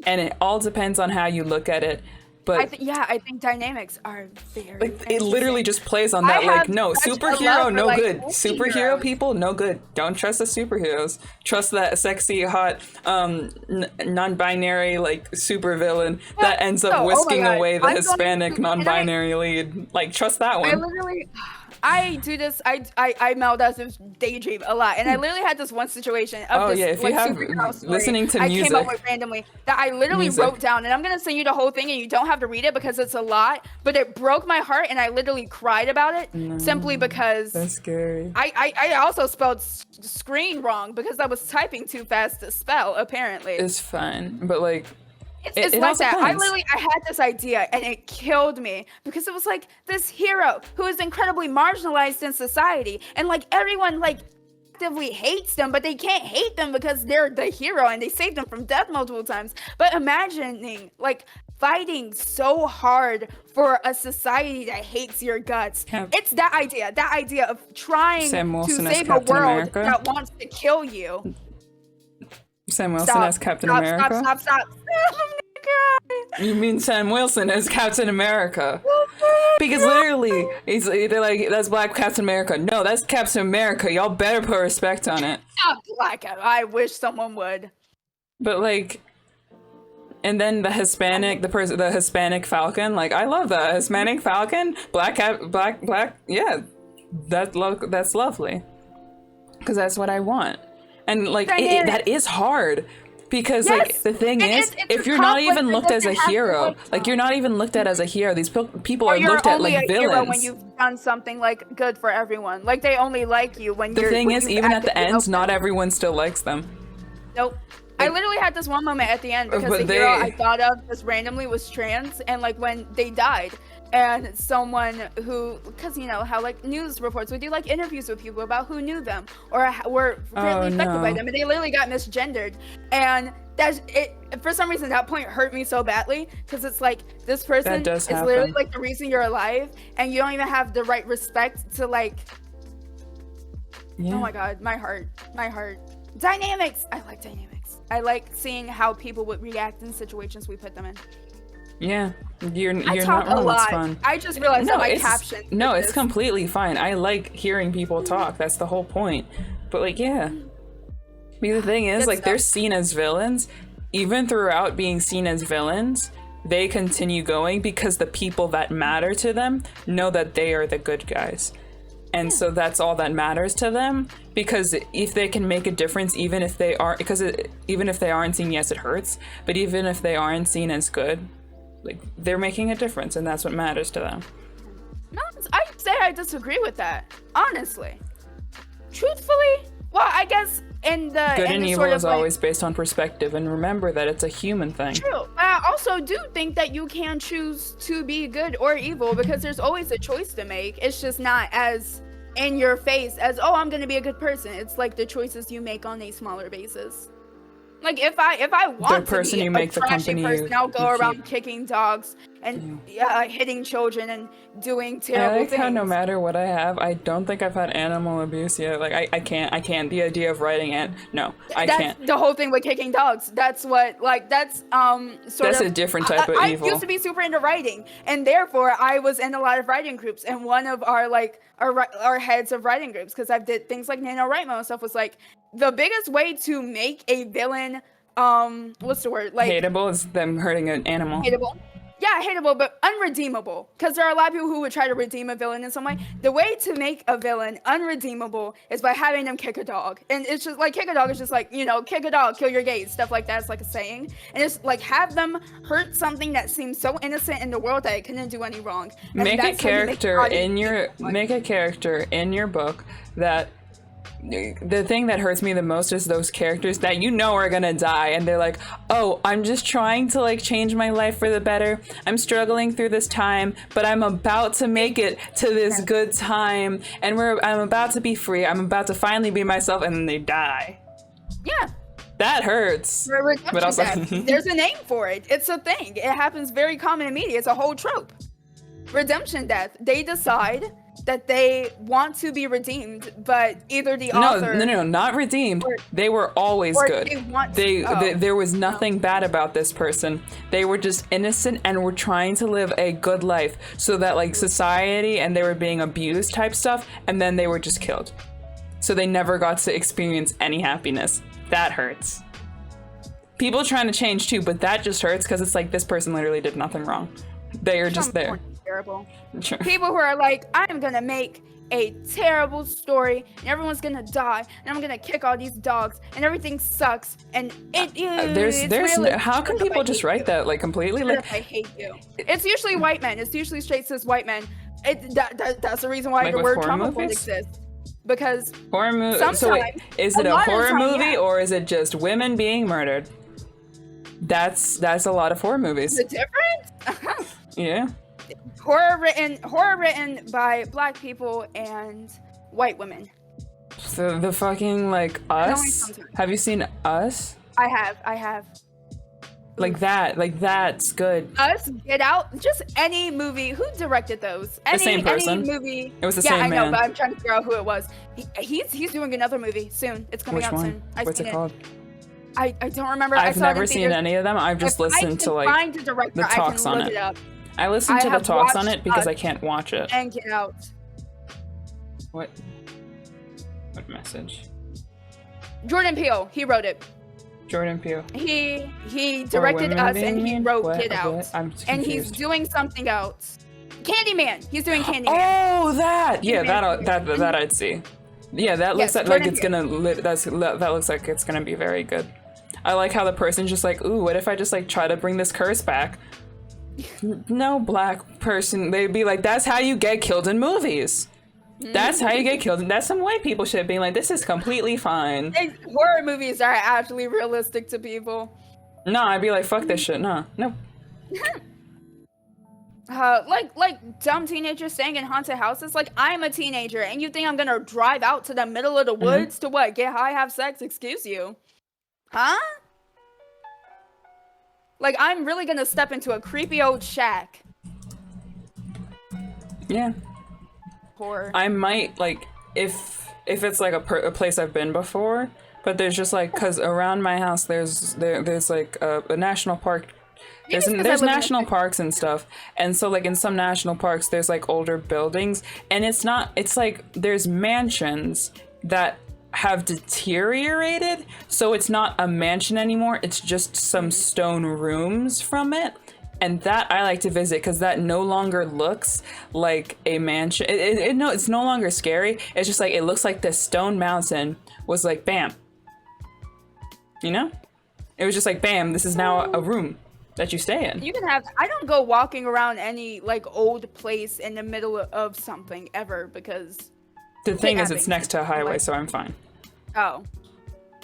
And it all depends on how you look at it. But I think dynamics are very like, it literally just plays on that, like, no, superhero, no good. Superhero people, no good. Don't trust the superheroes. Trust that sexy, hot, non-binary, like, supervillain that ends up whisking away the Hispanic non-binary lead. Like, trust that one. I do this. I maldosis daydream a lot, and I literally had this one situation of this if like you have superhero story listening to I music, came up with randomly that I literally wrote down, and I'm gonna send you the whole thing, and you don't have to read it because it's a lot, but it broke my heart, and I literally cried about it simply because that's scary. I also spelled screen wrong because I was typing too fast to spell. Apparently, It's fine, but like. It's it like also that. depends. I had this idea and it killed me because it was like this hero who is incredibly marginalized in society, and like everyone like actively hates them, but they can't hate them because they're the hero and they saved them from death multiple times. But imagining like fighting so hard for a society that hates your guts. It's that idea of trying to save a world that wants to kill you. Sam Wilson as Captain America? Stop. You mean Sam Wilson as Captain America? Because literally, they're like, that's Black Captain America. No, that's Captain America. Y'all better put respect on it. Stop, I wish someone would. But like, and then the Hispanic, the Hispanic Falcon. Like, I love that Hispanic Falcon. Black. Yeah, that's lovely. Because that's what I want. And like, that is hard. Because like the thing is, if you're not even looked as a hero, like you're not even looked at as a hero. These people are looked at like villains. When you've done something like good for everyone, like they only like you when you're. The thing is, even at the end, not everyone still likes them. Nope. I literally had this one moment at the end because the hero I thought of just randomly was trans, and like when they died, and someone who, because you know how like news reports would do like interviews with people about who knew them or were greatly affected by them, and they literally got misgendered, and that's it. For some reason, that point hurt me so badly because it's like this person is literally like the reason you're alive, and you don't even have the right respect to like. Yeah. Oh my god, my heart. Dynamics. I like dynamics. I like seeing how people would react in situations we put them in. Yeah, you're I talk not wrong. A lot. It's fun. I just realized that my caption. No, it's completely fine. I like hearing people talk. That's the whole point. But like, yeah. Because the thing is, like, they're seen as villains. Even throughout being seen as villains, they continue going because the people that matter to them know that they are the good guys. And so that's all that matters to them, because if they can make a difference, even if they aren't, even if they aren't seen, yes, it hurts, but even if they aren't seen as good, like, they're making a difference, and that's what matters to them. No, I disagree with that, honestly. Truthfully, well, I guess Good and the evil sort of is like, always based on perspective, and remember that it's a human thing. true. I also do think that you can choose to be good or evil because there's always a choice to make. It's just not as in your face as, oh, I'm gonna be a good person. It's like the choices you make on a smaller basis. Like if I want person to be you a make, the trashy company person, you- I'll go you around keep. kicking dogs and hitting children and doing I terrible like things. how no matter what I have, I don't think I've had animal abuse yet. Like I can't. The idea of writing it, no, I That's can't. the whole thing with kicking dogs. That's what, like, that's sort That's of a different type of I evil. used to be super into writing, and therefore I was in a lot of writing groups. And one of our heads of writing groups, because I've did things like NaNoWriMo and stuff, was like, the biggest way to make a villain, what's the word? Like, Hateable is them hurting an animal. hateable. Yeah, hateable, but unredeemable. Because there are a lot of people who would try to redeem a villain in some way. The way to make a villain unredeemable is by having them kick a dog. And it's just like, kick a dog is just like, you know, kick a dog, kill your gaze, stuff like that. It's like a saying. And it's like, have them hurt something that seems so innocent in the world that it couldn't do any wrong. And Make a that's how you make character audience in your feel. make a character in your book that the thing that hurts me the most is those characters that you know are gonna die and they're like, oh, I'm just trying to like change my life for the better. I'm struggling through this time, but I'm about to make it to this good time, and I'm about to be free. I'm about to finally be myself, and then they die. Yeah. That hurts. Redemption But also- death. There's a name for it. It's a thing. It happens very common in media. It's a whole trope. Redemption death. They decide that they want to be redeemed, but either the author... No, not redeemed. They were always or good. they want to- There was nothing bad about this person. They were just innocent and were trying to live a good life, so that like society and they were being abused type stuff, and then they were just killed. So they never got to experience any happiness. That hurts. People trying to change too, but that just hurts because it's like this person literally did nothing wrong. They are just there. Terrible. People who are like, I'm gonna make a terrible story and everyone's gonna die and I'm gonna kick all these dogs and everything sucks and there's really, how can people just write that like completely like I hate you. It's usually white men. It's usually straight cis white men. That's the reason why Like the with word horror trauma porn movies? exists. Because horror movie? So wait, sometimes, is it a a lot of the horror time, movie yeah. or is it just women being murdered? That's a lot of horror movies. the difference? Yeah. horror written by black people and white women. So the fucking like only Us. sometimes. Have you seen Us? I have. Like that's good. Us, Get Out, just any movie. Who directed those? Any, same person. Any movie. It was the yeah, same I know, man. but I'm trying to figure out who it was. He's doing another movie soon. It's coming Which out one? soon. I've What's seen it called? I don't remember. I I've saw it in never seen theaters. any of them. I've just If I listened to can like find the director, the I talks can on look it. it up. I listened I to the have talks on watched it because Us I can't watch it. And Get Out. What message? Jordan Peele, he wrote it. Jordan Peele. He directed women Us being and he mean? wrote What? Get Out. What? I'm And he's confused. doing something else. Candyman. He's doing Candyman. Oh, that! Yeah, Candyman. that I'd see. Yeah, that looks Yes, like Jordan it's gonna that looks like it's gonna be very good. I like how the person's just like, ooh, what if I just like try to bring this curse back? No black person, they'd be like, that's how you get killed in movies. That's how you get killed. That's some white people shit being like, this is completely fine. Horror movies are actually realistic to people. No, I'd be like, fuck this shit. No. Like dumb teenagers staying in haunted houses. Like, I'm a teenager, and you think I'm gonna drive out to the middle of the woods to what? Get high, have sex? Excuse you, huh? Like, I'm really gonna step into a creepy old shack. Yeah. Horror. I might like if it's like a place I've been before, but there's just like because around my house there's like a national park. Maybe it's 'cause I There's live in national a- parks and stuff, and so like in some national parks there's like older buildings, and it's like there's mansions that have deteriorated, so it's not a mansion anymore, it's just some stone rooms from it. And that I like to visit because that no longer looks like a mansion. It's no longer scary. It's just like it looks like this stone mountain was like bam. You know? It was just like bam, this is now a room that you stay in. You can have. I don't go walking around any like old place in the middle of something ever because. The thing is, it's kidnapping. next to a highway, so I'm fine. Oh.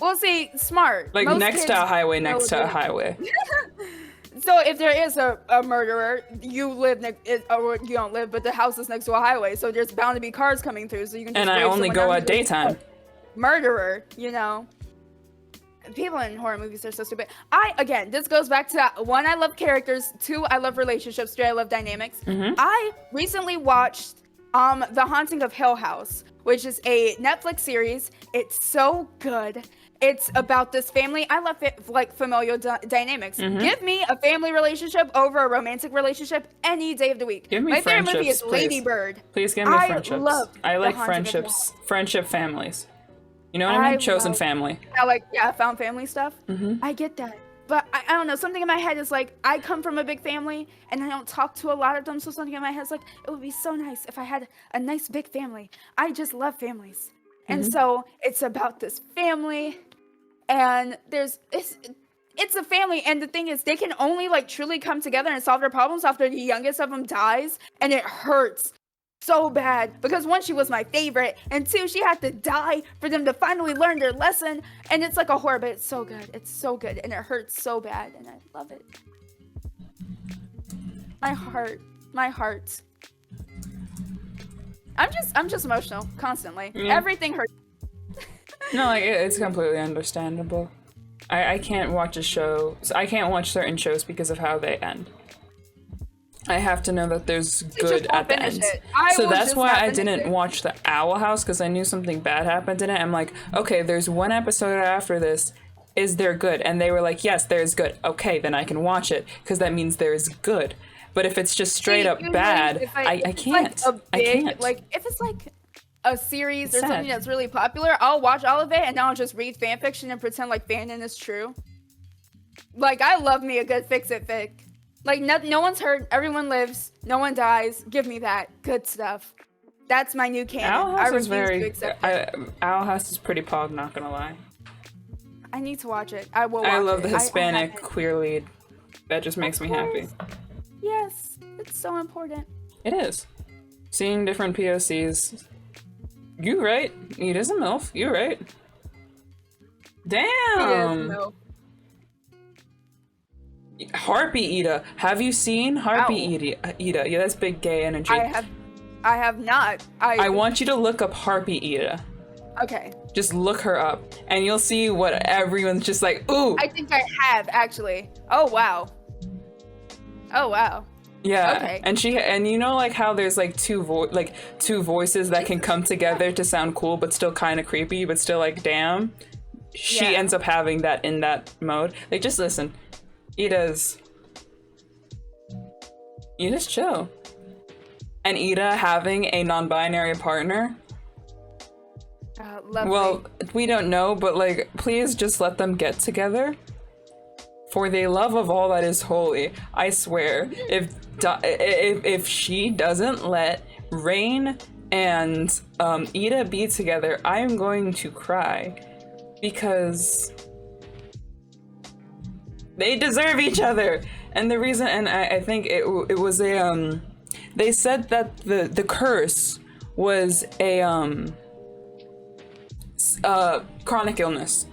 Well, see, smart. Like Most next kids to a highway, know next to a that. highway. So if there is a murderer, you live or you don't live, but the house is next to a highway, so there's bound to be cars coming through. So you can just And I wave only someone go down at and be like, daytime. murderer, you know. People in horror movies are so stupid. Again, this goes back to one, I love characters, two, I love relationships, three, I love dynamics. I recently watched The Haunting of Hill House, which is a Netflix series. It's so good. It's about this family. I love it, like familial dynamics. Give me a family relationship over a romantic relationship any day of the week. Give me My favorite movie friendships, is Lady please. Bird. Please give me I friendships. love I The like Haunting of Hill House. friendships, friendship families. You know what I mean? Chosen love- family. I like, found family stuff. I get that. But I don't know, something in my head is like, I come from a big family and I don't talk to a lot of them, so something in my head is like, it would be so nice if I had a nice big family. I just love families. And so it's about this family, and it's a family, and the thing is, they can only like truly come together and solve their problems after the youngest of them dies, and it hurts so bad because one, she was my favorite, and two, she had to die for them to finally learn their lesson. And it's like a horror, but it's so good. It's so good, and it hurts so bad, and I love it. My heart. I'm just emotional constantly. Yeah. Everything hurts. No, like it's completely understandable. I can't watch a show. I can't watch certain shows because of how they end. I have to know that there's good won't at the finish end. it. I So will that's just why not I finish didn't it. watch the Owl House, because I knew something bad happened in it. I'm like, okay, there's one episode after this. Is there good? And they were like, yes, there's good. Okay, then I can watch it because that means there's good. But if it's just straight up Usually, bad, if I if it's, can't. Like I a big, can't. like if it's like a series or Sad. something that's really popular, I'll watch all of it and then I'll just read fan fiction and pretend like fanon is true. Like, I love me a good fix-it fic. Like, no one's hurt, everyone lives, no one dies. Give me that good stuff. That's my new canon. Owl I House refuse is to very. accept it. Owl House is pretty pog. Not gonna lie. I need to watch it. I will watch I love it. the Hispanic haven't. queer lead. That just makes me happy. Yes, it's so important. It is. Seeing different POCs. You right. Ida's a MILF. You right. Damn. No. Harpy Ida. Have you seen Harpy Ida? Yeah, that's big gay energy. I have not. I want you to look up Harpy Ida. Okay. Just look her up, and you'll see what everyone's just like. Ooh. I think I have actually. Oh wow. Oh wow. Yeah, Okay. and you know like how there's like two voices that can come together to sound cool but still kind of creepy but still like damn. She Yeah. ends up having that in that mode. Like just listen, Ida's chill, and Ida having a non-binary partner. Lovely. Well, we don't know, but like please just let them get together. For the love of all that is holy, I swear, if she doesn't let Rain and Ida be together, I am going to cry because they deserve each other. And the reason, and I think it was a they said that the curse was a chronic illness.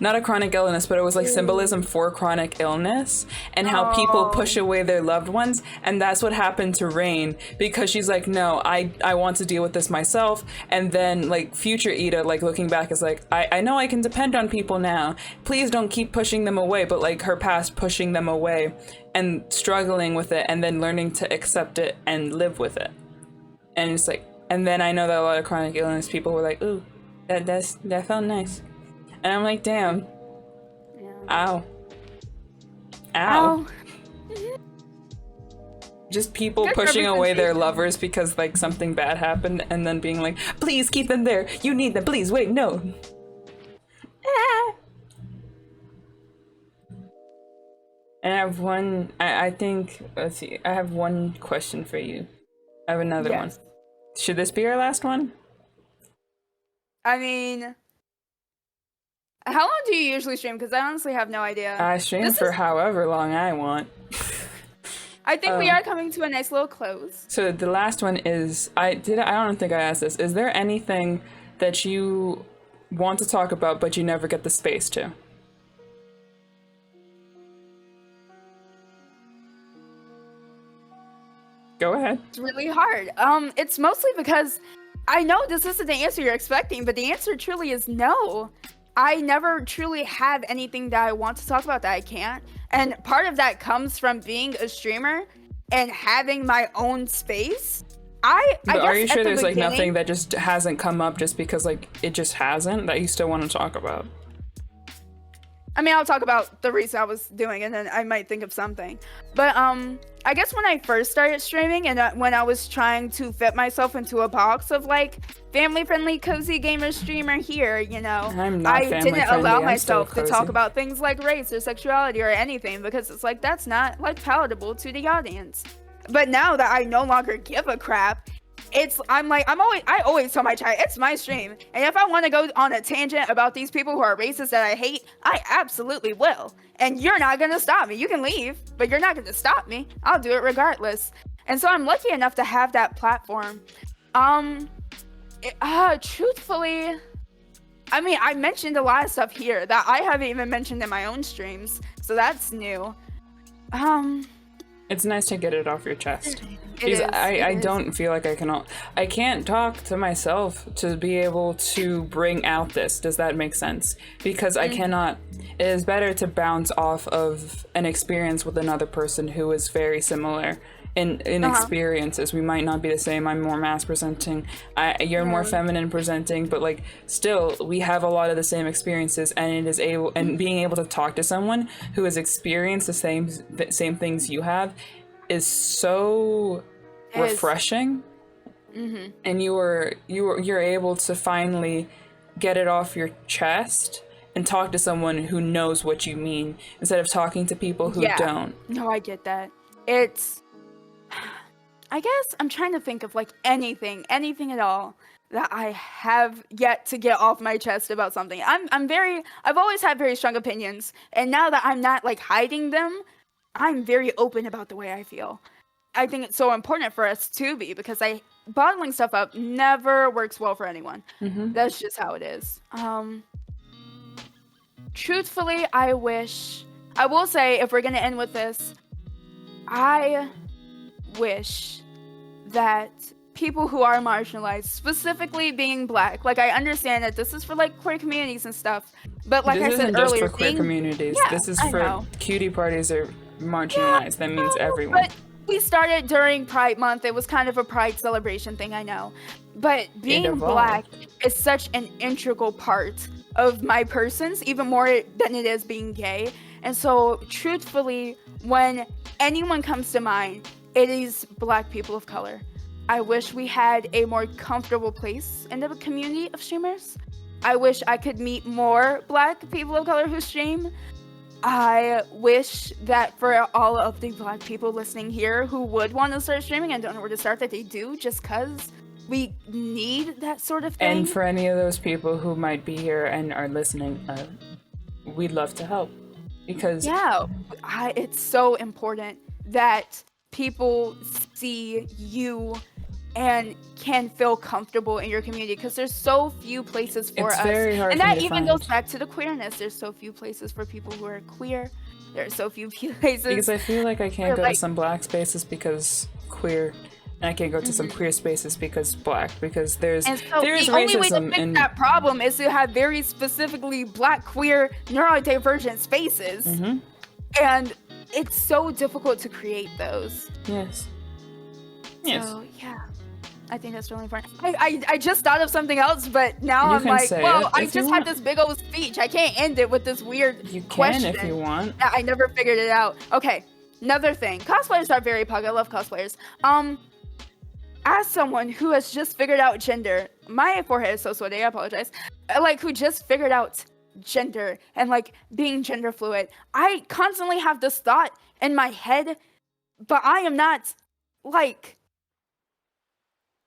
Not a chronic illness, but it was like symbolism for chronic illness and how people push away their loved ones. And that's what happened to Rain, because she's like, no, I want to deal with this myself. And then like future Ida, like looking back, is like, I know I can depend on people now. Please don't keep pushing them away. But like her past pushing them away and struggling with it and then learning to accept it and live with it. And it's like, and then I know that a lot of chronic illness people were like, ooh, that felt nice. And I'm like, damn. Yeah. Ow. Just people Good pushing away their representation. lovers because like something bad happened and then being like, please keep them there. You need them. Please wait, no. And I have one, I think, let's see, I have one question for you. I have another one. Yes. Should this be our last one? I mean, how long do you usually stream? Because I honestly have no idea. I stream This for is- however long I want. I think we are coming to a nice little close. So the last one is, I don't think I asked this. Is there anything that you want to talk about, but you never get the space to? Go ahead. It's really hard. It's mostly because I know this isn't the answer you're expecting, but the answer truly is no. I never truly have anything that I want to talk about that I can't. And part of that comes from being a streamer and having my own space. I But guess are you at sure the there's like beginning- nothing that just hasn't come up just because like it just hasn't that you still want to talk about? I mean, I'll talk about the reason I was doing, and then I might think of something. But I guess when I first started streaming, and when I was trying to fit myself into a box of like family-friendly, cozy gamer streamer here, you know, I'm not I family didn't friendly, allow I'm still myself to talk cozy. about things like race or sexuality or anything because it's like that's not like palatable to the audience. But now that I no longer give a crap, I always tell my chat, it's my stream. And if I want to go on a tangent about these people who are racist that I hate, I absolutely will. And you're not going to stop me. You can leave, but you're not going to stop me. I'll do it regardless. And so I'm lucky enough to have that platform. Truthfully, I mean, I mentioned a lot of stuff here that I haven't even mentioned in my own streams. So that's new. It's nice to get it off your chest. It is, I don't feel like I can't talk to myself to be able to bring out this. Does that make sense? Because I cannot. It is better to bounce off of an experience with another person who is very similar in experiences. We might not be the same. I'm more mass presenting. You're more feminine presenting, but like still we have a lot of the same experiences, and being able to talk to someone who has experienced the same things you have is so refreshing. And you're able to finally get it off your chest and talk to someone who knows what you mean instead of talking to people who don't. No, I get that. I guess I'm trying to think of like anything at all that I have yet to get off my chest about something. I've always had very strong opinions, and now that I'm not like hiding them, I'm very open about the way I feel. I think it's so important for us to be, because bottling stuff up never works well for anyone. That's just how it is. Truthfully, I will say, if we're gonna end with this, I wish that people who are marginalized, specifically being Black, like I understand that this is for like queer communities and stuff, but like this I said isn't just earlier, for queer communities. Yeah, This is I for know. cutie parties are marginalized. That means everyone. But we started during Pride Month. It was kind of a Pride celebration thing, I know. But being evolved. Black is such an integral part of my persons, even more than it is being gay. And so, truthfully, when anyone comes to mind, it is Black people of color. I wish we had a more comfortable place in the community of streamers. I wish I could meet more Black people of color who stream. I wish that for all of the Black people listening here who would want to start streaming and don't know where to start, that they do, just because we need that sort of thing. And for any of those people who might be here and are listening, we'd love to help. Because it's so important that people see you and can feel comfortable in your community, because there's so few places for us. It's very hard and for me that to even find. goes back to the queerness. There's so few places for people who are queer. There are so few places. Because I feel like I can't go like- to some Black spaces because queer, and I can't go to some queer spaces because Black, because there's And so there's the only way to racism fix in that problem is to have very specifically Black, queer, neurodivergent spaces. And it's so difficult to create those. yes. So yeah, I think that's really important. I just thought of something else, but now You I'm can like, say well, it I if you just had want. this big old speech. I can't end it with this weird You can question. if you want. I never figured it out. Okay, another thing. Cosplayers are very pug. I love cosplayers. As someone who has just figured out gender, my forehead is so sweaty, I apologize. Like, who just figured out gender and like being gender fluid, I constantly have this thought in my head, but I am not like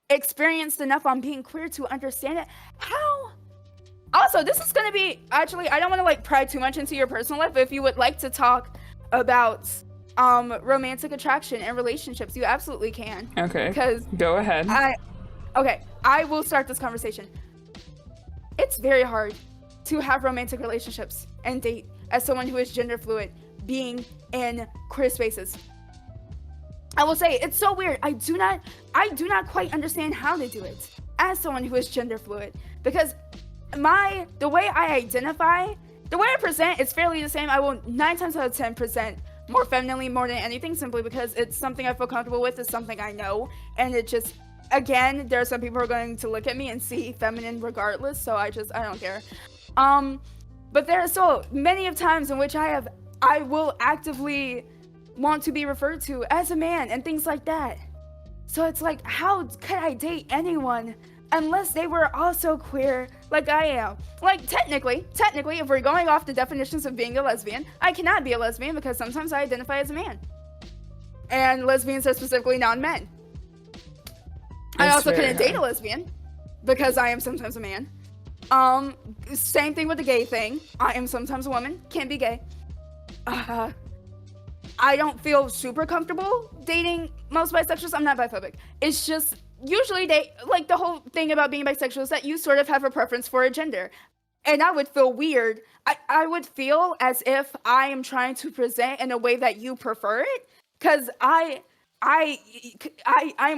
experienced enough on being queer to understand it. How? Also, this is gonna be, actually, I don't want to like pry too much into your personal life, but if you would like to talk about romantic attraction and relationships, you absolutely can. Okay. Because Go ahead. I will start this conversation. it's very hard to have romantic relationships and date as someone who is gender fluid, being in queer spaces. I will say it's so weird. I do not quite understand how they do it as someone who is gender fluid, because the way I identify, the way I present is fairly the same. I will 9 times out of 10 present more femininely more than anything, simply because it's something I feel comfortable with, it's something I know, and it just, again, there are some people who are going to look at me and see feminine regardless, so I don't care. But there are so many of times in which I will actively want to be referred to as a man and things like that. So it's like, how could I date anyone unless they were also queer like I am? Like, technically, if we're going off the definitions of being a lesbian, I cannot be a lesbian because sometimes I identify as a man. And lesbians are specifically non-men. I also couldn't date a lesbian because I am sometimes a man. Same thing with the gay thing. I am sometimes a woman, can't be gay. I don't feel super comfortable dating most bisexuals. I'm not biphobic. It's just, usually the whole thing about being bisexual is that you sort of have a preference for a gender. And I would feel weird. I would feel as if I am trying to present in a way that you prefer it. Because I'm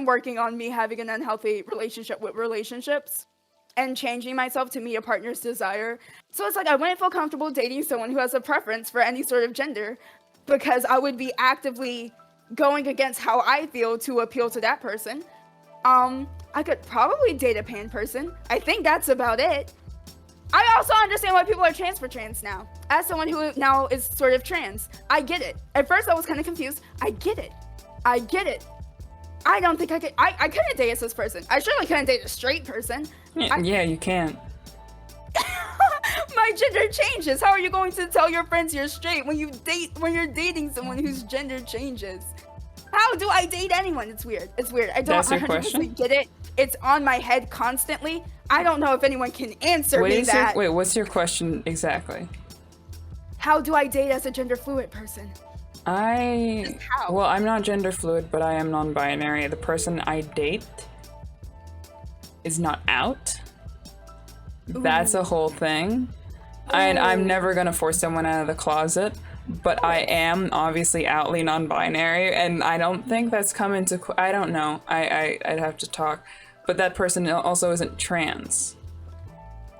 working on me having an unhealthy relationship with relationships and changing myself to meet a partner's desire. So it's like, I wouldn't feel comfortable dating someone who has a preference for any sort of gender, because I would be actively going against how I feel to appeal to that person. I could probably date a pan person. I think that's about it. I also understand why people are trans for trans now. As someone who now is sort of trans, I get it. At first I was kind of confused. I get it. I don't think I could. I couldn't date a cis person. I surely couldn't date a straight person. Yeah, you can't. My gender changes. How are you going to tell your friends you're straight when you're dating someone whose gender changes? How do I date anyone? It's weird. I don't 100% get it. It's on my head constantly. I don't know if anyone can answer me that. Wait, what's your question exactly? How do I date as a gender fluid person? Well, I'm not gender fluid, but I am non-binary. The person I date is not out. That's a whole thing. I'm never gonna force someone out of the closet, but I am obviously outly non-binary, and I don't think that's come into. I don't know. I'd have to talk, but that person also isn't trans.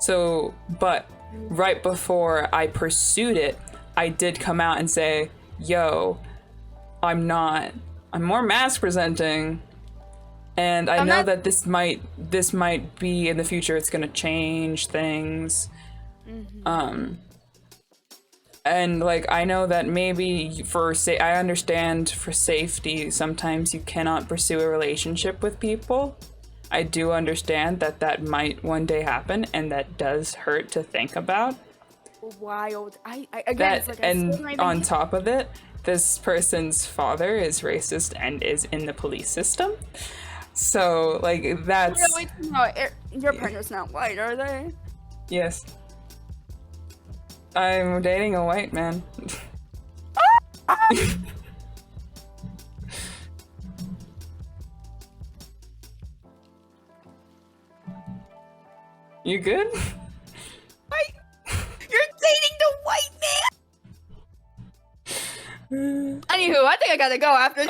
So, but right before I pursued it, I did come out and say, "Yo, I'm not. I'm more mask presenting." And I know that this might be in the future. It's gonna change things, and like I know that maybe I understand for safety. Sometimes you cannot pursue a relationship with people. I do understand that might one day happen, and that does hurt to think about. Wild. Again, and on top of it, this person's father is racist and is in the police system. So, like, that's... Your partner's not white, are they? Yes. I'm dating a white man. You good? You're dating the white man? Anywho, I think I gotta go after.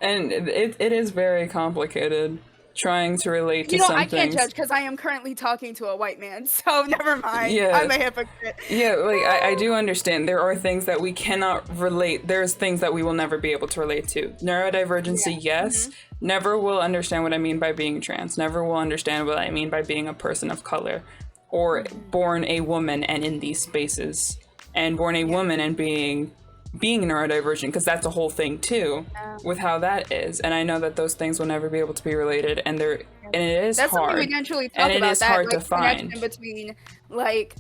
And it is very complicated trying to relate to some I can't things. judge because I am currently talking to a white man, so never mind. Yeah. I'm a hypocrite. Yeah, like I do understand there are things that we cannot relate. There's things that we will never be able to relate to. Neurodivergency, yes. Never will understand what I mean by being trans. Never will understand what I mean by being a person of color, or born a woman and in these spaces, and born a woman and being neurodivergent, because that's a whole thing too, with how that is. And I know that those things will never be able to be related, and it is that's hard. Something we can truly talk and it about, is that, hard like, to find between like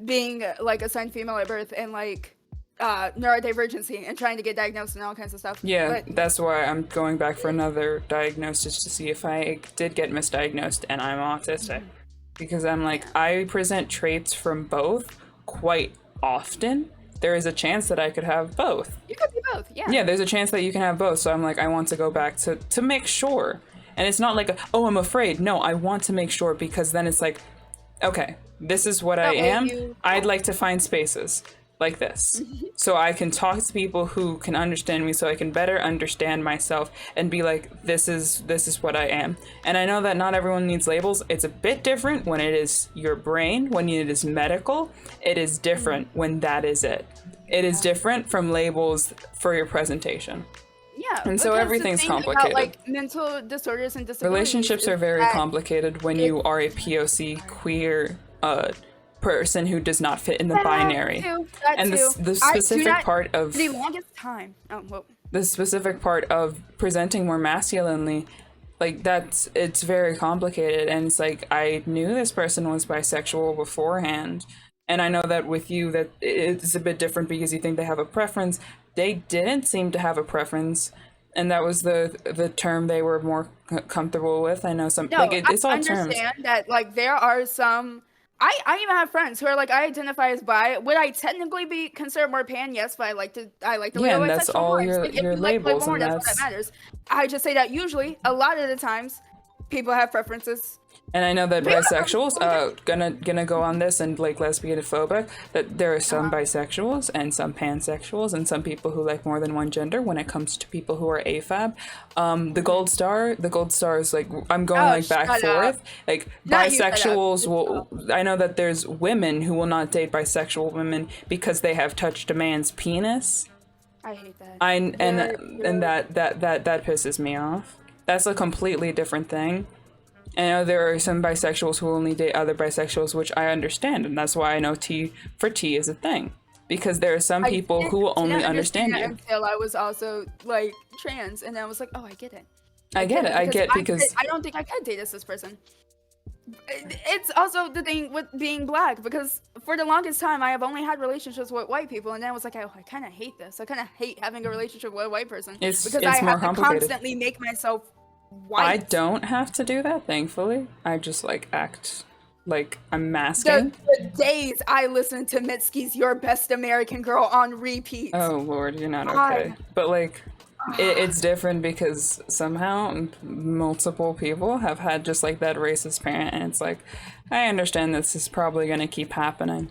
being like assigned female at birth and like neurodivergency and trying to get diagnosed and all kinds of stuff. Yeah, but that's why I'm going back for another diagnosis to see if I did get misdiagnosed and I'm autistic. Because I'm like, I present traits from both quite often. There is a chance that I could have both. You could be both, yeah. Yeah, there's a chance that you can have both. So I'm like, I want to go back to make sure. And it's not like, I'm afraid. No, I want to make sure, because then it's like, okay, this is what I That way am. you- I'd like to find spaces like this so I can talk to people who can understand me, so I can better understand myself and be like, this is what I am. And I know that not everyone needs labels. It's a bit different when it is your brain, when it is medical. It is different when that is it. It is different from labels for your presentation. Yeah, And so because the everything's thing about, complicated. like mental disorders and disabilities. Relationships are is very that- complicated when you are a POC queer person who does not fit in the That binary. too, that And too. the I do specific not- part of For the longest time. Oh, well. the specific part of presenting more masculinely, like it's very complicated. And it's like, I knew this person was bisexual beforehand, and I know that with you that it's a bit different because you think they have a preference. They didn't seem to have a preference, and that was the term they were more comfortable with. I know some No, like it's I all terms. understand that like there are some. I even have friends who are like, I identify as bi. Would I technically be considered more pan? Yes, but I like the Yeah, and that's bisexual all more. your Like, if you like labels, more, and that's all that's. that matters. I just say that usually, a lot of the times, people have preferences. And I know that Really? bisexuals, gonna go on this and like lesbian phobic, that there are some bisexuals and some pansexuals and some people who like more than one gender when it comes to people who are AFAB. The gold star is like, I'm going Oh, like back shut forth. up. Like Not you, shut up. bisexuals will, I know that there's women who will not date bisexual women because they have touched a man's penis. I hate that. And You're- that pisses me off. That's a completely different thing. I know there are some bisexuals who only date other bisexuals, which I understand, and that's why I know T is a thing. Because there are some people who will only didn't understand that you. until I was also like trans, and I was like, oh, I get it. I get it, because I don't think I could date a cis person. It's also the thing with being black, because for the longest time I have only had relationships with white people, and then I was like, oh, I kind of hate this. I kind of hate having a relationship with a white person because I more have to complicated. constantly make myself white. I don't have to do that, thankfully. I just like act like I'm masking. The days I listened to Mitski's "Your Best American Girl" on repeat. Oh Lord, you're not I- okay. But like, it's different because somehow multiple people have had just like that racist parent, and it's like, I understand this is probably gonna keep happening.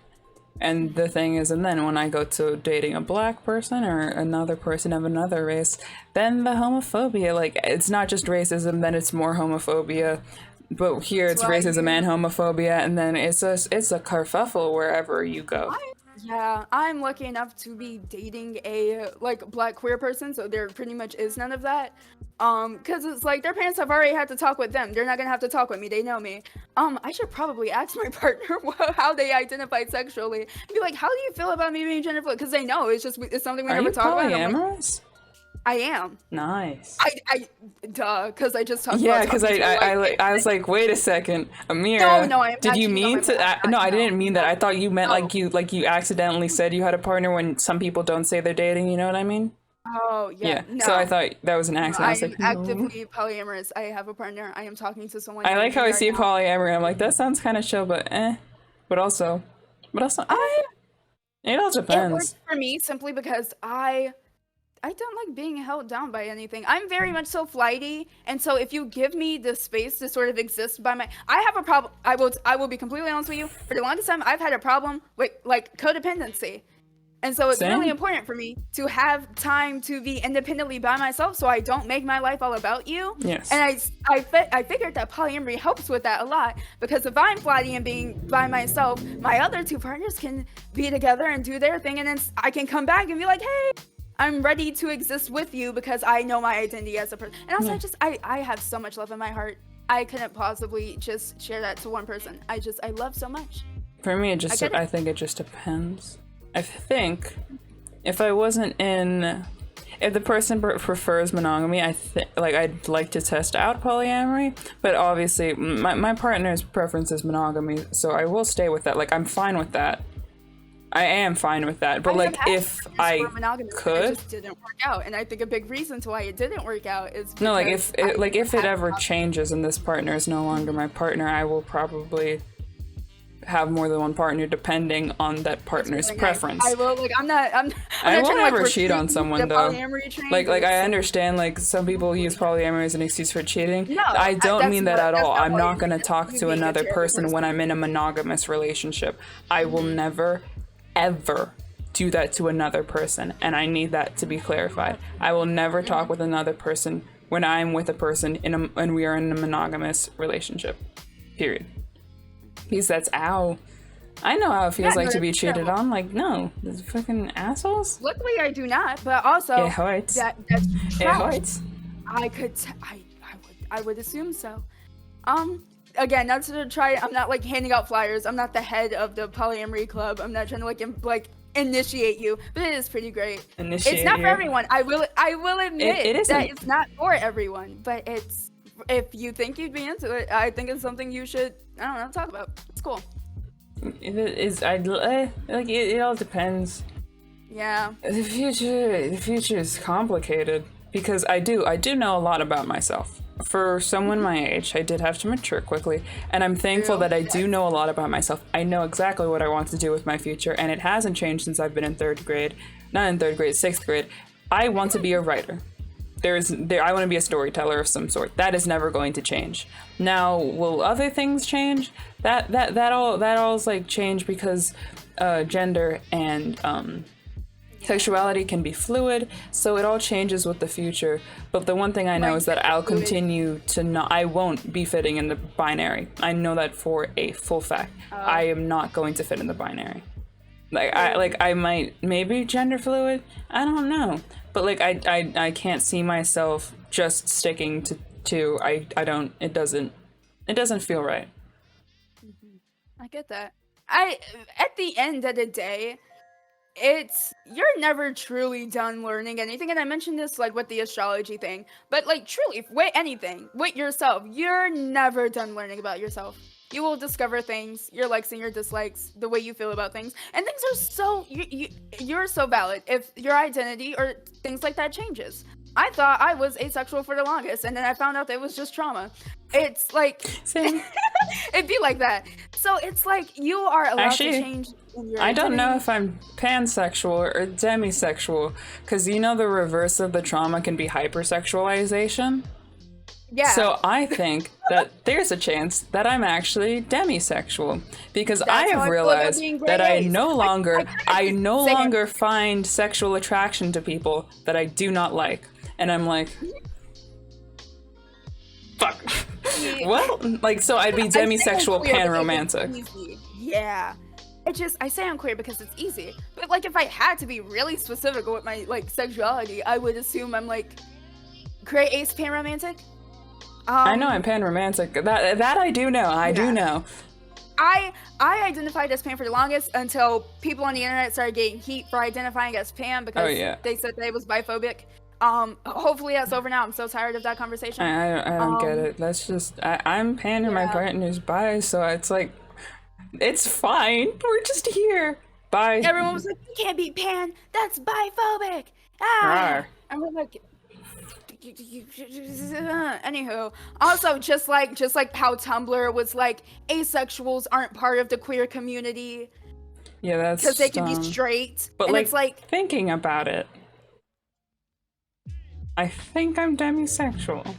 And the thing is, and then when I go to dating a black person or another person of another race, then the homophobia, like, it's not just racism, then it's more homophobia. But here it's why racism and homophobia, and then it's a kerfuffle wherever you go. Yeah, I'm lucky enough to be dating a like black queer person, so there pretty much is none of that. Cause it's like their parents have already had to talk with them. They're not gonna have to talk with me. They know me. I should probably ask my partner how they identify sexually. And be like, how do you feel about me being gender fluid? Cause they know it's something we Are never you talk about. And I'm like, polyamorous? I am. Nice. Cause I just talked Yeah, about because talking to a white I was like, wait a second, Amira. No, I'm did you actually mean not to? my No, I no. didn't mean that. I thought you meant No. like you accidentally said you had a partner when some people don't say they're dating. You know what I mean? Oh yeah. No. So I thought that was an accident. I I was am like, no. actively polyamorous. I have a partner. I am talking to someone. I like how I right see now. polyamory. I'm like, that sounds kind of chill, but but also, it all It depends. works for me simply because I don't like being held down by anything. I'm very much so flighty, and so if you give me the space to sort of exist by I have a problem. I will be completely honest with you. For the longest time, I've had a problem with like codependency, and so it's Same. really important for me to have time to be independently by myself, so I don't make my life all about you. Yes. And I figured that polyamory helps with that a lot, because if I'm flighty and being by myself, my other two partners can be together and do their thing, and then I can come back and be like, hey, I'm ready to exist with you because I know my identity as a person. And also, I have so much love in my heart. I couldn't possibly just share that to one person. I love so much. For me, get it. I think it just depends. I think if I wasn't in, if the person prefers monogamy, I'd like to test out polyamory. But obviously, my partner's preference is monogamy, so I will stay with that. Like, I'm fine with that. I am fine with that. But I like, have had if partners I who are monogamous, could, it just didn't work out. And I think a big reason to why it didn't work out is no, like because if it I- ever changes and this partner is no longer my partner, I will probably have more than one partner depending on that partner's Really nice. preference. I will, like, I'm not I not will trying to, never like, cheat on refute someone the though. polyamory train, Like but I it's- understand like some people use polyamory as an excuse for cheating. No, I don't that's mean that not- at that's all. not I'm not polyamory. gonna talk You to being a another terrible person when I'm in a monogamous relationship. I will never, ever do that to another person, and I need that to be clarified. I will never talk with another person when I'm with a person and we are in a monogamous relationship. Period. Because that's ow. I know how it feels Yeah, like no, to be it's cheated terrible. on. Like, no, these fucking assholes. Luckily, I do not, but also It hurts. that's It trash. hurts. I would assume so. Again, not to try. I'm not like handing out flyers. I'm not the head of the polyamory club. I'm not trying to like initiate you, but it is pretty great. Initiate It's not you. for everyone. I will admit it isn't. that it's not for everyone, but it's if you think you'd be into it, I think it's something you should, I don't know, talk about. It's cool. It is. Like it all depends. Yeah. The future is complicated because I do know a lot about myself. For someone my age, I did have to mature quickly, and I'm thankful that I do know a lot about myself. I know exactly what I want to do with my future, and it hasn't changed since I've been in third grade. Not in third grade, sixth grade. I want to be a writer. I want to be a storyteller of some sort. That is never going to change. Now, will other things change? That all's like change because gender and sexuality can be fluid, so it all changes with the future. But the one thing I know is that I'll continue to not. I won't be fitting in the binary. I know that for a full fact. I am not going to fit in the binary. I might maybe gender fluid. I don't know, but like I can't see myself just sticking to two. I don't. It doesn't feel right. I get that. At the end of the day, you're never truly done learning anything, and I mentioned this like with the astrology thing, but like truly with anything, with yourself, you're never done learning about yourself. You will discover things, your likes and your dislikes, the way you feel about things, and things are so you're so valid if your identity or things like that changes. I thought I was asexual for the longest, and then I found out that it was just trauma. It's like Same. it'd be like that. So it's like you are allowed Actually, to change. In your I don't know identity. if I'm pansexual or demisexual, because you know the reverse of the trauma can be hypersexualization. Yeah. So I think that there's a chance that I'm actually demisexual, because I That's how I have feel about realized being that I gay. no longer Same. longer find sexual attraction to people that I do not like, and I'm like, fuck. Well, like, so I'd be I say I'm demisexual queer because panromantic. it's easy. Yeah. I say I'm queer because it's easy. But like if I had to be really specific with my like sexuality, I would assume I'm like queer ace panromantic. I know I'm panromantic. That I do know. I do know. I identified as pan for the longest until people on the internet started getting heat for identifying as pan because they said that I was biphobic. Hopefully that's over now. I'm so tired of that conversation. I don't get it. That's just I'm pan and my partner's bi, so it's like it's fine. We're just here. Bye. Everyone was like, "You can't be pan. That's biphobic." Ah, Rawr. and we're like, anywho. Also, just like how Tumblr was like, asexuals aren't part of the queer community Yeah, that's because they can be straight. But and like, it's like, thinking about it, I think I'm demisexual.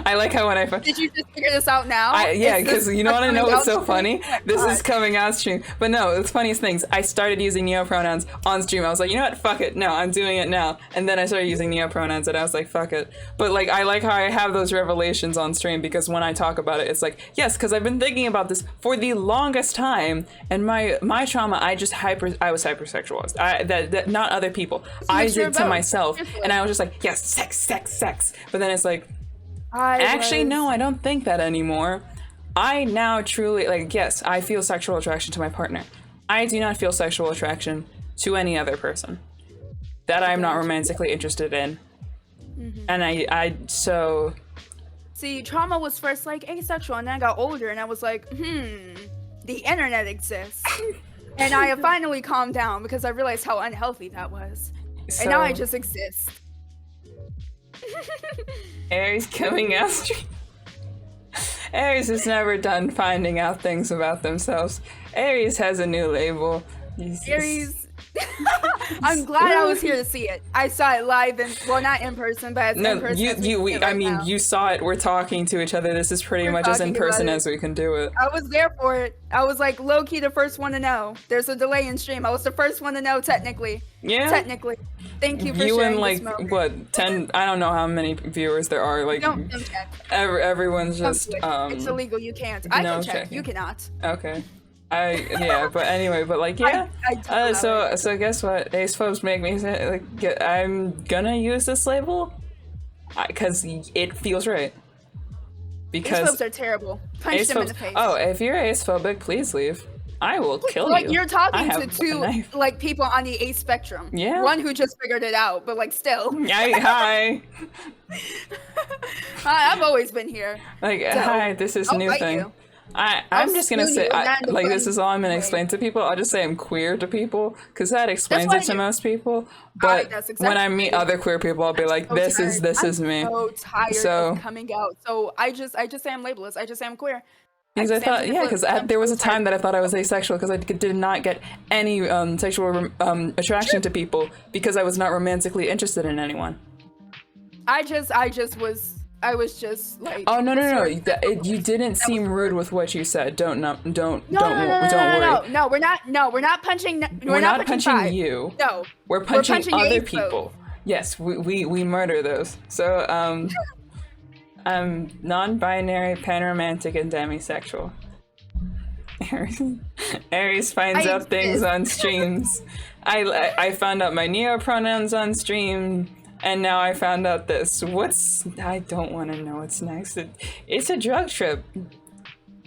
I like how when I did you just figure this out now? yeah, Is this because you know what I know coming what's out so stream? funny? Oh my This is God. coming out stream. But no, it's funniest things. I started using neopronouns on stream. I was like, you know what? Fuck it. No, I'm doing it now. And then I started using neopronouns and I was like, fuck it. But like, I like how I have those revelations on stream because when I talk about it, it's like, yes, because I've been thinking about this for the longest time. And my trauma, I was hypersexualized. That not other people. I did to myself. And I was just like, yes, sex. But then it's like, actually, no, I don't think that anymore. I now truly, like, yes, I feel sexual attraction to my partner. I do not feel sexual attraction to any other person that I'm not romantically interested in. And so... See, trauma was first like asexual, and then I got older, and I was like, the internet exists. And I have finally calmed down because I realized how unhealthy that was. And now I just exist. Aries coming out stream. Aries is never done finding out things about themselves. Aries has a new label. Aries. I'm glad I was here to see it. I saw it live and well, not in person, but it's in No, person. as we you, see it right now. you saw it. We're talking to each other. This is pretty We're much as in talking about person it. as we can do it. I was there for it. I was like low key the first one to know. There's a delay in stream. I was the first one to know technically. Yeah. Technically. Thank you for You sharing and like this moment. what 10? I don't know how many viewers there are. Like Don't check. everyone's Don't just do it. It's illegal. You can't. I no can check. checking. You cannot. Okay. But anyway, but like yeah. I do allow it. So guess what? Ace phobes make me say like I'm gonna use this label because it feels right. These Because folks are terrible. Punch ace them in phobes. the face. Oh, if you're ace phobic, please leave. I will kill Like you. you're I talking to have a two knife. like people on the ace spectrum. Yeah. One who just figured it out, but like still. Hi. I've always been here. Like So, hi. This is I'll new fight thing. you. I'm just gonna spoon say you and not like this defend is all I'm gonna way. explain to people. I'll just say I'm queer to people because that explains what it I to do. most people. But that's when I exactly meet what I do. other queer people, I'll be like, So this tired. is me. I'm so tired So- of coming out. So I just say I'm labelless. I just say I'm queer. Because I just say I'm thought, yeah, different. because I'm there was so a time tired. that I thought I was asexual because I did not get any sexual attraction to people because I was not romantically interested in anyone. I was just like. Oh no! sorry. You didn't seem rude with what you said. Don't No, worry. no, we're not. No, we're not punching. We're not punching five. you. No, We're punching punching other ace people. folks. Yes, we murder those. So I'm non-binary, panromantic, and demisexual. Aries finds I out things exist. on streams. I found out my neopronouns on stream, and now I found out this. I don't want to know what's next. It's a drug trip.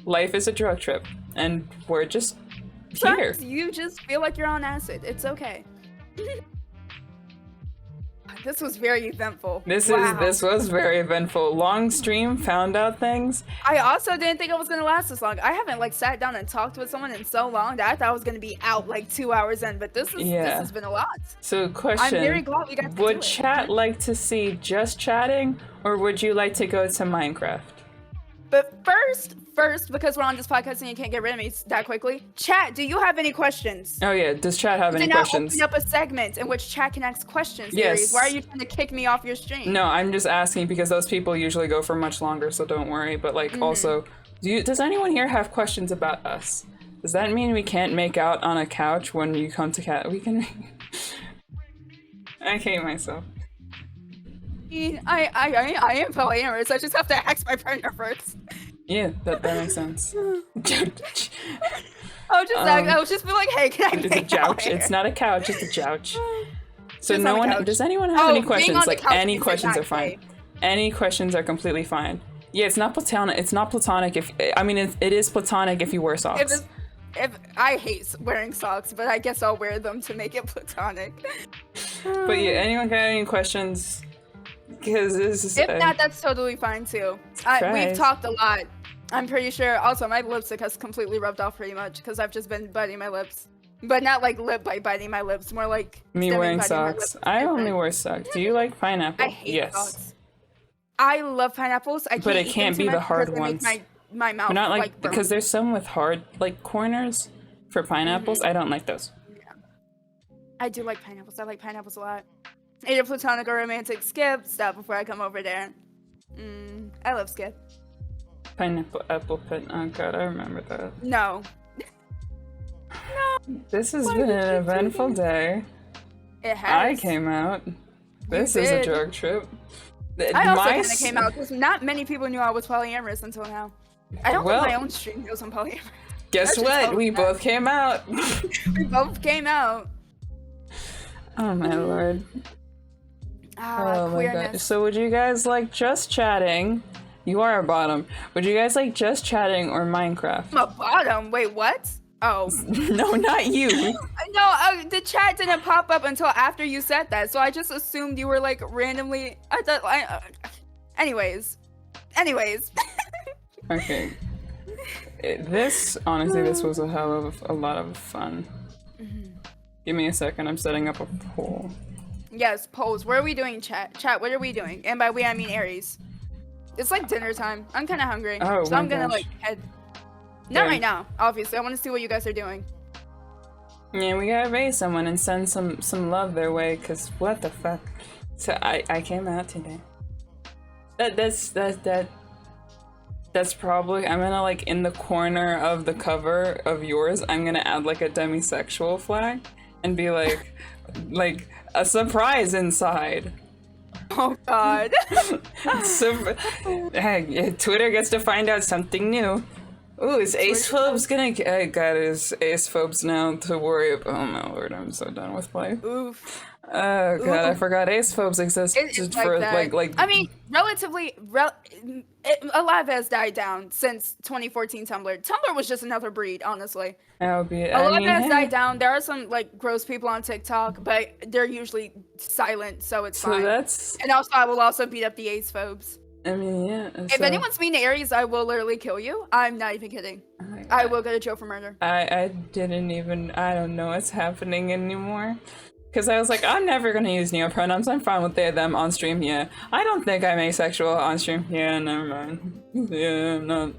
Life is a drug trip, and we're just here. Sometimes you just feel like you're on acid. It's okay. This was very eventful. This Wow. was very eventful. Long stream, found out things. I also didn't think it was gonna last this long. I haven't like sat down and talked with someone in so long that I thought I was gonna be out like 2 hours in. But this Yeah. has been a lot. So question, I'm very glad we got to do would it. chat like to see just chatting, or would you like to go to Minecraft? But first, because we're on this podcast and you can't get rid of me that quickly, chat, do you have any questions? Oh yeah, does chat have any Did not questions? open up a segment in which chat can ask questions. Yes. Series. Why are you trying to kick me off your stream? No, I'm just asking because those people usually go for much longer, so don't worry. But like Mm-hmm. also, does anyone here have questions about us? Does that mean we can't make out on a couch when you come to cat? We can. I hate myself. I am polyamorous. I just have to ask my partner first. Yeah, that makes sense. I would just be like, hey, can I It's a make out jouch. here? It's not a couch. It's a jouch. So It's no on the one. couch. Does anyone have Oh, any being questions? on the Like couch any means questions I'm are fine. gay. Any questions are completely fine. Yeah, it's not platonic. It's not platonic if I mean it is platonic if you wear socks. If I hate wearing socks, but I guess I'll wear them to make it platonic. But yeah, anyone got any questions? Because this is. If not, that's totally fine too. We've Tries. talked a lot. I'm pretty sure. Also, my lipstick has completely rubbed off pretty much because I've just been biting my lips. But not like lip by biting my lips, more like me stemming wearing biting my socks. lips. I only wear socks. Do you like pineapple? I hate yes. socks. I love pineapples. I can't But it eat can't them be too the much hard because they ones. make my mouth But not like burn. because there's some with hard like corners for pineapples. Mm-hmm. I don't like those. I do like pineapples. I like pineapples a lot. Either platonic or romantic. Skip. Stop before I come over there. I love Skip. Pineapple apple pit. Oh god, I remember that. No. This has been an eventful day. It has. I came out. This is a did. drug trip. I also My kind of s- came out because not many people knew I was polyamorous until now. I don't Well- think my own stream knows I'm polyamorous. Guess just what? hope We not. both came out. We both came out. Oh my lord. Oh my god. Queerness. So would you guys like just chatting? You are a bottom. Would you guys like just chatting or Minecraft? I'm a bottom. Wait, what? Oh. No, not you. No, the chat didn't pop up until after you said that, so I just assumed you were like randomly. I thought. Anyways. Okay. This honestly, this was a hell of a lot of fun. Give me a second. I'm setting up a poll. Yes, polls. What are we doing, chat? Chat, what are we doing? And by we, I mean Aries. It's like dinner time. I'm kind of hungry, Oh, so my I'm gonna gosh. like head. Not Yeah. right now, obviously. I want to see what you guys are doing. Yeah, we gotta raise someone and send some love their way, cause what the fuck? So I came out today. That's probably, I'm gonna like in the corner of the cover of yours, I'm gonna add like a demisexual flag and be like a surprise inside. Oh God. So, hey, Twitter gets to find out something new. Ooh, is Acephobes gonna got his Acephobes now to worry about? Oh my lord, I'm so done with life. Oof. Oh god, I Ooh. forgot Acephobes existed It's for that. like. I mean, relatively, Alive has died down since 2014 Tumblr. Tumblr was just another breed, honestly. That would be. Alive has hey, died down. There are some like gross people on TikTok, but they're usually silent, so it's so fine. that's. And also, I will also beat up the Ace phobes. I mean, yeah. If anyone's mean to Aries, I will literally kill you. I'm not even kidding. I will go to jail for murder. I didn't even. I don't know what's happening anymore. Because I was like, I'm never gonna use neopronouns. I'm fine with they, them on stream. Yeah. I don't think I'm asexual on stream. Yeah, never mind. Yeah, no.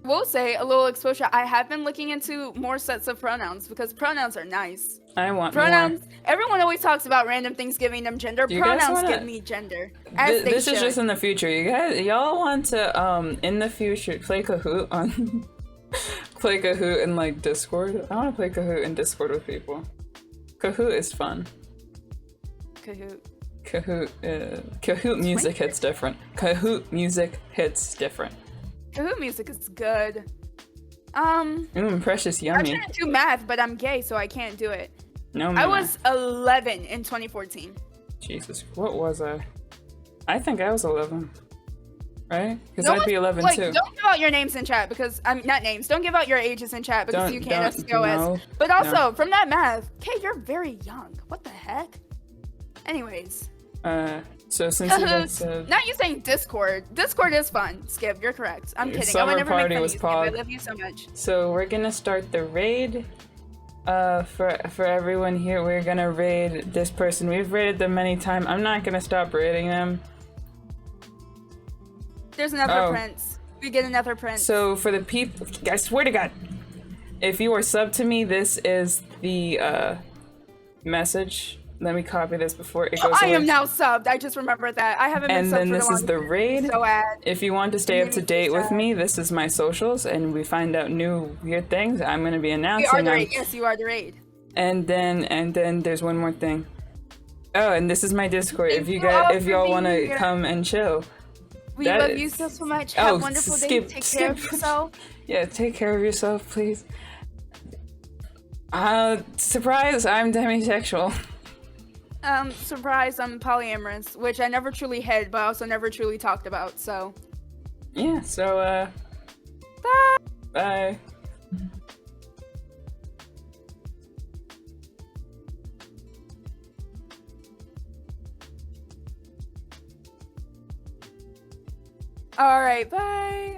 We'll say a little exposure. I have been looking into more sets of pronouns because pronouns are nice. I want Pronouns. more. Everyone always talks about random things giving them gender. Do you guys Pronouns wanna- give me gender. As This they is should. just in the future. Y'all want to in the future play Kahoot on play Kahoot in like Discord? I want to play Kahoot in Discord with people. Kahoot is fun. Kahoot. Kahoot music hits different. Kahoot music hits different. Kahoot music is good. Precious I yummy. trying to do math, but I'm gay, so I can't do it. No, I man. was 11 in 2014. Jesus, what was I? I think I was 11. Right? Because No I'd be one- 11 like, too. Don't give out your names in chat because I'm not names. Don't give out your ages in chat because you can't Don't, SCOS. no, But also, no. from that math, Kay, you're very young. What the heck? Anyways. So since you guys said Not you saying Discord. Discord is fun. Skip, you're correct. I'm Your kidding. I summer would never party make fun was of you, Skip. I pog. love you so much. So we're gonna start the raid. For everyone here, we're gonna raid this person. We've raided them many times. I'm not gonna stop raiding them. There's another Oh. prince. We get another prince. So for the people, I swear to God, if you are sub to me, this is the message. Let me copy this before it goes I away. am now subbed. I just remembered that. I haven't been And subbed then for this the is the longest. raid. So ad. If you want to stay It up to made me date so with sad. me, this is my socials, and we find out new weird things. I'm gonna be You are announcing the them. raid. Yes, you are the raid. And then there's one more thing. Oh, and this is my Discord. Thank If you you guys, all if for y'all being want to here. come and chill. We That love you is- so much. Oh, Have a wonderful day. skip- Take care of skip. yourself. Yeah, take care of yourself, please. Surprise! I'm demisexual. Surprise, I'm polyamorous, which I never truly hid, but also never truly talked about, so. Yeah. So Bye! bye. Alright, bye!